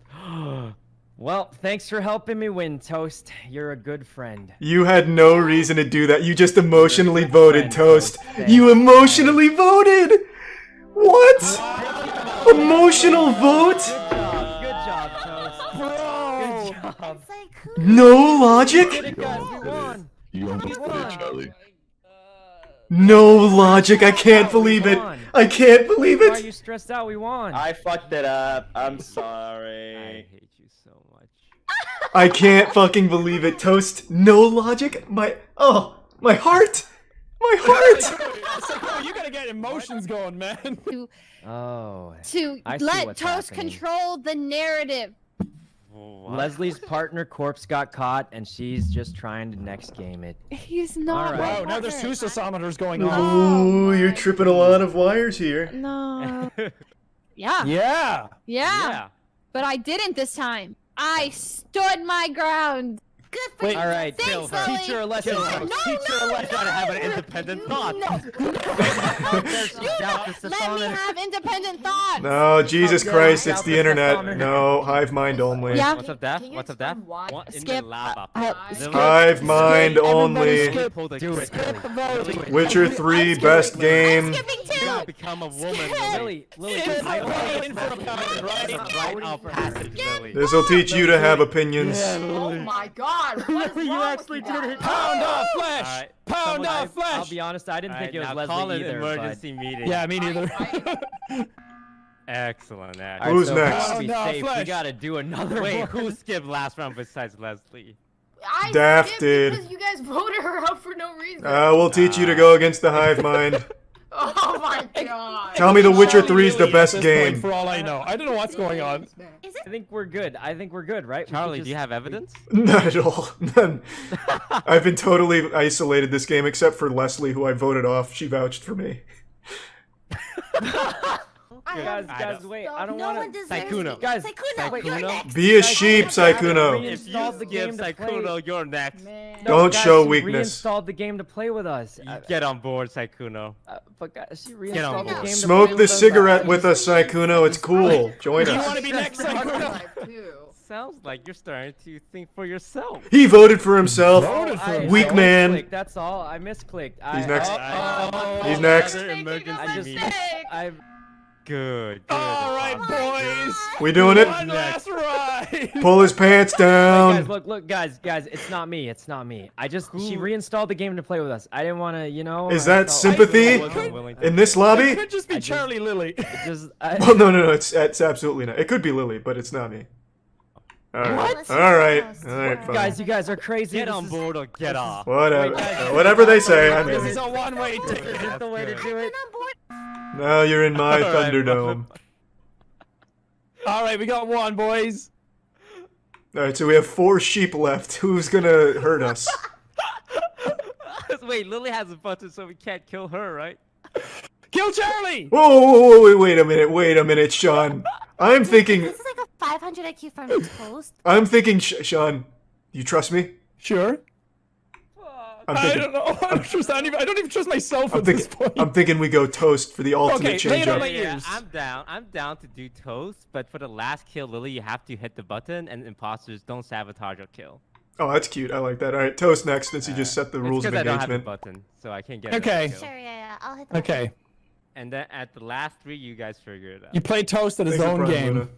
Well, thanks for helping me win, Toast. You're a good friend. you had no reason to do that. You just emotionally voted, Toast. Thanks. You emotionally voted. What? Emotional vote? Good job, Toast. Bro! Good job. No logic? We did it, guys. We won. You almost did, Charlie. No logic. I can't believe it. I can't believe Why are it. you stressed out? We won. I fucked it up. I'm I sorry. hate you so much. I can't fucking believe it. Toast. No logic. My heart. My heart. Sykkuno, you gotta get emotions going, man. Oh. To I see let what's Toast happening. control the narrative. Leslie's partner Corpse got caught, and she's just trying to next game it. He's not. All right. Wow, now there's two seismometers going on. Ooh, you're tripping a lot of wires here. No. Yeah. Yeah. Yeah. But I didn't this time. I stood my ground. Good for you. All right, Thanks, kill her. Lily. Teach her a lesson. No, Teach her a lesson how to have an independent thought. Let me have independent thoughts. No, Jesus Christ, it's the internet. No, hive mind only. Yeah. What's up, Daph? What's up, Daph? What in the Skip. lava? Skip. Hive mind only. Do it. Witcher 3 best game. You gotta become a woman, Lily, right off passage, Lily. This will teach you to have opinions. Oh my god. What is You wrong actually with did that? it. Pound off flesh. Alright, Pound off flesh. I'll be honest, I didn't think it was now call Leslie it either. emergency meeting. Yeah, me neither. Excellent. But... Who's so next? To be Pound off safe, we flesh. gotta do another Wait, one. who skipped last round besides Leslie? I Daft skipped did. because you guys voted her out for no reason. We'll teach you to go against the hive mind. Oh my god. Tell me The Witcher Charlie 3 is the really best at this point, game. For all I know, I don't know what's going on. I think we're good. Right? Charlie, do you have evidence? Not at all. None. I've been totally isolated this game except for Leslie, who I voted off. She vouched for me. Guys, wait. I don't No want one to. deserves Sykkuno. it. Guys, Sykkuno, you're next. Be a sheep, Sykkuno. If you Reinstalled the skip game to play. Sykkuno, you're next. Don't guys, show she weakness. Reinstalled the game to play with us. Get on board, Sykkuno. But guys, she on reinstalled the board. game to Smoke play the with us. cigarette with us, Sykkuno. It's cool. Join You us. want to be next, Sykkuno? sounds like you're starting to think for yourself. He voted for himself. I Weak man. misclicked, that's all. I misclicked. He's next. Oh, He's next. I just. I. Good. All right, boys. We doing it? One last ride. Pull his pants down. Guys, look, guys, it's not me. It's not me. She reinstalled the game to play with us. I didn't want to, you know. Is that sympathy in this lobby? It could just be Charlie Lily. Well, no, it's absolutely not. It could be Lily, but it's not me. All right, all right, fine. Guys, you guys are crazy. Get on board or get off. Whatever, whatever they say. I This mean, is a one-way ticket. Is this the way to do it? now you're in my Thunderdome. All right, we got one, boys. All right, so we have 4 sheep left. Who's gonna hurt us? Wait, Lily has a button, so we can't kill her, right? Kill Charlie! Whoa, wait a minute, Sean. I'm thinking. This is like a 500 IQ from Toast. I'm thinking, Sean. You trust me? Sure. I don't know. I don't even trust myself at this point. I'm thinking we go Toast for the ultimate change up. Yeah, I'm down to do Toast, but for the last kill, Lily, you have to hit the button, and imposters don't sabotage or kill. Oh, that's cute. I like that. All right, Toast next, since you just set the rules of I don't have the engagement. button, so I can't get Okay. Kill. Sure, yeah, I'll hit the Okay. And then at the last 3, you guys figure it out. You play Toast at his Thanks for own playing, game. Luna.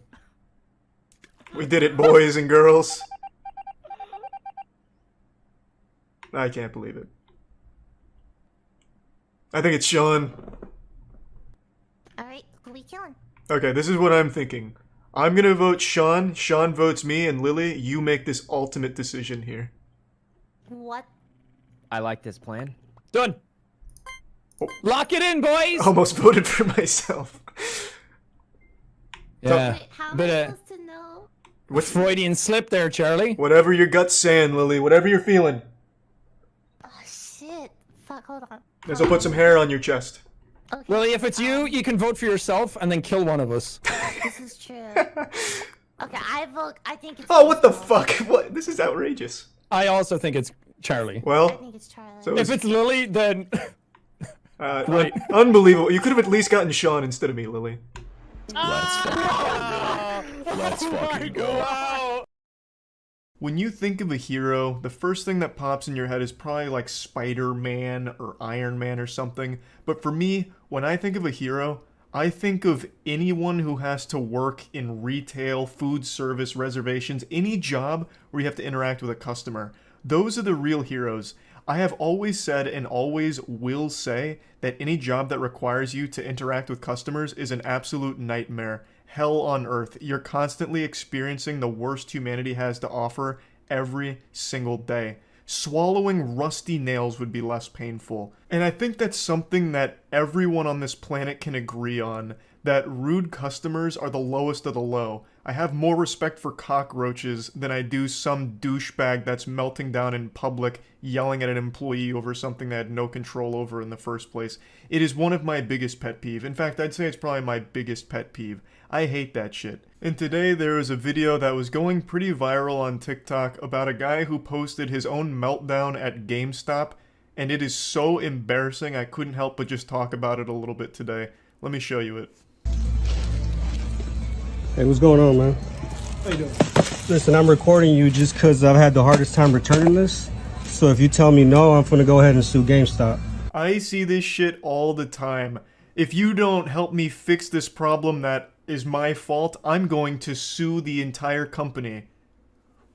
We did it, boys and girls. I can't believe it. I think it's Sean. Alright, who we killing? Okay, this is what I'm thinking. I'm gonna vote Sean. Sean votes me, and Lily, you make this ultimate decision here. What? I like this plan. Done. Lock it in, boys. Almost voted for myself. Yeah. Wait, how am I Bit supposed to know? What's Freudian slip there, Charlie? Whatever your gut's saying, Lily. Whatever you're feeling. Oh shit. Fuck, hold on. This will put some hair on your chest. Okay. Lily, if it's you, you can vote for yourself and then kill one of us. This is true. Okay, I think it's Oh, what the fuck? What? This is outrageous. I also think it's Charlie. I Well, think it's Charlie. so If it's Lily, then right. Unbelievable. You could have at least gotten Sean instead of me, Lily. Let's fucking go. When you think of a hero, the first thing that pops in your head is probably like Spider-Man or Iron Man or something. But for me, when I think of a hero, I think of anyone who has to work in retail, food service, reservations, any job where you have to interact with a customer. Those are the real heroes. I have always said and always will say that any job that requires you to interact with customers is an absolute nightmare. Hell on earth. You're constantly experiencing the worst humanity has to offer every single day. Swallowing rusty nails would be less painful. And I think that's something that everyone on this planet can agree on, that rude customers are the lowest of the low. I have more respect for cockroaches than I do some douchebag that's melting down in public, yelling at an employee over something they had no control over in the first place. It is one of my biggest pet peeve. In fact, I'd say it's probably my biggest pet peeve. I hate that shit. And today there was a video that was going pretty viral on TikTok about a guy who posted his own meltdown at GameStop, and it is so embarrassing I couldn't help but just talk about it a little bit today. Let me show you it. Hey, what's going on, man? How you doing? Listen, I'm recording you just because I've had the hardest time returning this. So if you tell me no, I'm gonna go ahead and sue GameStop. I see this shit all the time. If you don't help me fix this problem that is my fault, I'm going to sue the entire company.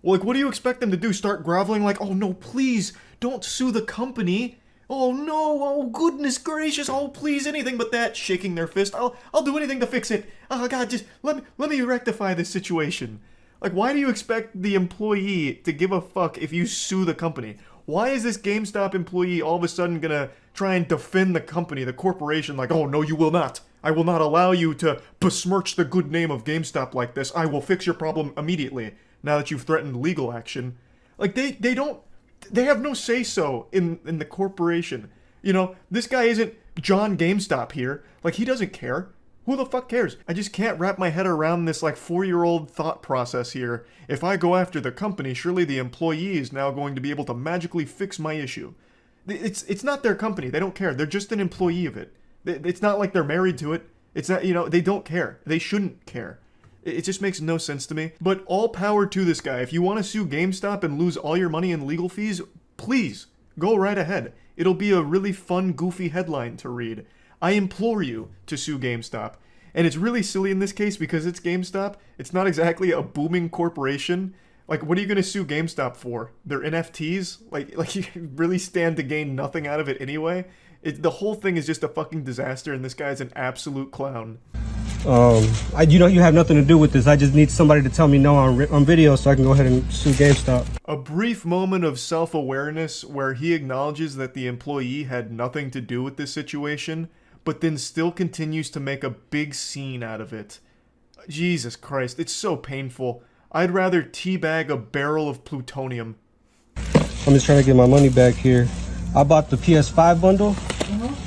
Well, like, what do you expect them to do? Start groveling like, oh no, please, don't sue the company. Oh no, oh goodness gracious, oh please, anything but that, shaking their fist. I'll do anything to fix it. Oh god, just let me rectify this situation. Like, why do you expect the employee to give a fuck if you sue the company? Why is this GameStop employee all of a sudden gonna try and defend the company, the corporation, like, oh no, you will not. I will not allow you to besmirch the good name of GameStop like this. I will fix your problem immediately, now that you've threatened legal action. Like, they have no say-so in the corporation. You know, this guy isn't John GameStop here. Like, he doesn't care. Who the fuck cares? I just can't wrap my head around this, like, 4-year-old thought process here. If I go after the company, surely the employee is now going to be able to magically fix my issue. It's not their company. They don't care. They're just an employee of it. It's not like they're married to it. It's not, you know, they don't care. They shouldn't care. It just makes no sense to me. But all power to this guy. If you want to sue GameStop and lose all your money in legal fees, please, go right ahead. It'll be a really fun, goofy headline to read. I implore you to sue GameStop. And it's really silly in this case because it's GameStop. It's not exactly a booming corporation. Like, what are you going to sue GameStop for? Their NFTs? Like you really stand to gain nothing out of it anyway? The whole thing is just a fucking disaster, and this guy's an absolute clown. You know, you have nothing to do with this. I just need somebody to tell me no on video so I can go ahead and sue GameStop. A brief moment of self-awareness where he acknowledges that the employee had nothing to do with this situation, but then still continues to make a big scene out of it. Jesus Christ, it's so painful. I'd rather teabag a barrel of plutonium. I'm just trying to get my money back here. I bought the PS5 bundle,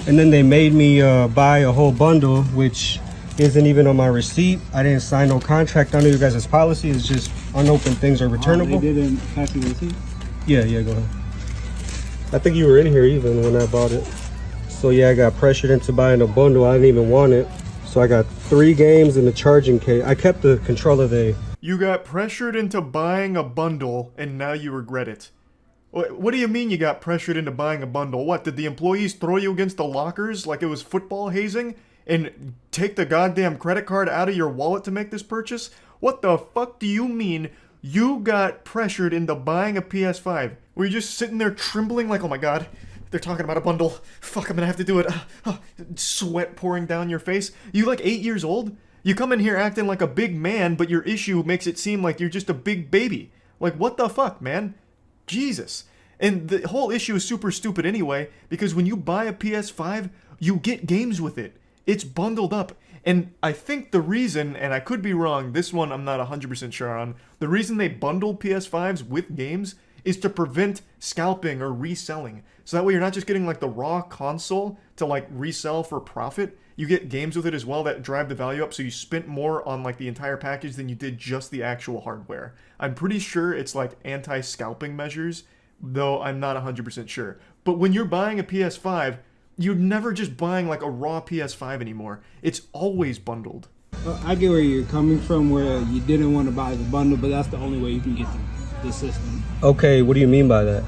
and then they made me buy a whole bundle, which isn't even on my receipt. I didn't sign no contract. I know you guys' policy is just unopened things are returnable. They didn't pass you the receipt? Yeah, go ahead. I think you were in here even when I bought it. So yeah, I got pressured into buying a bundle. I didn't even want it. So I got 3 games and the charging case. I kept the controller there. You got pressured into buying a bundle, and now you regret it. What do you mean you got pressured into buying a bundle? What, did the employees throw you against the lockers like it was football hazing? And take the goddamn credit card out of your wallet to make this purchase? What the fuck do you mean you got pressured into buying a PS5? Were you just sitting there trembling like, oh my god, they're talking about a bundle. Fuck, I'm gonna have to do it. Sweat pouring down your face. You like 8 years old? You come in here acting like a big man, but your issue makes it seem like you're just a big baby. Like, what the fuck, man? Jesus. And the whole issue is super stupid anyway, because when you buy a PS5, you get games with it. It's bundled up. And I think the reason, and I could be wrong, this one I'm not 100% sure on, the reason they bundle PS5s with games is to prevent scalping or reselling. So that way you're not just getting like the raw console to like resell for profit. You get games with it as well that drive the value up, so you spent more on like the entire package than you did just the actual hardware. I'm pretty sure it's like anti-scalping measures, though I'm not 100% sure. But when you're buying a PS5, you're never just buying like a raw PS5 anymore. It's always bundled. I get where you're coming from, where you didn't want to buy the bundle, but that's the only way you can get the system. Okay, what do you mean by that?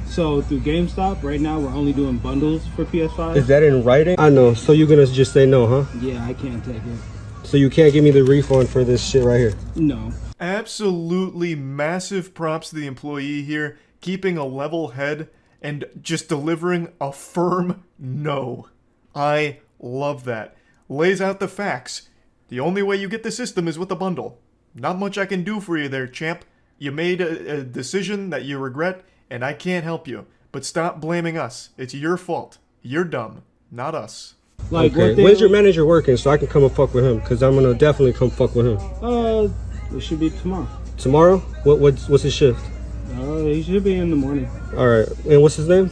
So through GameStop, right now we're only doing bundles for PS5. Is that in writing? I know, so you're gonna just say no, huh? Yeah, I can't take it. So you can't give me the refund for this shit right here? No. Absolutely massive props to the employee here, keeping a level head and just delivering a firm no. I love that. Lays out the facts. The only way you get the system is with a bundle. Not much I can do for you there, champ. You made a decision that you regret, and I can't help you. But stop blaming us. It's your fault. You're dumb, not us. Like, okay. When's your manager working so I can come and fuck with him? Because I'm going to definitely come fuck with him. It should be tomorrow. Tomorrow? What's his shift? He should be in the morning. Alright, and what's his name?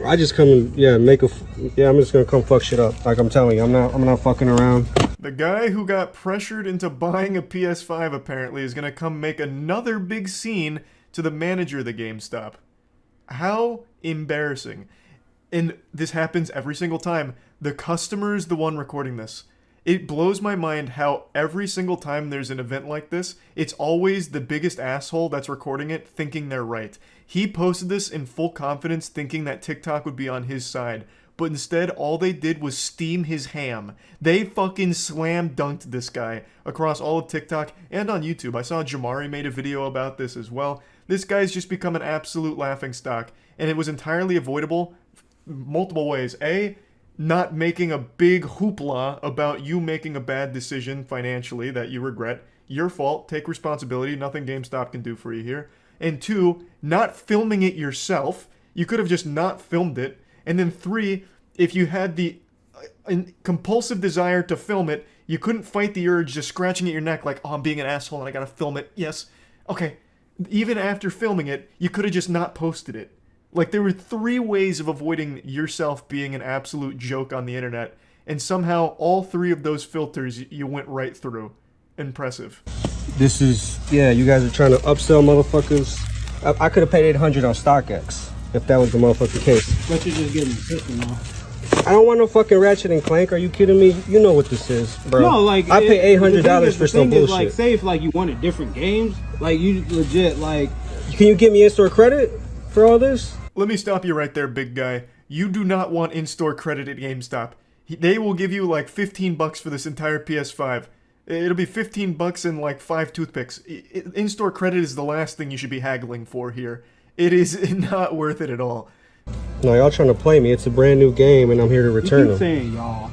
I just come and, I'm just gonna come fuck shit up. Like I'm telling you, I'm not fucking around. The guy who got pressured into buying a PS5 apparently is gonna come make another big scene to the manager of the GameStop. How embarrassing. And this happens every single time. The customer is the one recording this. It blows my mind how every single time there's an event like this, it's always the biggest asshole that's recording it thinking they're right. He posted this in full confidence thinking that TikTok would be on his side, but instead all they did was steam his ham. They fucking slam dunked this guy across all of TikTok and on YouTube. I saw Jamari made a video about this as well. This guy's just become an absolute laughingstock, and it was entirely avoidable multiple ways. A, not making a big hoopla about you making a bad decision financially that you regret. Your fault. Take responsibility. Nothing GameStop can do for you here. And 2, not filming it yourself. You could have just not filmed it. And then 3, if you had the compulsive desire to film it, you couldn't fight the urge just scratching at your neck like, oh, I'm being an asshole and I gotta film it. Yes. Okay. Even after filming it, you could have just not posted it. Like, there were 3 ways of avoiding yourself being an absolute joke on the internet, and somehow all 3 of those filters you went right through. Impressive. This is, you guys are trying to upsell motherfuckers. I could have paid $800 on StockX if that was the motherfucking case. But you're just getting the system off. I don't want no fucking Ratchet and Clank. Are you kidding me? You know what this is, bro. No, like I pay $800 for some bullshit. Like, say if like you wanted different games, like you legit like. Can you give me in-store credit for all this? Let me stop you right there, big guy. You do not want in-store credit at GameStop. They will give you like $15 for this entire PS5. It'll be $15 and like 5 toothpicks. In-store credit is the last thing you should be haggling for here. It is not worth it at all. No, y'all trying to play me. It's a brand new game, and I'm here to return them. Saying y'all.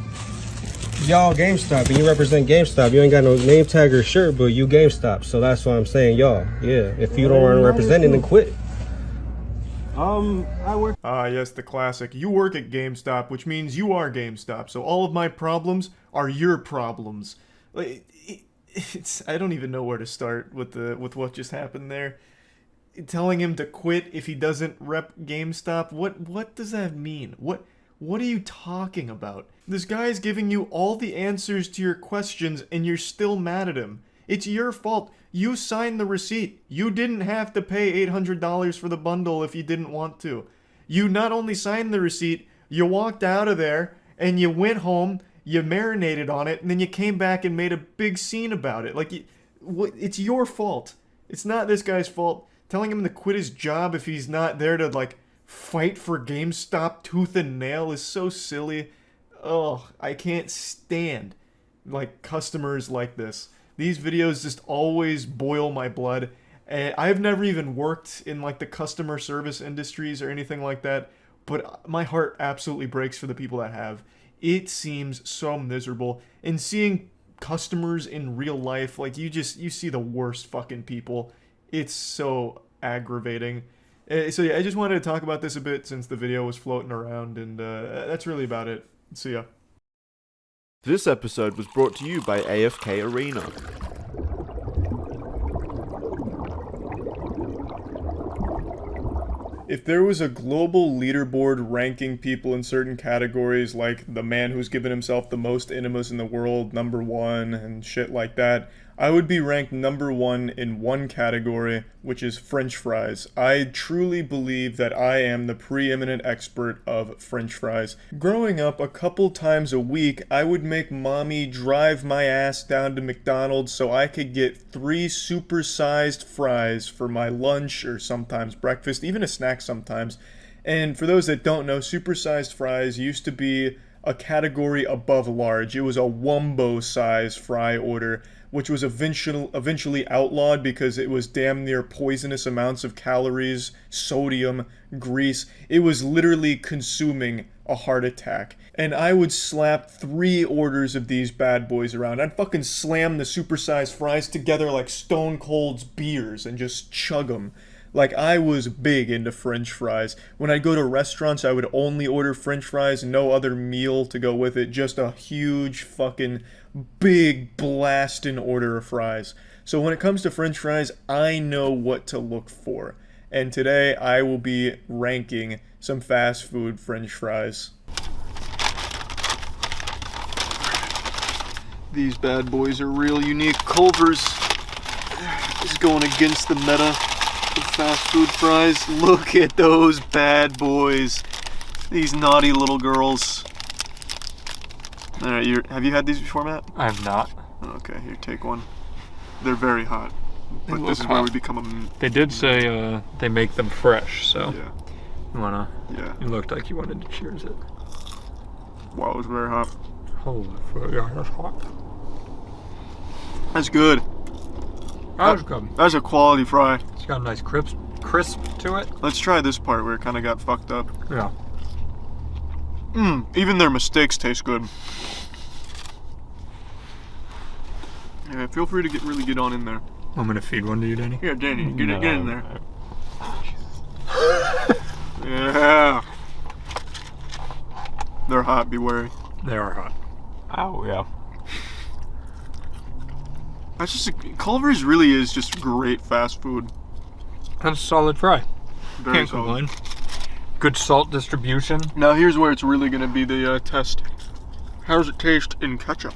Y'all GameStop, and you represent GameStop. You ain't got no name tag or shirt, but you GameStop. So that's why I'm saying y'all. Yeah, if you don't want to represent it, then quit. I work. Ah, yes, the classic. You work at GameStop, which means you are GameStop. So all of my problems are your problems. I don't even know where to start with what just happened there. Telling him to quit if he doesn't rep GameStop. What does that mean? What are you talking about? This guy's giving you all the answers to your questions and you're still mad at him. It's your fault. You signed the receipt. You didn't have to pay $800 for the bundle if you didn't want to. You not only signed the receipt, you walked out of there and you went home, you marinated on it, and then you came back and made a big scene about it. Like, it's your fault. It's not this guy's fault. Telling him to quit his job if he's not there to, like, fight for GameStop tooth and nail is so silly. Oh, I can't stand, like, customers like this. These videos just always boil my blood. And I've never even worked in, like, the customer service industries or anything like that, but my heart absolutely breaks for the people that have. It seems so miserable. And seeing customers in real life, like, you see the worst fucking people. It's so aggravating. So yeah, I just wanted to talk about this a bit since the video was floating around, and that's really about it. See ya. This episode was brought to you by AFK Arena. If there was a global leaderboard ranking people in certain categories, like the man who's given himself the most enemas in the world, #1, and shit like that, I would be ranked #1 in one category, which is French fries. I truly believe that I am the preeminent expert of French fries. Growing up, a couple times a week, I would make mommy drive my ass down to McDonald's so I could get 3 super-sized fries for my lunch or sometimes breakfast, even a snack sometimes. And for those that don't know, super-sized fries used to be a category above large. It was a wumbo-size fry order, which was eventually outlawed because it was damn near poisonous amounts of calories, sodium, grease. It was literally consuming a heart attack. And I would slap 3 orders of these bad boys around. I'd fucking slam the supersized fries together like Stone Cold's beers and just chug them. Like, I was big into French fries. When I'd go to restaurants, I would only order French fries, no other meal to go with it, just a huge fucking big blasting order of fries. So when it comes to French fries, I know what to look for. And today, I will be ranking some fast food French fries. These bad boys are real unique. Culver's is going against the meta. Fast food fries. Look at those bad boys. These naughty little girls. Alright, have you had these before, Matt? I have not. Okay, here, take one. They're very hot. They But this is look where hot. we become a... They did say they make them fresh, so. Yeah. You wanna? Yeah. You looked like you wanted to cheers it. Wow, it was very hot. Holy fuck, yeah, that's hot. That's good. That was good. That's a quality fry. It's got a nice crisp to it. Let's try this part where it kind of got fucked up. Yeah. Even their mistakes taste good. Yeah, feel free to really get on in there. I'm gonna feed one to you, Danny. Yeah, Danny, get in there. Yeah. They're hot, be wary. They are hot. Oh, yeah. That's just Culver's really is just great fast food. That's a solid fry. Very Can't solid. complain. Good salt distribution. Now here's where it's really gonna be the test. How does it taste in ketchup?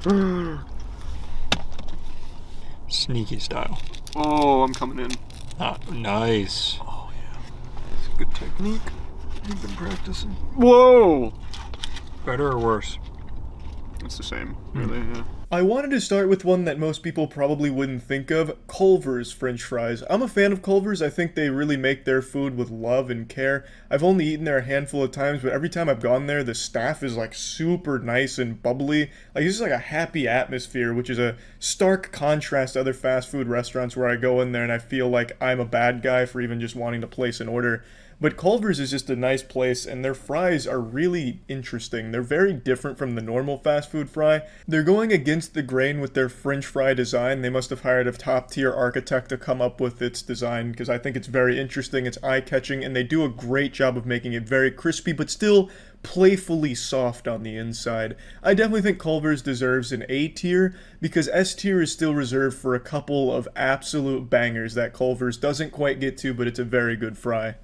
Sneaky style. Oh, I'm coming in. Ah, nice. Oh yeah. It's a good technique. You've been practicing. Whoa! Better or worse? It's the same, really, yeah. I wanted to start with one that most people probably wouldn't think of, Culver's French fries. I'm a fan of Culver's. I think they really make their food with love and care. I've only eaten there a handful of times, but every time I've gone there, the staff is like super nice and bubbly. Like, this is like a happy atmosphere, which is a stark contrast to other fast food restaurants where I go in there and I feel like I'm a bad guy for even just wanting to place an order. But Culver's is just a nice place, and their fries are really interesting. They're very different from the normal fast food fry. They're going against the grain with their French fry design. They must have hired a top-tier architect to come up with its design, because I think it's very interesting, it's eye-catching, and they do a great job of making it very crispy, but still playfully soft on the inside. I definitely think Culver's deserves an A tier, because S tier is still reserved for a couple of absolute bangers that Culver's doesn't quite get to, but it's a very good fry.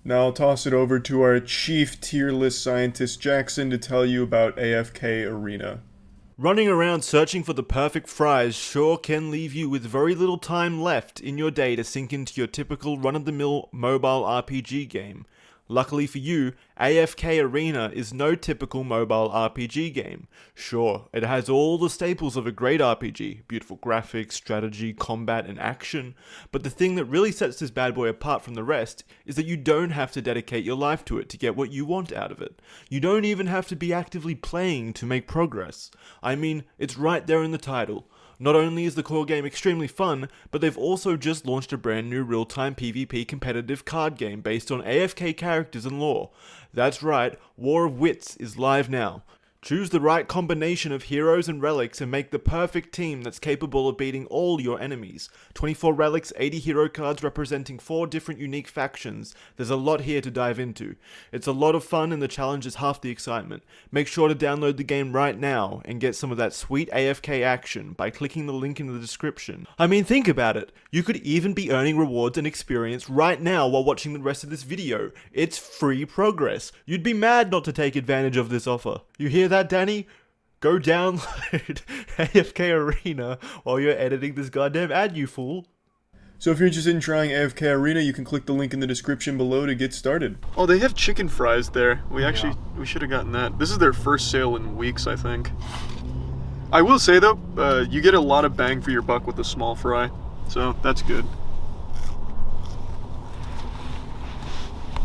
Now I'll toss it over to our chief tier list scientist Jackson to tell you about AFK Arena. Running around searching for the perfect fries sure can leave you with very little time left in your day to sink into your typical run-of-the-mill mobile RPG game. Luckily for you, AFK Arena is no typical mobile RPG game. Sure, it has all the staples of a great RPG, beautiful graphics, strategy, combat, and action, but the thing that really sets this bad boy apart from the rest is that you don't have to dedicate your life to it to get what you want out of it. You don't even have to be actively playing to make progress. I mean, it's right there in the title. Not only is the core game extremely fun, but they've also just launched a brand new real-time PvP competitive card game based on AFK characters and lore. That's right, War of Wits is live now. Choose the right combination of heroes and relics and make the perfect team that's capable of beating all your enemies. 24 relics, 80 hero cards representing 4 different unique factions. There's a lot here to dive into. It's a lot of fun and the challenge is half the excitement. Make sure to download the game right now and get some of that sweet AFK action by clicking the link in the description. I mean, think about it. You could even be earning rewards and experience right now while watching the rest of this video. It's free progress. You'd be mad not to take advantage of this offer. You hear that, Danny? Go download AFK Arena while you're editing this goddamn ad, you fool. So if you're interested in trying AFK Arena, you can click the link in the description below to get started. Oh, they have chicken fries there. We should have gotten that. This is their first sale in weeks, I think. I will say though, you get a lot of bang for your buck with the small fry, so that's good.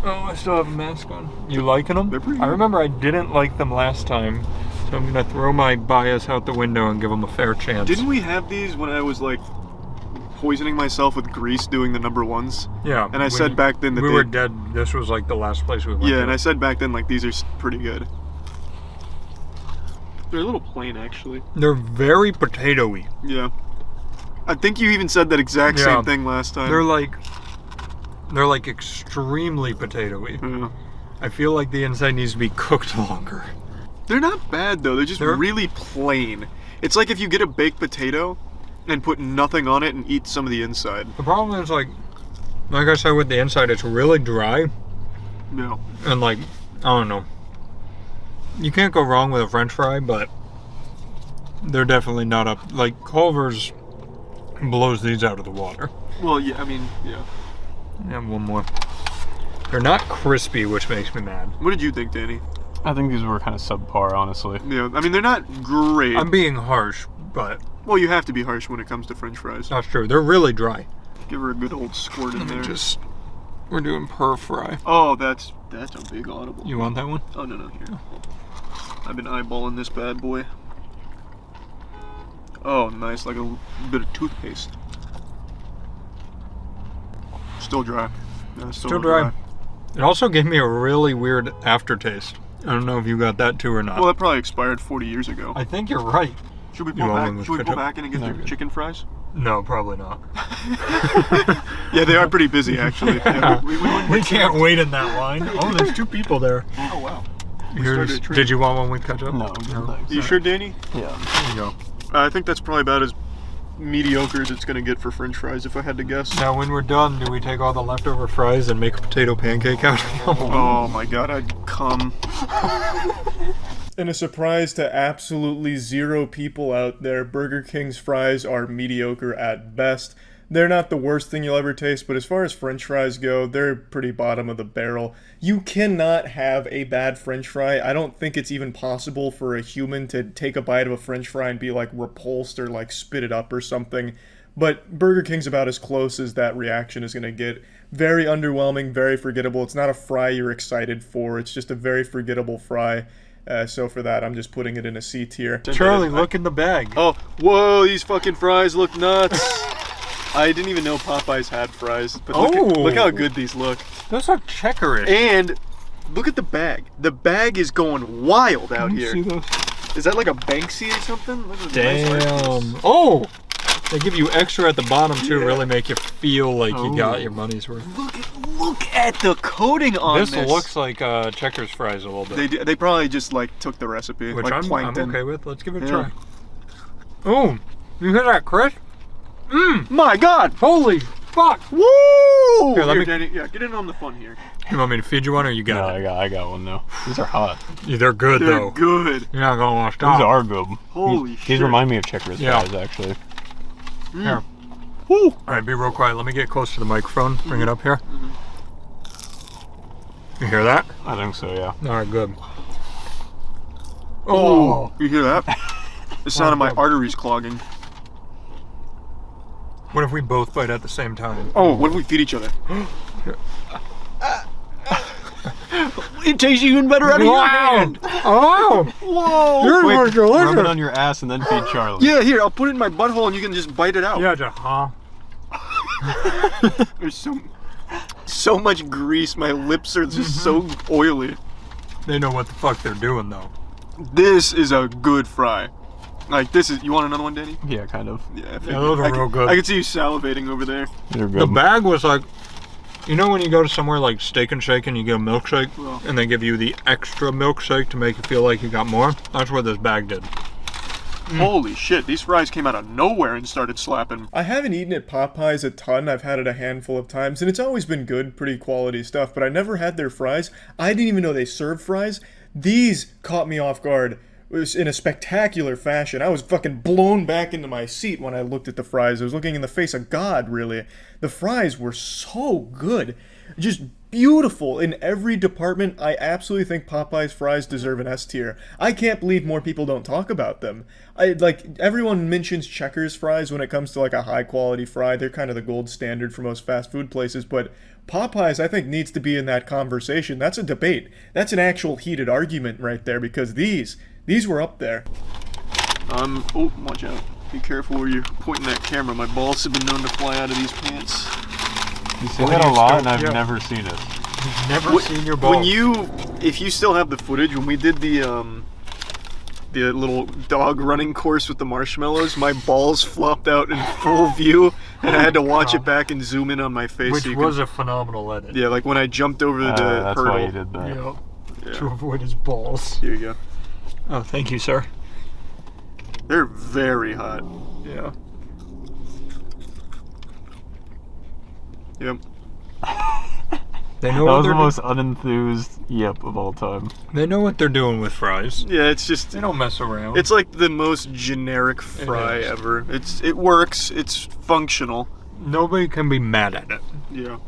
Oh, I still have a mask on. You liking them? They're pretty I good. remember I didn't like them last time, so I'm gonna throw my bias out the window and give them a fair chance. Didn't we have these when I was like poisoning myself with grease doing the number ones? Yeah. And I said back then that we were dead. This was like the last place we went. Yeah, to. and I said back then like these are pretty good. They're a little plain actually. They're very potato-y. Yeah. I think you even said that exact same thing last time. They're like extremely potato-y. Yeah. I feel like the inside needs to be cooked longer. They're not bad though, they're just really plain. It's like if you get a baked potato and put nothing on it and eat some of the inside. The problem is like I said with the inside, it's really dry. Yeah. And like, I don't know. You can't go wrong with a French fry, but they're definitely not up. Like Culver's blows these out of the water. Well, yeah, I mean, yeah. And one more. They're not crispy, which makes me mad. What did you think, Danny? I think these were kind of subpar, honestly. Yeah, I mean, they're not great. I'm being harsh, but... Well, you have to be harsh when it comes to French fries. That's true. They're really dry. Give her a good old squirt in there. We're doing per fry. Oh, that's a big audible. You want that one? Oh, no, here. I've been eyeballing this bad boy. Oh, nice, like a bit of toothpaste. Still dry. Yeah, still dry. It also gave me a really weird aftertaste. I don't know if you got that too or not. Well, that probably expired 40 years ago. I think you're right. Should we pull back in and get the chicken fries? No, probably not. Yeah, they are pretty busy actually. Yeah, we can't wait in that line. Oh, there's 2 people there. Oh wow. Did you want one with ketchup? No. You sure, Danny? Yeah. There you go. I think that's probably about as mediocre as it's gonna get for French fries, if I had to guess. Now, when we're done, do we take all the leftover fries and make a potato pancake out of them? Oh my god, I'd come. In a surprise to absolutely 0 people out there, Burger King's fries are mediocre at best. They're not the worst thing you'll ever taste, but as far as French fries go, they're pretty bottom of the barrel. You cannot have a bad French fry. I don't think it's even possible for a human to take a bite of a French fry and be like repulsed or like spit it up or something. But Burger King's about as close as that reaction is going to get. Very underwhelming, very forgettable. It's not a fry you're excited for. It's just a very forgettable fry. So for that, I'm just putting it in a C tier. Charlie, look in the bag. Oh, whoa, these fucking fries look nuts. I didn't even know Popeyes had fries, but look how good these look. Those are checkerish. And look at the bag. The bag is going wild out here. See those? Is that like a Banksy or something? Damn. Oh! They give you extra at the bottom too, really make you feel like you got your money's worth. Look at the coating on this. This looks like Checkers fries a little bit. They probably just like took the recipe. Which like I'm okay with. Let's give it a try. Oh, you hear that, Chris? My God! Holy fuck! Woo! Here, let me... Danny, get in on the fun here. You want me to feed you one or you got it? I got one though. These are hot. Yeah, they're good though. Good. You're not gonna want to stop. These are good. Holy shit. These remind me of Checkers fries actually. Here. Woo! Alright, be real quiet. Let me get close to the microphone. Bring it up here. You hear that? I think so, yeah. Alright, good. Oh! You hear that? The sound of my arteries clogging. What if we both bite at the same time? Oh, what if we feed each other? It tastes even better out of your hand. Oh! Whoa! Yours was delicious. Rub it on your ass and then feed Charlie. Yeah, here, I'll put it in my butthole and you can just bite it out. Yeah, just There's so much grease. My lips are just so oily. They know what the fuck they're doing though. This is a good fry. Like this is. You want another one, Danny? Yeah, kind of. Yeah, those are real good. I can see you salivating over there. They're good. The bag was like, you know when you go to somewhere like Steak and Shake and you get a milkshake and they give you the extra milkshake to make you feel like you got more? That's what this bag did. Holy shit, these fries came out of nowhere and started slapping. I haven't eaten at Popeyes a ton. I've had it a handful of times, and it's always been good, pretty quality stuff, but I never had their fries. I didn't even know they served fries. These caught me off guard. It was in a spectacular fashion. I was fucking blown back into my seat when I looked at the fries. I was looking in the face of God, really. The fries were so good. Just beautiful in every department. I absolutely think Popeye's fries deserve an S tier. I can't believe more people don't talk about them. Everyone mentions Checkers fries when it comes to like a high quality fry. They're kind of the gold standard for most fast food places, but Popeyes I think needs to be in that conversation. That's a debate. That's an actual heated argument right there because these were up there. Oh, watch out. Be careful where you're pointing that camera. My balls have been known to fly out of these pants. You say that a lot, and I've never seen it. You've never seen your balls. If you still have the footage, when we did the little dog running course with the marshmallows, my balls flopped out in full view, and I had to watch it back and zoom in on my face. Which was a phenomenal edit. Yeah, like when I jumped over the hurdle. That's why you did that. Yeah. To avoid his balls. Here you go. Oh, thank you, sir. They're very hot. Yeah. Yep. They know that what was they're the most unenthused yep of all time. They know what they're doing with fries. Yeah, it's just they don't mess around. It's like the most generic fry ever. It works. It's functional. Nobody can be mad at it. Yeah.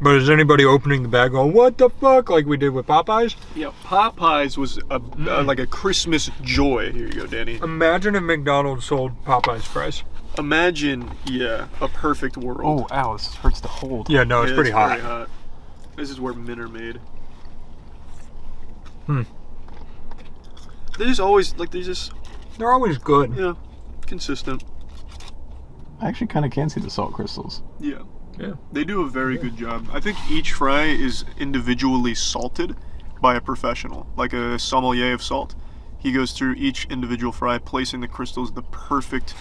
But is anybody opening the bag going, what the fuck, like we did with Popeyes? Yeah, Popeyes was like a Christmas joy. Here you go, Danny. Imagine if McDonald's sold Popeyes fries. Imagine, yeah, a perfect world. Oh, ow, this hurts to hold. Yeah, no, it's pretty hot. Very hot. This is where men are made. They're just always, they're always good. Yeah, consistent. I actually kind of can see the salt crystals. Yeah. Yeah. They do a very good job. I think each fry is individually salted by a professional, like a sommelier of salt. He goes through each individual fry, placing the crystals the perfect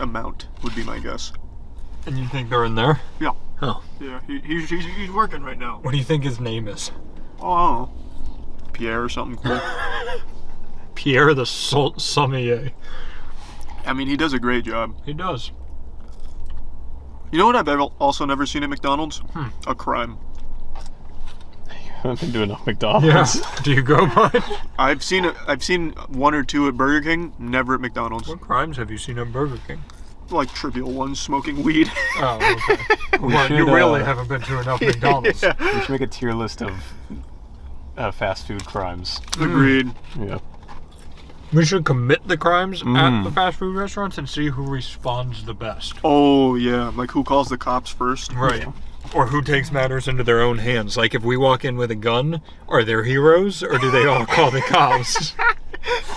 amount, would be my guess. And you think they're in there? Yeah. Oh. Yeah, he's working right now. What do you think his name is? Oh, Pierre or something cool. Pierre the Salt Sommelier. I mean, he does a great job. He does. You know what I've also never seen at McDonald's? A crime. I haven't been to enough McDonald's. Yeah. Do you go much? I've seen one or two at Burger King, never at McDonald's. What crimes have you seen at Burger King? like trivial ones, smoking weed. Oh, okay. Well, you really haven't been to enough McDonald's. We should make a tier list of fast food crimes. Agreed. Yeah. We should commit the crimes at the fast food restaurants and see who responds the best. Oh, yeah. Like, who calls the cops first? Right. Or who takes matters into their own hands. Like, if we walk in with a gun, are there heroes, or do they all call the cops?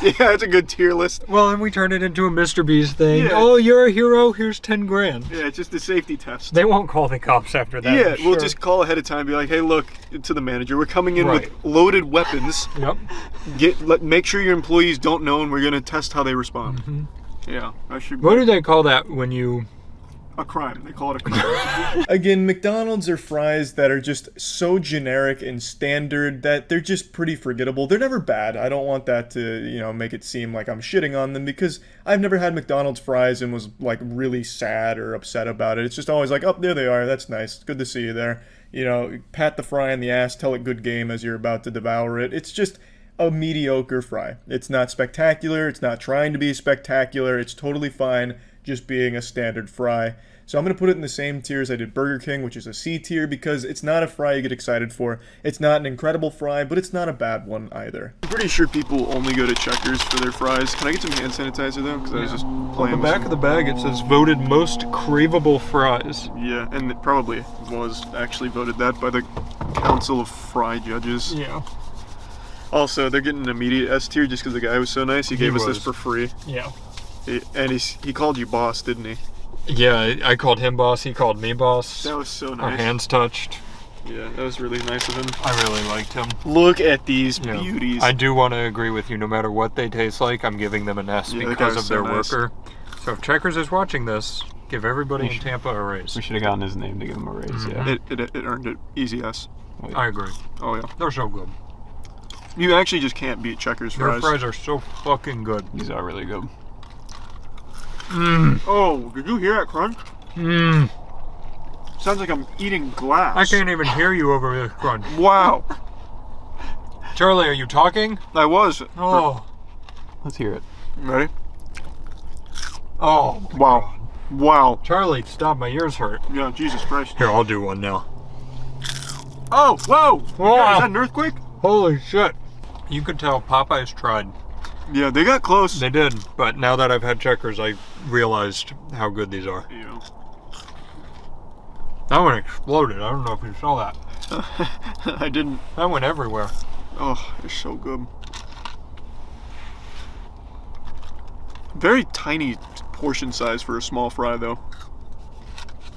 Yeah, it's a good tier list. Well, and we turn it into a Mr. Beast thing. Yeah. Oh, you're a hero, here's 10 grand. Yeah, it's just a safety test. They won't call the cops after that. Yeah, I'm we'll sure. just call ahead of time and be like, hey, look, to the manager, we're coming in Right. with loaded weapons. Yep. Make sure your employees don't know, and we're going to test how they respond. Yeah, I should. What do they call that when you... A crime. They call it a crime. Again, McDonald's are fries that are just so generic and standard that they're just pretty forgettable. They're never bad. I don't want that to, make it seem like I'm shitting on them, because I've never had McDonald's fries and was like really sad or upset about it. It's just always like, oh, there they are. That's nice. Good to see you there. Pat the fry in the ass, tell it good game as you're about to devour it. It's just a mediocre fry. It's not spectacular. It's not trying to be spectacular. It's totally fine just being a standard fry. So I'm going to put it in the same tier as I did Burger King, which is a C tier, because it's not a fry you get excited for. It's not an incredible fry, but it's not a bad one either. I'm pretty sure people only go to Checkers for their fries. Can I get some hand sanitizer though? Because I was just On playing the back of the bag it says voted most craveable fries. Yeah, and it probably was actually voted that by the Council of Fry Judges. Yeah. Also, they're getting an immediate S tier just because the guy was so nice. He gave us this for free. Yeah. And he called you boss, didn't he? Yeah, I called him boss, he called me boss. That was so nice. Our hands touched. Yeah, that was really nice of him. I really liked him. Look at these beauties. I do want to agree with you. No matter what they taste like, I'm giving them an S because of their worker. So if Checkers is watching this, give everybody in Tampa a raise. We should have gotten his name to give him a raise, yeah. It earned it. Easy S. I agree. Oh, yeah. They're so good. You actually just can't beat Checkers fries. Their fries are so fucking good. These are really good. Oh, did you hear that crunch? Sounds like I'm eating glass. I can't even hear you over this crunch. Wow. Charlie, are you talking? I was. Oh. Let's hear it. Ready? Oh. Wow. Wow. Charlie, stop, my ears hurt. Yeah, Jesus Christ. Here, I'll do one now. Oh, whoa. Wow. Yeah, is that an earthquake? Holy shit. You could tell Popeye's tried. Yeah, they got close. They did, but now that I've had Checkers, I realized how good these are. Yeah. That one exploded. I don't know if you saw that. I didn't. That went everywhere. Oh, they're so good. Very tiny portion size for a small fry, though.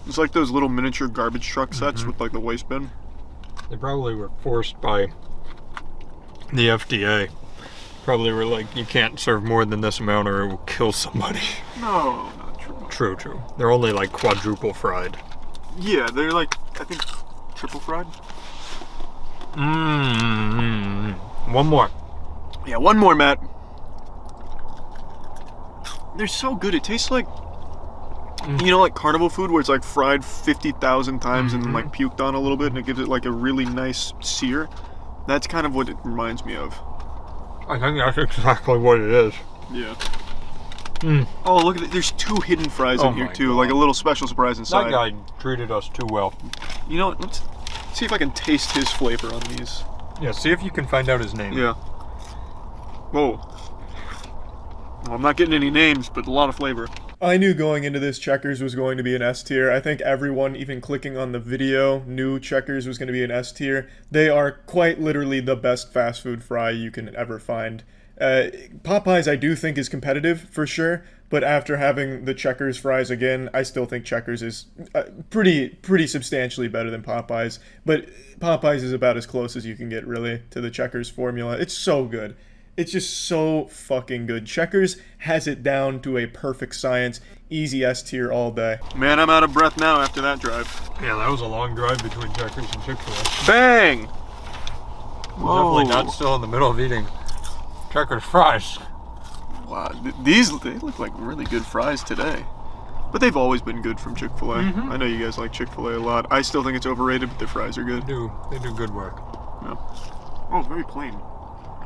It's like those little miniature garbage truck sets with like the waste bin. They probably were forced by the FDA. Probably were like, you can't serve more than this amount or it will kill somebody. No, not true. True. They're only like quadruple fried. Yeah, they're like, I think, triple fried. One more. Yeah, one more, Matt. They're so good. It tastes like, like carnival food where it's like fried 50,000 times and like puked on a little bit and it gives it like a really nice sear. That's kind of what it reminds me of. I think that's exactly what it is. Yeah. Oh, look at it. There's 2 hidden fries in here, too. God. Like a little special surprise inside. That guy treated us too well. You know what? Let's see if I can taste his flavor on these. Yeah, see if you can find out his name. Yeah. Whoa. Well, I'm not getting any names, but a lot of flavor. I knew going into this Checkers was going to be an S tier. I think everyone, even clicking on the video, knew Checkers was going to be an S tier. They are quite literally the best fast food fry you can ever find. Popeyes I do think is competitive for sure, but after having the Checkers fries again, I still think Checkers is pretty substantially better than Popeyes. But Popeyes is about as close as you can get really to the Checkers formula. It's so good. It's just so fucking good. Checkers has it down to a perfect science. Easy S tier all day. Man, I'm out of breath now after that drive. Yeah, that was a long drive between Checkers and Chick-fil-A. Bang! Definitely not still in the middle of eating Checkers fries. Wow, they look like really good fries today. But they've always been good from Chick-fil-A. I know you guys like Chick-fil-A a lot. I still think it's overrated, but their fries are good. They do good work. Yeah. Oh, very plain.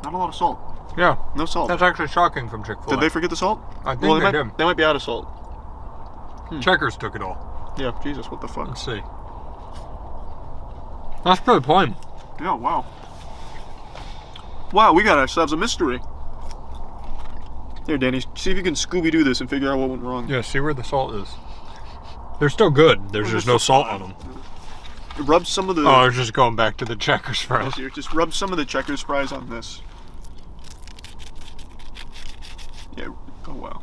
Not a lot of salt. Yeah. No salt. That's actually shocking from Chick-fil-A. Did they forget the salt? I think they might be out of salt. Checkers took it all. Yeah, Jesus, what the fuck? Let's see. That's pretty plain. Yeah, wow. Wow, we got ourselves a mystery. Here, Danny, see if you can Scooby-Doo this and figure out what went wrong. Yeah, see where the salt is. They're still good. There's just no salt on them. Rub some of the... Oh, I was just going back to the Checkers fries. Here, just rub some of the Checkers fries on this. Yeah, oh wow.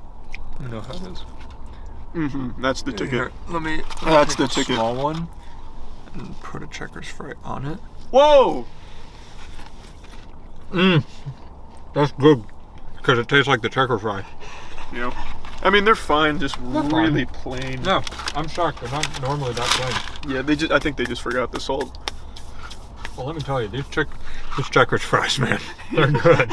I know how it is. Mm-hmm, that's the ticket. Here, let me That's take the ticket. a small one and put a Checkers fry on it. Whoa! That's good. Because it tastes like the Checkers fry. Yeah. I mean, they're fine, just They're really fine. plain. No, I'm shocked. They're not normally that plain. Yeah, I think they just forgot the salt. Well, let me tell you, these Checkers fries, man, they're good.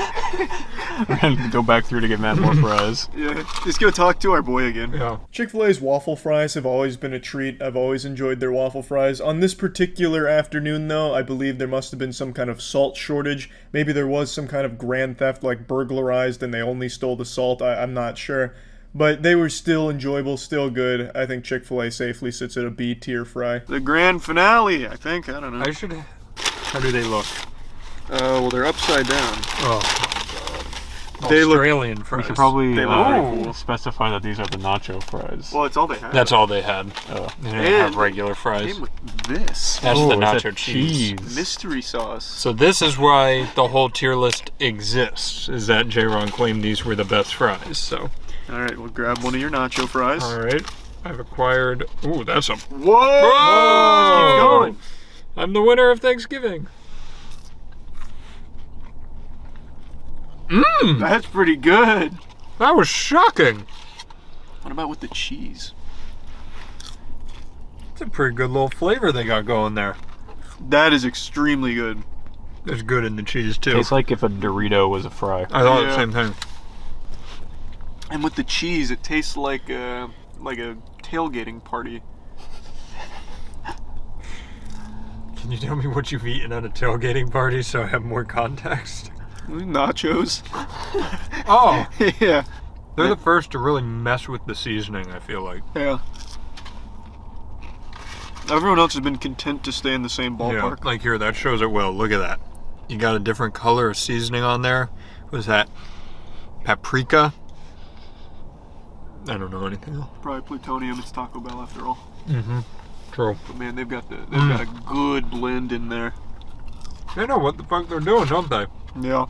We're gonna go back through to get Matt more fries. Yeah, just go talk to our boy again. Yeah. Chick-fil-A's waffle fries have always been a treat. I've always enjoyed their waffle fries. On this particular afternoon, though, I believe there must have been some kind of salt shortage. Maybe there was some kind of grand theft, like burglarized, and they only stole the salt. I'm not sure. But they were still enjoyable, still good. I think Chick-fil-A safely sits at a B tier fry. The grand finale, I think. I don't know. How do they look? Well, they're upside down. Oh, They look... Australian fries. We should probably They look pretty cool. specify that these are the nacho fries. Well, it's all they had. That's all they had. Oh. They didn't have regular fries. Came with this. That's Oh, the is that nacho cheese. Mystery sauce. So this is why the whole tier list exists, is that J-Ron claimed these were the best fries, so. Alright, we'll grab one of your nacho fries. Alright, I've acquired, ooh, that's a, Whoa! Keep going. I'm the winner of Thanksgiving. That's pretty good. That was shocking. What about with the cheese? It's a pretty good little flavor they got going there. That is extremely good. It's good in the cheese too. Tastes like if a Dorito was a fry. I thought the same thing. And with the cheese, it tastes like a tailgating party. Can you tell me what you've eaten at a tailgating party so I have more context? Nachos. Oh. Yeah. They're the first to really mess with the seasoning, I feel like. Yeah. Everyone else has been content to stay in the same ballpark. Yeah, like here, that shows it well. Look at that. You got a different color of seasoning on there. What is that? Paprika? I don't know anything else. Probably plutonium. It's Taco Bell after all. Mm-hmm. True. But man, they've got a good blend in there. They know what the fuck they're doing, don't they? Yeah.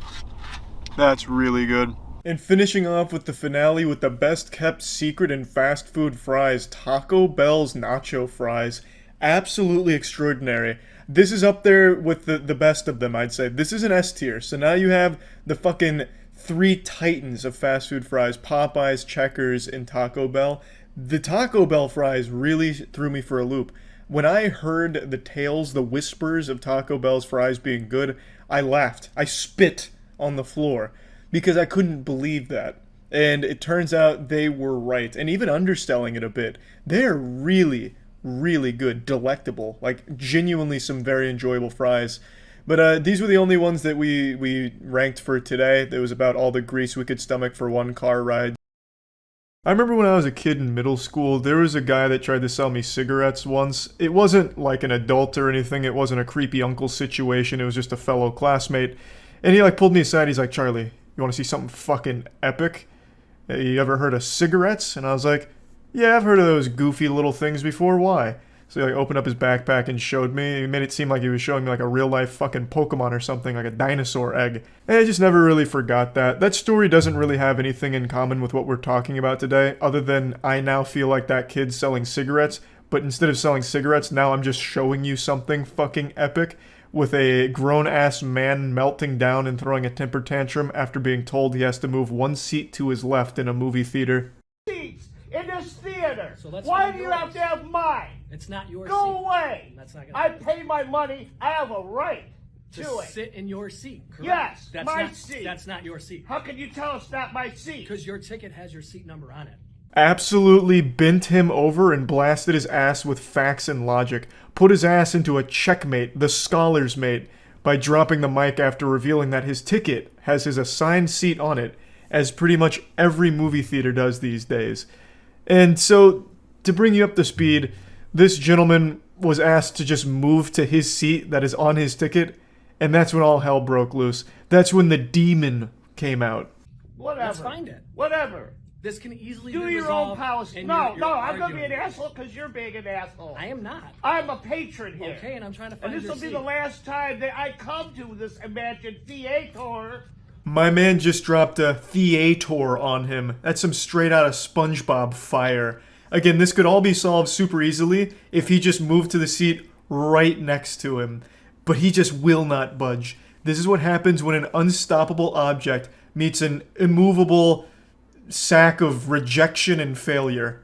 That's really good. And finishing off with the finale with the best kept secret in fast food fries, Taco Bell's nacho fries. Absolutely extraordinary. This is up there with the best of them, I'd say. This is an S tier. So now you have the fucking three titans of fast food fries, Popeyes, Checkers, and Taco Bell. The Taco Bell fries really threw me for a loop. When I heard the tales, the whispers of Taco Bell's fries being good, I laughed. I spit on the floor because I couldn't believe that. And it turns out they were right. And even underselling it a bit, they're really, really good, delectable, like genuinely some very enjoyable fries. But these were the only ones that we ranked for today. It was about all the grease we could stomach for one car ride. I remember when I was a kid in middle school, there was a guy that tried to sell me cigarettes once. It wasn't like an adult or anything. It wasn't a creepy uncle situation. It was just a fellow classmate. And he like pulled me aside. He's like, "Charlie, you want to see something fucking epic? You ever heard of cigarettes?" And I was like, "Yeah, I've heard of those goofy little things before. Why?" So he like opened up his backpack and showed me. He made it seem like he was showing me like a real life fucking Pokemon or something, like a dinosaur egg. And I just never really forgot that. That story doesn't really have anything in common with what we're talking about today, other than I now feel like that kid's selling cigarettes, but instead of selling cigarettes, now I'm just showing you something fucking epic with a grown-ass man melting down and throwing a temper tantrum after being told he has to move one seat to his left in a movie theater. Seats in this theater. So let's Why find do you yours. have to have mine? It's not your Go seat. away. That's not gonna I happen. pay my money. I have a right to it. Sit in your seat. Correct? Yes, that's my not, seat. That's not your seat. How can you tell it's not my seat? Because your ticket has your seat number on it. Absolutely bent him over and blasted his ass with facts and logic. Put his ass into a checkmate, the scholar's mate, by dropping the mic after revealing that his ticket has his assigned seat on it, as pretty much every movie theater does these days. And so, to bring you up to speed, this gentleman was asked to just move to his seat that is on his ticket, and that's when all hell broke loose. That's when the demon came out. Whatever. Let's find it. Whatever. This can easily Do be your own resolved. policy. and No, you're no, I'm gonna be an arguing. asshole because you're being an asshole. I am not. I'm a patron here. Okay, and I'm trying to find And this your will be seat. the last time that I come to this imagined theater. My man just dropped a theater on him. That's some straight out of SpongeBob fire. Again, this could all be solved super easily if he just moved to the seat right next to him. But he just will not budge. This is what happens when an unstoppable object meets an immovable sack of rejection and failure.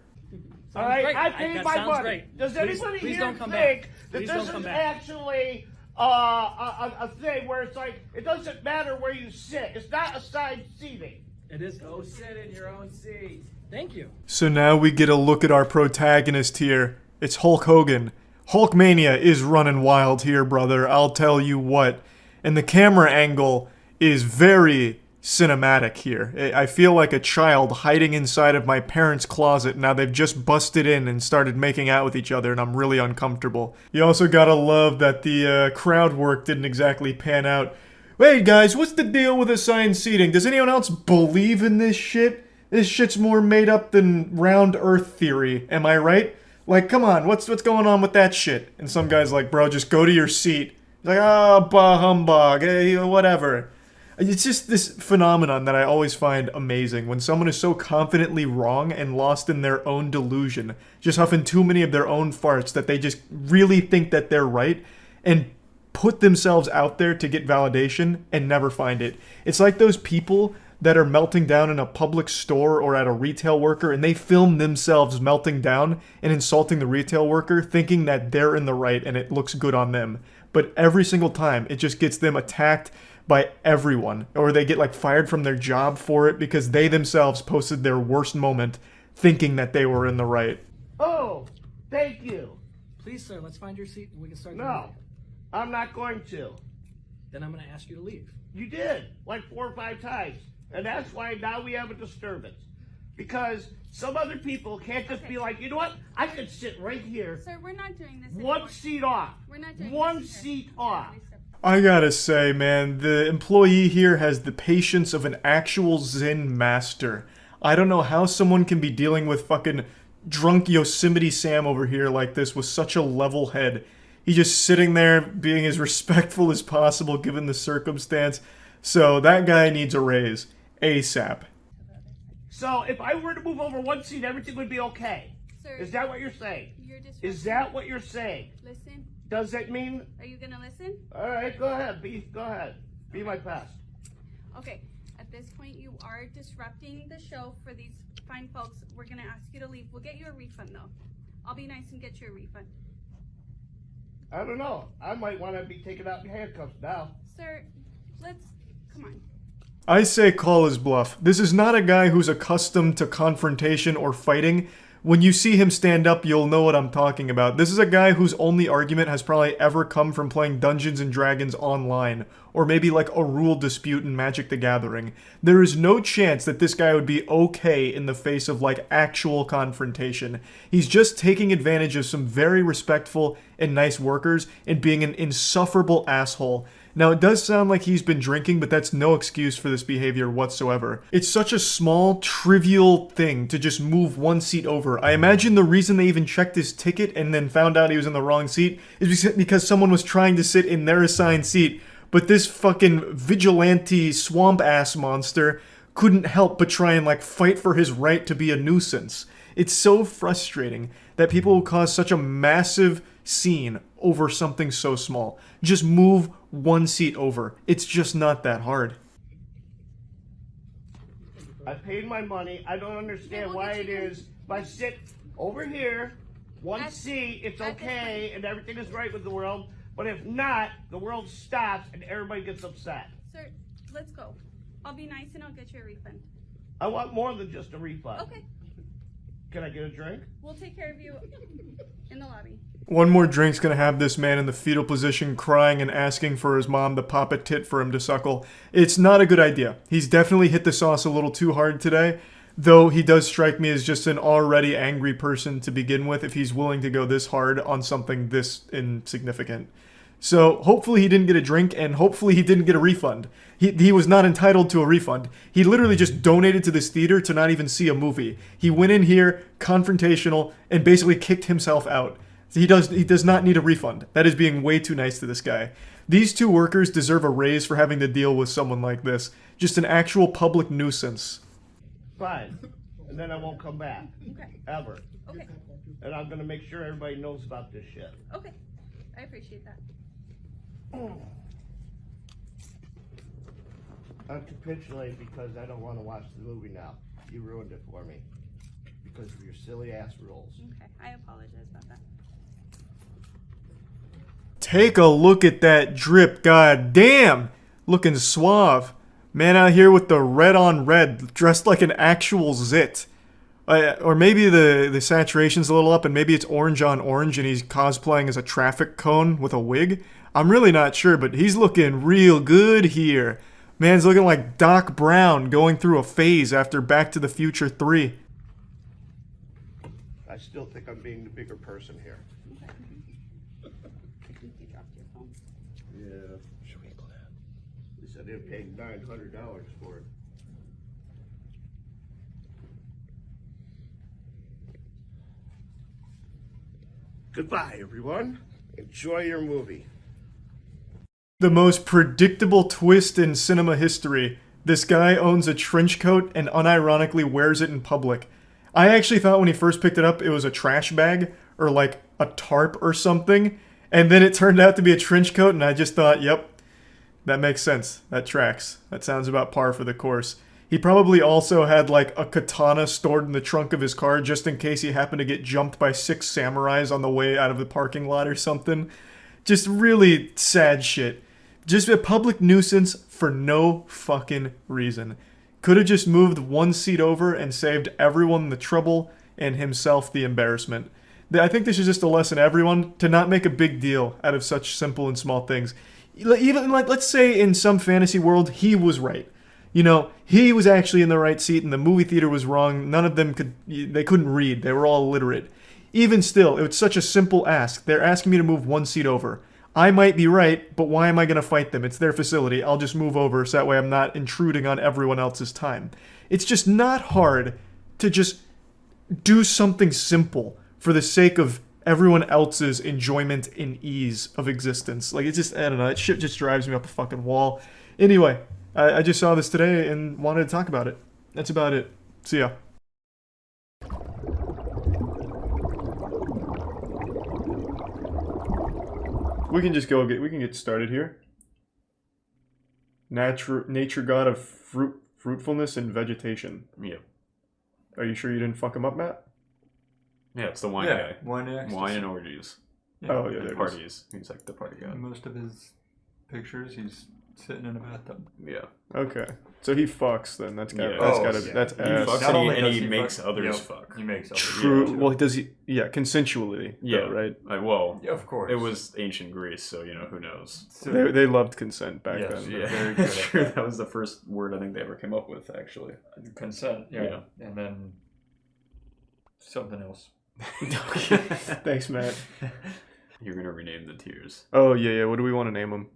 All right, great. I paid That my sounds money. great. Does anybody please here don't come think back. that Please this don't is come back. actually a thing where it's like it doesn't matter where you sit? It's not assigned seating. It is. Go sit in your own seat. Thank you. So now we get a look at our protagonist here. It's Hulk Hogan. Hulkmania is running wild here, brother. I'll tell you what. And the camera angle is very cinematic here. I feel like a child hiding inside of my parents' closet. Now they've just busted in and started making out with each other, and I'm really uncomfortable. You also gotta love that the crowd work didn't exactly pan out. Wait, guys, what's the deal with assigned seating? Does anyone else believe in this shit? This shit's more made up than round earth theory, am I right? Like, come on, what's going on with that shit? And some guy's like, bro, just go to your seat. He's like, oh, bah humbug, whatever. It's just this phenomenon that I always find amazing, when someone is so confidently wrong and lost in their own delusion, just huffing too many of their own farts that they just really think that they're right, and put themselves out there to get validation and never find it. It's like those people that are melting down in a public store or at a retail worker, and they film themselves melting down and insulting the retail worker, thinking that they're in the right and it looks good on them. But every single time, it just gets them attacked by everyone, or they get like fired from their job for it because they themselves posted their worst moment thinking that they were in the right. Oh, thank you. Please, sir, let's find your seat and we can start. the No, meeting. I'm not going to. Then I'm going to ask you to leave. You did, like 4 or 5 times. And that's why now we have a disturbance. Because some other people can't just be like, you know what? I could sit right here. Sir, we're not doing this One anymore. seat off. We're not doing One this seat off. I gotta say, man, the employee here has the patience of an actual Zen master. I don't know how someone can be dealing with fucking drunk Yosemite Sam over here like this with such a level head. He's just sitting there being as respectful as possible given the circumstance. So that guy needs a raise. ASAP. So if I were to move over one seat, everything would be okay. Sir, Is that what you're saying? You're disrupting. Is that what you're saying? Listen. Does that mean? Are you gonna listen? All right, go ahead. Go ahead. Be my pest. Okay. At this point, you are disrupting the show for these fine folks. We're gonna ask you to leave. We'll get you a refund, though. I'll be nice and get you a refund. I don't know. I might want to be taken out in handcuffs now. Sir, let's. Come on. I say call his bluff. This is not a guy who's accustomed to confrontation or fighting. When you see him stand up, you'll know what I'm talking about. This is a guy whose only argument has probably ever come from playing Dungeons and Dragons online, or maybe like a rule dispute in Magic the Gathering. There is no chance that this guy would be okay in the face of like actual confrontation. He's just taking advantage of some very respectful and nice workers and being an insufferable asshole. Now, it does sound like he's been drinking, but that's no excuse for this behavior whatsoever. It's such a small, trivial thing to just move one seat over. I imagine the reason they even checked his ticket and then found out he was in the wrong seat is because someone was trying to sit in their assigned seat, but this fucking vigilante swamp-ass monster couldn't help but try and like fight for his right to be a nuisance. It's so frustrating that people will cause such a massive scene over something so small. Just move one seat over. It's just not that hard. I paid my money. I don't understand why it is. If I sit over here, one seat, it's okay, and everything is right with the world. But if not, the world stops and everybody gets upset. Sir, let's go. I'll be nice and I'll get you a refund. I want more than just a refund. Okay. Can I get a drink? We'll take care of you in the lobby. One more drink's gonna have this man in the fetal position crying and asking for his mom to pop a tit for him to suckle. It's not a good idea. He's definitely hit the sauce a little too hard today. Though he does strike me as just an already angry person to begin with if he's willing to go this hard on something this insignificant. So hopefully he didn't get a drink, and hopefully he didn't get a refund. He was not entitled to a refund. He literally just donated to this theater to not even see a movie. He went in here confrontational and basically kicked himself out. He does not need a refund. That is being way too nice to this guy. These two workers deserve a raise for having to deal with someone like this. Just an actual public nuisance. Fine. And then I won't come back. Okay. Ever. Okay. And I'm gonna make sure everybody knows about this shit. Okay. I appreciate that. I'm capitulating because I don't want to watch the movie now. You ruined it for me. Because of your silly ass rules. Okay. I apologize about that. Take a look at that drip, god damn! Looking suave. Man out here with the red on red, dressed like an actual zit. Or maybe the saturation's a little up and maybe it's orange on orange and he's cosplaying as a traffic cone with a wig. I'm really not sure, but he's looking real good here. Man's looking like Doc Brown going through a phase after Back to the Future 3. I still think I'm being the bigger person here. You dropped your phone. Yeah. At least I didn't pay $900 for it. Goodbye, everyone. Enjoy your movie. The most predictable twist in cinema history. This guy owns a trench coat and unironically wears it in public. I actually thought when he first picked it up it was a trash bag or like a tarp or something, and then it turned out to be a trench coat and I just thought, yep, that makes sense. That tracks. That sounds about par for the course. He probably also had like a katana stored in the trunk of his car just in case he happened to get jumped by 6 samurais on the way out of the parking lot or something. Just really sad shit. Just a public nuisance for no fucking reason. Could have just moved 1 seat over and saved everyone the trouble and himself the embarrassment. I think this is just a lesson to everyone to not make a big deal out of such simple and small things. Even like, let's say in some fantasy world he was right. You know, he was actually in the right seat and the movie theater was wrong. None of them couldn't read. They were all illiterate. Even still, it was such a simple ask. They're asking me to move 1 seat over. I might be right, but why am I going to fight them? It's their facility. I'll just move over so that way I'm not intruding on everyone else's time. It's just not hard to just do something simple for the sake of everyone else's enjoyment and ease of existence. Like, it's just, I don't know, that shit just drives me up a fucking wall. Anyway, I just saw this today and wanted to talk about it. That's about it. See ya. We can just go we can get started here. Nature god of fruitfulness and vegetation. Yeah. Are you sure you didn't fuck him up, Matt? Yeah, it's the wine guy. Wine and orgies. Yeah. Oh, yeah, and there parties. He's like the party guy. In most of his pictures, he's sitting in a bathtub. Yeah. Okay. So he fucks then. That's gotta, Yeah. that's Oh, gotta, yeah. that's He ass. fucks Not only and does he he makes fuck- others yep, fuck. he makes others True. fuck. Well, does he? Yeah, consensually. Yeah. Though, right. Well, Yeah, of course. It was ancient Greece, so you know who knows. They loved consent back Yes, then. Yeah, very good at true. that. That was the first word I think they ever came up with, actually. Consent, yeah. Yeah. And then something else. Thanks, Matt. You're gonna rename the tiers. Oh yeah. What do we want to name him?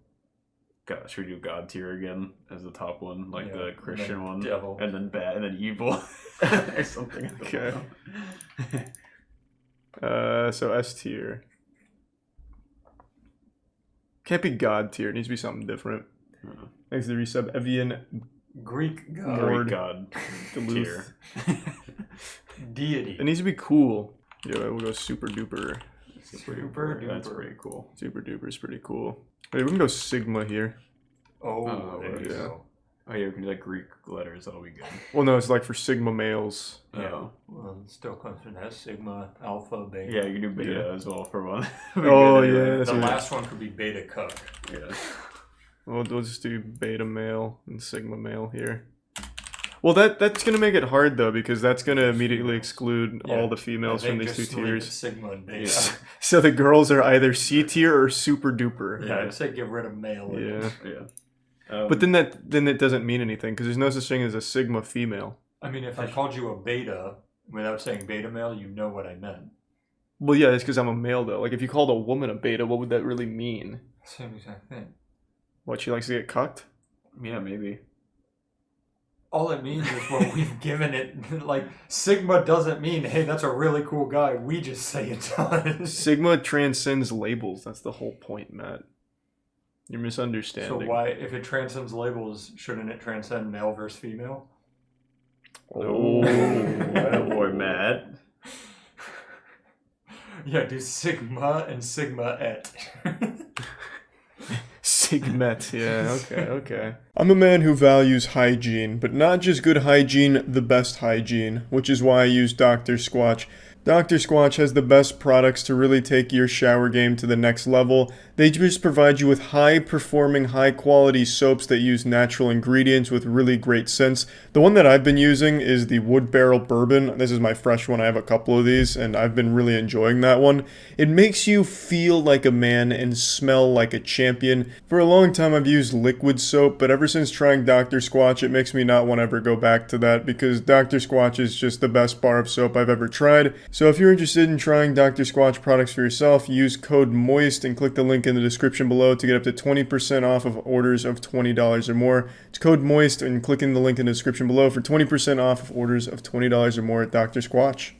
God, should we do God tier again as the top one, like Yeah, the and Christian then one, devil. and then bad, and then evil, or something. At the Okay. bottom. So S tier. Can't be God tier. It needs to be something different. Thanks to the resub. Evian Greek god. Lord Greek God Duluth. tier. Deity. It needs to be cool. Yeah, we'll go super duper. Super Super duper. That's duper. pretty cool. Super duper is pretty cool. Hey, we can go Sigma here. Oh, there you yeah. go. Oh yeah, we can do like Greek letters. That'll be good. Well, no, it's like for Sigma males. Yeah. Oh. Well, it still comes from that Sigma, Alpha, Beta. Yeah, you can do beta Yeah. as well for one. Oh, Be good yeah, anyway. that's The right. last one could be Beta Cuck. Yeah. We'll just do beta male and sigma male here. Well, that's gonna make it hard though, because that's gonna immediately exclude Yeah. all the females I from think these two just leave it tiers. Sigma and Beta. So the girls are either C tier or super duper. Yeah, I'd say get rid of male. Yeah. Yeah. But then it doesn't mean anything because there's no such thing as a sigma female. I mean, if I called you a beta without saying beta male, you know what I meant. Well, yeah, it's because I'm a male, though. Like, if you called a woman a beta, what would that really mean? Same exact thing. What, she likes to get cucked? Yeah, maybe. All it means is what we've given it. Like, Sigma doesn't mean, hey, that's a really cool guy. We just say it does. Sigma transcends labels. That's the whole point, Matt. You're misunderstanding. So why, if it transcends labels, shouldn't it transcend male versus female? Oh, boy, Matt. Yeah, do Sigma and Sigma et. Sigmet, yeah, okay. I'm a man who values hygiene, but not just good hygiene, the best hygiene, which is why I use Dr. Squatch. Dr. Squatch has the best products to really take your shower game to the next level. They just provide you with high-performing, high-quality soaps that use natural ingredients with really great scents. The one that I've been using is the Wood Barrel Bourbon. This is my fresh one. I have a couple of these, and I've been really enjoying that one. It makes you feel like a man and smell like a champion. For a long time, I've used liquid soap, but ever since trying Dr. Squatch, it makes me not want to ever go back to that, because Dr. Squatch is just the best bar of soap I've ever tried. So if you're interested in trying Dr. Squatch products for yourself, use code MOIST and click the link in the description below to get up to 20% off of orders of $20 or more. It's code MOIST and clicking the link in the description below for 20% off of orders of $20 or more at Dr. Squatch.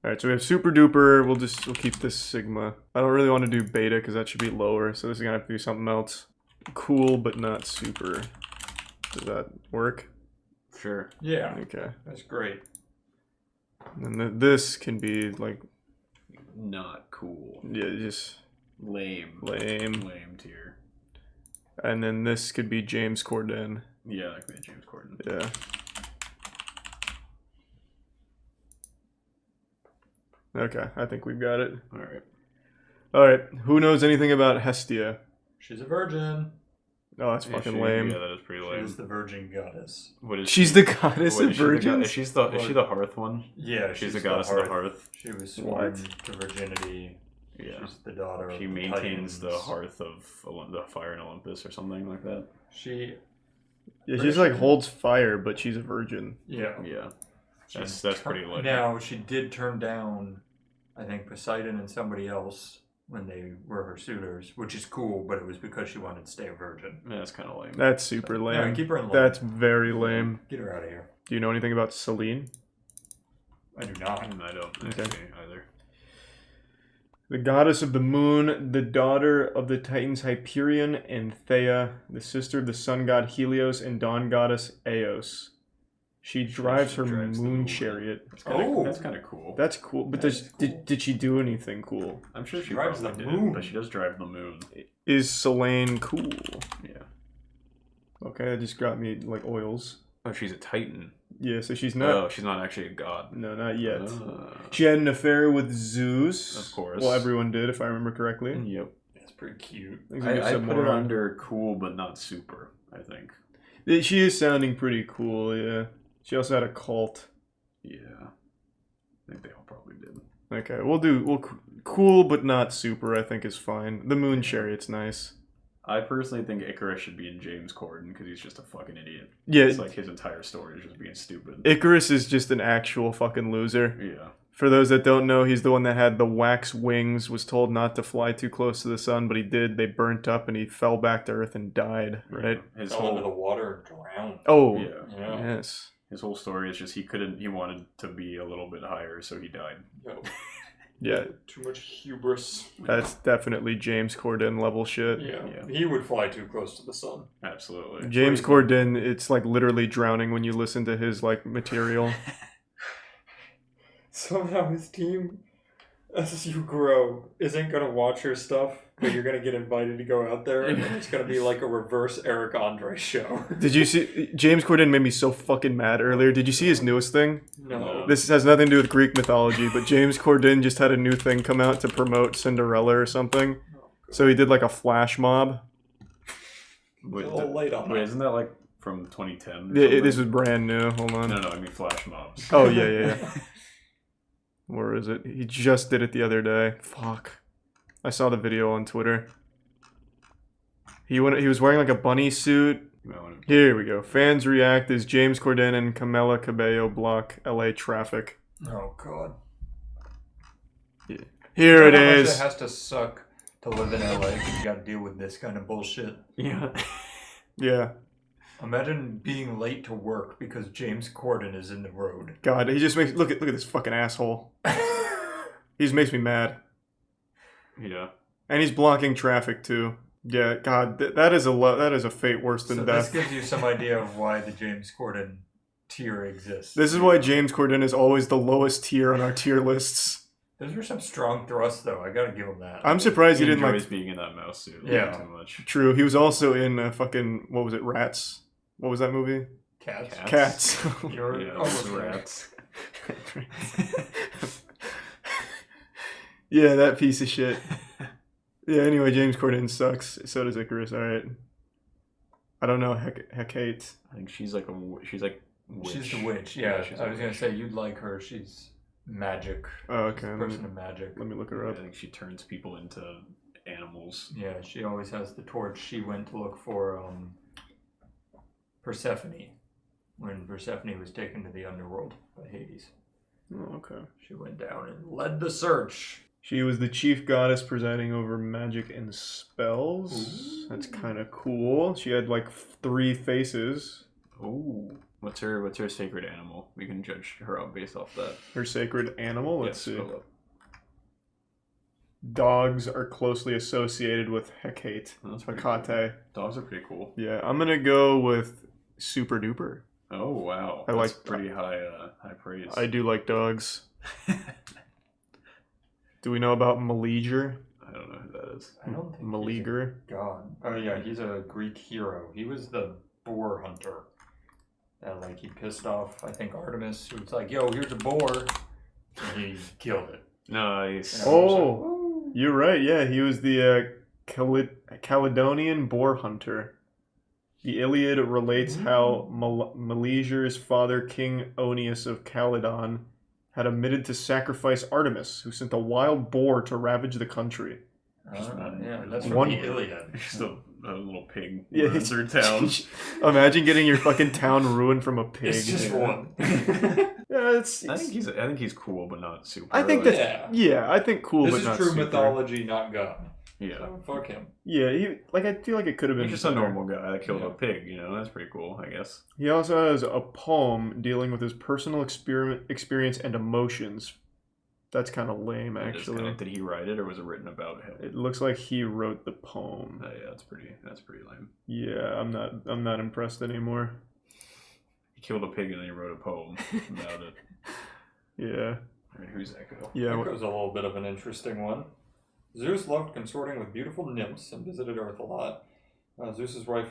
Alright, so we have Super Duper. We'll keep this Sigma. I don't really want to do Beta because that should be lower, so this is gonna have to do something else. Cool, but not super. Does that work? Sure. Yeah. Okay. That's great. And then this can be like not cool. Yeah, just lame tier. And then this could be James Corden. Yeah, that could be James Corden. Yeah. Okay, I think we've got it. Alright, who knows anything about Hestia? She's a virgin. Oh, that's fucking lame. Yeah, that is pretty lame. She's the virgin goddess. What is She's the goddess of is virgins? Is she the hearth one? Yeah, she's the goddess of the hearth. She was sworn to virginity. Yeah. She's the daughter of She the maintains the Titans. hearth of the fire in Olympus or something like that. She... Yeah, she just like holds fire, but she's a virgin. Yeah. Yeah. That's pretty lit. Now, she did turn down, I think, Poseidon and somebody else when they were her suitors, which is cool, but it was because she wanted to stay a virgin. Yeah, that's kind of lame. That's super lame. Yeah, keep her in line. That's very lame. Get her out of here. Do you know anything about Selene? I do not. I don't Okay. either. The goddess of the moon, the daughter of the Titans Hyperion and Theia, the sister of the sun god Helios and dawn goddess Eos. She drives her moon chariot. That's kind of cool. That's cool. But did she do anything cool? I'm sure she drives probably the did, moon. but she does drive the moon. Is Selene cool? Yeah. Okay, that just got me like oils. Oh, she's a Titan. Yeah, so she's not. Oh, she's not actually a god. No, not yet. She had an affair with Zeus. Of course. Well, everyone did, if I remember correctly. Yep. That's pretty cute. I put her under cool, but not super, I think. She is sounding pretty cool, yeah. She also had a cult. Yeah. I think they all probably did. Okay, we'll cool but not super, I think is fine. The moon chariot's nice. I personally think Icarus should be in James Corden because he's just a fucking idiot. Yeah. It's like his entire story is just being stupid. Icarus is just an actual fucking loser. Yeah. For those that don't know, he's the one that had the wax wings, was told not to fly too close to the sun, but he did. They burnt up and he fell back to Earth and died, right? His Fell whole into the water and drowned. Oh, yeah. Yes. His whole story is just he wanted to be a little bit higher, so he died. Yo. Yeah. Too much hubris. That's definitely James Corden level shit. Yeah. He would fly too close to the sun. Absolutely. James Corden, it's like literally drowning when you listen to his like material. Somehow his team, as you grow, isn't going to watch your stuff, but you're going to get invited to go out there, and it's going to be like a reverse Eric Andre show. Did you see? James Corden made me so fucking mad earlier. Did you see his newest thing? No. This has nothing to do with Greek mythology, but James Corden just had a new thing come out to promote Cinderella or something. So he did like a flash mob. Wait, late on wait, isn't that like from 2010? Yeah, this was brand new. Hold on. No, I mean flash mobs. Oh, yeah. Where is it? He just did it the other day. Fuck. I saw the video on Twitter. He was wearing like a bunny suit. You might want to Here we go. Fans react as James Corden and Camila Cabello block LA traffic. Oh god. Yeah. Here it You know how much is. It has to suck to live in LA because you got to deal with this kind of bullshit. Yeah. Yeah. Imagine being late to work because James Corden is in the road. God, he just makes look at this fucking asshole. He just makes me mad. Yeah. And he's blocking traffic too. Yeah, God, that is a fate worse than So death. this gives you some idea of why the James Corden tier exists. This is why James Corden is always the lowest tier on our tier lists. Those were some strong thrusts, though. I gotta give him that. I'm surprised he didn't enjoys like being in that mouse suit. Yeah. Too much. True, he was also in fucking what was it, Rats? What was that movie? Cats. You're Yeah, almost rats. Yeah, that piece of shit. Yeah, anyway, James Corden sucks. So does Icarus. All right. I don't know. Hecate. I think she's like witch. She's the witch. Yeah, she's I a was gonna witch. say you'd like her. She's magic. Oh, okay. She's a person of magic. Let me look her I up. think she turns people into animals. Yeah, she always has the torch. She went to look for Persephone when Persephone was taken to the underworld by Hades. Oh, okay. She went down and led the search. She was the chief goddess presiding over magic and spells. That's kind of cool. She had like 3 faces. Ooh. What's her sacred animal? We can judge her out based off that. Her sacred animal? Let's see. scroll up. Dogs are closely associated with Hecate. That's pretty Hecate. Dogs are pretty cool. Yeah, I'm gonna go with Super Duper. Oh wow. I That's like- pretty high praise. I do like dogs. Do we know about Meleager? I don't know who that is. I don't think Meleager. God. Oh yeah, he's a Greek hero. He was the boar hunter. That like he pissed off, I think, Artemis, who was like, "Yo, here's a boar," and he killed it. Nice. Oh, you're right. Yeah, he was the Caledonian boar hunter. The Iliad relates how Meleager's father, King Oeneus of Caledon, had omitted to sacrifice Artemis, who sent a wild boar to ravage the country. Yeah, that's from One- the Iliad. Just a little pig Yeah, running through town. Imagine getting your fucking town ruined from a pig. It's just one. Yeah, it's. I think he's cool, but not super. I think that's yeah. I think cool, This but is not true super. mythology, not God. Yeah. So fuck him. Yeah, I feel like it could have been He's just a better. normal guy that killed a pig. You know, that's pretty cool, I guess. He also has a poem dealing with his personal experience and emotions. That's kind of lame, actually. Did he write it, or was it written about him? It looks like he wrote the poem. Oh, yeah, that's pretty lame. Yeah, I'm not impressed anymore. He killed a pig and then he wrote a poem about it. Yeah. I mean, who's Echo? Yeah. Echo's a little bit of an interesting one. Zeus loved consorting with beautiful nymphs and visited Earth a lot. Zeus's wife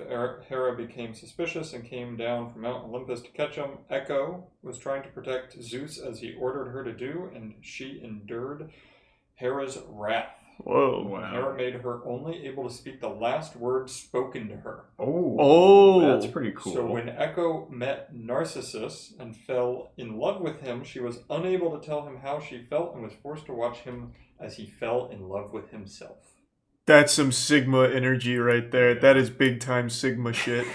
Hera became suspicious and came down from Mount Olympus to catch him. Echo was trying to protect Zeus as he ordered her to do, and she endured Hera's wrath. Whoa. Wow. Hera made her only able to speak the last words spoken to her. Oh, that's pretty cool. So when Echo met Narcissus and fell in love with him, she was unable to tell him how she felt and was forced to watch him as he fell in love with himself. That's some Sigma energy right there. That is big time Sigma shit.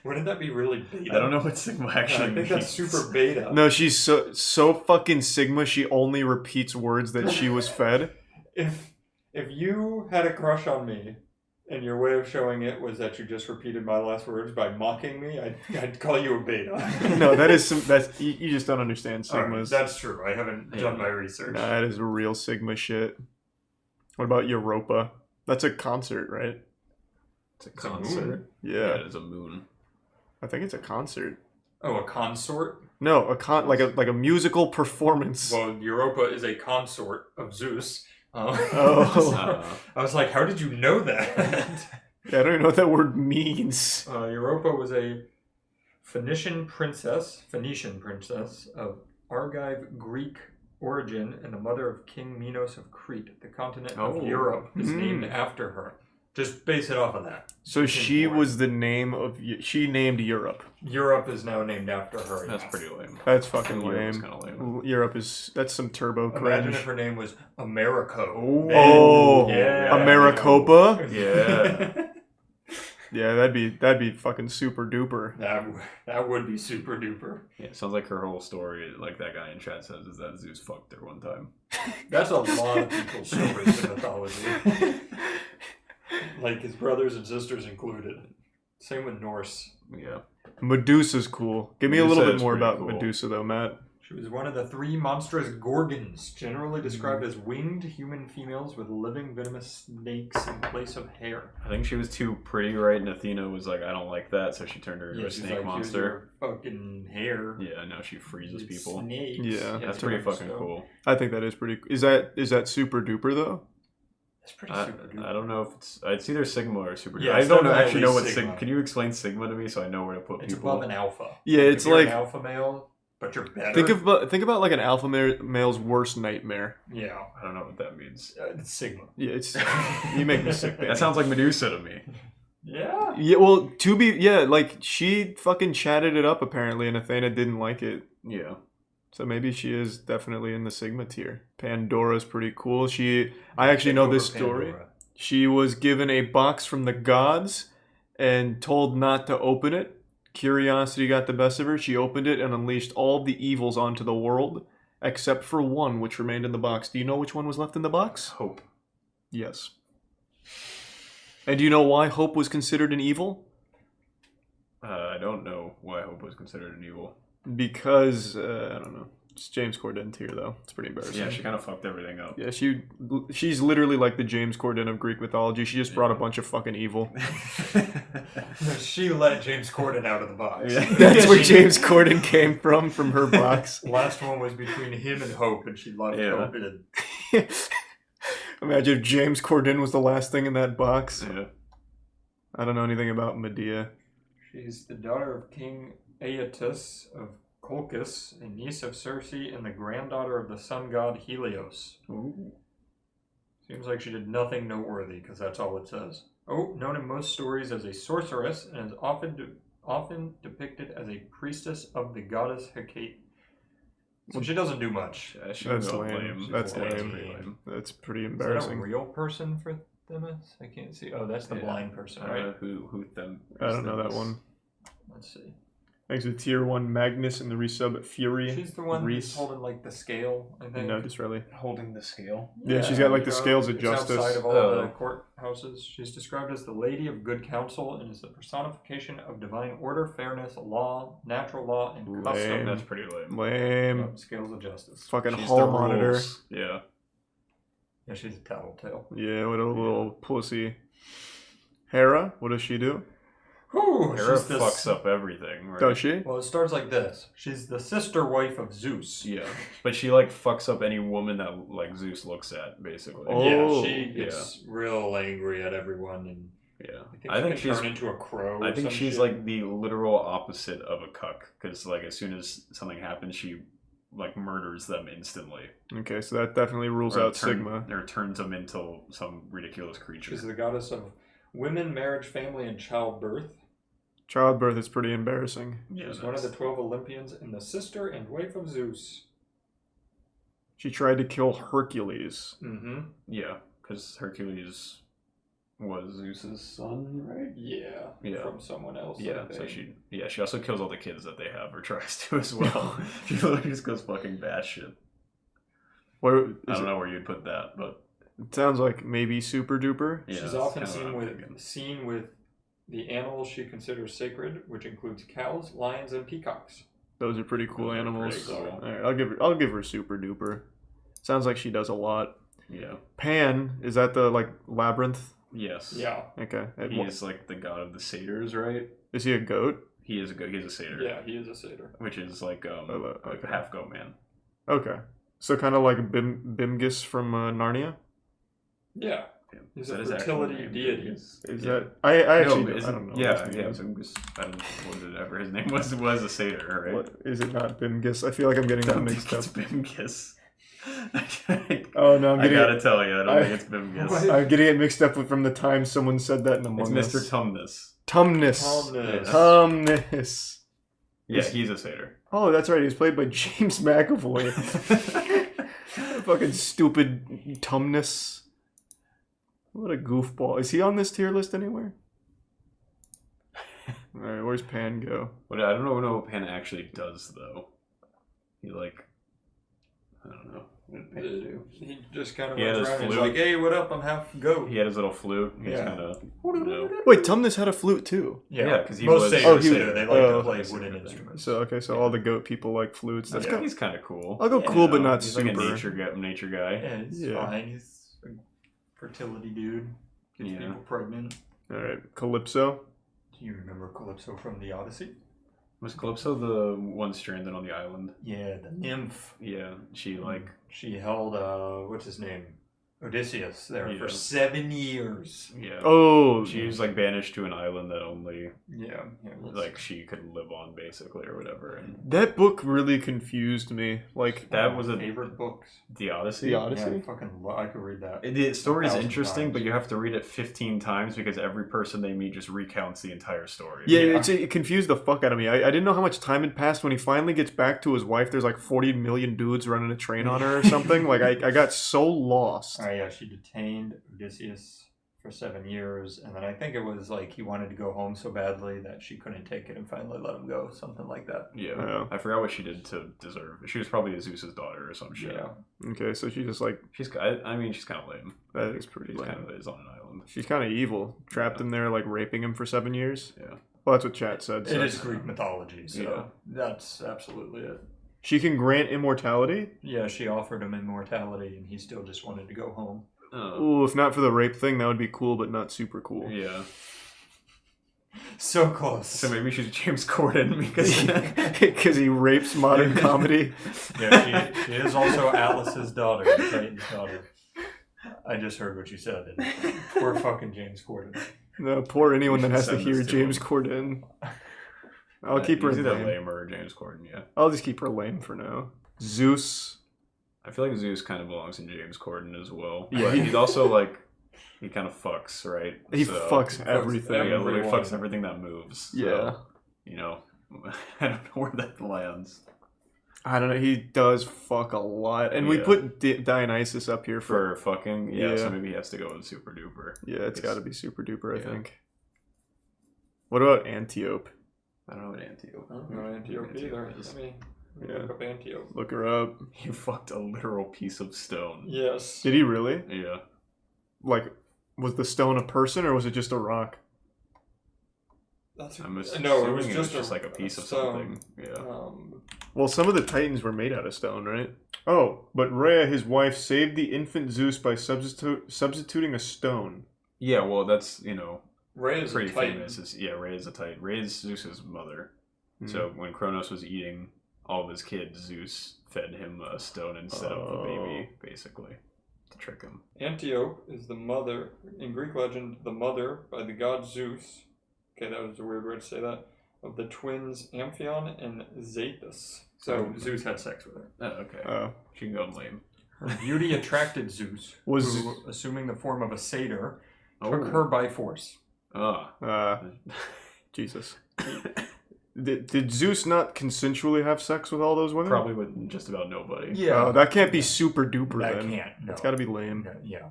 Wouldn't that be really beta? I don't know what Sigma actually I think that's super beta. No, she's so fucking Sigma. She only repeats words that she was fed. If you had a crush on me, and your way of showing it was that you just repeated my last words by mocking me, I'd call you a beta. No, that's you just don't understand All right, Sigmas. that's true. I haven't done my research. Nah, that is real Sigma shit. What about Europa? That's a concert, right? It's a concert. Yeah, it is a moon. I think it's a concert. Oh, a consort? No, like a musical performance. Well, Europa is a consort of Zeus. Oh. I was like, how did you know that? Yeah, I don't even know what that word means. Europa was a Phoenician princess of Argive Greek origin and the mother of King Minos of Crete. The continent of Europe is named after her. Just base it off of that. So she was the name of... She named Europe. Europe is now named after her. That's pretty lame. That's fucking Europe's lame. kinda lame. Europe is... That's some turbo cringe. Imagine if her name was Americo. Oh, yeah. Americopa? Yeah. Yeah, that'd be fucking super duper. That would be super duper. Yeah, sounds like her whole story, like that guy in chat says, is that Zeus fucked her one time. That's a lot of people's stories in mythology. Like his brothers and sisters included. Same with Norse. Yeah. Medusa's cool. Give me a Medusa little bit is more pretty about cool. Medusa though, Matt. She was one of the 3 monstrous gorgons, generally described as winged human females with living venomous snakes in place of hair. I think she was too pretty, right? And Athena was like, I don't like that, so she turned her into a she's snake like, monster. "Here's your fucking hair." Yeah, now she freezes It's people. snakes. Yeah. That's pretty fucking cool. I think that is pretty. Is that super duper though? It's pretty super duper. I don't know if it's either Sigma or Super. Yeah, I it's don't definitely actually know what Sigma. Sigma. Can you explain Sigma to me so I know where to put It's people? above an alpha. Yeah, Like, it's if you're like an alpha male, but you're better. think about like an alpha male's worst nightmare. Yeah, I don't know what that means. It's Sigma. Yeah, it's you make me sick. That sounds like Medusa to me. Yeah. Yeah, well, like she fucking chatted it up apparently, and Athena didn't like it. Yeah. So maybe she is definitely in the Sigma tier. Pandora's pretty cool. I actually know this story. Pandora. She was given a box from the gods and told not to open it. Curiosity got the best of her. She opened it and unleashed all of the evils onto the world, except for one which remained in the box. Do you know which one was left in the box? Hope. Yes. And do you know why Hope was considered an evil? I don't know why Hope was considered an evil. Because, I don't know. It's James Corden tier, though. It's pretty embarrassing. Yeah, she kind of fucked everything up. Yeah, she's literally like the James Corden of Greek mythology. She just brought a bunch of fucking evil. She let James Corden out of the box. That's where James Corden came from her box. Last one was between him and Hope, and she left Hope in. Imagine if James Corden was the last thing in that box. Yeah. I don't know anything about Medea. She's the daughter of King Aeetes of Colchis, a niece of Circe, and the granddaughter of the sun god Helios. Ooh. Seems like she did nothing noteworthy, because that's all it says. Oh, known in most stories as a sorceress, and is often depicted as a priestess of the goddess Hecate. So she doesn't do much. That's lame. That's lame. That's pretty embarrassing. Is that a real person for Themis? I can't see. Oh, that's the blind person, right? Who them? I don't know that one. Let's see. Thanks to tier 1 Magnus and the resub at Fury. She's the one Reese. who's holding like the scale, I think. No, just really. Holding the scale. Yeah, she's got like the scales of it's justice. outside of all the courthouses. She's described as the Lady of Good Counsel and is the personification of divine order, fairness, law, natural law, and custom. Lame. That's pretty lame. Lame. Scales of justice. Fucking She's hall the monitor. rules. Yeah. Yeah, she's a tattletale. Yeah, what a little pussy. Hera, what does she do? Whew, Hera she's the fucks up everything, right? Does she? Well, it starts like this. She's the sister wife of Zeus. Yeah, but she like fucks up any woman that like Zeus looks at, basically. Oh. Yeah, she gets real angry at everyone, and Yeah, I think she can turn into a crow. I or think some she's shit. like the literal opposite of a cuck, because like as soon as something happens, she like murders them instantly. Okay, so that definitely rules Or out Sigma. Or turns them into some ridiculous creature. She's the goddess of women, marriage, family, and childbirth. Childbirth is pretty embarrassing. She's one of the 12 Olympians and the sister and wife of Zeus. She tried to kill Hercules. Mm-hmm. Yeah, because Hercules was Zeus's son, right? Yeah. Yeah. From someone else. Yeah, I so think. she also kills all the kids that they have, or tries to as well. She literally just goes fucking batshit. Where, I don't know where you'd put that, but it sounds like maybe super duper. yeah, She's that's often kinda what I'm thinking. seen with the animals she considers sacred, which includes cows, lions, and peacocks. Those are pretty cool Those are animals. pretty cool. All right, I'll give her super duper. Sounds like she does a lot. Yeah. Pan, is that the like labyrinth? Yes. Yeah. Okay. He is like the god of the satyrs, right? Is he a goat? He is a goat. He's a satyr. Yeah, he is a satyr. Which is like like a half goat man. Okay. So kind of like Bimgis from Narnia. Yeah. He's a Is that his fertility actual name? deity. Is that I actually No, I don't know. Yeah, his yeah. name. So I don't know whatever his name was a satyr, right? What is it? Not Bimgis? I feel like I'm getting that mixed up. It's Bimgis. Oh no, I'm getting. I gotta tell you, I don't think it's Bimgis. I'm getting it mixed up with from the time someone said that in Among It's Us. Mr. Tumnus. Tumnus. Tumnus. Yeah, he's a satyr. Oh, that's right. He's played by James McAvoy. Fucking stupid Tumnus. What a goofball. Is he on this tier list anywhere? Alright, where's Pan go? But I don't know what Pan actually does though. He like, I don't know. What did Pan do? He just kind of He had runs his around and he's flute. like, hey, what up? I'm half goat. He had his little flute. He's Yeah. kind of, you know. Wait, Tumnus had a flute too. Yeah, because he Most was. satyrs he- do. They like to play wooden instruments. So okay, so all the goat people like flutes. That's He's kind of cool. I'll go cool, but not he's super. like a nature guy. Yeah, he's fine. He's a fertility dude. Gets people pregnant. All right, Calypso. Do you remember Calypso from the Odyssey? Was Calypso the one stranded on the island? Yeah, the nymph. Yeah, she like She held what's his name? Odysseus there Yeah. for 7 years. Yeah. Oh, she was like banished to an island that only it like she could live on basically or whatever. And That book really confused me. Like that was a favorite books. The Odyssey. The Odyssey? Yeah, I could read that. The story is 1,000 interesting, times. but you have to read it 15 times because every person they meet just recounts the entire story. Yeah, it confused the fuck out of me. I didn't know how much time had passed when he finally gets back to his wife. There's like 40 million dudes running a train on her or something. Like I got so lost. Oh yeah, she detained Odysseus for 7 years, and then I think it was like he wanted to go home so badly that she couldn't take it and finally let him go, something like that. Yeah, I forgot what she did to deserve it. She was probably Zeus's daughter or some shit. Yeah. Okay, so she just like I mean, she's kind of lame. that is pretty She lame. kind of is on an island. She's kind of evil. Trapped him there, like raping him for 7 years. Yeah. Well, that's what chat said. It So. is Greek mythology, so that's absolutely it. She can grant immortality. Yeah, she offered him immortality, and he still just wanted to go home. Ooh, if not for the rape thing, that would be cool, but not super cool. Yeah. So close. So maybe she's James Corden because he rapes modern comedy. Yeah, she is also Alice's daughter, the Titan's daughter. I just heard what you said. And poor fucking James Corden. No, poor anyone You that should has to send hear this to James him. Corden. I'll keep her He's either lame. lame or James Corden. Yeah. I'll just keep her lame for now. Zeus. I feel like Zeus kind of belongs in James Corden as well. Yeah. But he's also like, he kind of fucks, right? He fucks everything. Yeah, literally fucks everything that moves. So, Yeah. You know, I don't know where that lands. I don't know. He does fuck a lot, and we Yeah. put Dionysus up here For fucking, yeah, so Yeah. maybe he has to go with Super Duper. Yeah, it's got to be super duper. I Yeah. think. What about Antiope? I don't know what Antiope. I don't know Antiope either. is. Let me Yeah. look up Antiope. Look her up. He fucked a literal piece of stone. Yes. Did he really? Yeah. Like, was the stone a person or was it just a rock? That's I'm no, assuming it was just like a piece of stone. something. Yeah. Well, some of the Titans were made out of stone, right? Oh, but Rhea, his wife, saved the infant Zeus by substituting a stone. Yeah, well, that's, you know, Rhea is a pretty Titan. famous. Rhea is a Titan. Rhea is Zeus's mother. Hmm. So when Kronos was eating all of his kids, Zeus fed him a stone instead of a baby, basically, to trick him. Antiope is the mother, in Greek legend, the mother by the god Zeus. Okay, that was a weird way to say that. Of the twins Amphion and Zethus. So Zeus had sex with her. Oh, okay. She can go lame. Her beauty attracted Zeus, who, assuming the form of a satyr, took her by force. Jesus. Did Zeus not consensually have sex with all those women? Probably with just about nobody. Yeah. Oh, that can't be super duper That then. can't, no. It's got to be lame. Yeah.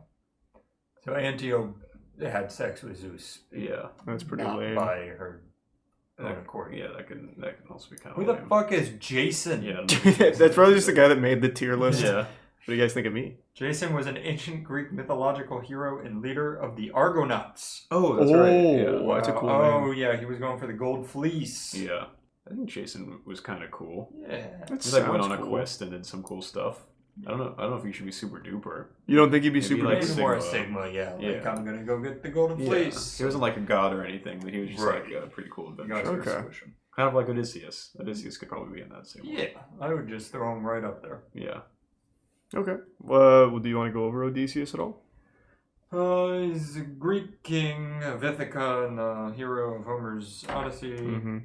So Antiope had sex with Zeus. Yeah. That's pretty not lame. by her own That, accord. yeah, that can also be kind of Who the fuck is Jason? Yeah. That's probably just the guy that made the tier list. Yeah. What do you guys think of me? Jason was an ancient Greek mythological hero and leader of the Argonauts. Oh, that's right. Yeah. That's a cool Oh, name. yeah, he was going for the gold fleece. Yeah. I think Jason was kind of cool. Yeah. That He like went sounds on a cool. quest and did some cool stuff. I don't know if he should be super duper. You don't think he'd be Maybe super like Maybe duper? more a Sigma, yeah. Like, I'm gonna go get the golden fleece. He wasn't like a god or anything, but he was just Right. like a pretty cool You adventurer. guys are Okay. squishing. Kind of like Odysseus. Odysseus could probably be in that same one. Yeah, I would just throw him right up there. Yeah. Okay. Well, do you want to go over Odysseus at all? He's a Greek king of Ithaca and the hero of Homer's Odyssey. Mm-hmm.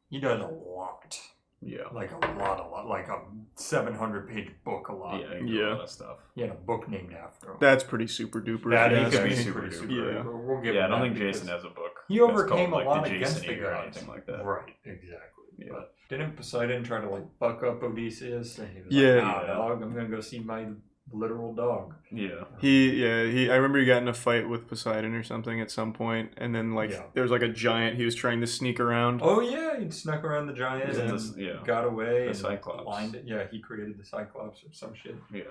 He does a lot. Yeah. Like a lot. Like a 700-page book a lot. Yeah, he did a lot of stuff. He had a book named after him. That's pretty super duper. That if you is ask could me. be super pretty duper. Yeah. We'll give Yeah, I him don't that think because Jason has a book. He that's overcame called, a lot like, the against Jason the or gods. anything like that. Right, exactly. Yeah. But didn't Poseidon try to like fuck up Odysseus? And he was Yeah, like, nah, yeah. dog, I'm gonna go see my Literal dog. Yeah. He. I remember he got in a fight with Poseidon or something at some point, and then there was like a giant. He was trying to sneak around. Oh yeah, he snuck around the giant and got away. The and Cyclops. Blinded. Yeah, he created the Cyclops or some shit. Yeah.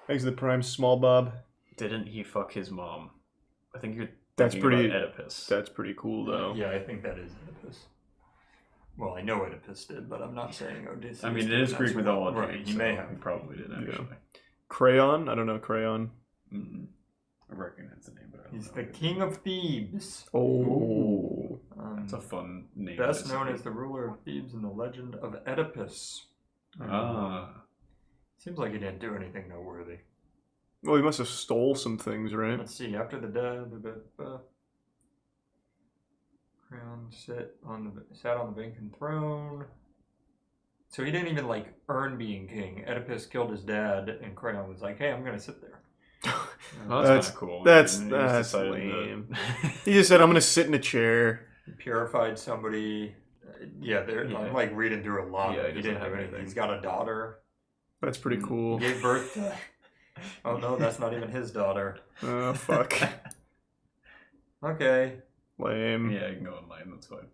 Thanks to the Prime, Small Bob. Didn't he fuck his mom? I think you're. That's thinking pretty. about Oedipus. That's pretty cool though. Yeah, I think that is Oedipus. Well, I know Oedipus did, but I'm not saying Odysseus. I mean, it is Greek mythology. Right, he may have. He probably did actually. Crayon? I don't know Crayon. I recognize the name, but I don't He's know the king of Thebes. Oh. That's a fun name. Best known as the ruler of Thebes in the legend of Oedipus. Seems like he didn't do anything noteworthy. Well, he must have stole some things, right? Let's see. After the death, Crown sat on the vacant throne. So he didn't even like earn being king. Oedipus killed his dad, and Creon was like, "Hey, I'm gonna sit there." Well, that's kind of cool. That's decided lame. He just said, "I'm gonna sit in a chair." He purified somebody. I'm like reading through a lot. Yeah, he didn't do anything. He's got a daughter. That's pretty cool. He gave birth to. Oh no, that's not even his daughter. Oh fuck. Okay. Lame. Yeah, you can go online. That's fine.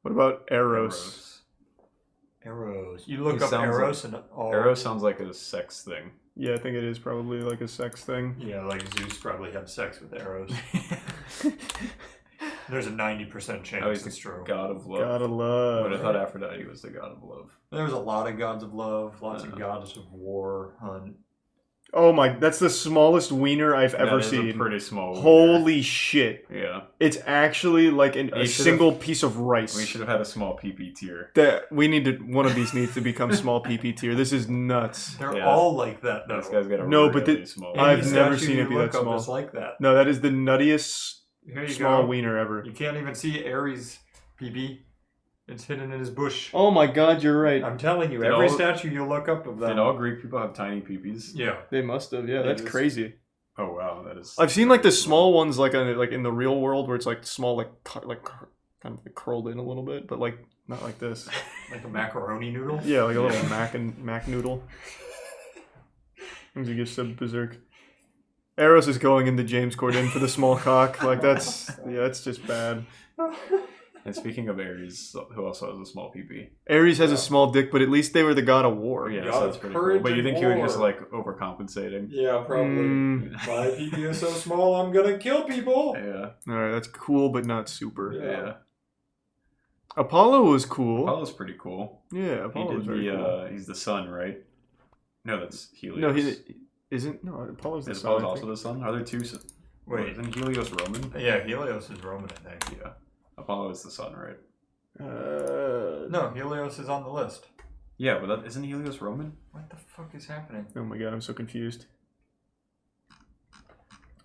What about Eros? Eros. You look up Eros and Eros sounds like a sex thing. Yeah, I think it is probably like a sex thing. Yeah, like Zeus probably had sex with Eros. There's a 90% chance it's true. God of love. God of love. But I thought Aphrodite was the god of love. There's a lot of gods of love, lots of gods of war, hunt. Oh my, that's the smallest wiener I've ever seen. That is a pretty small wiener. Holy shit. Yeah. It's actually like a single piece of rice. We should have had a small PP tier. One of these needs to become small PP tier. This is nuts. They're all like that though. This guy's got a really small I've never seen it be that small. Is like that. No, that is the nuttiest Here you small go. wiener ever. You can't even see Ares' PP. It's hidden in his bush. Oh my god, you're right. I'm telling you, Did every all- statue you look up of them. Did all Greek people have tiny peepees? Yeah. They must have. Yeah, that's is- crazy. Oh wow, that is. I've seen like the small ones like in the real world where it's like small kind of curled in a little bit, but like not like this. Like a macaroni noodle? Yeah, like a little mac noodle. Things you get sub berserk. Eros is going into James Corden for the small cock. Like that's just bad. And speaking of Ares, who also has a small PP? Ares has a small dick, but at least they were the god of war. Yeah, God so that's of pretty cool. courage But you and think he was just war. like overcompensating? Yeah, probably. My PP is so small, I'm gonna kill people. Yeah. Alright, that's cool, but not super. Yeah. Apollo was cool. Apollo's pretty cool. Yeah, Apollo was very cool. He's the sun, right? No, that's Helios. No, he isn't. No, Apollo's the Is sun. Apollo I also think. the sun? Are there two? Wait. Isn't Helios Roman? Yeah, Helios is Roman, I think. Yeah. Apollo is the sun, right? No, Helios is on the list. Yeah, but isn't Helios Roman? What the fuck is happening? Oh my god, I'm so confused.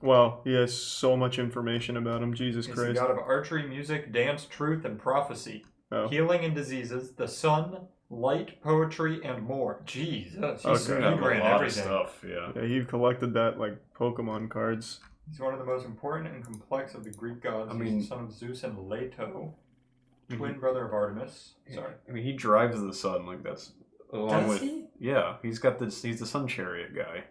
Wow, he has so much information about him. Jesus He's the Christ. god of archery, music, dance, truth, and prophecy. Oh. Healing and diseases, the sun, light, poetry, and more. Jesus, he's Okay. he A ran lot of everything. stuff, yeah. Yeah, he collected that like Pokemon cards. He's one of the most important and complex of the Greek gods. I He's mean- the son of Zeus and Leto, twin brother of Artemis. Sorry. I mean, he drives the sun like that's along Does with. he? Yeah, he's got this. He's the sun chariot guy.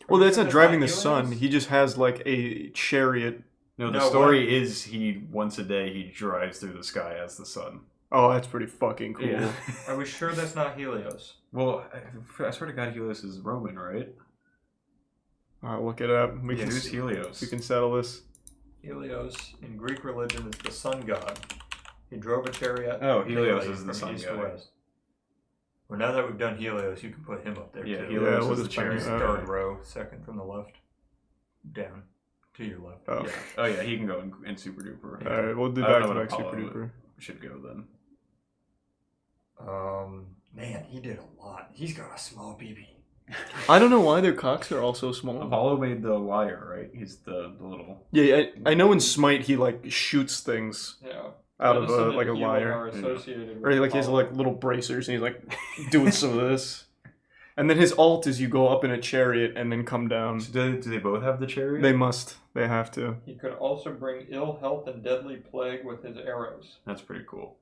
Well, that's not that's driving not the sun. Helios? He just has like a chariot. No, the No, story is he once a day he drives through the sky as the sun. Oh, that's pretty fucking cool. Yeah. Are we sure that's not Helios? Well, I swear to God, Helios is Roman, right? Alright, look it up. Yeah, who's Helios? We can settle this. Helios in Greek religion is the sun god. He drove a chariot. Oh, Helios daily is the from sun east to guy. west. Well, now that we've done Helios, you can put him up there Yeah, too. Helios we'll is the just find chariot. it. Third row, second from the left. Down. To your left. Oh. Yeah. Oh yeah, he can go in Super Duper. Alright, we'll do I don't back know to what back Super Apollo Duper. should go then. Man, he did a lot. He's got a small BB. I don't know why their cocks are all so small. Apollo made the lyre, right? He's the little. Yeah, I know in Smite he like shoots things Yeah. out of Medicine like a and healing lyre. are associated Or with like he has Apollo. like little bracers and he's like doing some of this. And then his ult is you go up in a chariot and then come down. So do they both have the chariot? They must. They have to. He could also bring ill health and deadly plague with his arrows. That's pretty cool.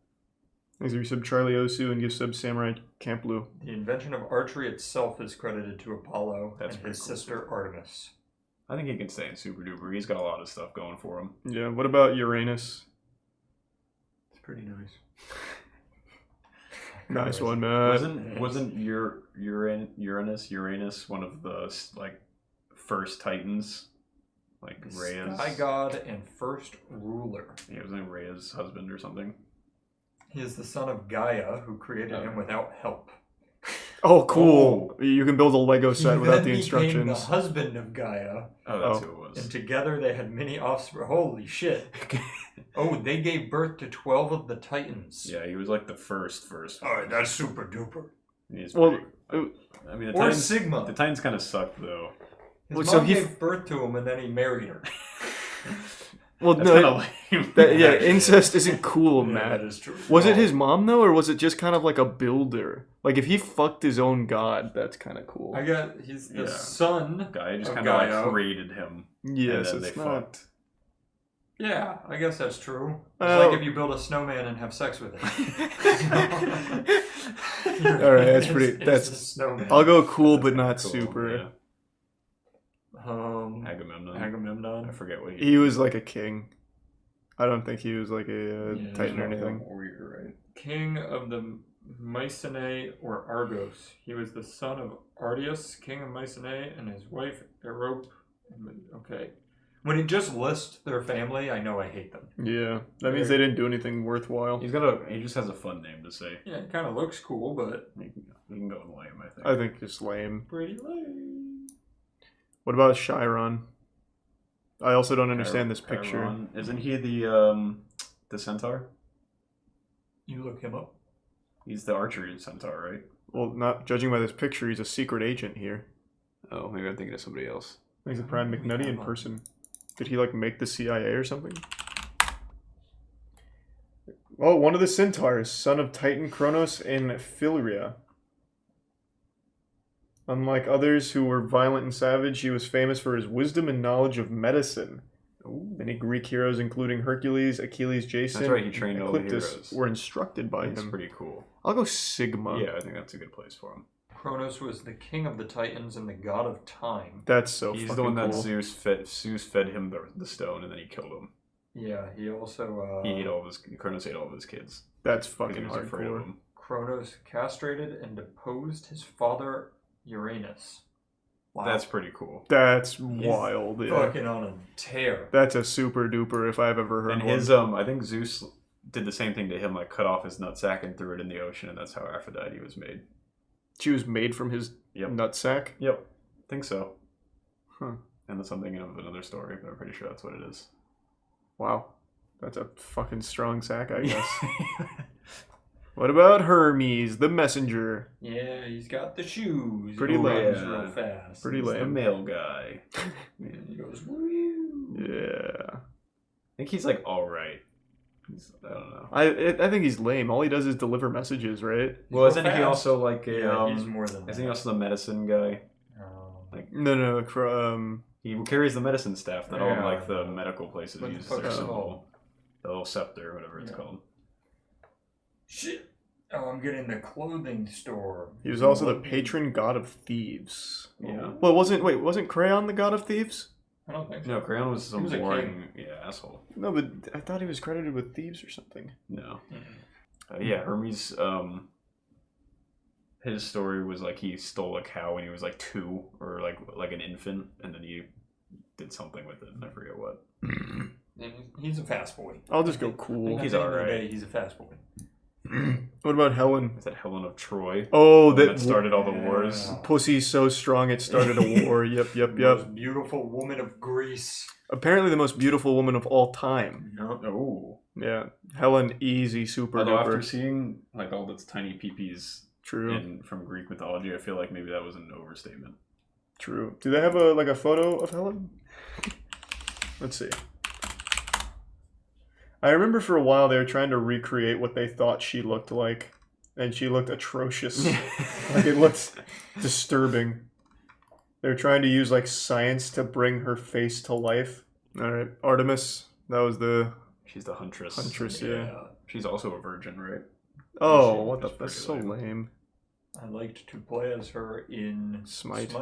Thanks for your sub Charlie Osu and give sub Samurai Camp Blue. The invention of archery itself is credited to Apollo That's and his pretty cool. sister Artemis. I think he can stay in Super Duper. He's got a lot of stuff going for him. Yeah, what about Uranus? It's pretty nice. Nice one, man. Wasn't Uranus one of the like first Titans? Like Rhea's Sky god and first ruler. Yeah, wasn't Rhea's husband or something? He is the son of Gaia, who created him without help. Oh, cool. You can build a Lego set He without then the became instructions. the husband of Gaia. Oh, that's who it was. And together they had many offspring. Holy shit. Oh, they gave birth to 12 of the Titans. Yeah, he was like the first. Alright, that's super duper. Well, I mean, the or Titans, Sigma. The Titans kind of sucked though. His mom gave birth to him and then he married her. Well, That's no, kinda lame, yeah, actually. incest isn't cool, Yeah, Matt. that is true. Was it No. his mom though, or was it just kind of like a builder? Like if he fucked his own god, that's kind of cool. He's the son Gaia just of kind of like Gaia. created him. Yes, and then it's they not. fucked. Yeah, I guess that's true. It's Oh. like if you build a snowman and have sex with it. All right, that's pretty. It's That's. a snowman. I'll go cool, but not Cool, super. yeah. Agamemnon. Agamemnon. I forget what He was like a king. I don't think he was like a Yeah, titan or he's not anything. Warrior, right? King of the Mycenae or Argos. He was the son of Artius, king of Mycenae, and his wife Erope. Okay. When it just lists their family, I know I hate them. Yeah, that means they didn't do anything worthwhile. He just has a fun name to say. Yeah, it kind of looks cool, but You can go with lame, I think. I think just lame. pretty lame. What about Chiron? I also don't understand this picture. Chiron. Isn't he the centaur? You look him up. He's the archery centaur, right? Well, not judging by this picture, he's a secret agent here. Oh, maybe I'm thinking of somebody else. He's a Prime McNutty in person. Did he like make the CIA or something? Oh, one of the centaurs, son of Titan Kronos and Philyria. Unlike others who were violent and savage, he was famous for his wisdom and knowledge of medicine. Many Greek heroes, including Hercules, Achilles, Jason, That's right, he trained and all the Ecliptus, heroes. were instructed by That's him. pretty cool. I'll go Sigma. Yeah, I think that's a good place for him. Kronos was the king of the Titans and the god of time. That's so He's fucking the one that cool. Zeus fed him the stone, and then he killed him. Yeah, he also He ate all of his. Kronos ate all of his kids. That's Because fucking he was afraid of hardcore. him. Kronos castrated and deposed his father Uranus. Wow. That's pretty cool. That's He's wild. Yeah. fucking on a tear. That's a super duper if I've ever heard And one. his I think Zeus did the same thing to him, like cut off his nutsack and threw it in the ocean, and that's how Aphrodite was made. She was made from his nutsack? Yep, think so. Huh. And that's something of another story, but I'm pretty sure that's what it is. Wow. That's a fucking strong sack, I guess. What about Hermes, the messenger? Yeah, he's got the shoes. Pretty He lame. runs real fast. Pretty He's the lame. male guy. And he goes, woo. Yeah. I think he's like all right. I don't know. I think he's lame. All he does is deliver messages, right? Well, isn't he also like a? Yeah, he's more than Isn't he also the medicine guy? Like No. he carries the medicine staff that all Yeah. like the medical places What the use fuck their is it symbol, called? the little scepter, whatever it's Yeah. called. Shit. Oh, I'm getting the clothing store. He was also the patron god of thieves. Yeah. Well, wasn't Crayon the god of thieves? I don't think so. No, Crayon was some He was a boring asshole. No, but I thought he was credited with thieves or something. No. Yeah, Hermes. His story was like he stole a cow when he was like 2 or like an infant, and then he did something with it. I forget what. He's a fast boy. I'll just go cool. He's At the end of the alright. day, he's a fast boy. What about Helen? Is that Helen of Troy? Oh, The one that started all the wars. Pussy's so strong it started a war. Yep. Most beautiful woman of Greece. Apparently the most beautiful woman of all time. Oh. Yeah. Helen, easy, super Although duper. after seeing like all those tiny peepees True. from Greek mythology, I feel like maybe that was an overstatement. True. Do they have a photo of Helen? Let's see. I remember for a while they were trying to recreate what they thought she looked like, and she looked atrocious. Like it looked disturbing. They were trying to use like science to bring her face to life. All right, Artemis. That was the She's the huntress. Huntress, yeah. She's also a virgin, right? Oh, what the? That's so lame. I liked to play as her in Smite.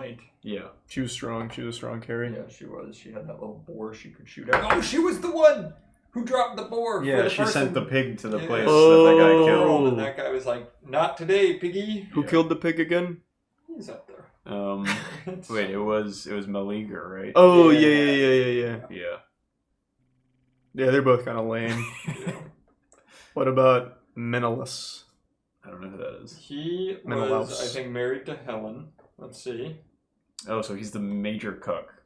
Yeah. She was strong. She was a strong carry. Yeah, she was. She had that little boar she could shoot at. Oh, she was the one who dropped the boar. Yeah, for the she person. sent the pig to the place Oh. that guy killed. And that guy was like, "Not today, piggy." Who killed the pig again? He's up there. Wait, it was Meleager, right? Oh yeah. Yeah. Yeah, they're both kind of lame. What about Menelaus? I don't know who that is. He Menelaus. was, I think, married to Helen. Let's see. Oh, so he's the major cuck.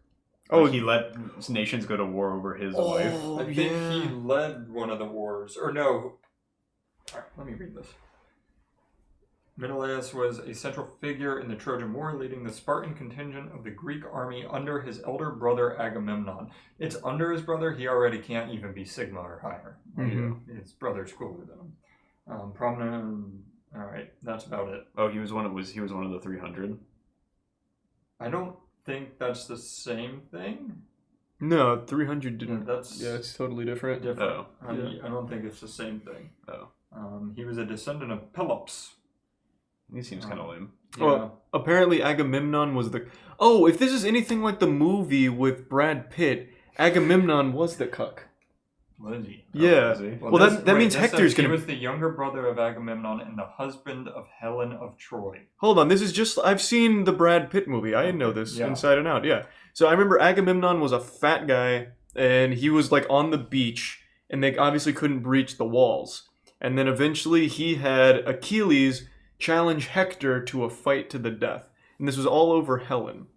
Oh, Like, he let nations go to war over his wife. I think he led one of the wars. Or no. Alright, let me read this. Menelaus was a central figure in the Trojan War, leading the Spartan contingent of the Greek army under his elder brother Agamemnon. It's under his brother, he already can't even be Sigma or higher. His brother's cooler than him. Prominent. Alright, that's about it. Oh, he was one of the 300. I don't think that's the same thing. No, 300 didn't. That's it's totally different. different. I don't think it's the same thing. Oh. He was a descendant of Pelops. He seems kind of lame. Well, apparently Agamemnon was the... Oh, if this is anything like the movie with Brad Pitt, Agamemnon was the cuck. Was he? Yeah. was he? Well, that means Hector's He gonna... was the younger brother of Agamemnon and the husband of Helen of Troy. Hold on, this is just... I've seen the Brad Pitt movie. I know this inside and out, yeah. So I remember Agamemnon was a fat guy, and he was like on the beach, and they obviously couldn't breach the walls. And then eventually he had Achilles challenge Hector to a fight to the death. And this was all over Helen.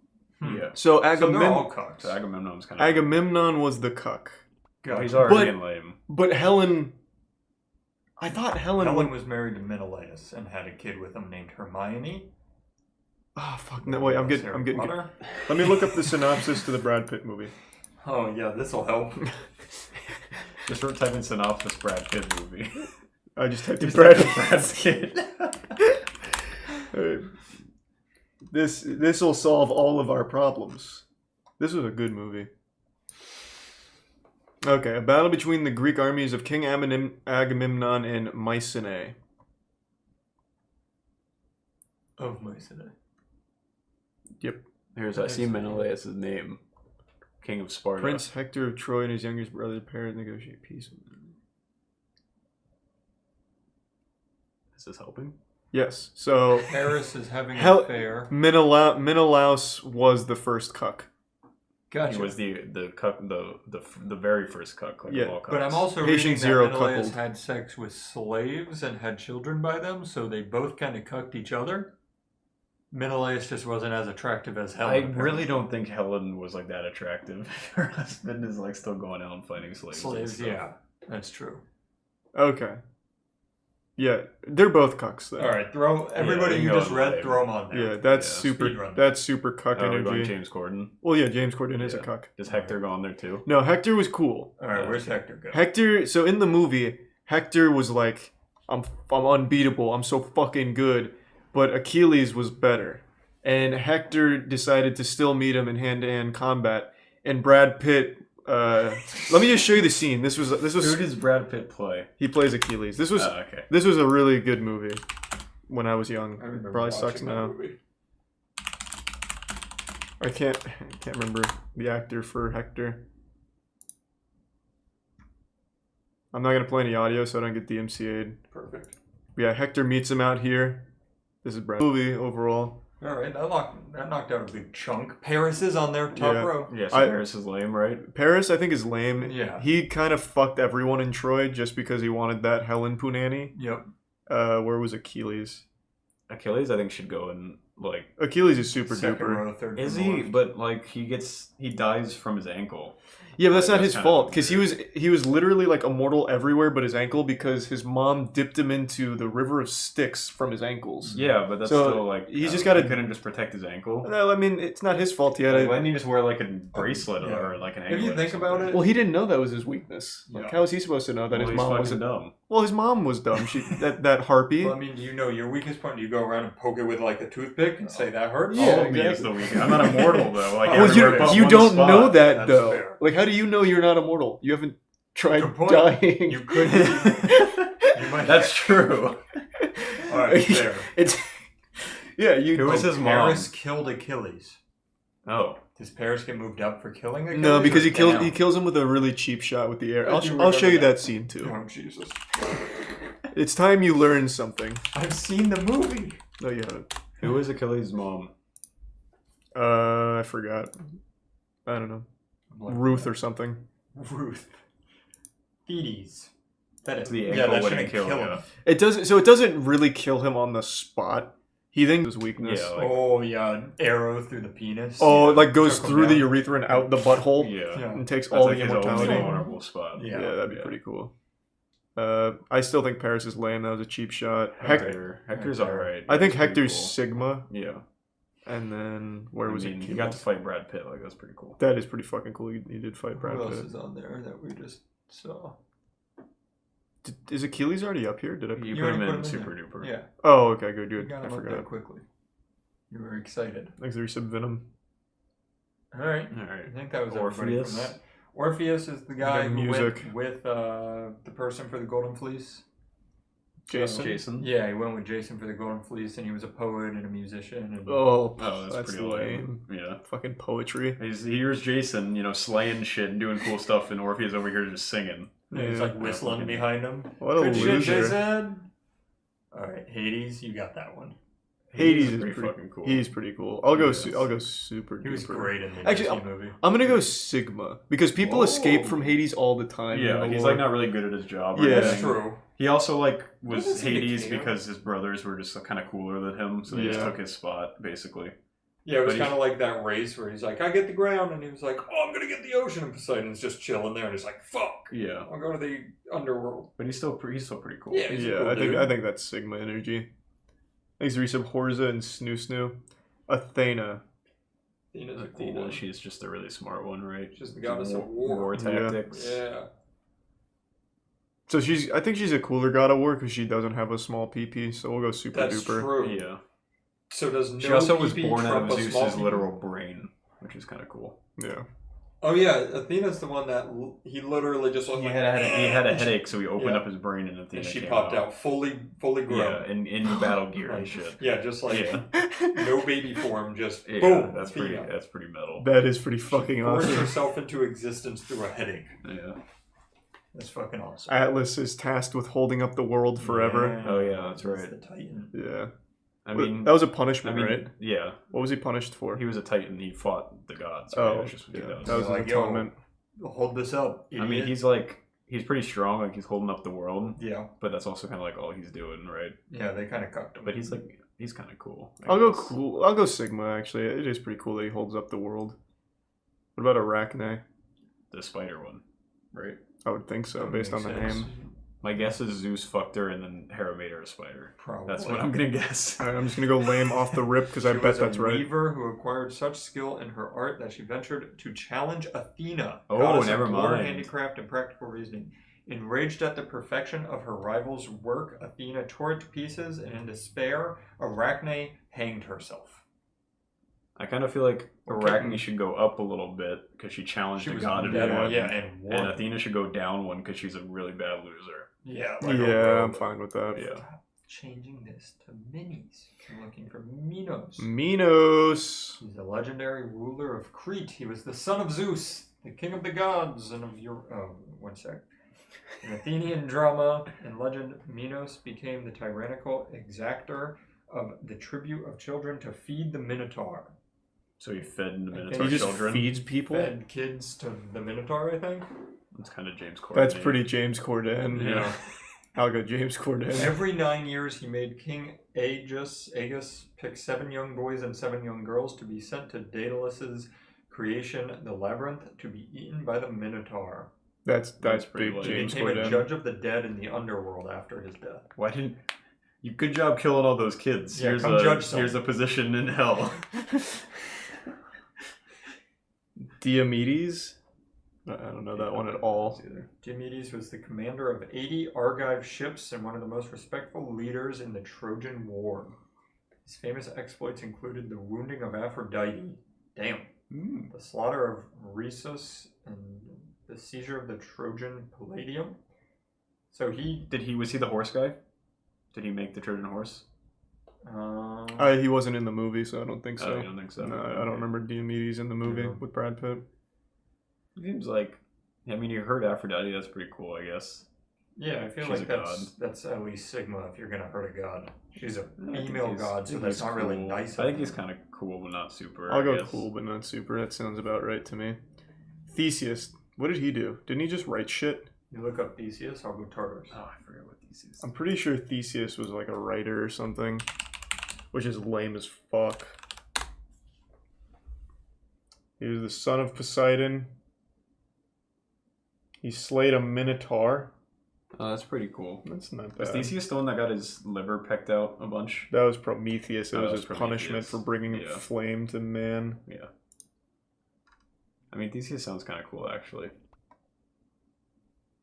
Yeah. So they're all Agamemnon... cucks. So Agamemnon was kind of... Agamemnon was the cuck. Well, he's already lame. But Helen... I thought Helen was married to Menelaus and had a kid with him named Hermione. Oh, fuck. No, wait, I'm getting... Potter? Let me look up the synopsis to the Brad Pitt movie. Oh, yeah, this'll help. Just type in synopsis Brad Pitt movie. I just typed in Just Brad type in Brad's kid. This will solve all of our problems. This was a good movie. Okay, a battle between the Greek armies of King Agamemnon and Mycenae. Of Mycenae. Yep. I see Menelaus' name. King of Sparta. Prince Hector of Troy and his youngest brother Paris negotiate peace with them. Is this helping? Yes. So Paris is having an affair. Menelaus was the first cuck. Gotcha. He was the cuck, the very first cuck, like of all cucks. But I'm also Patient reading Zero that Menelaus coupled. had sex with slaves and had children by them, so they both kind of cucked each other. Menelaus just wasn't as attractive as Helen. I apparently. really don't think Helen was like that attractive. Her husband is like still going out and fighting slaves. and Slaves, stuff. yeah, that's true. Okay. Yeah, they're both cucks though. All right, throw everybody you just read, throw them on there. Yeah, that's Speed super. run. That's super cuck Oh, we're going energy. James Corden. Well, yeah, James Corden is a cuck. Does Hector go on there too? No, Hector was cool. All right, where's Hector go? Hector. So in the movie, Hector was like, I'm unbeatable. I'm so fucking good. But Achilles was better, and Hector decided to still meet him in hand-to-hand combat. And Brad Pitt. Let me just show you the scene. This was. Who does Brad Pitt play? He plays Achilles. This was. Okay. This was a really good movie when I was young. I remember Probably watching sucks that now. movie. I can't remember the actor for Hector. I'm not gonna play any audio so I don't get DMCA'd. Perfect. But yeah, Hector meets him out here. This is Brad. Movie overall. All right, that knocked out a big chunk. Paris is on there, top row. Yeah, so Paris is lame, right? Paris, I think, is lame. Yeah. He kind of fucked everyone in Troy just because he wanted that Helen Punani. Yep. Where was Achilles? Achilles, I think, should go in like. Achilles is super Second duper. row, third Is from he? left. But like he dies from his ankle. Yeah, but that's Like, not his kind fault of because he was literally like immortal everywhere but his ankle because his mom dipped him into the river of Styx from his ankles. Yeah, but that's So, still like he's just gotta- He couldn't just protect his ankle. No, I mean it's not his fault. He had Like, a, why didn't he just wear like a bracelet Yeah. or like an If anklet? you or think about something? it, well, he didn't know that was his weakness. Like, Yeah. how was he supposed to know that Well, his he's mom was fucking dumb. Well, his mom was dumb. She that harpy. well, I mean, do you know your weakest point? Do you go around and poke it with like a toothpick and say that hurts? Yeah, All of me is exactly. the weakest. I'm not immortal though. Like Well, everywhere but you one don't spot. know that That's though. fair. Like, how do you know you're not immortal? You haven't tried Good point. dying. You could. You might. That's true. All right, fair. It's yeah. You. Who was his mom? Paris killed Achilles. Oh. Does Paris get moved up for killing Achilles? No, because or he kills him with a really cheap shot with the air. I do I'll show you remember that scene too. Oh Jesus! It's time you learn something. I've seen the movie. No, you haven't. Who was Achilles' mom? I forgot. I don't know. Ruth or something. Ruth. Thetis. That is The yeah, ankle that wouldn't shouldn't kill kill him. him. It doesn't. So it doesn't really kill him on the spot. He thinks his weakness. Yeah, like- Oh yeah, an arrow through the penis. Oh, like goes Took him through the down. urethra and out the butthole. Yeah. And takes That's all like the his only immortality. vulnerable spot. Yeah, that'd be pretty cool. I still think Paris is lame. That was a cheap shot. Hector's alright. I think He's pretty Hector's cool. Sigma. Yeah. And then where was he? he? He got to fight Brad Pitt. Like that's pretty cool. That is pretty fucking cool. He did fight Brad Who else Pitt. is on there that we just saw? Is Achilles already up here? Did I? You You put him already in put him in Super there. Duper. Yeah. Oh, okay, good. You Good. got I him up there forgot. quickly. You were excited. Thanks, there's some Venom. All right. Alright. I think that was everybody Orpheus. from that. Orpheus is the guy got who music. went with the person for the Golden Fleece. Jason. Jason. Yeah, he went with Jason for the Golden Fleece, and he was a poet and a musician. And Oh, that's that's pretty lame. Yeah. Fucking poetry. Here's Jason, slaying shit and doing cool stuff, and Orpheus over here just singing. Yeah, he's like whistling behind him. What a Good shit, loser. Jason. All right, Hades, you got that one. Hades is pretty pretty fucking cool. He's pretty cool. I'll go. Yes. I'll go super. He was duper. great in the Actually, Disney movie. I'm gonna go Sigma because people escape from Hades all the time. Yeah, in the he's lore. like not really good at his job. or Yeah. anything. That's true. He also was Doesn't seem to Hades care. because his brothers were just kind of cooler than him, so they just Yeah. took his spot basically. Yeah, it was But kind of like that race where he's like, I get the ground, and he was like, oh, I'm going to get the ocean, and Poseidon's just chilling there, and he's like, fuck, Yeah, I'll go to the underworld. but he's still pretty cool. Yeah, he's a cool I think dude. that's Sigma energy. Thanks, Resub, Horza, and Snoo Snoo. Athena. Athena's a cool Athena, one. she's just a really smart one, right? She's the goddess of war. War tactics. Yeah. So I think she's a cooler god of war because she doesn't have a small PP. So we'll go super That's duper. true. Yeah. So does no She also was PP born out trump of a small Zeus's PP? literal brain, which is kind of cool. Yeah. Oh, yeah, Athena's the one that he literally just looked He like... had a headache, so he opened Yeah. up his brain, and Athena And she came popped out fully grown. Yeah, in battle gear and shit. Yeah, just like no baby form, just Yeah, boom. that's Athena. pretty metal. That is pretty fucking Forced awesome. herself into existence through a headache. Yeah. That's fucking awesome. Atlas is tasked with holding up the world forever. Oh yeah, that's right. The Titan. Yeah. I mean, that was a punishment, I mean, right? Yeah. What was he punished for? He was a Titan. He fought the gods. Right? Oh, It was just what he yeah. does. That was Like, an yo, atonement. Hold this up, idiot. I mean, he's pretty strong. Like he's holding up the world. Yeah. But that's also kind of like all he's doing, right? Yeah, they kind of cucked him. But he's kind of cool. I'll go cool. I'll go Sigma. Actually, it is pretty cool that he holds up the world. What about Arachne? The spider one, right? I would think so, That based on makes the sense. name. My guess is Zeus fucked her, and then Hera made her a spider. Probably. That's what I'm gonna guess. All right, I'm just gonna go lame off the rip because I She bet was that's a right. weaver who acquired such skill in her art that she ventured to challenge Athena, Oh, goddess never of war, mind. handicraft, and practical reasoning. Enraged at the perfection of her rival's work, Athena tore it to pieces, and in despair, Arachne hanged herself. I kind of feel like Okay. Arachne should go up a little bit because she challenged She the was god to do dead, one. yeah, and won. and Athena should go down one because she's a really bad loser. Yeah, Yeah, I'm fine with that. Yeah. Changing this to minis. I'm looking for Minos. Minos. He's a legendary ruler of Crete. He was the son of Zeus, the king of the gods, and of your. Oh, one sec. In Athenian drama and legend, Minos became the tyrannical exactor of the tribute of children to feed the Minotaur. So he fed the I think Minotaur He just children. feeds people. Fed kids to the Minotaur, I think. That's kind of James Corden. That's pretty James Corden. Yeah. I'll go James Corden. Every 9 years, he made King Agus pick 7 young boys and 7 young girls to be sent to Daedalus's creation, the labyrinth, to be eaten by the Minotaur. That's pretty big lame. He James became a Corden. judge of the dead in the underworld after his death. Why didn't you? Good job killing all those kids. Yeah, come judge some. Here's a position in hell. Diomedes. I don't know that one at all. Diomedes was the commander of 80 Argive ships and one of the most respectful leaders in the Trojan War. His famous exploits included the wounding of Aphrodite, the slaughter of Rhesus, and the seizure of the Trojan Palladium. So was he the horse guy? Did he make the Trojan Horse? He wasn't in the movie, so I don't think so. Oh, you don't think so? No, Okay. I don't remember Diomedes in the movie Yeah. with Brad Pitt. Seems like, I mean, you heard Aphrodite. That's pretty cool, I guess. Yeah, I feel She's like a god. that's at least Sigma if you're gonna hurt a god. She's a I think female he's- god, I so think that's he's not really cool. nice. I think he's kind of cool, but not super. I'll I go guess. cool, but not super. That sounds about right to me. Theseus, what did he do? Didn't he just write shit? You look up Theseus, I'll go Tartarus. Oh, I forget what Theseus. I'm pretty sure Theseus was like a writer or something, which is lame as fuck. He was the son of Poseidon. He slayed a minotaur. Oh, that's pretty cool. That's not Was bad. Theseus the one that got his liver pecked out a bunch? That was Prometheus. It Oh, was that his was punishment Prometheus. for bringing Yeah. flame to man. Yeah. I mean, Theseus sounds kind of cool, actually.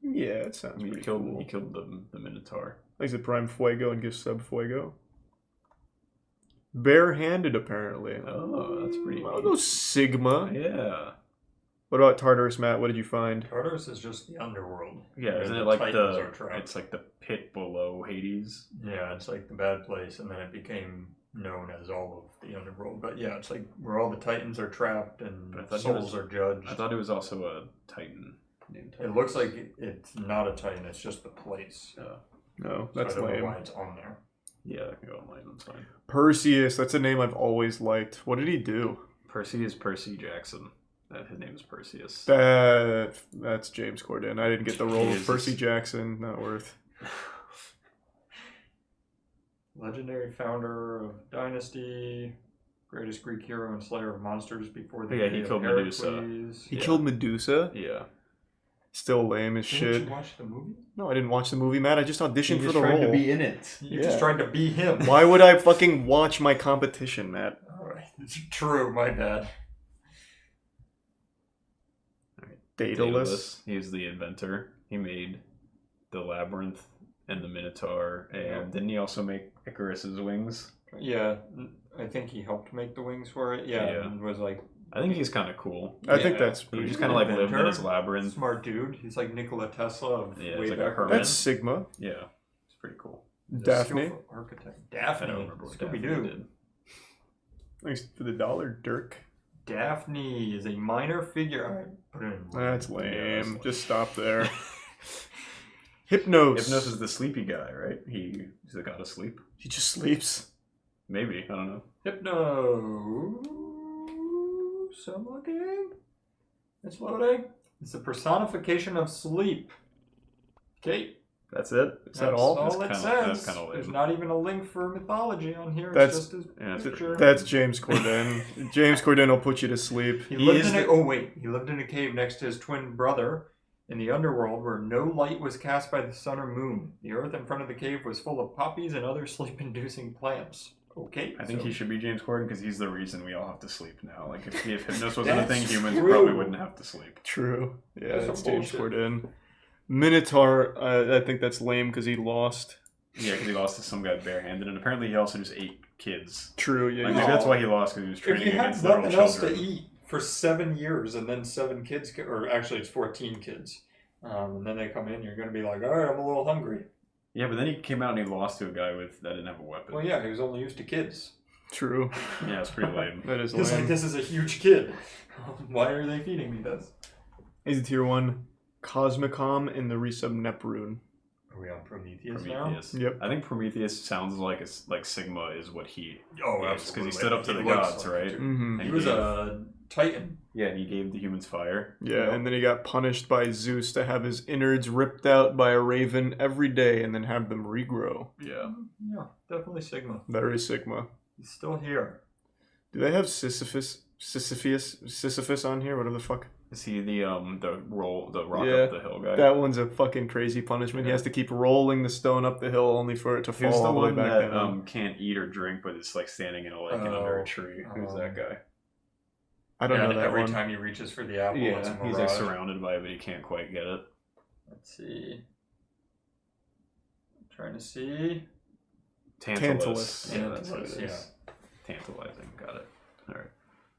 Yeah, it sounds I mean, pretty he cool. killed the Minotaur. He's a prime fuego and gives sub fuego. Barehanded, apparently. Oh, that's pretty I'll go Sigma. Yeah. What about Tartarus, Matt? What did you find? Tartarus is just the underworld. Yeah, where isn't the it like Titans the? are trapped. It's like the pit below Hades. Yeah, it's like the bad place, and then it became known as all of the underworld. But yeah, it's like where all the Titans are trapped and But I thought he souls was- are judged. I thought it was also a Titan named It looks like it's not a Titan, it's just the place. No, So that's I don't know lame. why it's on there. Yeah, that can go online. That's fine. Perseus, that's a name I've always liked. What did he do? Percy is Percy Jackson. His name is Perseus. That's James Corden. I didn't get the role of Jesus. Percy Jackson. Not worth. Legendary founder of Dynasty, greatest Greek hero and slayer of monsters before the Yeah, day he of killed Medusa. Heracles. He killed Medusa? Yeah. Still lame as Didn't shit. you watch the movie? No, I didn't watch the movie, Matt. I just auditioned You for just the tried role. to be in it. You just tried to be him. Why would I fucking watch my competition, Matt? Alright, it's true, my bad. Daedalus. He's the inventor. He made the labyrinth and the Minotaur, and Yeah. didn't he also make Icarus's wings? Yeah, I think he helped make the wings for it. Yeah, Yeah. and was like, I think he's kind of cool. I think that's He pretty just kind of like lived in his inventor, labyrinth. smart dude. He's like Nikola Tesla of Yeah, way he's like a back. hermit. That's Sigma. Yeah, it's pretty cool. He's a Daphne. skillful architect. Daphne. I don't remember what Daphne Scooby-Doo. did. Thanks for the dollar, Dirk. Daphne is a minor figure. I put it in. That's lame. Yeah, that's lame. Just stop there. Hypnos. Hypnos is the sleepy guy, right? He's the god of sleep. He just sleeps. Maybe, I don't know. Hypno. Some looking. It's loading. It's a personification of sleep. Okay. That's it? Is that all? That's all That's it kinda- says. that's kinda There's lame. not even a link for mythology on here. That's- it's just his Yeah, that's picture. That's James Corden. James Corden will put you to sleep. He lived in he lived in a cave next to his twin brother in the underworld where no light was cast by the sun or moon. The earth in front of the cave was full of poppies and other sleep-inducing plants. Okay. I think so- he should be James Corden because he's the reason we all have to sleep now. Like, if Hypnos wasn't a That's thing, humans true. probably wouldn't have to sleep. True. Yeah, That's that's some James bullshit. Corden. Minotaur, I think that's lame because he lost. Yeah, because he lost to some guy barehanded, and apparently he also just ate kids. True, yeah. Like, yeah. maybe that's why he lost, because he was If training you had against little nothing else to children. eat for 7 years and then 7 kids, or actually it's 14 kids, and then they come in, you're going to be like, all right, I'm a little hungry. Yeah, but then he came out and he lost to a guy that didn't have a weapon. Well, yeah, he was only used to kids. True. Yeah, it's pretty lame. That is He's lame. like, this is a huge kid. Why are they feeding me this? He's a tier 1. Cosmicom in the resub Neprune. Are we on Prometheus, Prometheus. now? Yep. I think Prometheus sounds like Sigma is what he Oh, is, absolutely. because he stood up to He the looks gods, like right? it. Mhm. And He was gave- a Titan. Yeah, and he gave the humans fire. Yeah, and then he got punished by Zeus to have his innards ripped out by a raven every day and then have them regrow. Yeah. Yeah, definitely Sigma. Very Sigma. He's still here. Do they have Sisyphus on here? Whatever the fuck. Is he the rock Yeah, up the hill guy? that one's a fucking crazy punishment. He has to keep rolling the stone up the hill only for it to fall Who's the all the way one back that down. can't eat or drink, but is like standing in a lake and under a tree? Who's that guy? I don't know and that every one. time he reaches for the apple, Yeah, it's a he's like mirage. surrounded by it, but he can't quite get it. Let's see. I'm trying to see. Tantalus. Yeah, that's what it Tantalus, is. Tantalizing. Got it. All right.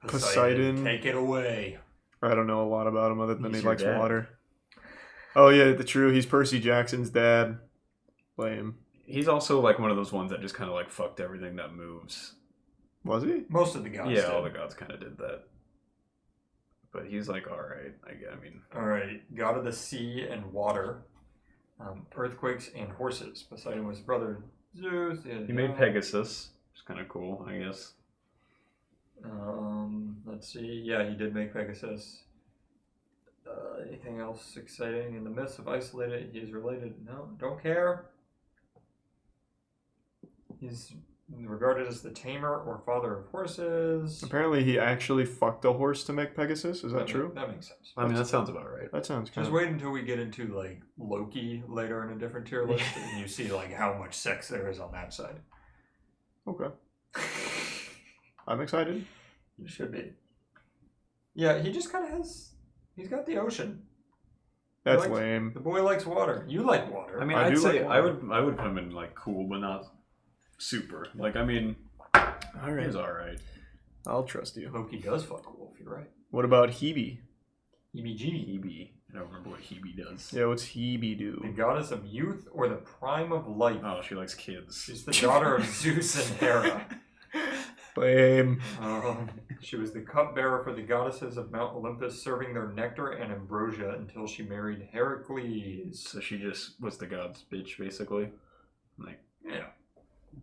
Poseidon. Take it away. I don't know a lot about him other than He's he your likes dad. water. Oh yeah, he's Percy Jackson's dad. Lame. He's also like one of those ones that just kind of like fucked everything that moves. Was he? Most of the gods. Yeah, did. all the gods kind of did that. But he's like, all right. I mean, all right. God of the sea and water, earthquakes and horses. Poseidon was his brother Zeus. he made Pegasus. It's kind of cool, I guess. Let's see. Yeah, he did make Pegasus. Anything else exciting? In the midst of isolated, he is related. No, don't care. He's regarded as the tamer or father of horses. Apparently, he actually fucked a horse to make Pegasus. Is that true? That makes sense. I mean, that sounds about right. That sounds kind Just wait until we get into like Loki later in a different tier list, and you see like how much sex there is on that side. Okay. I'm excited. You should be. Yeah, he just kind of has. He's got the ocean. That's likes, lame. The boy likes water. You like water. I mean, I'd say I would put him in like cool, but not super. Like, I mean, all right, he's all right. I'll trust you. Loki does fuck wolf. You're right. What about Hebe? Hebe. I don't remember what Hebe does. Yeah, what's Hebe do? The goddess of youth or the prime of life. Oh, she likes kids. She's the daughter of Zeus and Hera. Lame. She was the cupbearer for the goddesses of Mount Olympus, serving their nectar and ambrosia until she married Heracles. So she just was the god's bitch, basically. Like, yeah,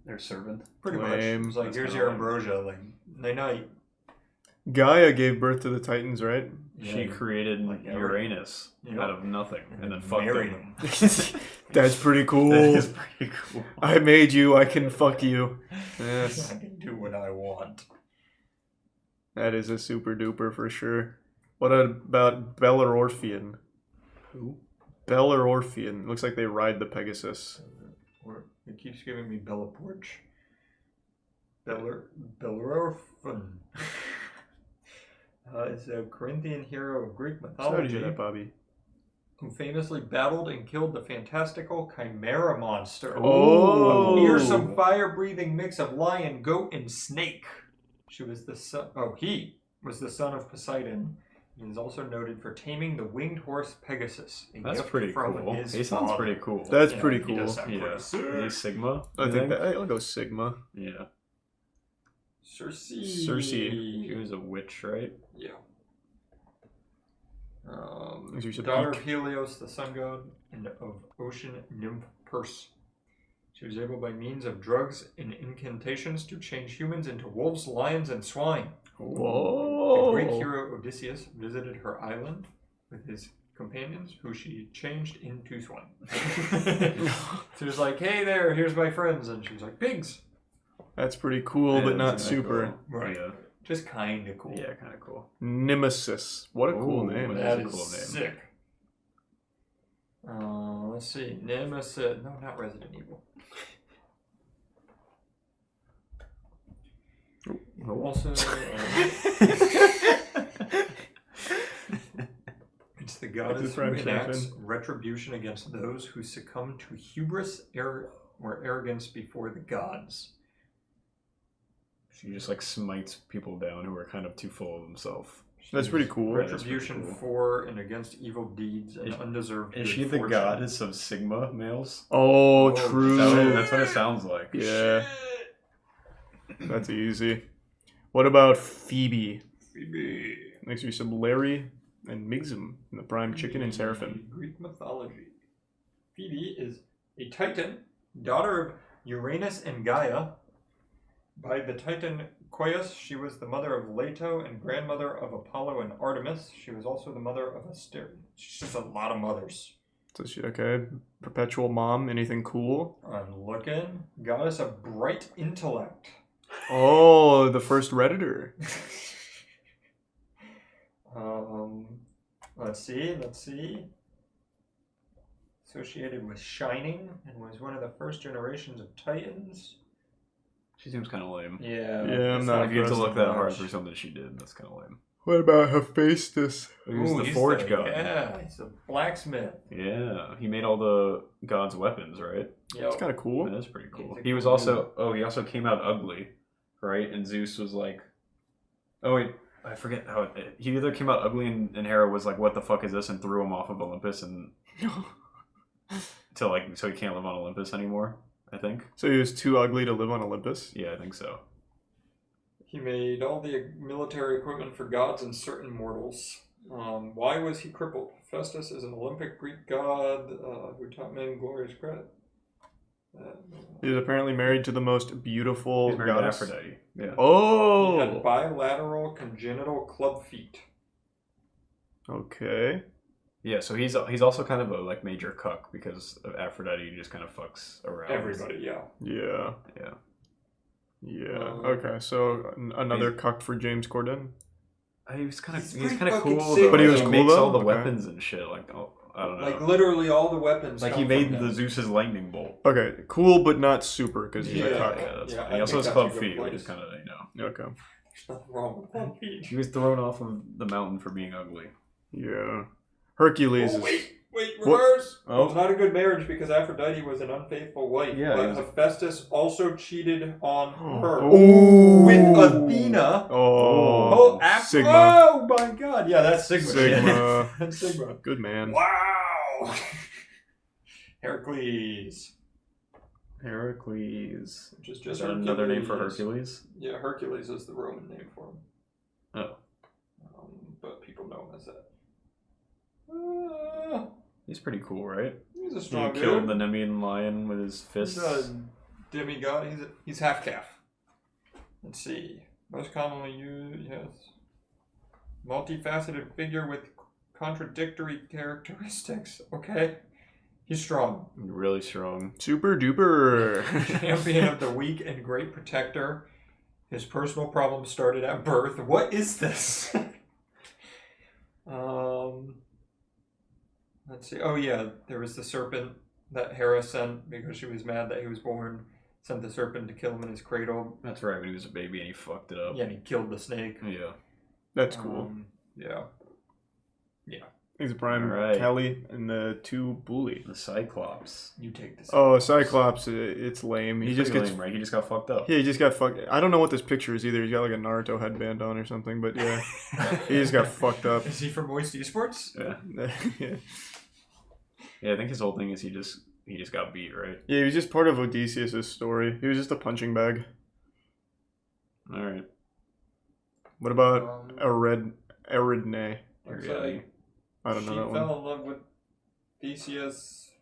their servant. Pretty much. It's like, here's your ambrosia. Like, night. Gaia gave birth to the Titans, right? Yeah, she created like Uranus out of nothing and then fucked him. That's pretty cool. That is pretty cool. I made you, I can fuck you. Yes. I can do what I want. That is a super duper for sure. What about Bellerorphian? Who? Bellerorphian. Looks like they ride the Pegasus. It keeps giving me Bella Porch. Bellerorphian. It's a Corinthian hero of Greek mythology. Sorry to hear that, Bobby. Who famously battled and killed the fantastical Chimera monster. Oh! A fearsome fire-breathing mix of lion, goat, and snake. He was the son of Poseidon. He is also noted for taming the winged horse Pegasus. That's pretty cool. He sounds pretty cool. That's pretty cool. He does sound pretty sick. He's Sigma. I think that I'll go Sigma. Yeah. Circe. She was a witch, right? Yeah. She's a daughter peak. of Helios, the sun god, and of ocean nymph Perse. She was able by means of drugs and incantations to change humans into wolves, lions, and swine. Whoa! The Greek hero Odysseus visited her island with his companions, who she changed into swine. So he was like, hey there, here's my friends. And she was like, pigs. That's pretty cool, but not super. Cool. Right. Yeah. Just kind of cool. Yeah, kind of cool. Nemesis. What a cool name. That is a cool name. Sick. Let's see. Nemesis. No, not Resident Evil. Also, it's the goddess who enacts retribution against those who succumb to hubris or arrogance before the gods. She just like smites people down who are kind of too full of themselves. That's pretty cool. Retribution for and against evil deeds and undeserved. Is she the goddess of Sigma males? Oh, true. That's what it sounds like. Yeah. That's easy. What about Phoebe? Phoebe. Next we some Larry and Migzum in the Prime Chicken and Seraphim. Greek mythology. Phoebe is a Titan, daughter of Uranus and Gaia. By the Titan Koios, she was the mother of Leto and grandmother of Apollo and Artemis. She was also the mother of Aster. She's just a lot of mothers. So she, okay, perpetual mom, anything cool? I'm looking. Goddess of bright intellect. Oh, the first Redditor. Let's see. Associated with Shining and was one of the first generations of Titans. She seems kind of lame. Yeah. Yeah, I'm not. If you have to look that hard for something she did, that's kind of lame. What about Hephaestus? Who's the forge god? Yeah, he's a blacksmith. Yeah, he made all the gods' weapons, right? Yeah, it's kind of cool. That's pretty cool. He was also he also came out ugly, right? And Zeus was like, oh wait, I forget how he either came out ugly and Hera was like, what the fuck is this, and threw him off of Olympus and so he can't live on Olympus anymore. I think. So he was too ugly to live on Olympus? Yeah, I think so. He made all the military equipment for gods and certain mortals. Why was he crippled? Festus is an Olympic Greek god who taught men glorious credit. He was apparently married to the most beautiful He's married to goddess. Aphrodite. Yeah. Oh! He had bilateral congenital club feet. Okay. Yeah, so he's also kind of a like major cuck because of Aphrodite just kind of fucks around. Everybody, yeah. Yeah. Yeah. Yeah. Okay, so another cuck for James Corden? He was kind of pretty cool fucking though. sick, But he was cool, makes though? all the Okay. weapons and shit. Like, I don't know. Like literally all the weapons. Like come he made from the him. Zeus's lightning bolt. Okay, cool, but not super, because he's a Yeah, cuck. Yeah, that's Yeah, fine. I He also think has that's club a good feet, which place. is kind of Okay. There's nothing wrong with club feet. He was thrown off of the mountain for being ugly. Yeah. Hercules Oh, is... wait, What? reverse! Oh. It was not a good marriage because Aphrodite was an unfaithful wife. Yeah, but he was- Hephaestus also cheated on her Ooh. with Athena. Oh, Sigma. Oh my god. Yeah, that's Sigma. Sigma. That's Sigma. Good man. Wow. Heracles. Heracles. Which is Is just that another name for Hercules. Hercules? Yeah, Hercules is the Roman name for him. Oh. But people know him as that. He's pretty cool, right? He's a He strong killed dude. the Nemean lion with his He's fists. a demigod. He's half calf. Let's see. Most commonly used, yes. Multifaceted figure with contradictory characteristics. Okay. He's strong. Really strong. Super duper. Champion of the weak and great protector. His personal problems started at birth. What is this? Let's see. Oh yeah, there was the serpent that Hera sent because she was mad that he was born. Sent the serpent to kill him in his cradle. That's right, when he was a baby and he fucked it up. Yeah, and he killed the snake. Yeah. That's cool. Yeah. Yeah. He's Brian Alright. Kelly and the two bully. The Cyclops. You take this. Oh, Cyclops, it's lame. He He's just pretty gets... lame, right? He just got fucked up. Yeah, he just got fucked... I don't know what this picture is either. He's got like a Naruto headband on or something, but yeah. He just got fucked up. Is he from Moist Esports? Yeah. Yeah. Yeah, I think his whole thing is he just got beat, right? Yeah, he was just part of Odysseus' story. He was just a punching bag. Alright. What about Eridne? Looks like I don't know she that fell one. in love with Theseus,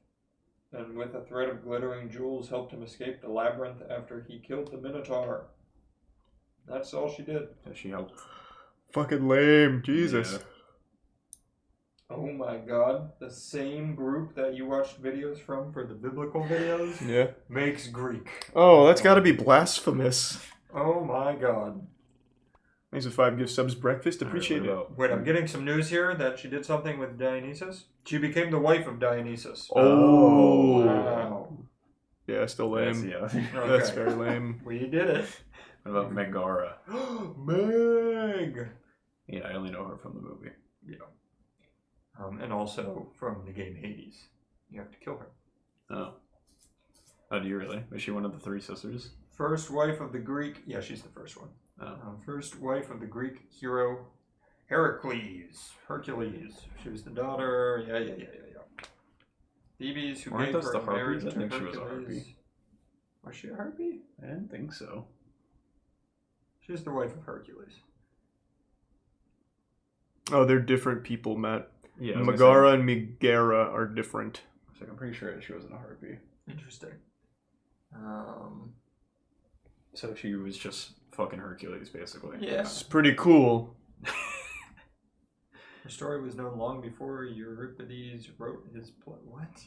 and with a thread of glittering jewels helped him escape the labyrinth after he killed the Minotaur. That's all she did. Yeah, she helped. Fucking lame. Jesus. Yeah. Oh my god, the same group that you watched videos from for the biblical videos Yeah. makes Greek. Oh, that's gotta be blasphemous. Oh my god. Thanks for 5 gift subs breakfast. Appreciate it. Wait, I'm getting some news here that she did something with Dionysus. She became the wife of Dionysus. Oh. Wow. Yeah, still lame. Yeah. That's Okay. very lame. We did it. What about Megara? Meg! Yeah, I only know her from the movie. Yeah. And also from the game Hades. You have to kill her. Oh. Oh, do you really? Is she one of the 3 sisters? First wife of the Greek... Yeah, she's the first one. Oh. First wife of the Greek hero Heracles. Hercules. She was the daughter... Yeah. Thebes, who Weren't gave those her the in marriage harpies? I to think she was a Hercules. harpy. Was she a harpy? I didn't think so. She's the wife of Hercules. Oh, they're different people, Matt. Yeah, I was gonna Megara and Megara are different. So I'm pretty sure she wasn't a harpy. Interesting. So she was just fucking Hercules, basically. Yeah. It's pretty cool. Her story was known long before Euripides wrote his play. What?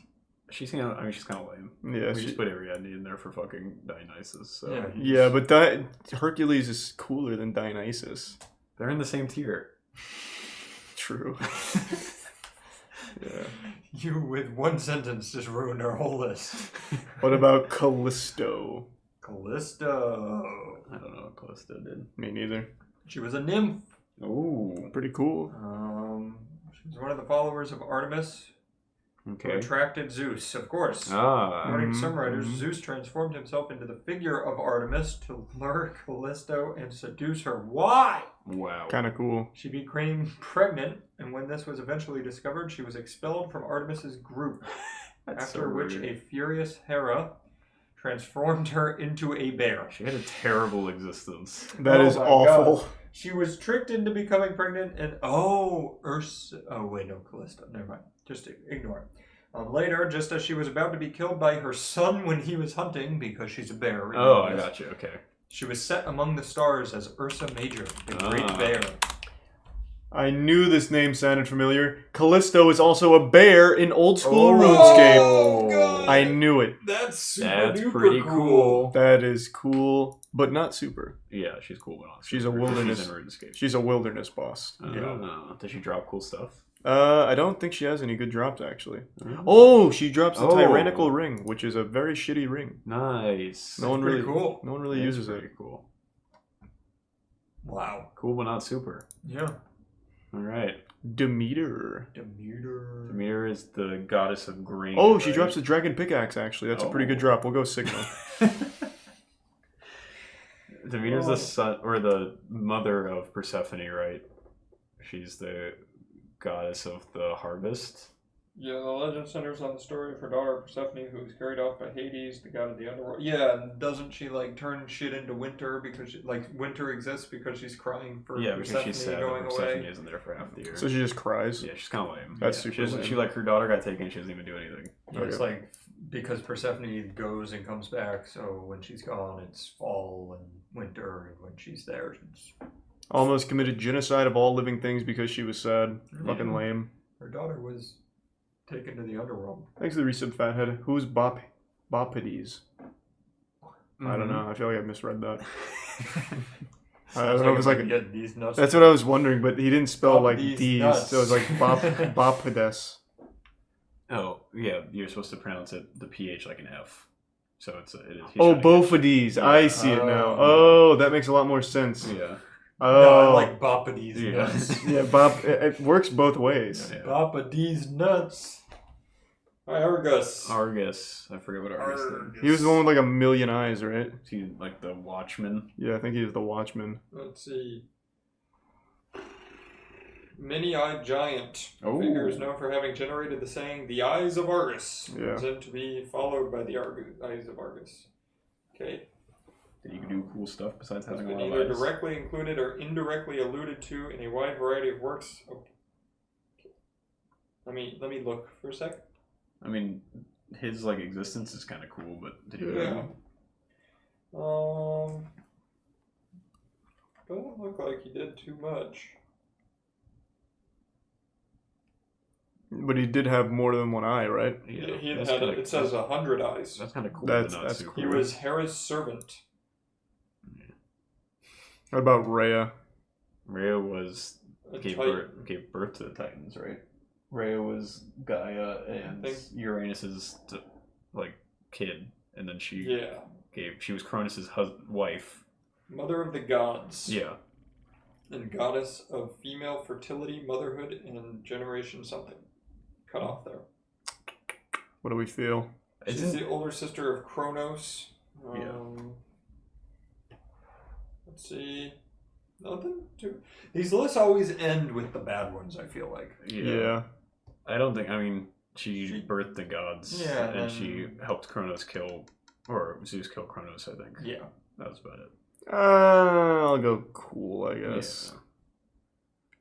She's kind of, she's kind of lame. Yeah, we just put Ariadne in there for fucking Dionysus. So. Yeah. Yeah, but Hercules is cooler than Dionysus. They're in the same tier. True. Yeah. You, with one sentence, just ruined our whole list. What about Callisto? Callisto. I don't know what Callisto did. Me neither. She was a nymph. Ooh, pretty cool. She was one of the followers of Artemis, who Okay. attracted Zeus, of course. Ah. According to some writers, Zeus transformed himself into the figure of Artemis to lure Callisto and seduce her. Why? Wow. Kind of cool. She became pregnant, and when this was eventually discovered, she was expelled from Artemis's group. That's After so which weird. a furious Hera transformed her into a bear. She had a terrible existence. That is my awful. God. She was tricked into becoming pregnant, and Ursa. Oh wait, no, Callista. Never mind. Just ignore it. Later, just as she was about to be killed by her son when he was hunting, because she's a bear. Oh, I got you. Okay. She was set among the stars as Ursa Major, the Great Bear. I knew this name sounded familiar. Callisto is also a bear in old school Oh, RuneScape. God. I knew it. That's pretty cool. That is cool, but not super. Yeah, she's cool, but not She's a super. wilderness. She's in RuneScape. She's a wilderness boss. Does she drop cool stuff? I don't think she has any good drops actually. Oh, she drops the tyrannical ring, which is a very shitty ring. Nice. No one pretty really, cool. no one really That's uses pretty it. Cool. Wow. Cool, but not super. Yeah. All right. Demeter. Demeter is the goddess of grain. Oh, she right? drops the dragon pickaxe actually. That's a pretty good drop. We'll go Sigma. Demeter's the son or the mother of Persephone, right? She's the goddess of the harvest. Yeah, the legend centers on the story of her daughter Persephone, who was carried off by Hades, the god of the underworld. Yeah, and doesn't she like turn shit into winter because winter exists because she's crying for Because Persephone she's sad going that Persephone away? isn't there for half the year. So she just cries. Yeah, she's kind of lame. That's Yeah, super She, doesn't, lame. she like her daughter got taken. She doesn't even do anything. Yeah, it's like because Persephone goes and comes back, so when she's gone, it's fall and winter, and when she's there, it's Almost committed genocide of all living things because she was sad. Fucking lame. her daughter was taken to the underworld. Thanks to the resub, Fathead. Who's Bopides? I don't know. I feel like I misread that. I don't know if it's like these nuts. that's what I was wondering, but he didn't spell like these D's, nuts. so it was like Bopides. Oh yeah, you're supposed to pronounce it the PH like an F. So it is. Oh, Bofides. I see it now. Oh, that makes a lot more sense. Yeah. Oh, No, I like Bopides nuts. Yeah, Bob. It works both ways. Yeah. Bopides nuts. Hi, Argus. Argus. I forget what Argus did. He was the one with like a million eyes, right? He like the Watchman. Yeah, I think he was the Watchman. Let's see. Many-eyed giant. Oh. Figure is known for having generated the saying, "The eyes of Argus." Yeah. Is to be followed by the eyes of Argus. Okay. Did you do cool stuff besides Has having been a lot either of eyes? directly included or indirectly alluded to in a wide variety of works. Let me look for a sec. I mean, his like existence is kind of cool, but did you do Yeah. anything? Doesn't look like he did too much. But he did have more than one eye, right? Yeah, he that's had. kinda- It says 100 eyes. That's kind of cool. That's- but not that's super cool. He was Hera's servant. What about Rhea? Rhea was A gave Titan. birth to the Titans, right? Rhea was Gaia and think- Uranus's like kid, and then she Yeah. she was Cronus's wife. Mother of the gods. Yeah. And goddess of female fertility, motherhood, and generation something. Cut off there. What do we feel? She's the older sister of Kronos. Let's see. Nothing too. These lists always end with the bad ones, I feel like. Yeah. I don't think. I mean, she birthed the gods. Yeah, and she helped Kronos Zeus kill Kronos. I think. Yeah. That was about it. I'll go cool, I guess.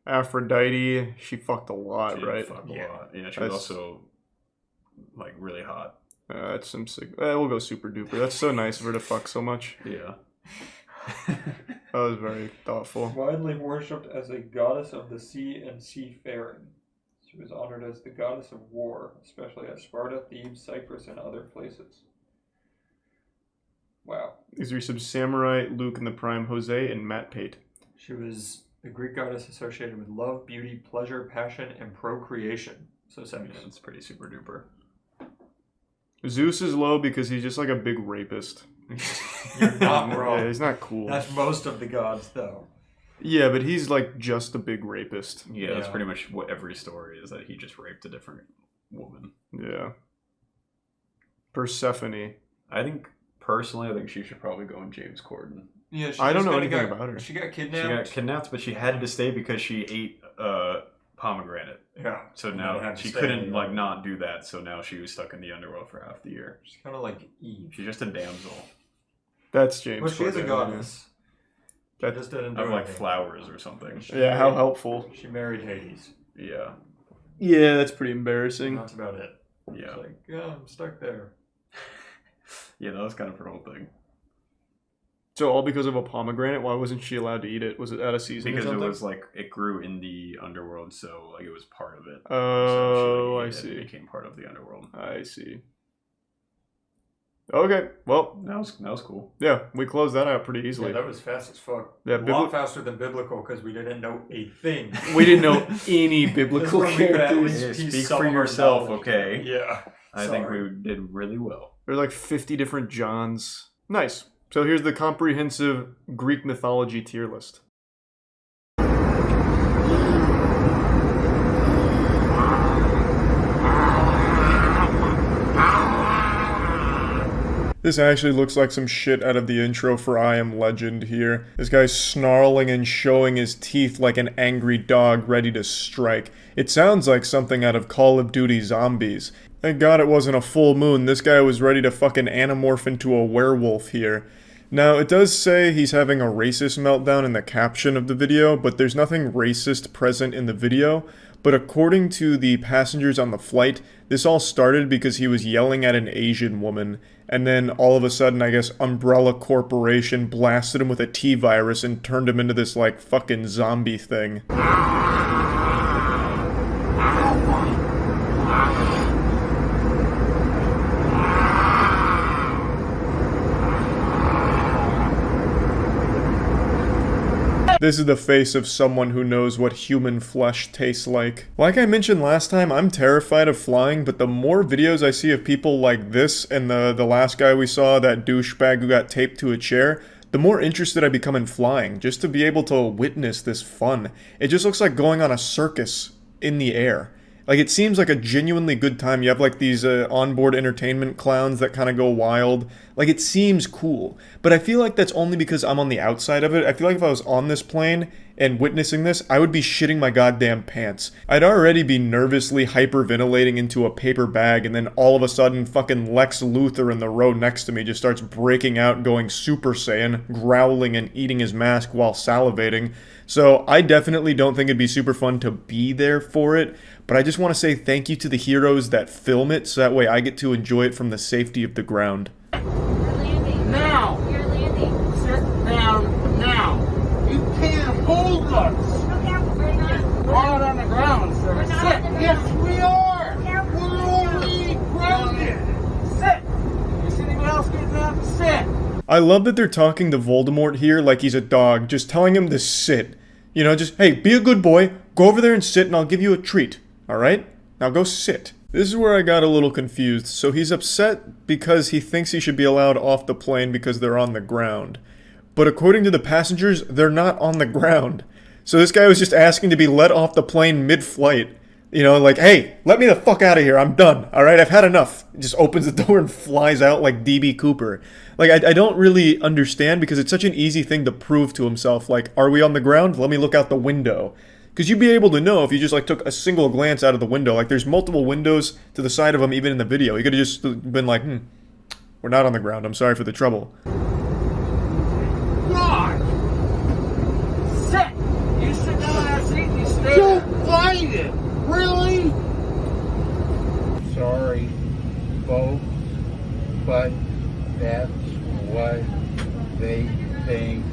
Aphrodite, she fucked a lot, She did right? fuck a lot. Yeah, she was also like really hot. That's some sick. We'll go super duper. That's so nice of her to fuck so much. Yeah. That was very thoughtful. Widely worshipped as a goddess of the sea and seafaring. She was honored as the goddess of war, especially at Sparta, Thebes, Cyprus, and other places. Wow. These are some Samurai, Luke and the Prime, Jose, and Matt Pate. She was the Greek goddess associated with love, beauty, pleasure, passion, and procreation. So sex. Yeah, it's pretty super duper. Zeus is low because he's just like a big rapist. You're not wrong. Yeah, he's not cool. That's most of the gods, though. Yeah, but he's like just a big rapist. Yeah, that's pretty much what every story is, that he just raped a different woman. Yeah. Persephone. I think she should probably go in James Corden. Yeah, I don't know anything about her. She got kidnapped. She got kidnapped, but she had to stay because she ate pomegranate. Yeah. So And now then had to she stay couldn't in the like underworld. not do that. So now she was stuck in the underworld for half the year. She's kind of like Eve. She's just a damsel. That's James. Well, she is a Corden, goddess. She That- just didn't do Of like anything. flowers or something. Yeah, how helpful. She married Hades. Yeah. Yeah, that's pretty embarrassing. That's about it. Yeah. It's like, yeah, I'm stuck there. Yeah, that was kind of her whole thing. So all because of a pomegranate? Why wasn't she allowed to eat it? Was it out of season Because or it something? was like it grew in the underworld, so like it was part of it. Oh, I So she, like, ate it and see. It became part of the underworld. I see. Okay, well, That was cool. yeah, we closed that out pretty easily. Yeah, that was fast as fuck. Yeah, a lot faster than biblical because we didn't know a thing. We didn't know any biblical This one we could at characters. least Yeah, piece speak some for of our yourself, knowledge. okay? Yeah. I think we did really well. There's like 50 different Johns. Nice. So here's the comprehensive Greek mythology tier list. This actually looks like some shit out of the intro for I Am Legend here. This guy's snarling and showing his teeth like an angry dog ready to strike. It sounds like something out of Call of Duty Zombies. Thank God it wasn't a full moon. This guy was ready to fucking anamorph into a werewolf here. Now, it does say he's having a racist meltdown in the caption of the video, but there's nothing racist present in the video. But according to the passengers on the flight, this all started because he was yelling at an Asian woman, and then all of a sudden, I guess, Umbrella Corporation blasted him with a T-virus and turned him into this, like, fucking zombie thing. This is the face of someone who knows what human flesh tastes like. Like I mentioned last time, I'm terrified of flying, but the more videos I see of people like this and the last guy we saw, that douchebag who got taped to a chair, the more interested I become in flying, just to be able to witness this fun. It just looks like going on a circus in the air. Like, it seems like a genuinely good time. You have, like, these onboard entertainment clowns that kind of go wild. Like, it seems cool. But I feel like that's only because I'm on the outside of it. I feel like if I was on this plane and witnessing this, I would be shitting my goddamn pants. I'd already be nervously hyperventilating into a paper bag, and then all of a sudden, fucking Lex Luthor in the row next to me just starts breaking out, going Super Saiyan, growling and eating his mask while salivating. So I definitely don't think it'd be super fun to be there for it, but I just want to say thank you to the heroes that film it, so that way I get to enjoy it from the safety of the ground. Now! You're landing. Sit down now. You can't hold us. We're not on the ground, sir. Sit. Yes, we are. We're only grounded. Sit. Is anyone else getting up? Sit. I love that they're talking to Voldemort here like he's a dog, just telling him to sit. You know, just, hey, be a good boy, go over there and sit and I'll give you a treat. Alright? Now go sit. This is where I got a little confused. So he's upset because he thinks he should be allowed off the plane because they're on the ground. But according to the passengers, they're not on the ground. So this guy was just asking to be let off the plane mid-flight. You know, like, hey, let me the fuck out of here, I'm done, alright, I've had enough. He just opens the door and flies out like D.B. Cooper. Like, I don't really understand because it's such an easy thing to prove to himself, like, are we on the ground? Let me look out the window. Because you'd be able to know if you just, like, took a single glance out of the window. Like, there's multiple windows to the side of him even in the video. He could have just been like, we're not on the ground, I'm sorry for the trouble. God! Sit! You sit down on that seat and you stay there. Don't find it! Really? Sorry, folks, but that's what they think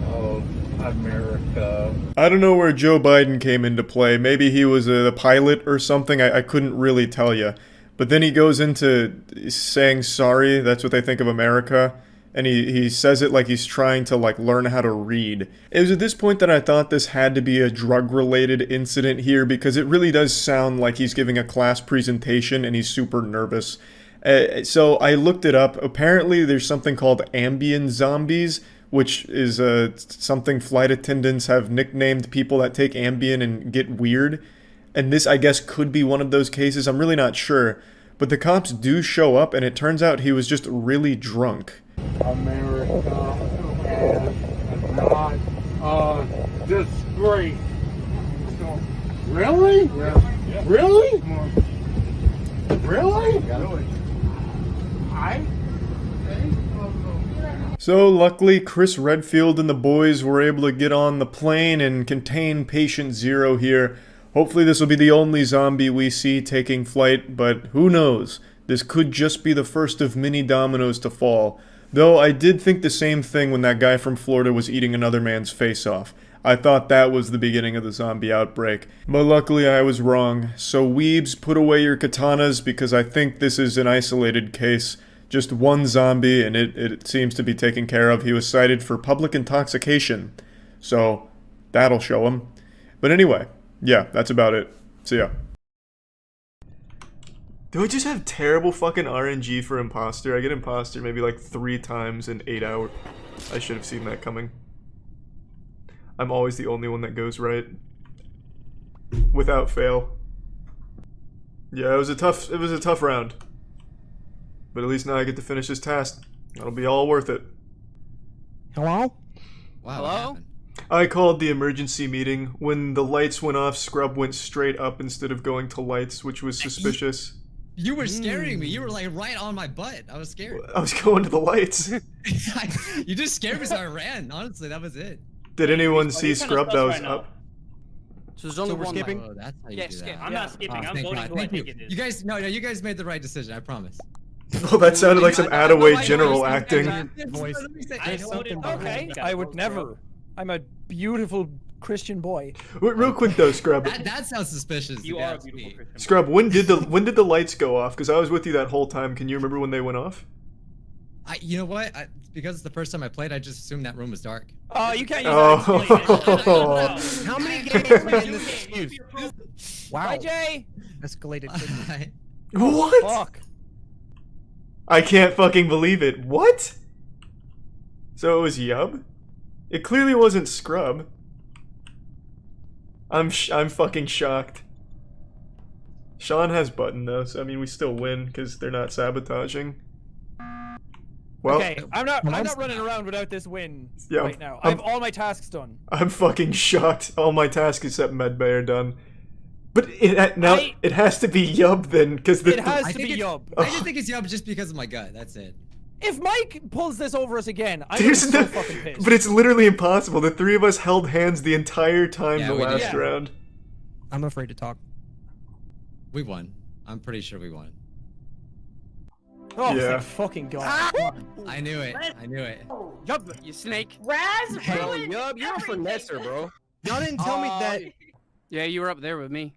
of America. I don't know where Joe Biden came into play. Maybe he was the pilot or something. I couldn't really tell you. But then he goes into saying sorry, that's what they think of America. And he says it like he's trying to, like, learn how to read. It was at this point that I thought this had to be a drug-related incident here, because it really does sound like he's giving a class presentation and he's super nervous. So I looked it up. Apparently there's something called ambient zombies, which is something flight attendants have nicknamed people that take Ambien and get weird. And this, I guess, could be one of those cases. I'm really not sure. But the cops do show up, and it turns out he was just really drunk. America is not a disgrace. Really? Yeah. Really? Come on. Really? Really. I? So luckily, Chris Redfield and the boys were able to get on the plane and contain Patient Zero here. Hopefully this will be the only zombie we see taking flight, but who knows? This could just be the first of many dominoes to fall. Though I did think the same thing when that guy from Florida was eating another man's face off. I thought that was the beginning of the zombie outbreak. But luckily I was wrong. So weebs, put away your katanas because I think this is an isolated case. Just one zombie and it seems to be taken care of. He was cited for public intoxication. So that'll show him. But anyway, yeah, that's about it. See ya. Do I just have terrible fucking RNG for Impostor? I get Impostor maybe like 3 times in 8 hours. I should have seen that coming. I'm always the only one that goes right. Without fail. Yeah, it was a tough round. But at least now I get to finish this task. That'll be all worth it. Hello? Wow. Hello? I called the emergency meeting. When the lights went off, Scrub went straight up instead of going to lights, which was suspicious. You were scaring me. You were like right on my butt. I was scared. I was going to the lights. You just scared me, so I ran. Honestly, that was it. Did anyone see Scrub that was up? So there's only one skipping? light. Oh, that's how you Yeah, do skip. that. I'm not skipping. I'm thank voting God. who I Thank think you. it is. You guys, no, you guys made the right decision. I promise. Well, that sounded like some Attaway general acting. Okay, I would never. I'm a beautiful Christian boy. Real quick though, Scrub. That sounds suspicious. You are a beautiful Christian. Scrub, when did the lights go off? Because I was with you that whole time. Can you remember when they went off? You know what? Because it's the first time I played, I just assumed that room was dark. Oh, you can't use Oh. How many games have we in this excuse? Wow. Bye, Jay. Escalated. What? Fuck. I can't fucking believe it. What? So it was Yub? It clearly wasn't Scrub. I'm fucking shocked. Sean has button though, so I mean we still win because they're not sabotaging. Well, Okay, I'm not running around without this win Yeah, right now. I have all my tasks done. I'm fucking shocked. All my tasks except medbay are done. But it has to be Yub then, because It has to be Yub. I just think it's Yub just because of my gut. That's it. If Mike pulls this over us again, I'm gonna be so fucking pissed. But it's literally impossible. The 3 of us held hands the entire time Yeah, the we did. last Yeah. round. I'm afraid to talk. We won. I'm pretty sure we won. Oh, Yeah. thank fucking God. I knew it. I knew it. Yub, you snake. Raz, Hey, ruined Yub, you're a finesser, bro. Y'all didn't tell me that. Yeah, you were up there with me.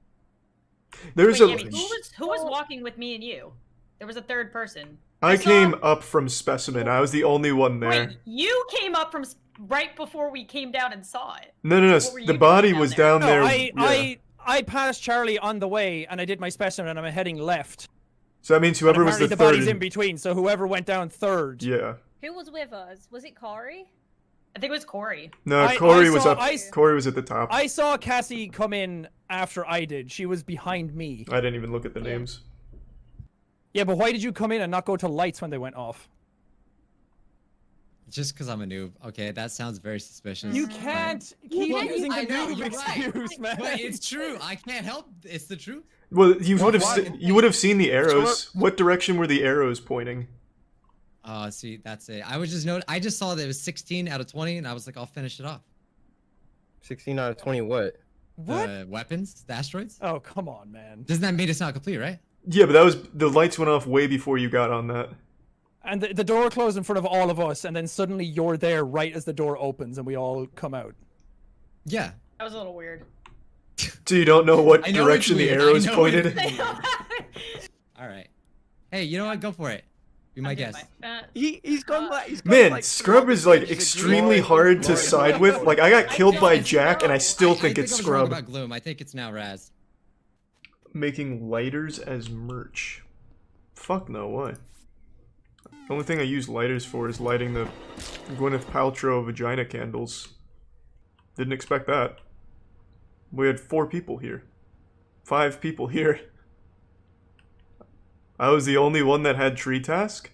There's Wait, a. Yami, who was walking with me and you? There was a third person. I came up from Specimen. I was the only one there. Wait, you came up from right before we came down and saw it. No. What were you The doing body was down there. I passed Charlie on the way, and I did my specimen, and I'm heading left. So that means whoever And was the apparently third. body's in between, so whoever went down third. Yeah. Who was with us? Was it Corey? I think it was Corey. No, Corey was up. Corey was at the top. I saw Cassie come in after I did. She was behind me. I didn't even look at the names. Yeah, but why did you come in and not go to lights when they went off? Just because I'm a noob. Okay, that sounds very suspicious. You can't keep using the I know, noob you're excuse, right. man. But it's true. I can't help. It's the truth. Well, you would have seen the arrows. What direction were the arrows pointing? See, that's it. I was just I just saw that it was 16 out of 20, and I was like, I'll finish it off. 16 out of 20 what? What? Weapons? The asteroids? Oh, come on, man. Doesn't that mean it's not complete, right? Yeah, but that was the lights went off way before you got on that. And the door closed in front of all of us, and then suddenly you're there right as the door opens, and we all come out. Yeah. That was a little weird. So you don't know what I know direction it's the weird. arrows I know pointed? it's All right. Hey, you know what? Go for it. Be my guest. He's gone like Man, Scrub is like extremely hard to side with. Like I got killed by Jack, and I still think it's I was wrong Scrub. about Gloom. I think it's now Raz. Making lighters as merch. Fuck no, why? The only thing I use lighters for is lighting the Gwyneth Paltrow vagina candles. Didn't expect that. We had 4 people here. 5 people here. I was the only one that had tree task?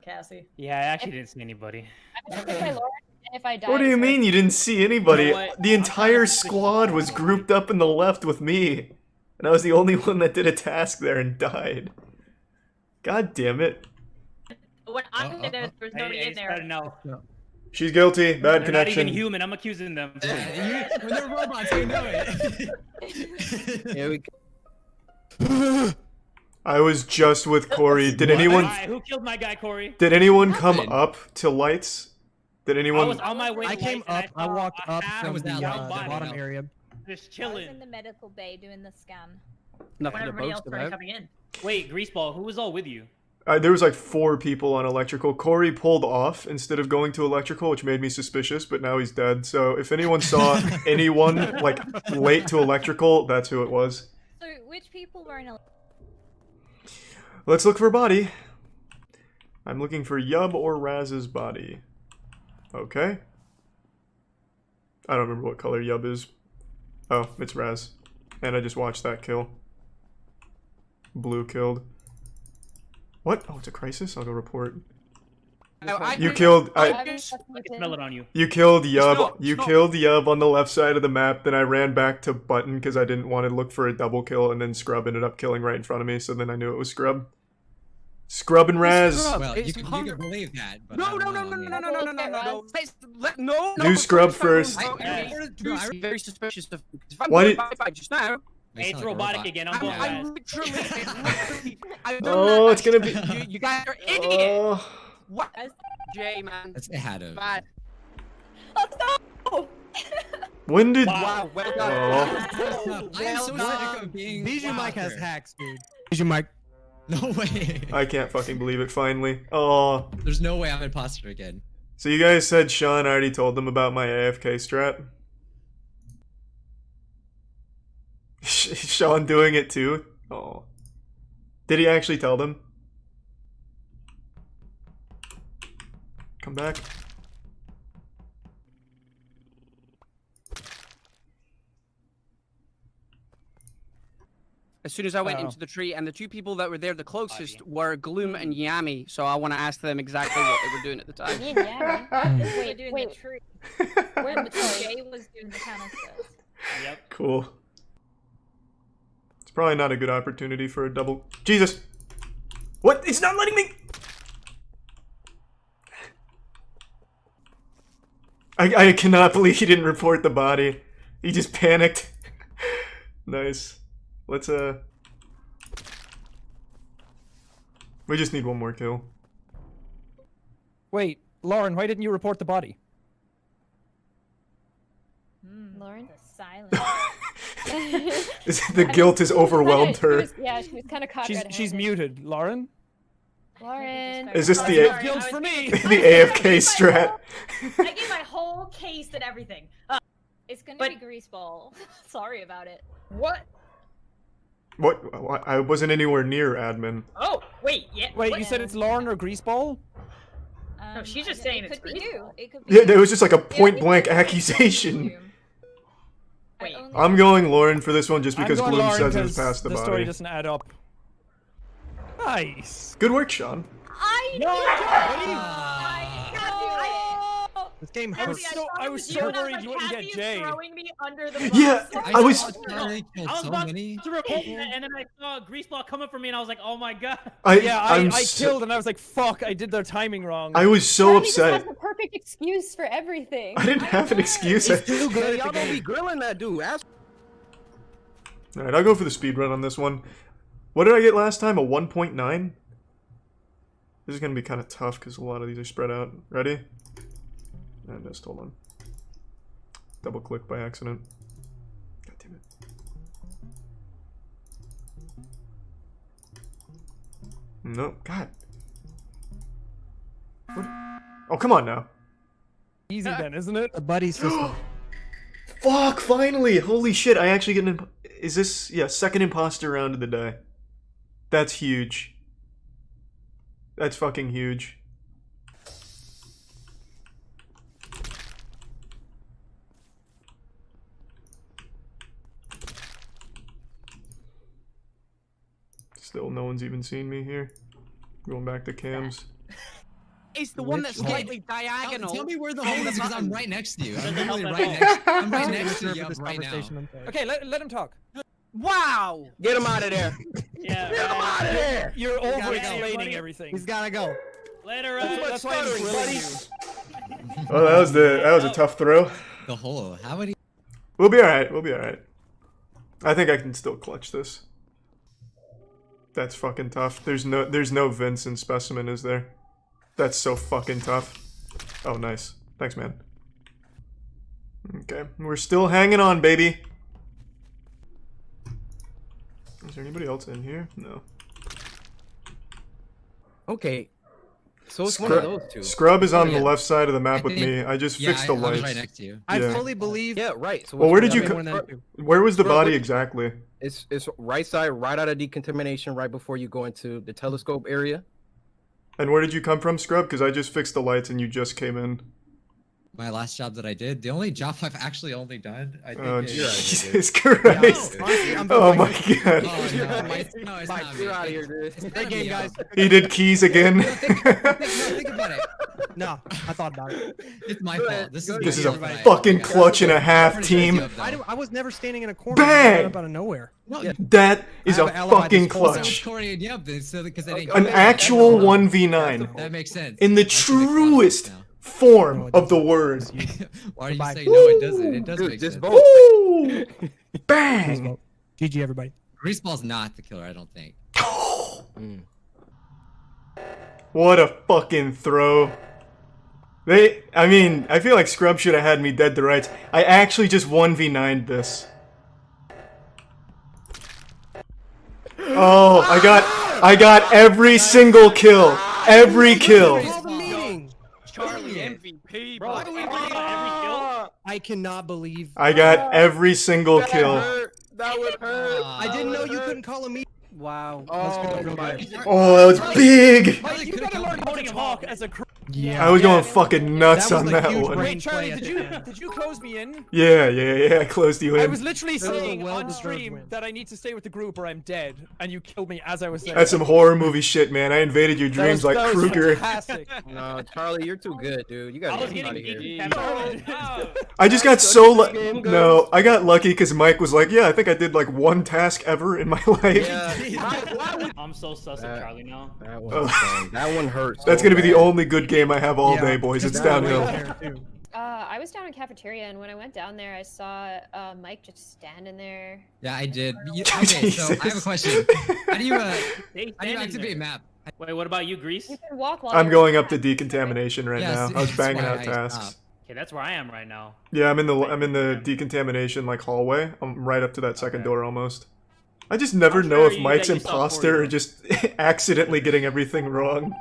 Cassie. Yeah, I actually didn't see anybody. I was with my Lauren, if I died. What do you so mean you didn't see anybody? You know what? The entire squad was grouped up in the left with me. And I was the only one that did a task there and died. God damn it. When I did it, there was nobody in there. No. She's guilty. Bad They're connection. not even human. I'm accusing them. When they're robots, you know it. Here we go. I was just with Corey. Did anyone... Alright, who killed my guy, Corey? Did anyone come up to lights? Did I anyone... was on my way. I came up. I walked up from the bottom area. Just I was chilling. in the medical bay doing the scan. Nothing When everybody else started coming in. Wait, Greaseball, who was all with you? There was like 4 people on electrical. Corey pulled off instead of going to electrical, which made me suspicious, but now he's dead. So if anyone saw anyone like late to electrical, that's who it was. So which people were in? Let's look for a body. I'm looking for Yub or Raz's body. Okay. I don't remember what color Yub is. Oh, it's Raz. And I just watched that kill. Blue killed. What? Oh, it's a crisis? I'll go report. You killed... I smell it on you. You killed Yub. Stop, You stop. killed Yub on the left side of the map. Then I ran back to Button because I didn't want to look for a double kill, and then Scrub ended up killing right in front of me. So then I knew it was Scrub. Scrub and Raz. Well, you can believe that. But No. Do Scrub first. I'm very suspicious of. If I'm Why going did- by just now. Hey, it's robotic again. I'm going I fast. literally. I've done Oh, that. it's gonna be... You guys are idiots. Oh. What? Jay, man. It had to. Bad. When did... Wow, well Oh. I'm so sick of being. Bijou Mike has Walker. hacks, dude. Bijou Mike. No way. I can't fucking believe it, finally. Oh. There's no way I'm imposter again. So you guys said Sean already told them about my AFK strat? Sean doing it too? Oh. Did he actually tell them? Come back. As soon as I went into the tree, and the 2 people that were there the closest were Gloom and Yami, so I want to ask them exactly what they were doing at the time. Me and Yami. Doing the tree. Where Jay was doing the canisters. Yep. Cool. It's probably not a good opportunity for a double... Jesus! What? It's not letting me... I cannot believe he didn't report the body. He just panicked. Nice. Let's, we just need one more kill. Wait, Lauren, why didn't you report the body? Lauren? Silent. The guilt has overwhelmed her. Yeah, she was kind of caught She's muted. Lauren? Lauren. Is this the Guilt for me. the AFK strat? I gave my whole case and everything. It's gonna be Greaseball. Sorry about it. What? What? I wasn't anywhere near admin. Oh, wait, yeah. Wait, what? you said it's Lauren or Greaseball? No, she's just saying it's could be you. It could be Yeah, there was just like a point-blank accusation. Wait. I'm going Lauren for this one just because I'm going Gloom Lauren says it's 'cause past the the body. story doesn't add up. Nice. Good work, Sean. This game Kathy, hurts. I was you so and I worried like, you wouldn't Kathy get is Jay. throwing me under the bus. Yeah, I was... Charlie killed I was so about many. to report that, and then I saw Greaseball coming for me, and I was like, oh my god. I'm I so- killed and I was like, fuck, I did their timing wrong. I was so Charlie just has upset. the perfect excuse for everything. I didn't have an excuse. He's too good. Y'all don't be grilling that dude. Ask Alright, I'll go for the speed run on this one. What did I get last time? A 1.9? This is gonna be kind of tough because a lot of these are spread out. Ready? And just hold on. Double click by accident. God damn it. No, God. What? Oh, come on now. Easy then, isn't it? The buddy system. Fuck, finally! Holy shit, I actually get an... Is this... Yeah, second imposter round of the day. That's huge. That's fucking huge. Still, no one's even seen me here. Going back to cams. It's the one that's Okay. slightly diagonal. Tell me where the from hole is because I'm button. right next to you. Doesn't I'm help literally at right all. next. I'm right next to you This right now. conversation unfair. Okay, let him talk. Wow! Get him out of there. Yeah. Get him out of there. You're gotta over go, explaining buddy. everything. He's gotta go. Later, That's why I'm stuttering, grilling buddy. you. Oh, that was a tough throw. The hole. How would he? We'll be alright. We'll be alright. I think I can still clutch this. That's fucking tough. There's no Vince in Specimen, is there? That's so fucking tough. Oh, nice. Thanks, man. Okay, we're still hanging on, baby. Is there anybody else in here? No. Okay. So it's one of those two. Scrub is on Oh, yeah. the left side of the map with think- me. I just yeah, fixed the I was lights. right next to you. I Yeah. fully believe. Yeah, right. So Well, where which did you one- More than two. Where was the Scrub, body which- exactly? It's right side, right out of decontamination, right before you go into the telescope area. And where did you come from, Scrub? Because I just fixed the lights and you just came in. My last job that I did, the only job I've actually only done, I think. Oh, is- Jesus Christ. Honestly, I'm Oh voting my for you. god. Oh, no, it's Mike, not you're me. out of here, dude. It's Great gotta game, be guys. He did keys again. Think about it. No, I thought about it. It's my Go fault. ahead, This go is ahead. This is my a fault. fucking Okay. clutch and a half Pretty team. good job, though. I was never standing in a corner. Bang! I got up out of nowhere. No, Yeah. That is I a have an alibi fucking this whole time. So it's clutch. Corey and Yep, because they didn't An get it. actual That's 1v9. That makes sense. In the I should make fun of it truest now. form of the word. Why are you Goodbye. saying no? It doesn't. It does Dude, make just sense. vote. Woo! Bang! GG, everybody. Greaseball's not the killer, I don't think. What a fucking throw. I mean, I feel like Scrub should have had me dead to rights. I actually just 1v9'd this. Oh, I got every single kill. Every kill. Call the meeting. Charlie MVP, Bro, bro. every kill. I cannot believe. I got every single kill. That would hurt. I didn't know you couldn't call a meeting. Wow. Oh my. Oh, that was big. Mike, you gotta learn holding him hawk as a crew. Yeah. I was going fucking nuts That on was a that huge one. brain Wait, Charlie, play at did the you end. did you close me in? Yeah, I closed you I in. was literally was a saying on well-deserved stream win. that I need to stay with the group or I'm dead, and you killed me as I was saying. That's some horror movie shit, man. I invaded your dreams like that was Krueger. fantastic. No, Charlie, you're too good, dude. You I gotta was get out getting of here. decapitated. I just got That's so how this game goes. no, I got lucky because Mike was like, yeah, I think I did like one task ever in my life. Yeah. I'm so sus of Charlie now. That one, that one hurts. That's so gonna be the bad. only good game I have all Yeah. day, boys. It's That downhill. right there, too. I was down in cafeteria, and when I went down there, I saw Mike just standing there. Yeah, I did. Okay, so I have a Jesus. question. How do you They how do you stand in activate there. map? Wait, what about you, Grease? You can walk while I'm you're going in up to decontamination right Yeah, now. see, I was that's banging why out I tasks. stopped. Okay, that's where I am right now. Yeah, I'm in the decontamination like hallway. I'm right up to that second door almost. I just never How know sure if are you Mike's that you saw imposter Corey, or just accidentally getting everything wrong.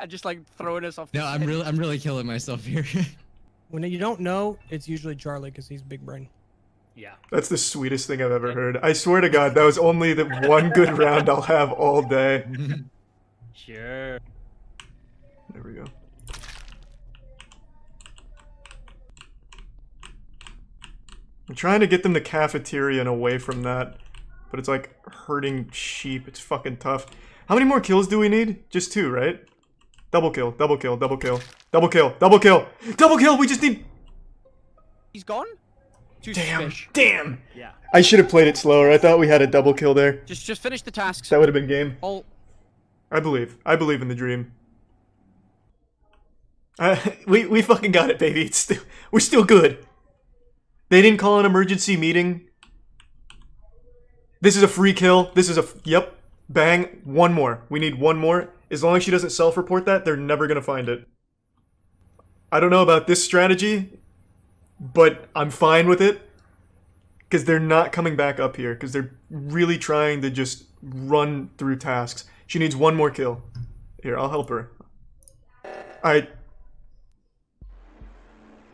Just like throwing us off. No, I'm really killing myself here. When you don't know, it's usually Charlie because he's big brain. Yeah. That's the sweetest thing I've ever heard. I swear to God, that was only the one good round I'll have all day. Sure. There we go. I'm trying to get them to cafeteria and away from that, but it's like herding sheep. It's fucking tough. How many more kills do we need? Just 2, right? Double kill, double kill, double kill, double kill, double kill, double kill! We just need... He's gone? Damn, damn! Yeah. I should have played it slower. I thought we had a double kill there. Just finish the tasks. That would have been game. Oh, I believe in the dream. We fucking got it, baby. We're still good. They didn't call an emergency meeting. This is a free kill. This is yep. Bang. One more. We need one more. As long as she doesn't self-report that, they're never gonna find it. I don't know about this strategy, but I'm fine with it. Because they're not coming back up here. Because they're really trying to just run through tasks. She needs one more kill. Here, I'll help her. Alright.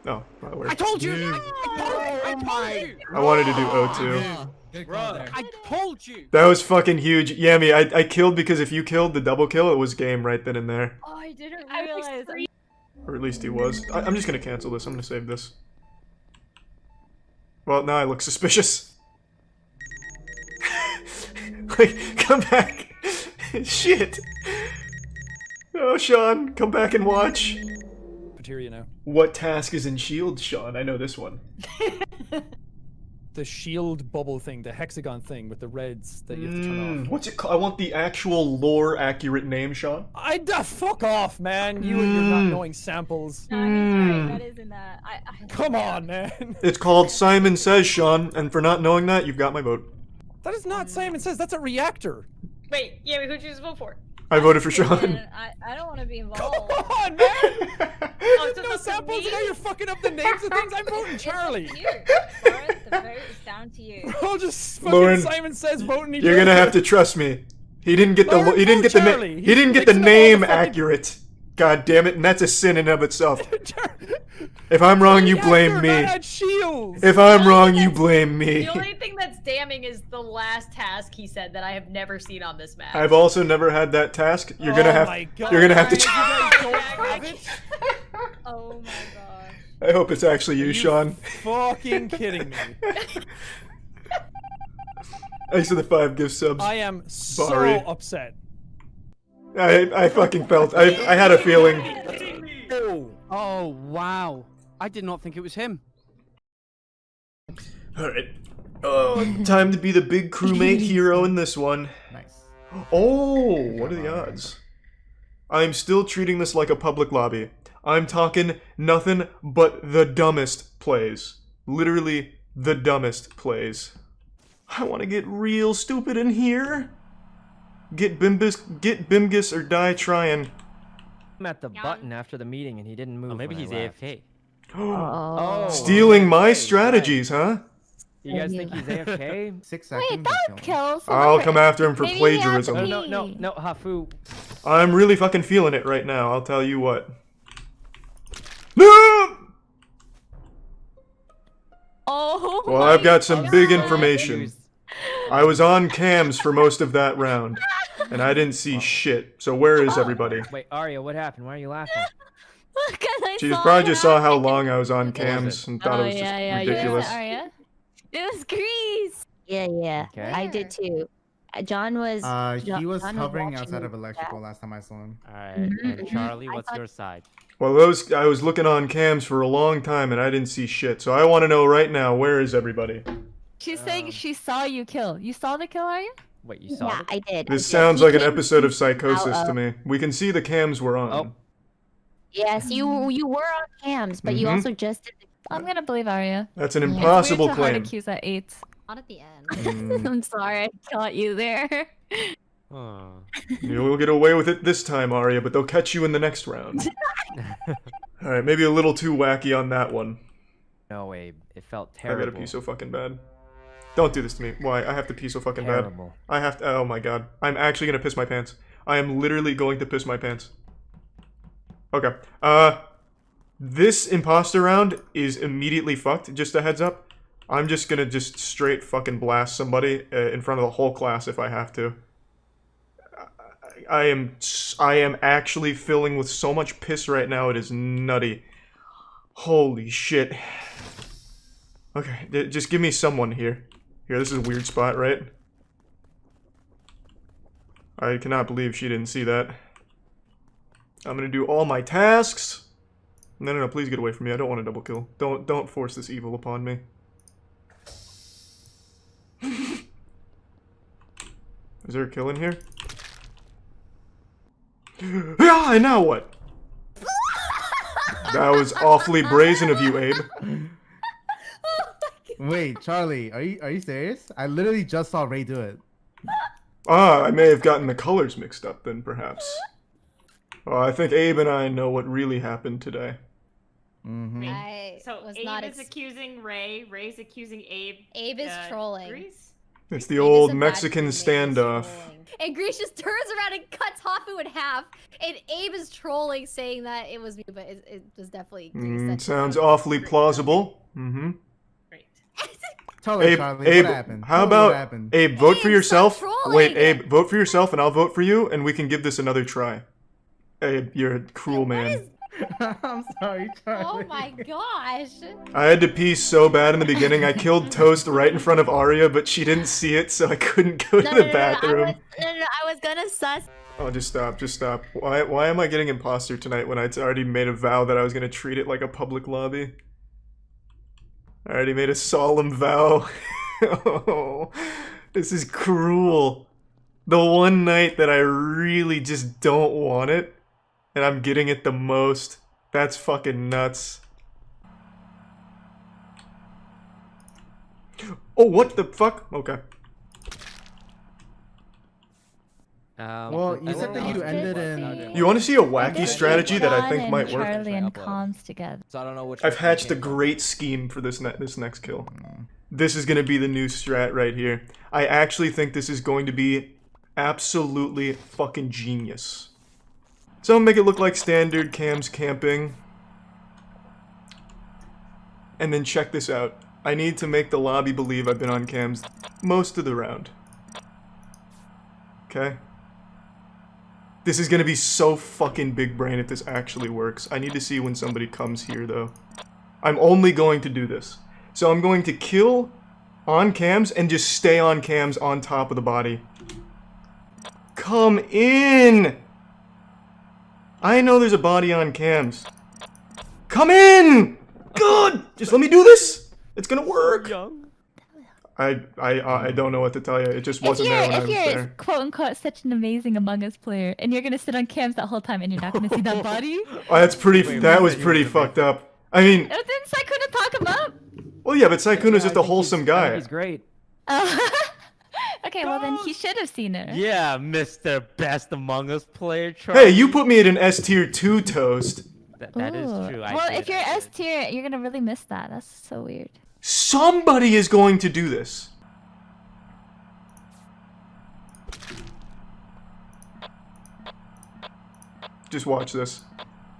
Oh, that worked. I told you! I told you! I wanted to do O2. Good call there. I told you! That was fucking huge. Yami, I killed because if you killed the double kill, it was game right then and there. Oh, I didn't realize. Or at least he was. I'm just gonna cancel this. I'm gonna save this. Well, now I look suspicious. Like, come back. Shit. Oh, Sean, come back and watch. Cafeteria now. What task is in Shield, Sean? I know this one. The shield bubble thing, the hexagon thing with the reds that you have to turn off. What's it called? I want the actual lore accurate name, Sean. Fuck off, man. You and your not knowing samples. No, he's right. That isn't that. Come on, man. It's called Simon Says, Sean, and for not knowing that, you've got my vote. That is not Simon Says. That's a reactor. Wait, yeah, who'd you just vote for? I voted for Sean. I don't want to be involved. Come on, man. Oh, so no samples, and now you're fucking up the names of things. I'm voting Charlie. It's up to you. Lauren, the vote is down to you. I'll just fucking Lauren, Simon Says voting each You're gonna have to trust me. He didn't get the Lauren, he didn't get the Charlie. he didn't get the name accurate. God damn it, and that's a sin in of itself. If I'm wrong, you blame me. If I'm wrong, you blame me. The only thing that's damning is the last task he said that I have never seen on this map. I've also never had that task. You're gonna have you're gonna have to Oh my god. I hope it's actually you, Sean. Fucking kidding me. Thanks for the 5 gift subs. I am so Sorry. upset. I fucking felt I had a feeling. Oh, wow. I did not think it was him. Alright. Oh, time to be the big crewmate hero in this one. Nice. Oh, what are the odds? I'm still treating this like a public lobby. I'm talking nothing but the dumbest plays. Literally the dumbest plays. I want to get real stupid in here. Get Bimgus or die trying. I'm at the button after the meeting and he didn't move. Maybe he's AFK. Oh. Stealing my strategies, huh? You guys think he's AFK? 6 seconds. Wait, that would kill. I'll come after him for Maybe plagiarism. No, Hafu. I'm really fucking feeling it right now, I'll tell you what. No! Oh. Well, I've got some big information. I was on cams for most of that round, and I didn't see shit. So where is everybody? Wait, Arya, what happened? Why are you laughing? She probably just saw how long I was on cams and thought it was just ridiculous. It was Grease. Yeah. Okay. I did too. John was. He was John hovering watching outside of the electrical last time I saw him. Alright, and Charlie, what's your side? Well, I was looking on cams for a long time and I didn't see shit. So I want to know right now, where is everybody? She's saying she saw you kill. You saw the kill, are you? Wait, you saw it? I did. This sounds like an episode of Psychosis to me. We can see the cams were on. Oh. Yes, you were on cams, but you also just did. I'm gonna believe Arya. That's an impossible It's weird to claim. hard accuse at 8. Not at the end. I'm sorry, I caught you there. You'll get away with it this time, Arya, but they'll catch you in the next round. Alright, maybe a little too wacky on that one. No, Abe. It felt I terrible. gotta pee so fucking bad. Don't do this to me. Why? I have to pee so fucking bad. I have to. Oh my god. I'm actually gonna piss my pants. I am literally going to piss my pants. Okay. This imposter round is immediately fucked. Just a heads up. I'm just gonna just straight fucking blast somebody in front of the whole class if I have to. I am actually filling with so much piss right now. It is nutty. Holy shit. Okay, just give me someone here. Here, this is a weird spot, right? I cannot believe she didn't see that. I'm gonna do all my tasks. No, please get away from me. I don't want a double kill. Don't force this evil upon me. Is there a kill in here? Yeah, and now what? That was awfully brazen of you, Abe. Wait, Charlie, are you serious? I literally just saw Ray do it. Ah, I may have gotten the colors mixed up then, perhaps. Well, I think Abe and I know what really happened today. So was Abe not is accusing Ray. Ray's accusing Abe. Abe is trolling. Grease? It's the old Mexican standoff. And Grease just turns around and cuts Hafu in half. And Abe is trolling, saying that it was me, but it was definitely Grease. Sounds awfully plausible. Mm-hmm. Tell her, Abe, Charlie, Abe, what happened? how Tell her what about happened. Abe, vote for yourself. trolling. Wait, Abe, vote for yourself and I'll vote for you and we can give this another try. Abe, you're a cruel man. I'm sorry, Charlie. Oh my gosh. I had to pee so bad in the beginning. I killed Toast right in front of Arya, but she didn't see it, so I couldn't go to the bathroom. I was gonna suss Oh, just stop, just stop. Why am I getting imposter tonight when I'd already made a vow that I was gonna treat it like a public lobby? I already made a solemn vow. Oh, this is cruel. The one night that I really just don't want it, and I'm getting it the most. That's fucking nuts. Oh, what the fuck? Okay. Well, you said that you ended in. You want to see a wacky strategy that I think might work? Charlie and comms together. So I don't know which. I've hatched a great scheme for this next kill. This is gonna be the new strat right here. I actually think this is going to be absolutely fucking genius. So I'll make it look like standard cams camping. And then check this out. I need to make the lobby believe I've been on cams most of the round. Okay? This is gonna be so fucking big brain if this actually works. I need to see when somebody comes here though. I'm only going to do this. So I'm going to kill on cams and just stay on cams on top of the body. Come in! I know there's a body on cams. Come in! Good! Just let me do this! It's gonna work! I don't know what to tell you. It just wasn't there when I was If you're there. quote unquote such an amazing Among Us player and you're gonna sit on cams that whole time and you're not gonna see that body, Oh, that's pretty. That was pretty fucked up. I mean, didn't Saikuna talk him up? well, yeah, but Saikuna's just a wholesome guy. He's great. Okay, well then he should have seen her. Yeah, Mr. Best Among Us player, Charlie. Hey, you put me at an S tier 2 toast. That is Ooh. true. Well, if you're S tier, you're gonna really miss that. That's so weird. Somebody is going to do this. Just watch this.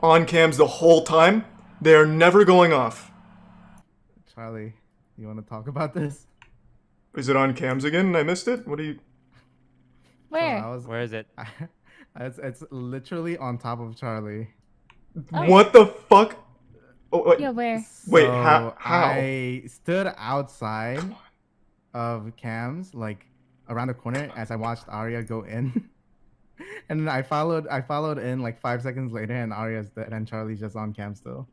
On cams the whole time. They are never going off. Charlie, you want to talk about this? Is it on cams again? I missed it? What are you... Where? Where is it? It's literally on top of Charlie. What the fuck? Oh, wait. Yeah, where? Wait, So how? I stood outside of cams, like around the corner, as I watched Arya go in, and then I followed in like 5 seconds later, and Arya's dead, and Charlie's just on cam still.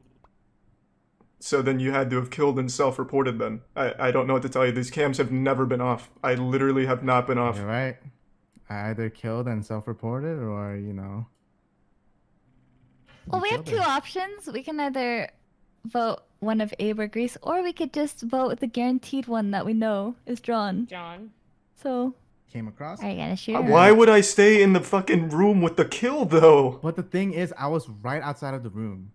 So then you had to have killed and self-reported then. I don't know what to tell you. These cams have never been off. I literally have not been off. You're right. I either killed and self-reported, or Well, we have two options. We can either vote one of Abe or Grease, or we could just vote the guaranteed one that we know is drawn. John. So, came across. are you gonna shoot? Why would I stay in the fucking room with the kill though? But the thing is, I was right outside of the room.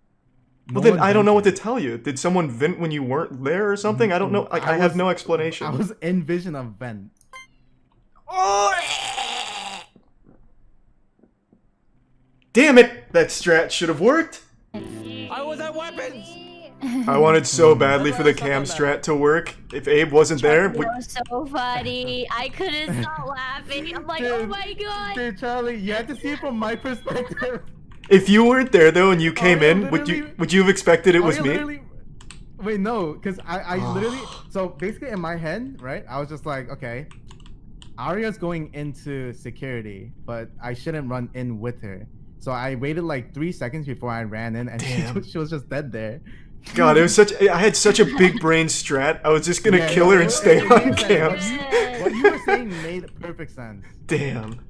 Well, then I don't know what to tell you. Did someone vent when you weren't there or something? I don't know. I have no explanation. I was in vision of vent. Damn it! That strat should have worked. I was at weapons. I wanted so badly for the cam strat to work. If Abe wasn't there, It was so funny. I couldn't stop laughing. I'm like, oh my god. Dude, Charlie, you had to see it from my perspective. if you weren't there though and you came in, would you have expected it was me? Wait, no, because I literally. So basically, in my head, right, I was just like, okay, Arya's going into security, but I shouldn't run in with her. So I waited like 3 seconds before I ran in, and she was just dead there. God, it was such. I had such a big brain strat. I was just gonna kill her and stay on cams. What you were saying made perfect sense. Damn,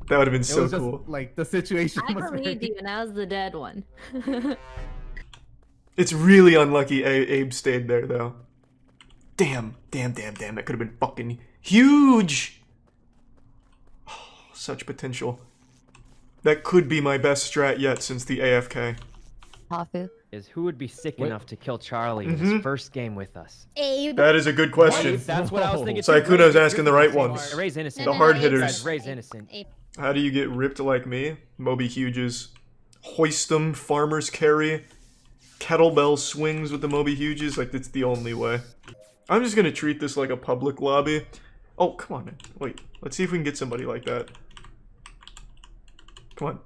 that would have been so was just, cool. like the situation. I was believed you, and I was the dead one. It's really unlucky Abe stayed there though. Damn. That could have been fucking huge. Oh, such potential. That could be my best strat yet since the AFK. Hafu is who would be sick enough to kill Charlie in his first game with us? Abe. That is a good question. That's what I was thinking. Saikuna's asking the right ones. Ray's innocent. The hard hitters. Ray's innocent. How do you get ripped like me? Moby Huges. Hoist 'em, farmer's carry, kettlebell swings with the Moby Huges. Like, that's the only way. I'm just gonna treat this like a public lobby. Oh, come on, man. Wait, let's see if we can get somebody like that. Come on.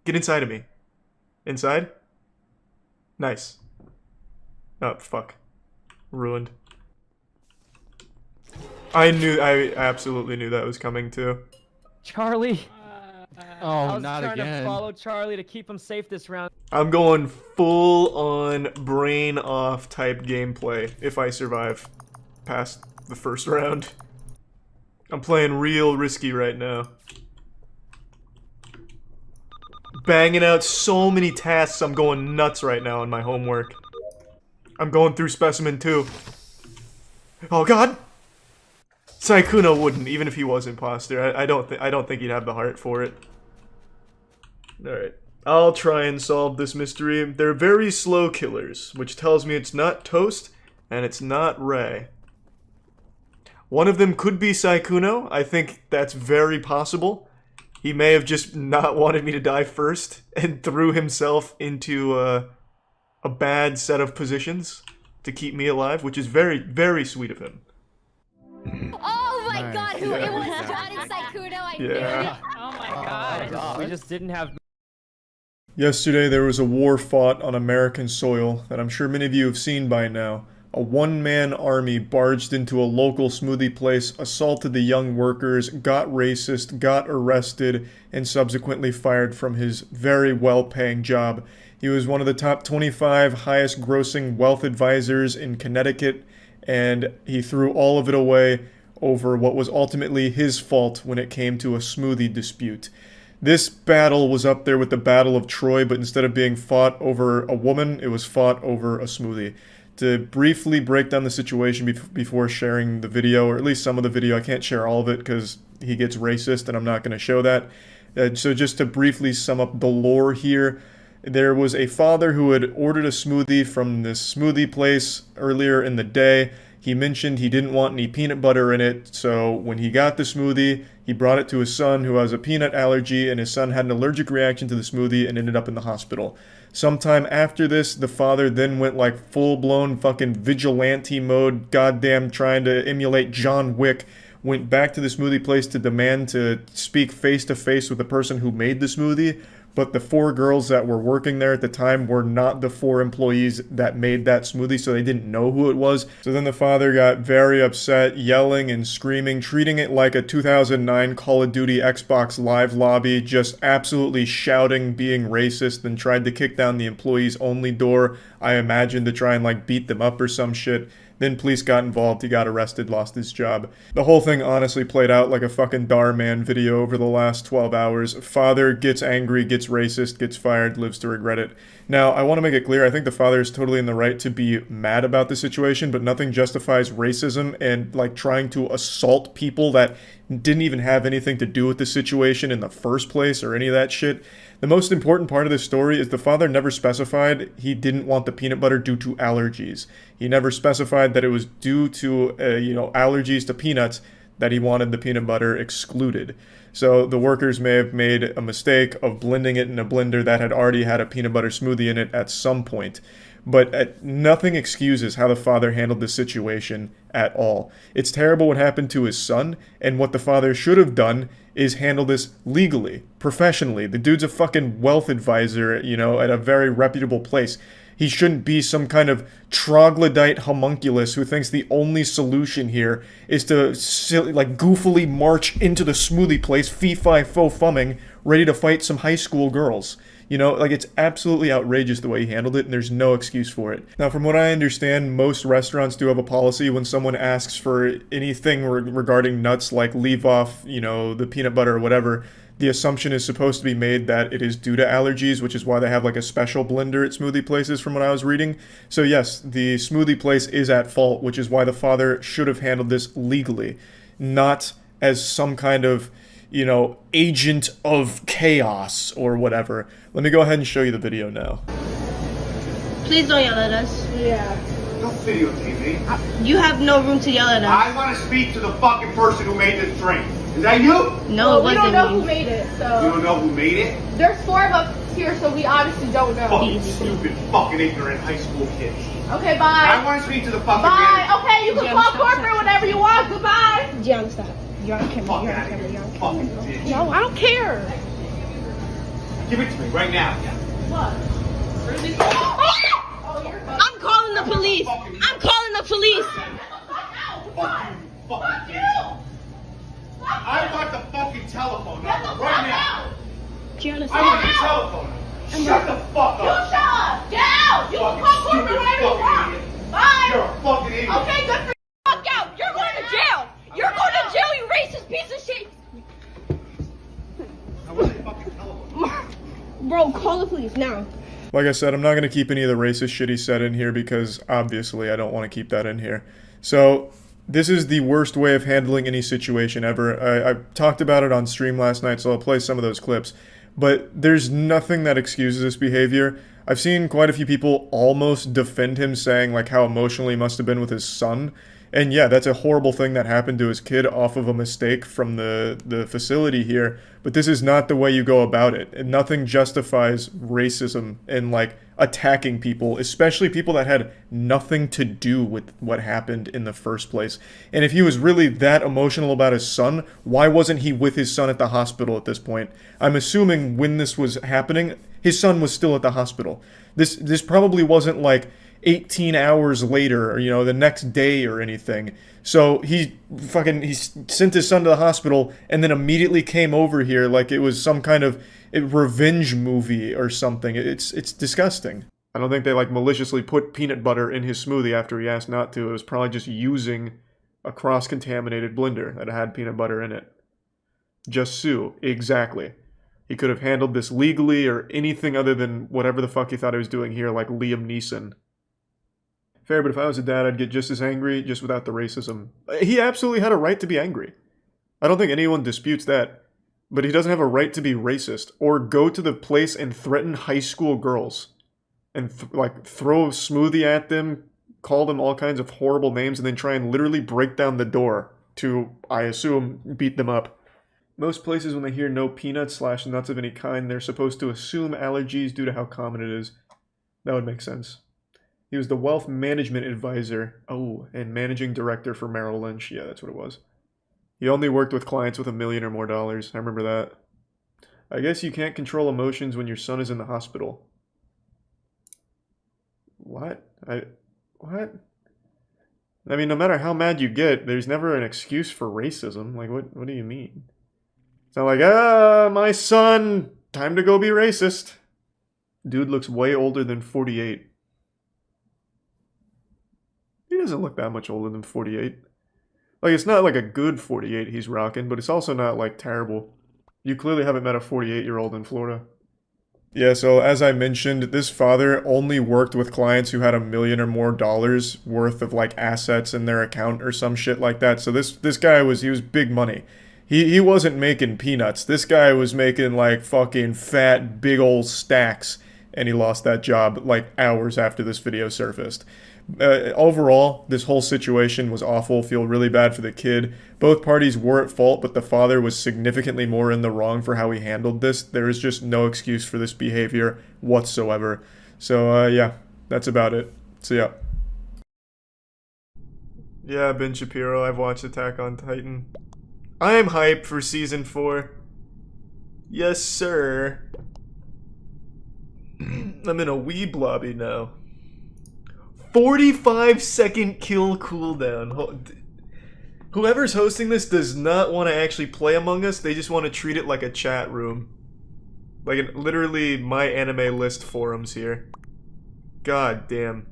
Get inside of me. Inside? Nice. Oh, fuck. Ruined. I absolutely knew that was coming too. Charlie. I Oh, was not trying again. to follow Charlie to keep him safe this round. I'm going full on brain off type gameplay if I survive past the first round. I'm playing real risky right now. Banging out so many tasks, I'm going nuts right now in my homework. I'm going through Specimen 2. Oh god! Sykkuno wouldn't, even if he was imposter. I don't think he'd have the heart for it. Alright. I'll try and solve this mystery. They're very slow killers, which tells me it's not Toast, and it's not Ray. One of them could be Sykkuno. I think that's very possible. He may have just not wanted me to die first, and threw himself into a bad set of positions to keep me alive, which is very, very sweet of him. Oh my Nice. god, who it was John and Sykkuno, I knew Yeah. it. Oh my god. We just didn't have. Yesterday there was a war fought on American soil that I'm sure many of you have seen by now. A one-man army barged into a local smoothie place, assaulted the young workers, got racist, got arrested, and subsequently fired from his very well-paying job. He was one of the top 25 highest-grossing wealth advisors in Connecticut, and he threw all of it away over what was ultimately his fault when it came to a smoothie dispute. This battle was up there with the Battle of Troy, but instead of being fought over a woman, it was fought over a smoothie. To briefly break down the situation before sharing the video, or at least some of the video, I can't share all of it because he gets racist and I'm not going to show that. So just to briefly sum up the lore here, there was a father who had ordered a smoothie from this smoothie place earlier in the day. He mentioned he didn't want any peanut butter in it, so when he got the smoothie, he brought it to his son who has a peanut allergy, and his son had an allergic reaction to the smoothie and ended up in the hospital. Sometime after this, the father then went like full-blown fucking vigilante mode, goddamn trying to emulate John Wick, went back to the smoothie place to demand to speak face-to-face with the person who made the smoothie, but the 4 girls that were working there at the time were not the 4 employees that made that smoothie, so they didn't know who it was. So then the father got very upset, yelling and screaming, treating it like a 2009 Call of Duty Xbox Live lobby, just absolutely shouting, being racist, and tried to kick down the employees only door, I imagine to try and like beat them up or some shit. Then police got involved, he got arrested, lost his job. The whole thing honestly played out like a fucking Darman video over the last 12 hours. Father gets angry, gets racist, gets fired, lives to regret it. Now, I want to make it clear, I think the father is totally in the right to be mad about the situation, but nothing justifies racism and like trying to assault people that didn't even have anything to do with the situation in the first place or any of that shit. The most important part of this story is the father never specified he didn't want the peanut butter due to allergies. He never specified that it was due to, allergies to peanuts that he wanted the peanut butter excluded. So the workers may have made a mistake of blending it in a blender that had already had a peanut butter smoothie in it at some point. But nothing excuses how the father handled the situation at all. It's terrible what happened to his son, and what the father should have done is handle this legally, professionally. The dude's a fucking wealth advisor, at a very reputable place. He shouldn't be some kind of troglodyte homunculus who thinks the only solution here is to goofily march into the smoothie place, fee-fi-fo-fumming, ready to fight some high school girls. It's absolutely outrageous the way he handled it, and there's no excuse for it. Now, from what I understand, most restaurants do have a policy when someone asks for anything regarding nuts, like leave off, the peanut butter or whatever, the assumption is supposed to be made that it is due to allergies, which is why they have like a special blender at smoothie places from what I was reading. So yes, the smoothie place is at fault, which is why the father should have handled this legally, not as some kind of agent of chaos or whatever. Let me go ahead and show you the video now. Please don't yell at us. Yeah. Don't videotape me. You have no room to yell at us. I want to speak to the fucking person who made this drink. Is that you? No, it wasn't we don't know me. who made it, so. You don't know who made it? There's 4 of us here, so we obviously don't know. Fucking stupid, fucking ignorant high school kids. Okay, bye. I want to speak to the fucking Bye. manager. Okay, you can call corporate whenever you want. Goodbye. Gianna, stop. You're on camera. You're on camera. You're on camera. Fucking bitch. No, I don't care. Give it to me right now. What? I'm calling the police. I'm calling the police. Fuck you. Fuck you. I want the fucking telephone number right now. Gianna, I want the telephone number. Shut the fuck You up. shut up! Get out! You can call corporate whenever you want! Bye! You're a fucking idiot. Okay, good for you. Fuck out! You're going to jail! You're going to jail, you racist piece of shit! I want the fucking telephone. Bro, call the police now. Like I said, I'm not going to keep any of the racist shit he said in here because obviously I don't want to keep that in here. So, this is the worst way of handling any situation ever. I talked about it on stream last night, so I'll play some of those clips. But there's nothing that excuses this behavior. I've seen quite a few people almost defend him, saying like how emotional he must have been with his son. And yeah, that's a horrible thing that happened to his kid off of a mistake from the facility here. But this is not the way you go about it. And nothing justifies racism and like attacking people, especially people that had nothing to do with what happened in the first place. And if he was really that emotional about his son, why wasn't he with his son at the hospital at this point? I'm assuming when this was happening, his son was still at the hospital. This probably wasn't like 18 hours later, or, you know, the next day or anything. So he sent his son to the hospital and then immediately came over here like it was some kind of revenge movie or something. It's disgusting. I don't think they like maliciously put peanut butter in his smoothie after he asked not to. It was probably just using a cross-contaminated blender that had peanut butter in it. Just sue. Exactly. He could have handled this legally or anything other than whatever the fuck he thought he was doing here, like Liam Neeson. Fair, but if I was a dad, I'd get just as angry, just without the racism. He absolutely had a right to be angry. I don't think anyone disputes that. But he doesn't have a right to be racist, or go to the place and threaten high school girls. And throw a smoothie at them, call them all kinds of horrible names, and then try and literally break down the door to, I assume, beat them up. Most places, when they hear no peanuts / nuts of any kind, they're supposed to assume allergies due to how common it is. That would make sense. He was the wealth management advisor. Oh, and managing director for Merrill Lynch. Yeah, that's what it was. He only worked with clients with $1 million or more. I remember that. I guess you can't control emotions when your son is in the hospital. What? What? I mean, no matter how mad you get, there's never an excuse for racism. Like, what do you mean? It's not like, my son, time to go be racist. Dude looks way older than 48. He doesn't look that much older than 48. Like, it's not like a good 48 he's rocking, but it's also not, like, terrible. You clearly haven't met a 48-year-old in Florida. Yeah, so as I mentioned, this father only worked with clients who had $1 million or more worth of, like, assets in their account or some shit like that. So this guy he was big money. He wasn't making peanuts. This guy was making, like, fucking fat, big old stacks, and he lost that job, like, hours after this video surfaced. Overall, this whole situation was awful. Feel really bad for the kid. Both parties were at fault, but the father was significantly more in the wrong for how he handled this. There is just no excuse for this behavior whatsoever. So, yeah, that's about it. So, yeah. Yeah, Ben Shapiro, I've watched Attack on Titan. I'm hyped for Season 4. Yes, sir. I'm in a weeb lobby now. 45-second kill cooldown. Whoever's hosting this does not want to actually play Among Us. They just want to treat it like a chat room. Like literally my anime list forums here. God damn.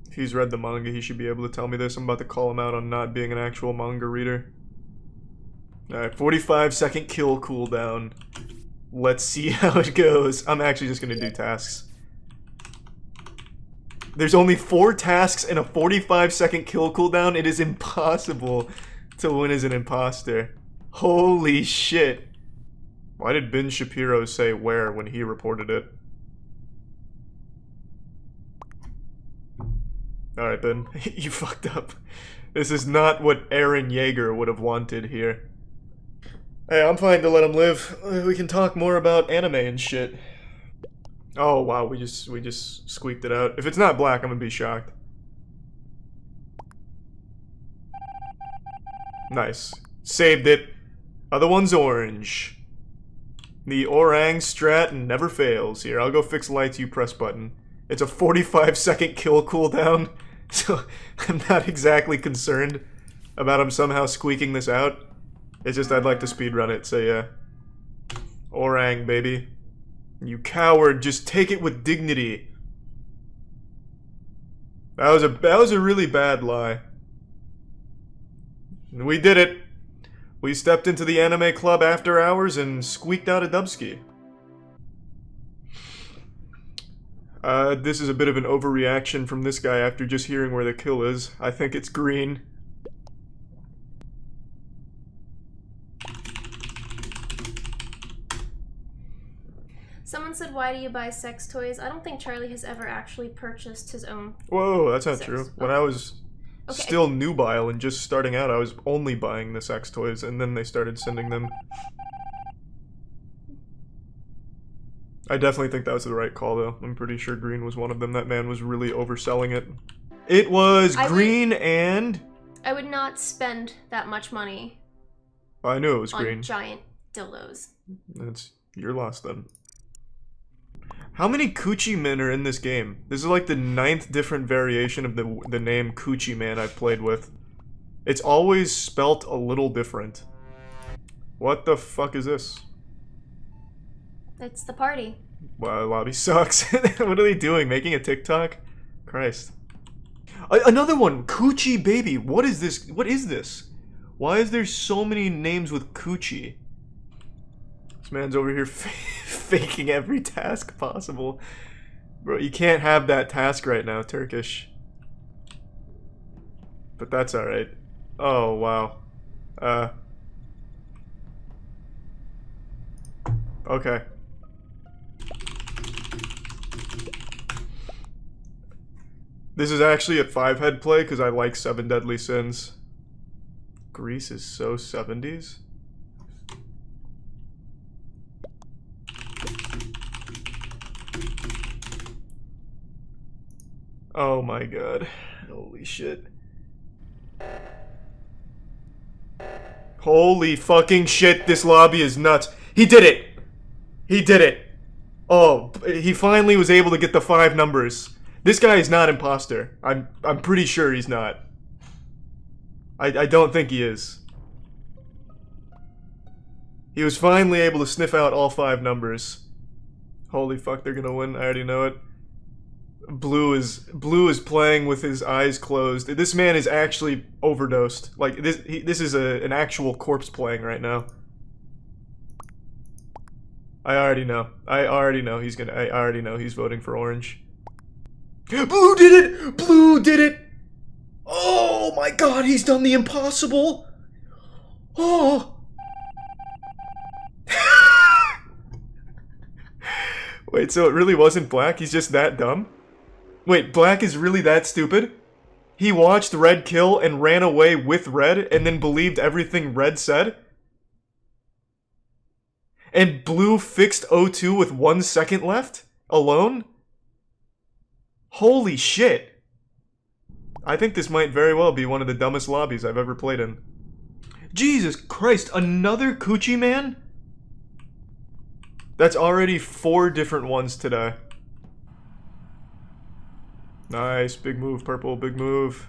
If he's read the manga, he should be able to tell me this. I'm about to call him out on not being an actual manga reader. Alright, 45-second kill cooldown. Let's see how it goes. I'm actually just gonna do tasks. There's only 4 tasks and a 45-second kill cooldown. It is impossible to win as an imposter. Holy shit. Why did Ben Shapiro say where when he reported it? Alright, Ben. You fucked up. This is not what Aaron Yeager would have wanted here. Hey, I'm fine to let him live. We can talk more about anime and shit. Oh wow, we just squeaked it out. If it's not black, I'm gonna be shocked. Nice. Saved it. Other one's orange. The orang strat never fails. Here, I'll go fix lights, you press button. It's a 45-second kill cooldown, so I'm not exactly concerned. about him somehow squeaking this out. It's just I'd like to speedrun it, so yeah. Orang, baby. You coward, just take it with dignity. That was a really bad lie. We did it. We stepped into the anime club after hours and squeaked out a dubski. This is a bit of an overreaction from this guy after just hearing where the kill is. I think it's green. Someone said, why do you buy sex toys? I don't think Charlie has ever actually purchased his own. Whoa, that's not true. When I was still nubile and just starting out, I was only buying the sex toys, and then they started sending them. I definitely think that was the right call, though. I'm pretty sure green was one of them. That man was really overselling it. It was green and... I would not spend that much money. I knew it was on green. Giant dildos. That's your loss, then. How many Coochie Men are in this game? This is like the 9th different variation of the name Coochie Man I've played with. It's always spelt a little different. What the fuck is this? It's the party. Wow, lobby sucks. What are they doing? Making a TikTok? Christ. Another one! Coochie Baby! What is this? What is this? Why is there so many names with Coochie? This man's over here faking every task possible. Bro, you can't have that task right now, Turkish. But that's alright. Oh, wow. Okay. This is actually a 5-head play because I like 7 Deadly Sins. Grease is so 70s. Oh my god. Holy shit. Holy fucking shit, this lobby is nuts. He did it! He did it! Oh, he finally was able to get the 5 numbers. This guy is not imposter. I'm pretty sure he's not. I don't think he is. He was finally able to sniff out all 5 numbers. Holy fuck, they're gonna win. I already know it. Blue is playing with his eyes closed. This man is actually overdosed. Like this is an actual corpse playing right now. I already know. I already know he's voting for orange. Blue did it! Blue did it! Oh my god, he's done the impossible! Oh! Wait, so it really wasn't black? He's just that dumb? Wait, black is really that stupid? He watched red kill and ran away with red and then believed everything red said? And blue fixed O2 with 1 second left? Alone? Holy shit. I think this might very well be one of the dumbest lobbies I've ever played in. Jesus Christ, another Coochie Man? That's already 4 different ones today. Nice, big move, purple, big move.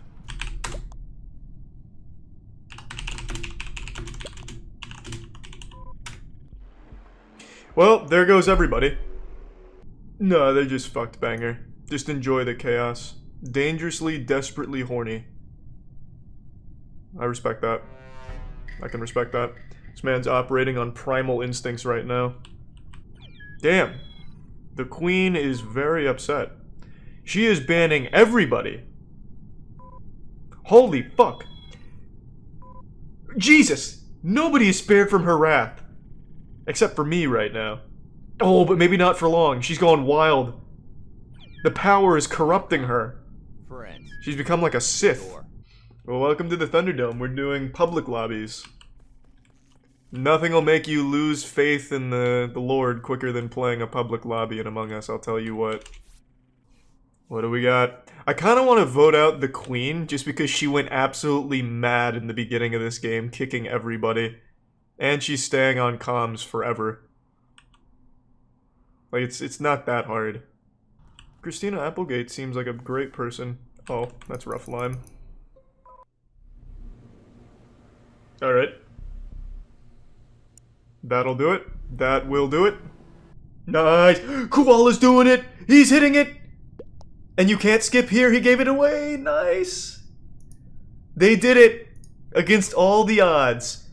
Well, there goes everybody. No, they just fucked banger. Just enjoy the chaos. Dangerously, desperately horny. I respect that. I can respect that. This man's operating on primal instincts right now. Damn. The queen is very upset. She is banning everybody. Holy fuck. Jesus! Nobody is spared from her wrath. Except for me right now. Oh, but maybe not for long. She's going wild. The power is corrupting her. She's become like a Sith. Well, welcome to the Thunderdome. We're doing public lobbies. Nothing will make you lose faith in the Lord quicker than playing a public lobby in Among Us, I'll tell you what. What do we got? I kind of want to vote out the Queen, just because she went absolutely mad in the beginning of this game, kicking everybody. And she's staying on comms forever. Like, it's not that hard. Christina Applegate seems like a great person. Oh, that's rough lime. Alright. That'll do it. That will do it. Nice! Koala's doing it! He's hitting it! And you can't skip here, he gave it away! Nice! They did it! Against all the odds.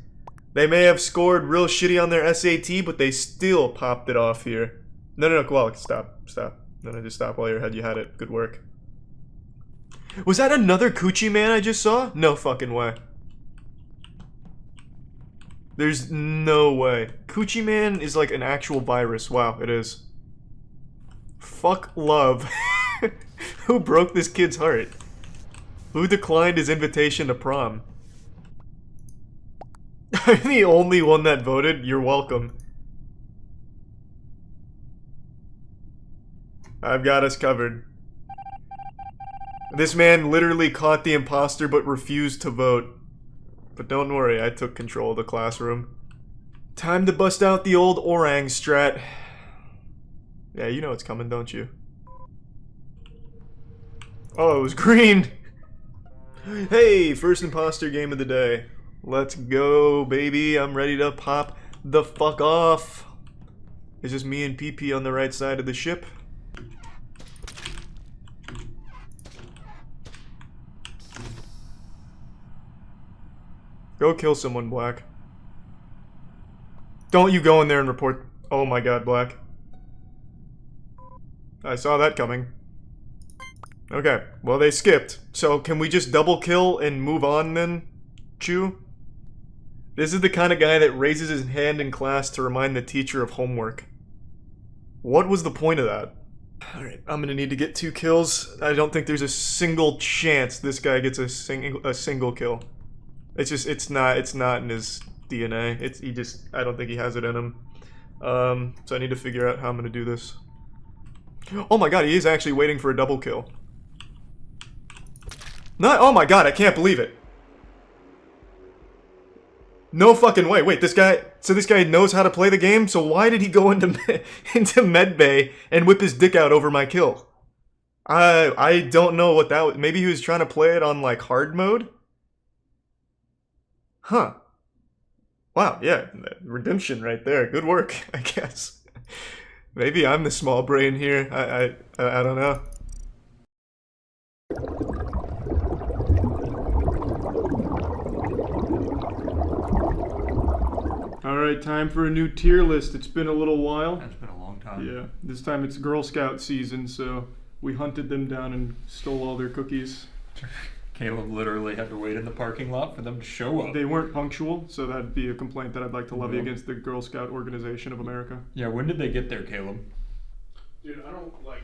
They may have scored real shitty on their SAT, but they still popped it off here. No, Koala, stop. No, just stop while you had it. Good work. Was that another Coochie Man I just saw? No fucking way. There's no way. Coochie Man is like an actual virus. Wow, it is. Fuck love. Who broke this kid's heart? Who declined his invitation to prom? I'm the only one that voted. You're welcome. I've got us covered. This man literally caught the imposter but refused to vote. But don't worry, I took control of the classroom. Time to bust out the old orang strat. Yeah, you know it's coming, don't you? Oh, it was green! Hey, first imposter game of the day. Let's go, baby. I'm ready to pop the fuck off. It's just me and PP on the right side of the ship. Go kill someone, Black. Don't you go in there and report. Oh my god, Black. I saw that coming. Okay, well they skipped. So can we just double kill and move on then, Chew? This is the kind of guy that raises his hand in class to remind the teacher of homework. What was the point of that? Alright, I'm gonna need to get 2 kills. I don't think there's a single chance this guy gets a single kill. It's just, it's not in his DNA. I don't think he has it in him. So I need to figure out how I'm gonna do this. Oh my god, he is actually waiting for a double kill. Oh my god, I can't believe it. No fucking way. Wait, this guy knows how to play the game? So why did he go into medbay and whip his dick out over my kill? I don't know what that was. Maybe he was trying to play it on like hard mode? Huh. Wow, yeah, redemption right there. Good work, I guess. Maybe I'm the small brain here. I don't know. Alright, time for a new tier list. It's been a little while. That's been a long time. Yeah, this time it's Girl Scout season, so we hunted them down and stole all their cookies. Caleb literally had to wait in the parking lot for them to show up. They weren't punctual, so that'd be a complaint that I'd like to levy against the Girl Scout Organization of America. Yeah, when did they get there, Caleb? Dude, I don't like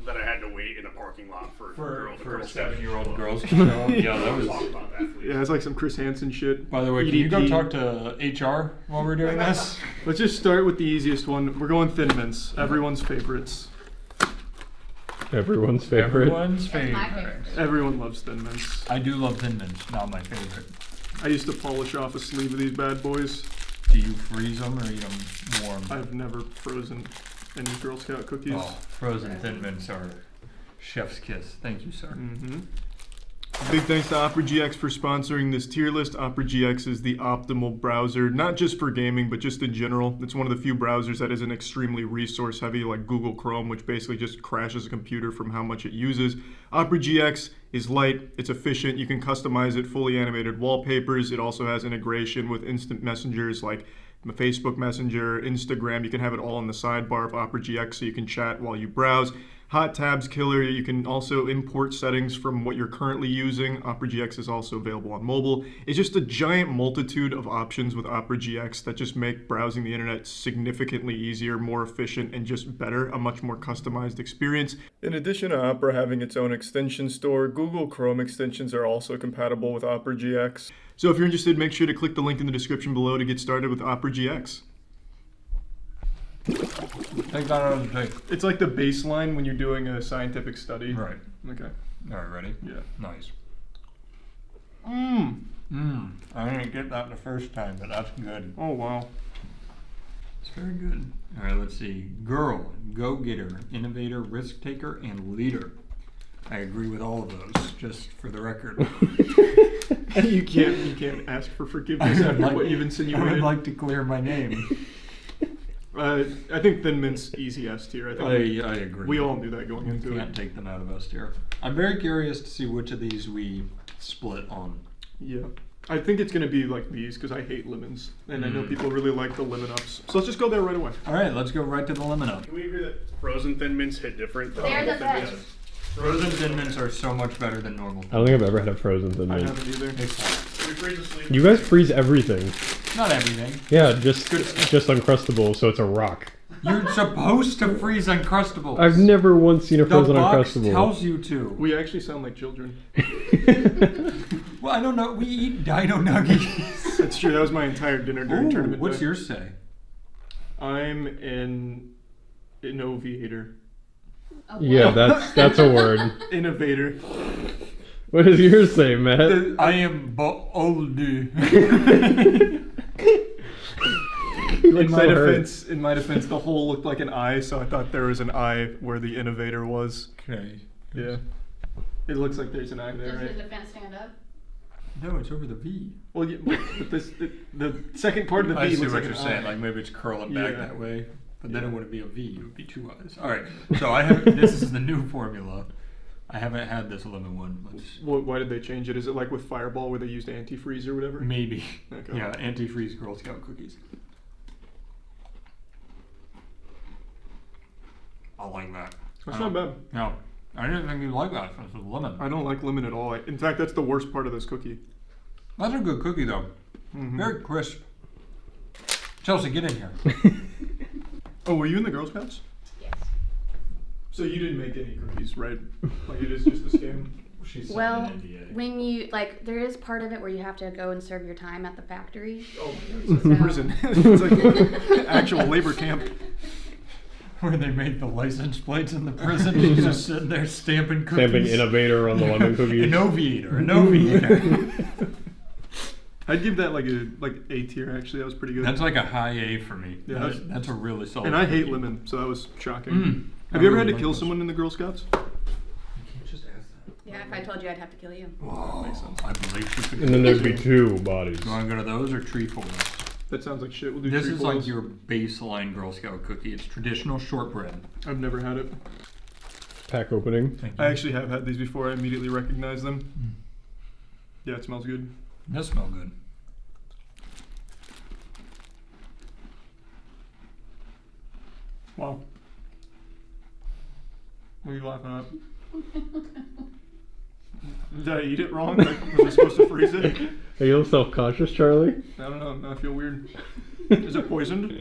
that I had to wait in a parking lot for a 7-year-old girls to show up. Yeah, that was. Yeah, it's like some Chris Hansen shit. By the way, can you go talk to HR while we're doing this? Let's just start with the easiest one. We're going Thin Mints, everyone's favorites. Everyone's favorite. Everyone's favorite. Everyone loves Thin Mints. I do love Thin Mints, not my favorite. I used to polish off a sleeve of these bad boys. Do you freeze them or eat them warm? I've never frozen any Girl Scout cookies. Oh, frozen Thin Mints are chef's kiss. Thank you, sir. Mm-hmm. Big thanks to Opera GX for sponsoring this tier list. Opera GX is the optimal browser, not just for gaming, but just in general. It's one of the few browsers that isn't extremely resource heavy like Google Chrome, which basically just crashes a computer from how much it uses. Opera GX is light, it's efficient, you can customize it, fully animated wallpapers. It also has integration with instant messengers like Facebook Messenger, Instagram. You can have it all in the sidebar of Opera GX so you can chat while you browse. Hot tabs killer. You can also import settings from what you're currently using. Opera GX is also available on mobile. It's just a giant multitude of options with Opera GX that just make browsing the internet significantly easier, more efficient, and just better, a much more customized experience. In addition to Opera having its own extension store, Google Chrome extensions are also compatible with Opera GX. So if you're interested, make sure to click the link in the description below to get started with Opera GX. Take that out of the tape. It's like the baseline when you're doing a scientific study. Right. Okay. Alright, ready? Yeah. Nice. I didn't get that the first time, but that's good. Oh, wow. It's very good. Alright, let's see. Girl, go-getter, innovator, risk-taker, and leader. I agree with all of those, just for the record. You can't ask for forgiveness after what you've I insinuated. would like to clear my name. I think Thin Mint's easy S tier. I agree. We all knew that going into Can't it. take them out of S tier. I'm very curious to see which of these we split on. Yeah. I think it's gonna be like these because I hate lemons, and I know people really like the lemon ups. So let's just go there right away. All right, let's go right to the lemon up. Can we agree that frozen Thin Mints hit different? than They're the Thin Mints? best. Frozen Thin Mints are so much better than normal. I don't think I've ever had a frozen Thin I Mint. haven't either. Can we freeze asleep? You guys freeze everything. Not everything. Yeah, just Uncrustable, so it's a rock. You're supposed to freeze Uncrustables. I've never once seen a frozen The box Uncrustable. tells you to. We actually sound like children. Well, I don't know. We eat Dino Nuggies. That's true. That was my entire dinner during tournament. What's day. yours say? I'm an innovator. Yeah, that's a word. Innovator. What does yours say, Matt? I am old. In my defense, the hole looked like an eye, so I thought there was an eye where the innovator was. Okay. Yeah. It looks like there's an eye there, right? Does the defense stand up? No, it's over the V. Well, yeah, but the second part of the V I see looks what like you're an saying. eye. Like maybe it's curling back Yeah. that way, but then it wouldn't be a V. It would be two eyes. All right. So I have. This is the new formula. I haven't had this lemon one. Why did they change it? Is it like with Fireball where they used antifreeze or whatever? Maybe. Okay. Yeah, antifreeze Girl Scout cookies. I like that. That's not bad. No, I didn't think you'd like that. It's a lemon. I don't like lemon at all. In fact, that's the worst part of this cookie. That's a good cookie though. Mm-hmm. Very crisp. Chelsea, get in here. Oh, were you in the Girl Scouts? Yes. So you didn't make any cookies, right? Like it is just a scam? Well, when you there is part of it where you have to go and serve your time at the factory. Oh, it's like prison. It's like an actual labor camp. Where they made the license plates in the prison. She's just sitting there stamping cookies. Stamping innovator on the lemon cookies. Innovator. I'd give that like A tier actually. That was pretty good. That's like a high A for me. Yeah, that's a really solid. And I hate cookie. lemon, so that was shocking. Have you ever had to kill someone in the Girl Scouts? Yeah, if I told you, I'd have to kill you. Whoa, makes sense. I believe you could. And then there'd be two bodies. You want to go to those or trefoils? That sounds like shit. We'll do This is trefoils. like your baseline Girl Scout cookie. It's traditional shortbread. I've never had it. Pack opening. Thank you. I actually have had these before. I immediately recognize them. Yeah, it smells good. It does smell good. Wow. What are you laughing at? Did I eat it wrong? Like, was I supposed to freeze it? Are you a little self-conscious, Charlie? I don't know. Now I feel weird. Is it poisoned?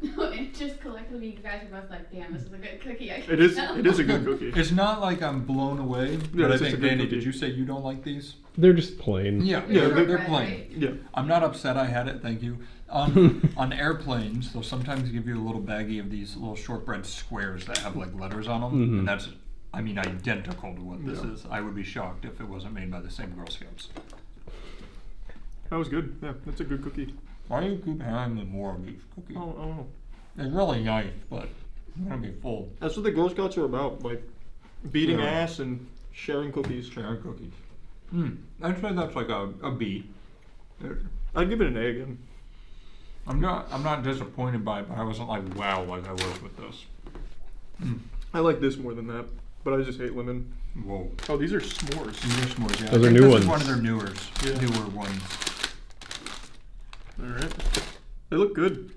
No, it just collectively, you guys are both like, damn, this is a good cookie. I can It is. tell. It is a good cookie. It's not like I'm blown away. Yeah, but I it's just think, a good Danny, cookie. did you say you don't like these? They're just plain. Yeah, Yeah, they're Shortbread, plain. right? Yeah. I'm not upset I had it, thank you. On airplanes, they'll sometimes give you a little baggie of these little shortbread squares that have like letters on them, and that's, I mean, identical to what this is. I would be shocked if it wasn't made by the same Girl Scouts. That was good. Yeah, that's a good cookie. Why do you keep having me more of these cookies? Oh, I don't know. It's really nice, but I'm gonna be full. That's what the Girl Scouts are about, like beating Yeah. ass and sharing cookies. Sharing cookies. I'd say that's like a B. I'd give it an A again. I'm not disappointed by it, but I wasn't like wow like I was with this. I like this more than that, but I just hate lemon. Whoa. Oh, these are s'mores. These are s'mores, yeah. Those I are think new this ones. is one of their newer ones. All right. They look good.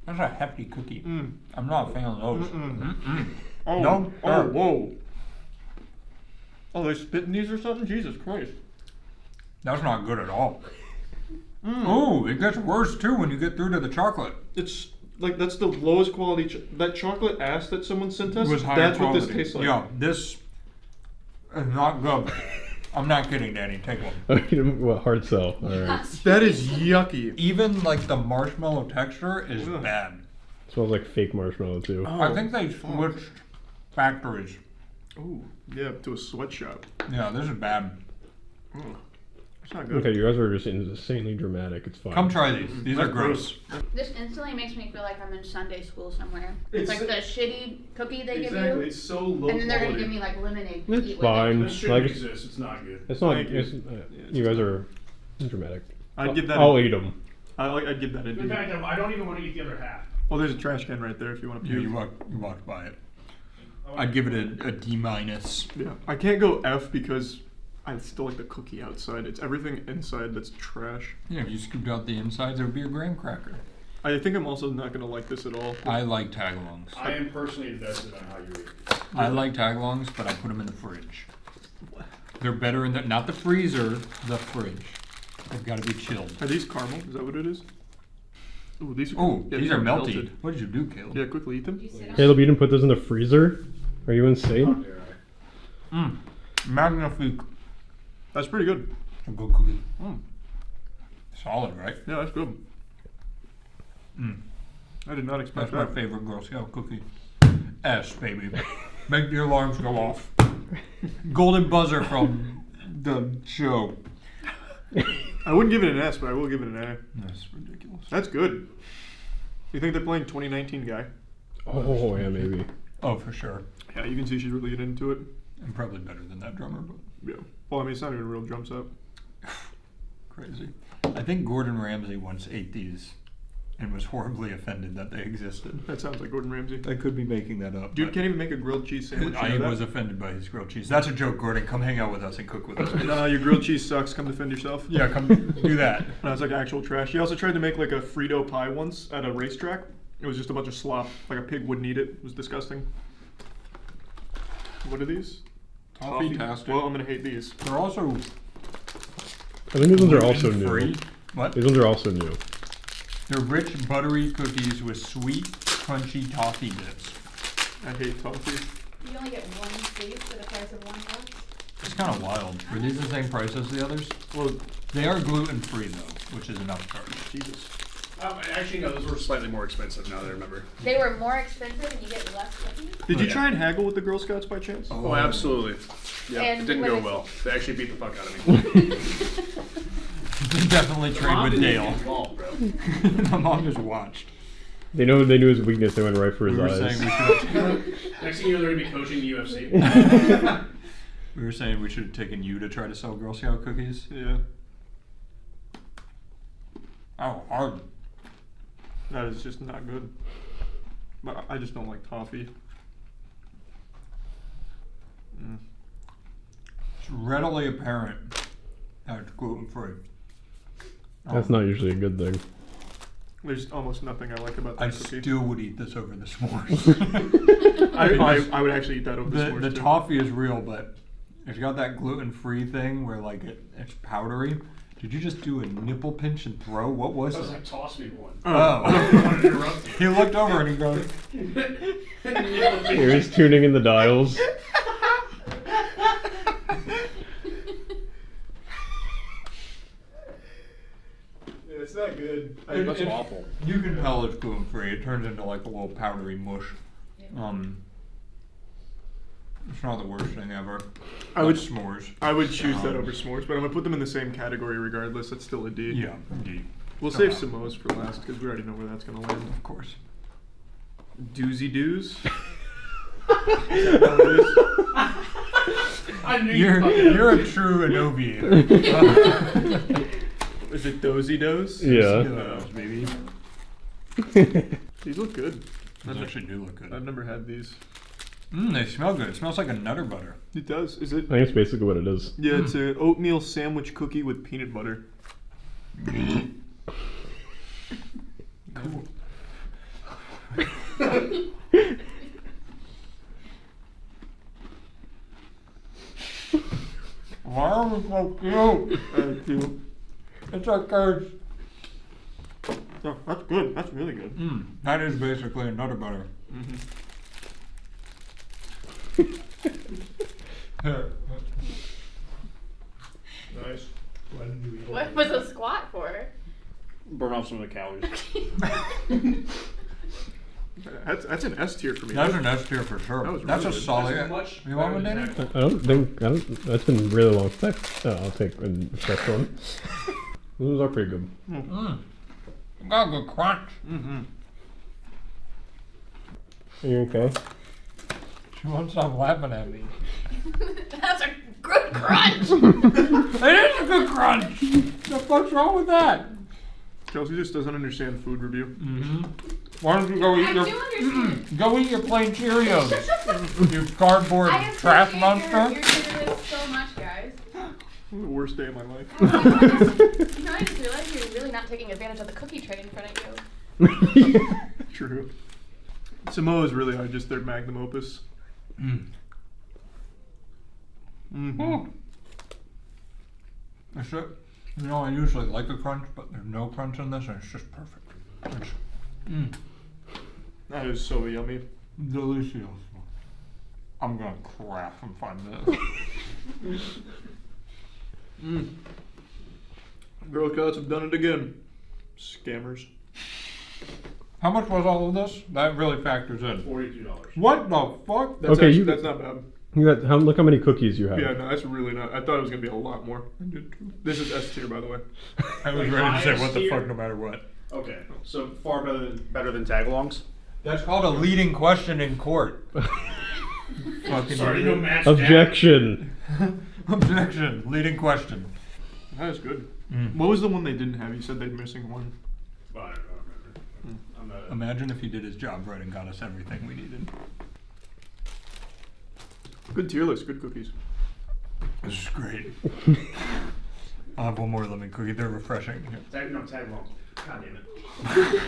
That's a hefty cookie. I'm not a fan of those. Oh, No, oh, sir. whoa. Oh, they spit in these or something? Jesus Christ. That's not good at all. Oh, it gets worse too when you get through to the chocolate. It's like that's the lowest quality. That chocolate ass that someone sent us. Was higher That's quality. what this tastes like. Yeah, this is not good. I'm not kidding, Danny. Take one. Well, hard sell. All right. That is yucky. Even like the marshmallow texture is bad. Smells like fake marshmallow too. Oh. I think they switched factories. Ooh, yeah, to a sweatshop. Yeah, this is bad. It's not good. Okay, you guys are just insanely dramatic. It's fine. Come try these. These are gross. This instantly makes me feel like I'm in Sunday school somewhere. It's It's like the shitty cookie they give Exactly. you. It's so low And then they're gonna quality. give me like lemonade. to It's eat with it. fine. This shouldn't Like, exist. It's not good. It's not. Thank you. You guys are dramatic. I'd give that. I'll eat them. I'd give that a In D. fact, I don't even want to eat the other half. Well, there's a trash can right there if you want to Yeah, puke. you walked by it. I'd give it a D minus. Yeah, I can't go F because I still like the cookie outside. It's everything inside that's trash. Yeah, if you scooped out the insides, it would be a graham cracker. I think I'm also not gonna like this at all. I like tagalongs. I am personally invested on how you eat. I like tagalongs, but I put them in the fridge. They're better in the not the freezer, the fridge. They've got to be chilled. Are these caramel? Is that what it is? Ooh, these are. Oh, yeah, these are melty. What did you do, Caleb? Yeah, quickly eat them. Caleb, you didn't put this in the freezer? Are you insane? Magnifique. That's pretty good. A good cookie. Solid, right? Yeah, that's good. I did not expect That's that. my favorite Girl Scout cookie. S, baby. Make the alarms go off. Golden buzzer from the show. I wouldn't give it an S, but I will give it an A. That's ridiculous. That's good. You think they're playing 2019 guy? Oh, yeah, maybe. Oh, for sure. Yeah, you can see she's really getting into it. And probably better than that drummer, but Yeah. Well, I mean, it's not even a real drum set. crazy. I think Gordon Ramsay once ate these and was horribly offended that they existed. That sounds like Gordon Ramsay. I could be making that up. Dude but can't even make a grilled cheese sandwich. I You know was that? offended by his grilled cheese. That's a joke, Gordon. Come hang out with us and cook with us. No, your grilled cheese sucks. Come defend yourself. Yeah, come do that. No, it's like actual trash. He also tried to make like a Frito pie once at a racetrack. It was just a bunch of slop. Like a pig wouldn't eat it. It was disgusting. What are these? Toffee-tastic. Well, I'm gonna hate these. They're also. I think these ones are also new. Gluten-free. What? These ones are also new. They're rich, buttery cookies with sweet, crunchy toffee bits. I hate toffee. You only get one sweet for the price of one cup. It's kind of wild. Were these the same price as the others? Well, they are gluten-free though, which is an upcharge. Jesus. Actually, no, those were slightly more expensive now that I remember. They were more expensive and you get less cookies? Did you try and haggle with the Girl Scouts by chance? Oh, absolutely. Yeah, And it didn't what go is- well. They actually beat the fuck out of me. You definitely trade Mom with didn't Dale. get involved, bro. My mom just watched. They knew his weakness. They went right for his We were eyes. saying we should. Next thing you know, they're gonna be coaching the UFC. We were saying we should have taken you to try to sell Girl Scout cookies. Yeah. Oh, hard. That is just not good. But I just don't like toffee. It's readily apparent that it's gluten-free. That's not usually a good thing. There's almost nothing I like about that I cookie. still would eat this over the s'mores. I would actually eat that over the s'mores The too. toffee is real, but it's got that gluten-free thing where like it's powdery. Did you just do a nipple pinch and throw? What was That was it? like toss me one. Oh. I wanted to interrupt you. He looked over and he goes, Here he's tuning in the dials. Yeah, it's not good. That's awful. You can tell it's gluten-free. It turns into like a little powdery mush. It's not the worst thing ever. I would s'mores. I would choose that over s'mores, but I'm gonna put them in the same category regardless. That's still a D. Yeah, D. We'll Still save not. Samoas for last because we already know where that's gonna land. Of course. Doozy doos. I knew You're a true Inoviator. Is it dozy does? Yeah. Baby. These look good. These actually do look good. I've never had these. They smell good. It smells like a Nutter Butter. It does. Is it? I think it's basically what it is. Yeah, it's an oatmeal sandwich cookie with peanut butter. Cool. Why are we so cute? Thank you. It's okay. Oh, that's good. That's really good. That is basically a Nutter Butter. Nice. What was a squat for? Burn off some of the calories. That's an S tier for me. That's an S tier for sure. That was That's really a good. solid. That's much You want one, better Danny? than I don't. That's been really long. I'll take a fresh one. Those are pretty good. Got a good crunch. Are you okay? She won't stop laughing at me. That's a good crunch. It is a good crunch. The fuck's wrong with that? Chelsea just doesn't understand food review. Why don't you go eat your go eat your plain Cheerios? You cardboard trash monster. You're doing this so much, guys. The worst day of my life. You know, I just realized you're really not taking advantage of the cookie tray in front of you. True. Samoa's really are just their magnum opus. That's it. You know, I usually like a crunch, but there's no crunch in this, and it's just perfect. That is so yummy. Delicious. I'm gonna crap and find this. Girl Scouts have done it again. Scammers. How much was all of this? That really factors in. $42. What the fuck? That's Okay, actually, that's not bad. You got look how many cookies you have. Yeah, no, that's really not. I thought it was gonna be a lot more. This is S tier, by the way. I was ready to say what the fuck, no matter what. Okay, so far better than tagalongs. That's called a leading question in court. Fucking Sorry, no match. Objection. Objection. Leading question. That is good. What was the one they didn't have? You said they're missing one. I don't remember. Imagine if he did his job right and got us everything we needed. Good tier list. Good cookies. This is great. I'll have one more lemon cookie. They're refreshing. Tag along. God damn it.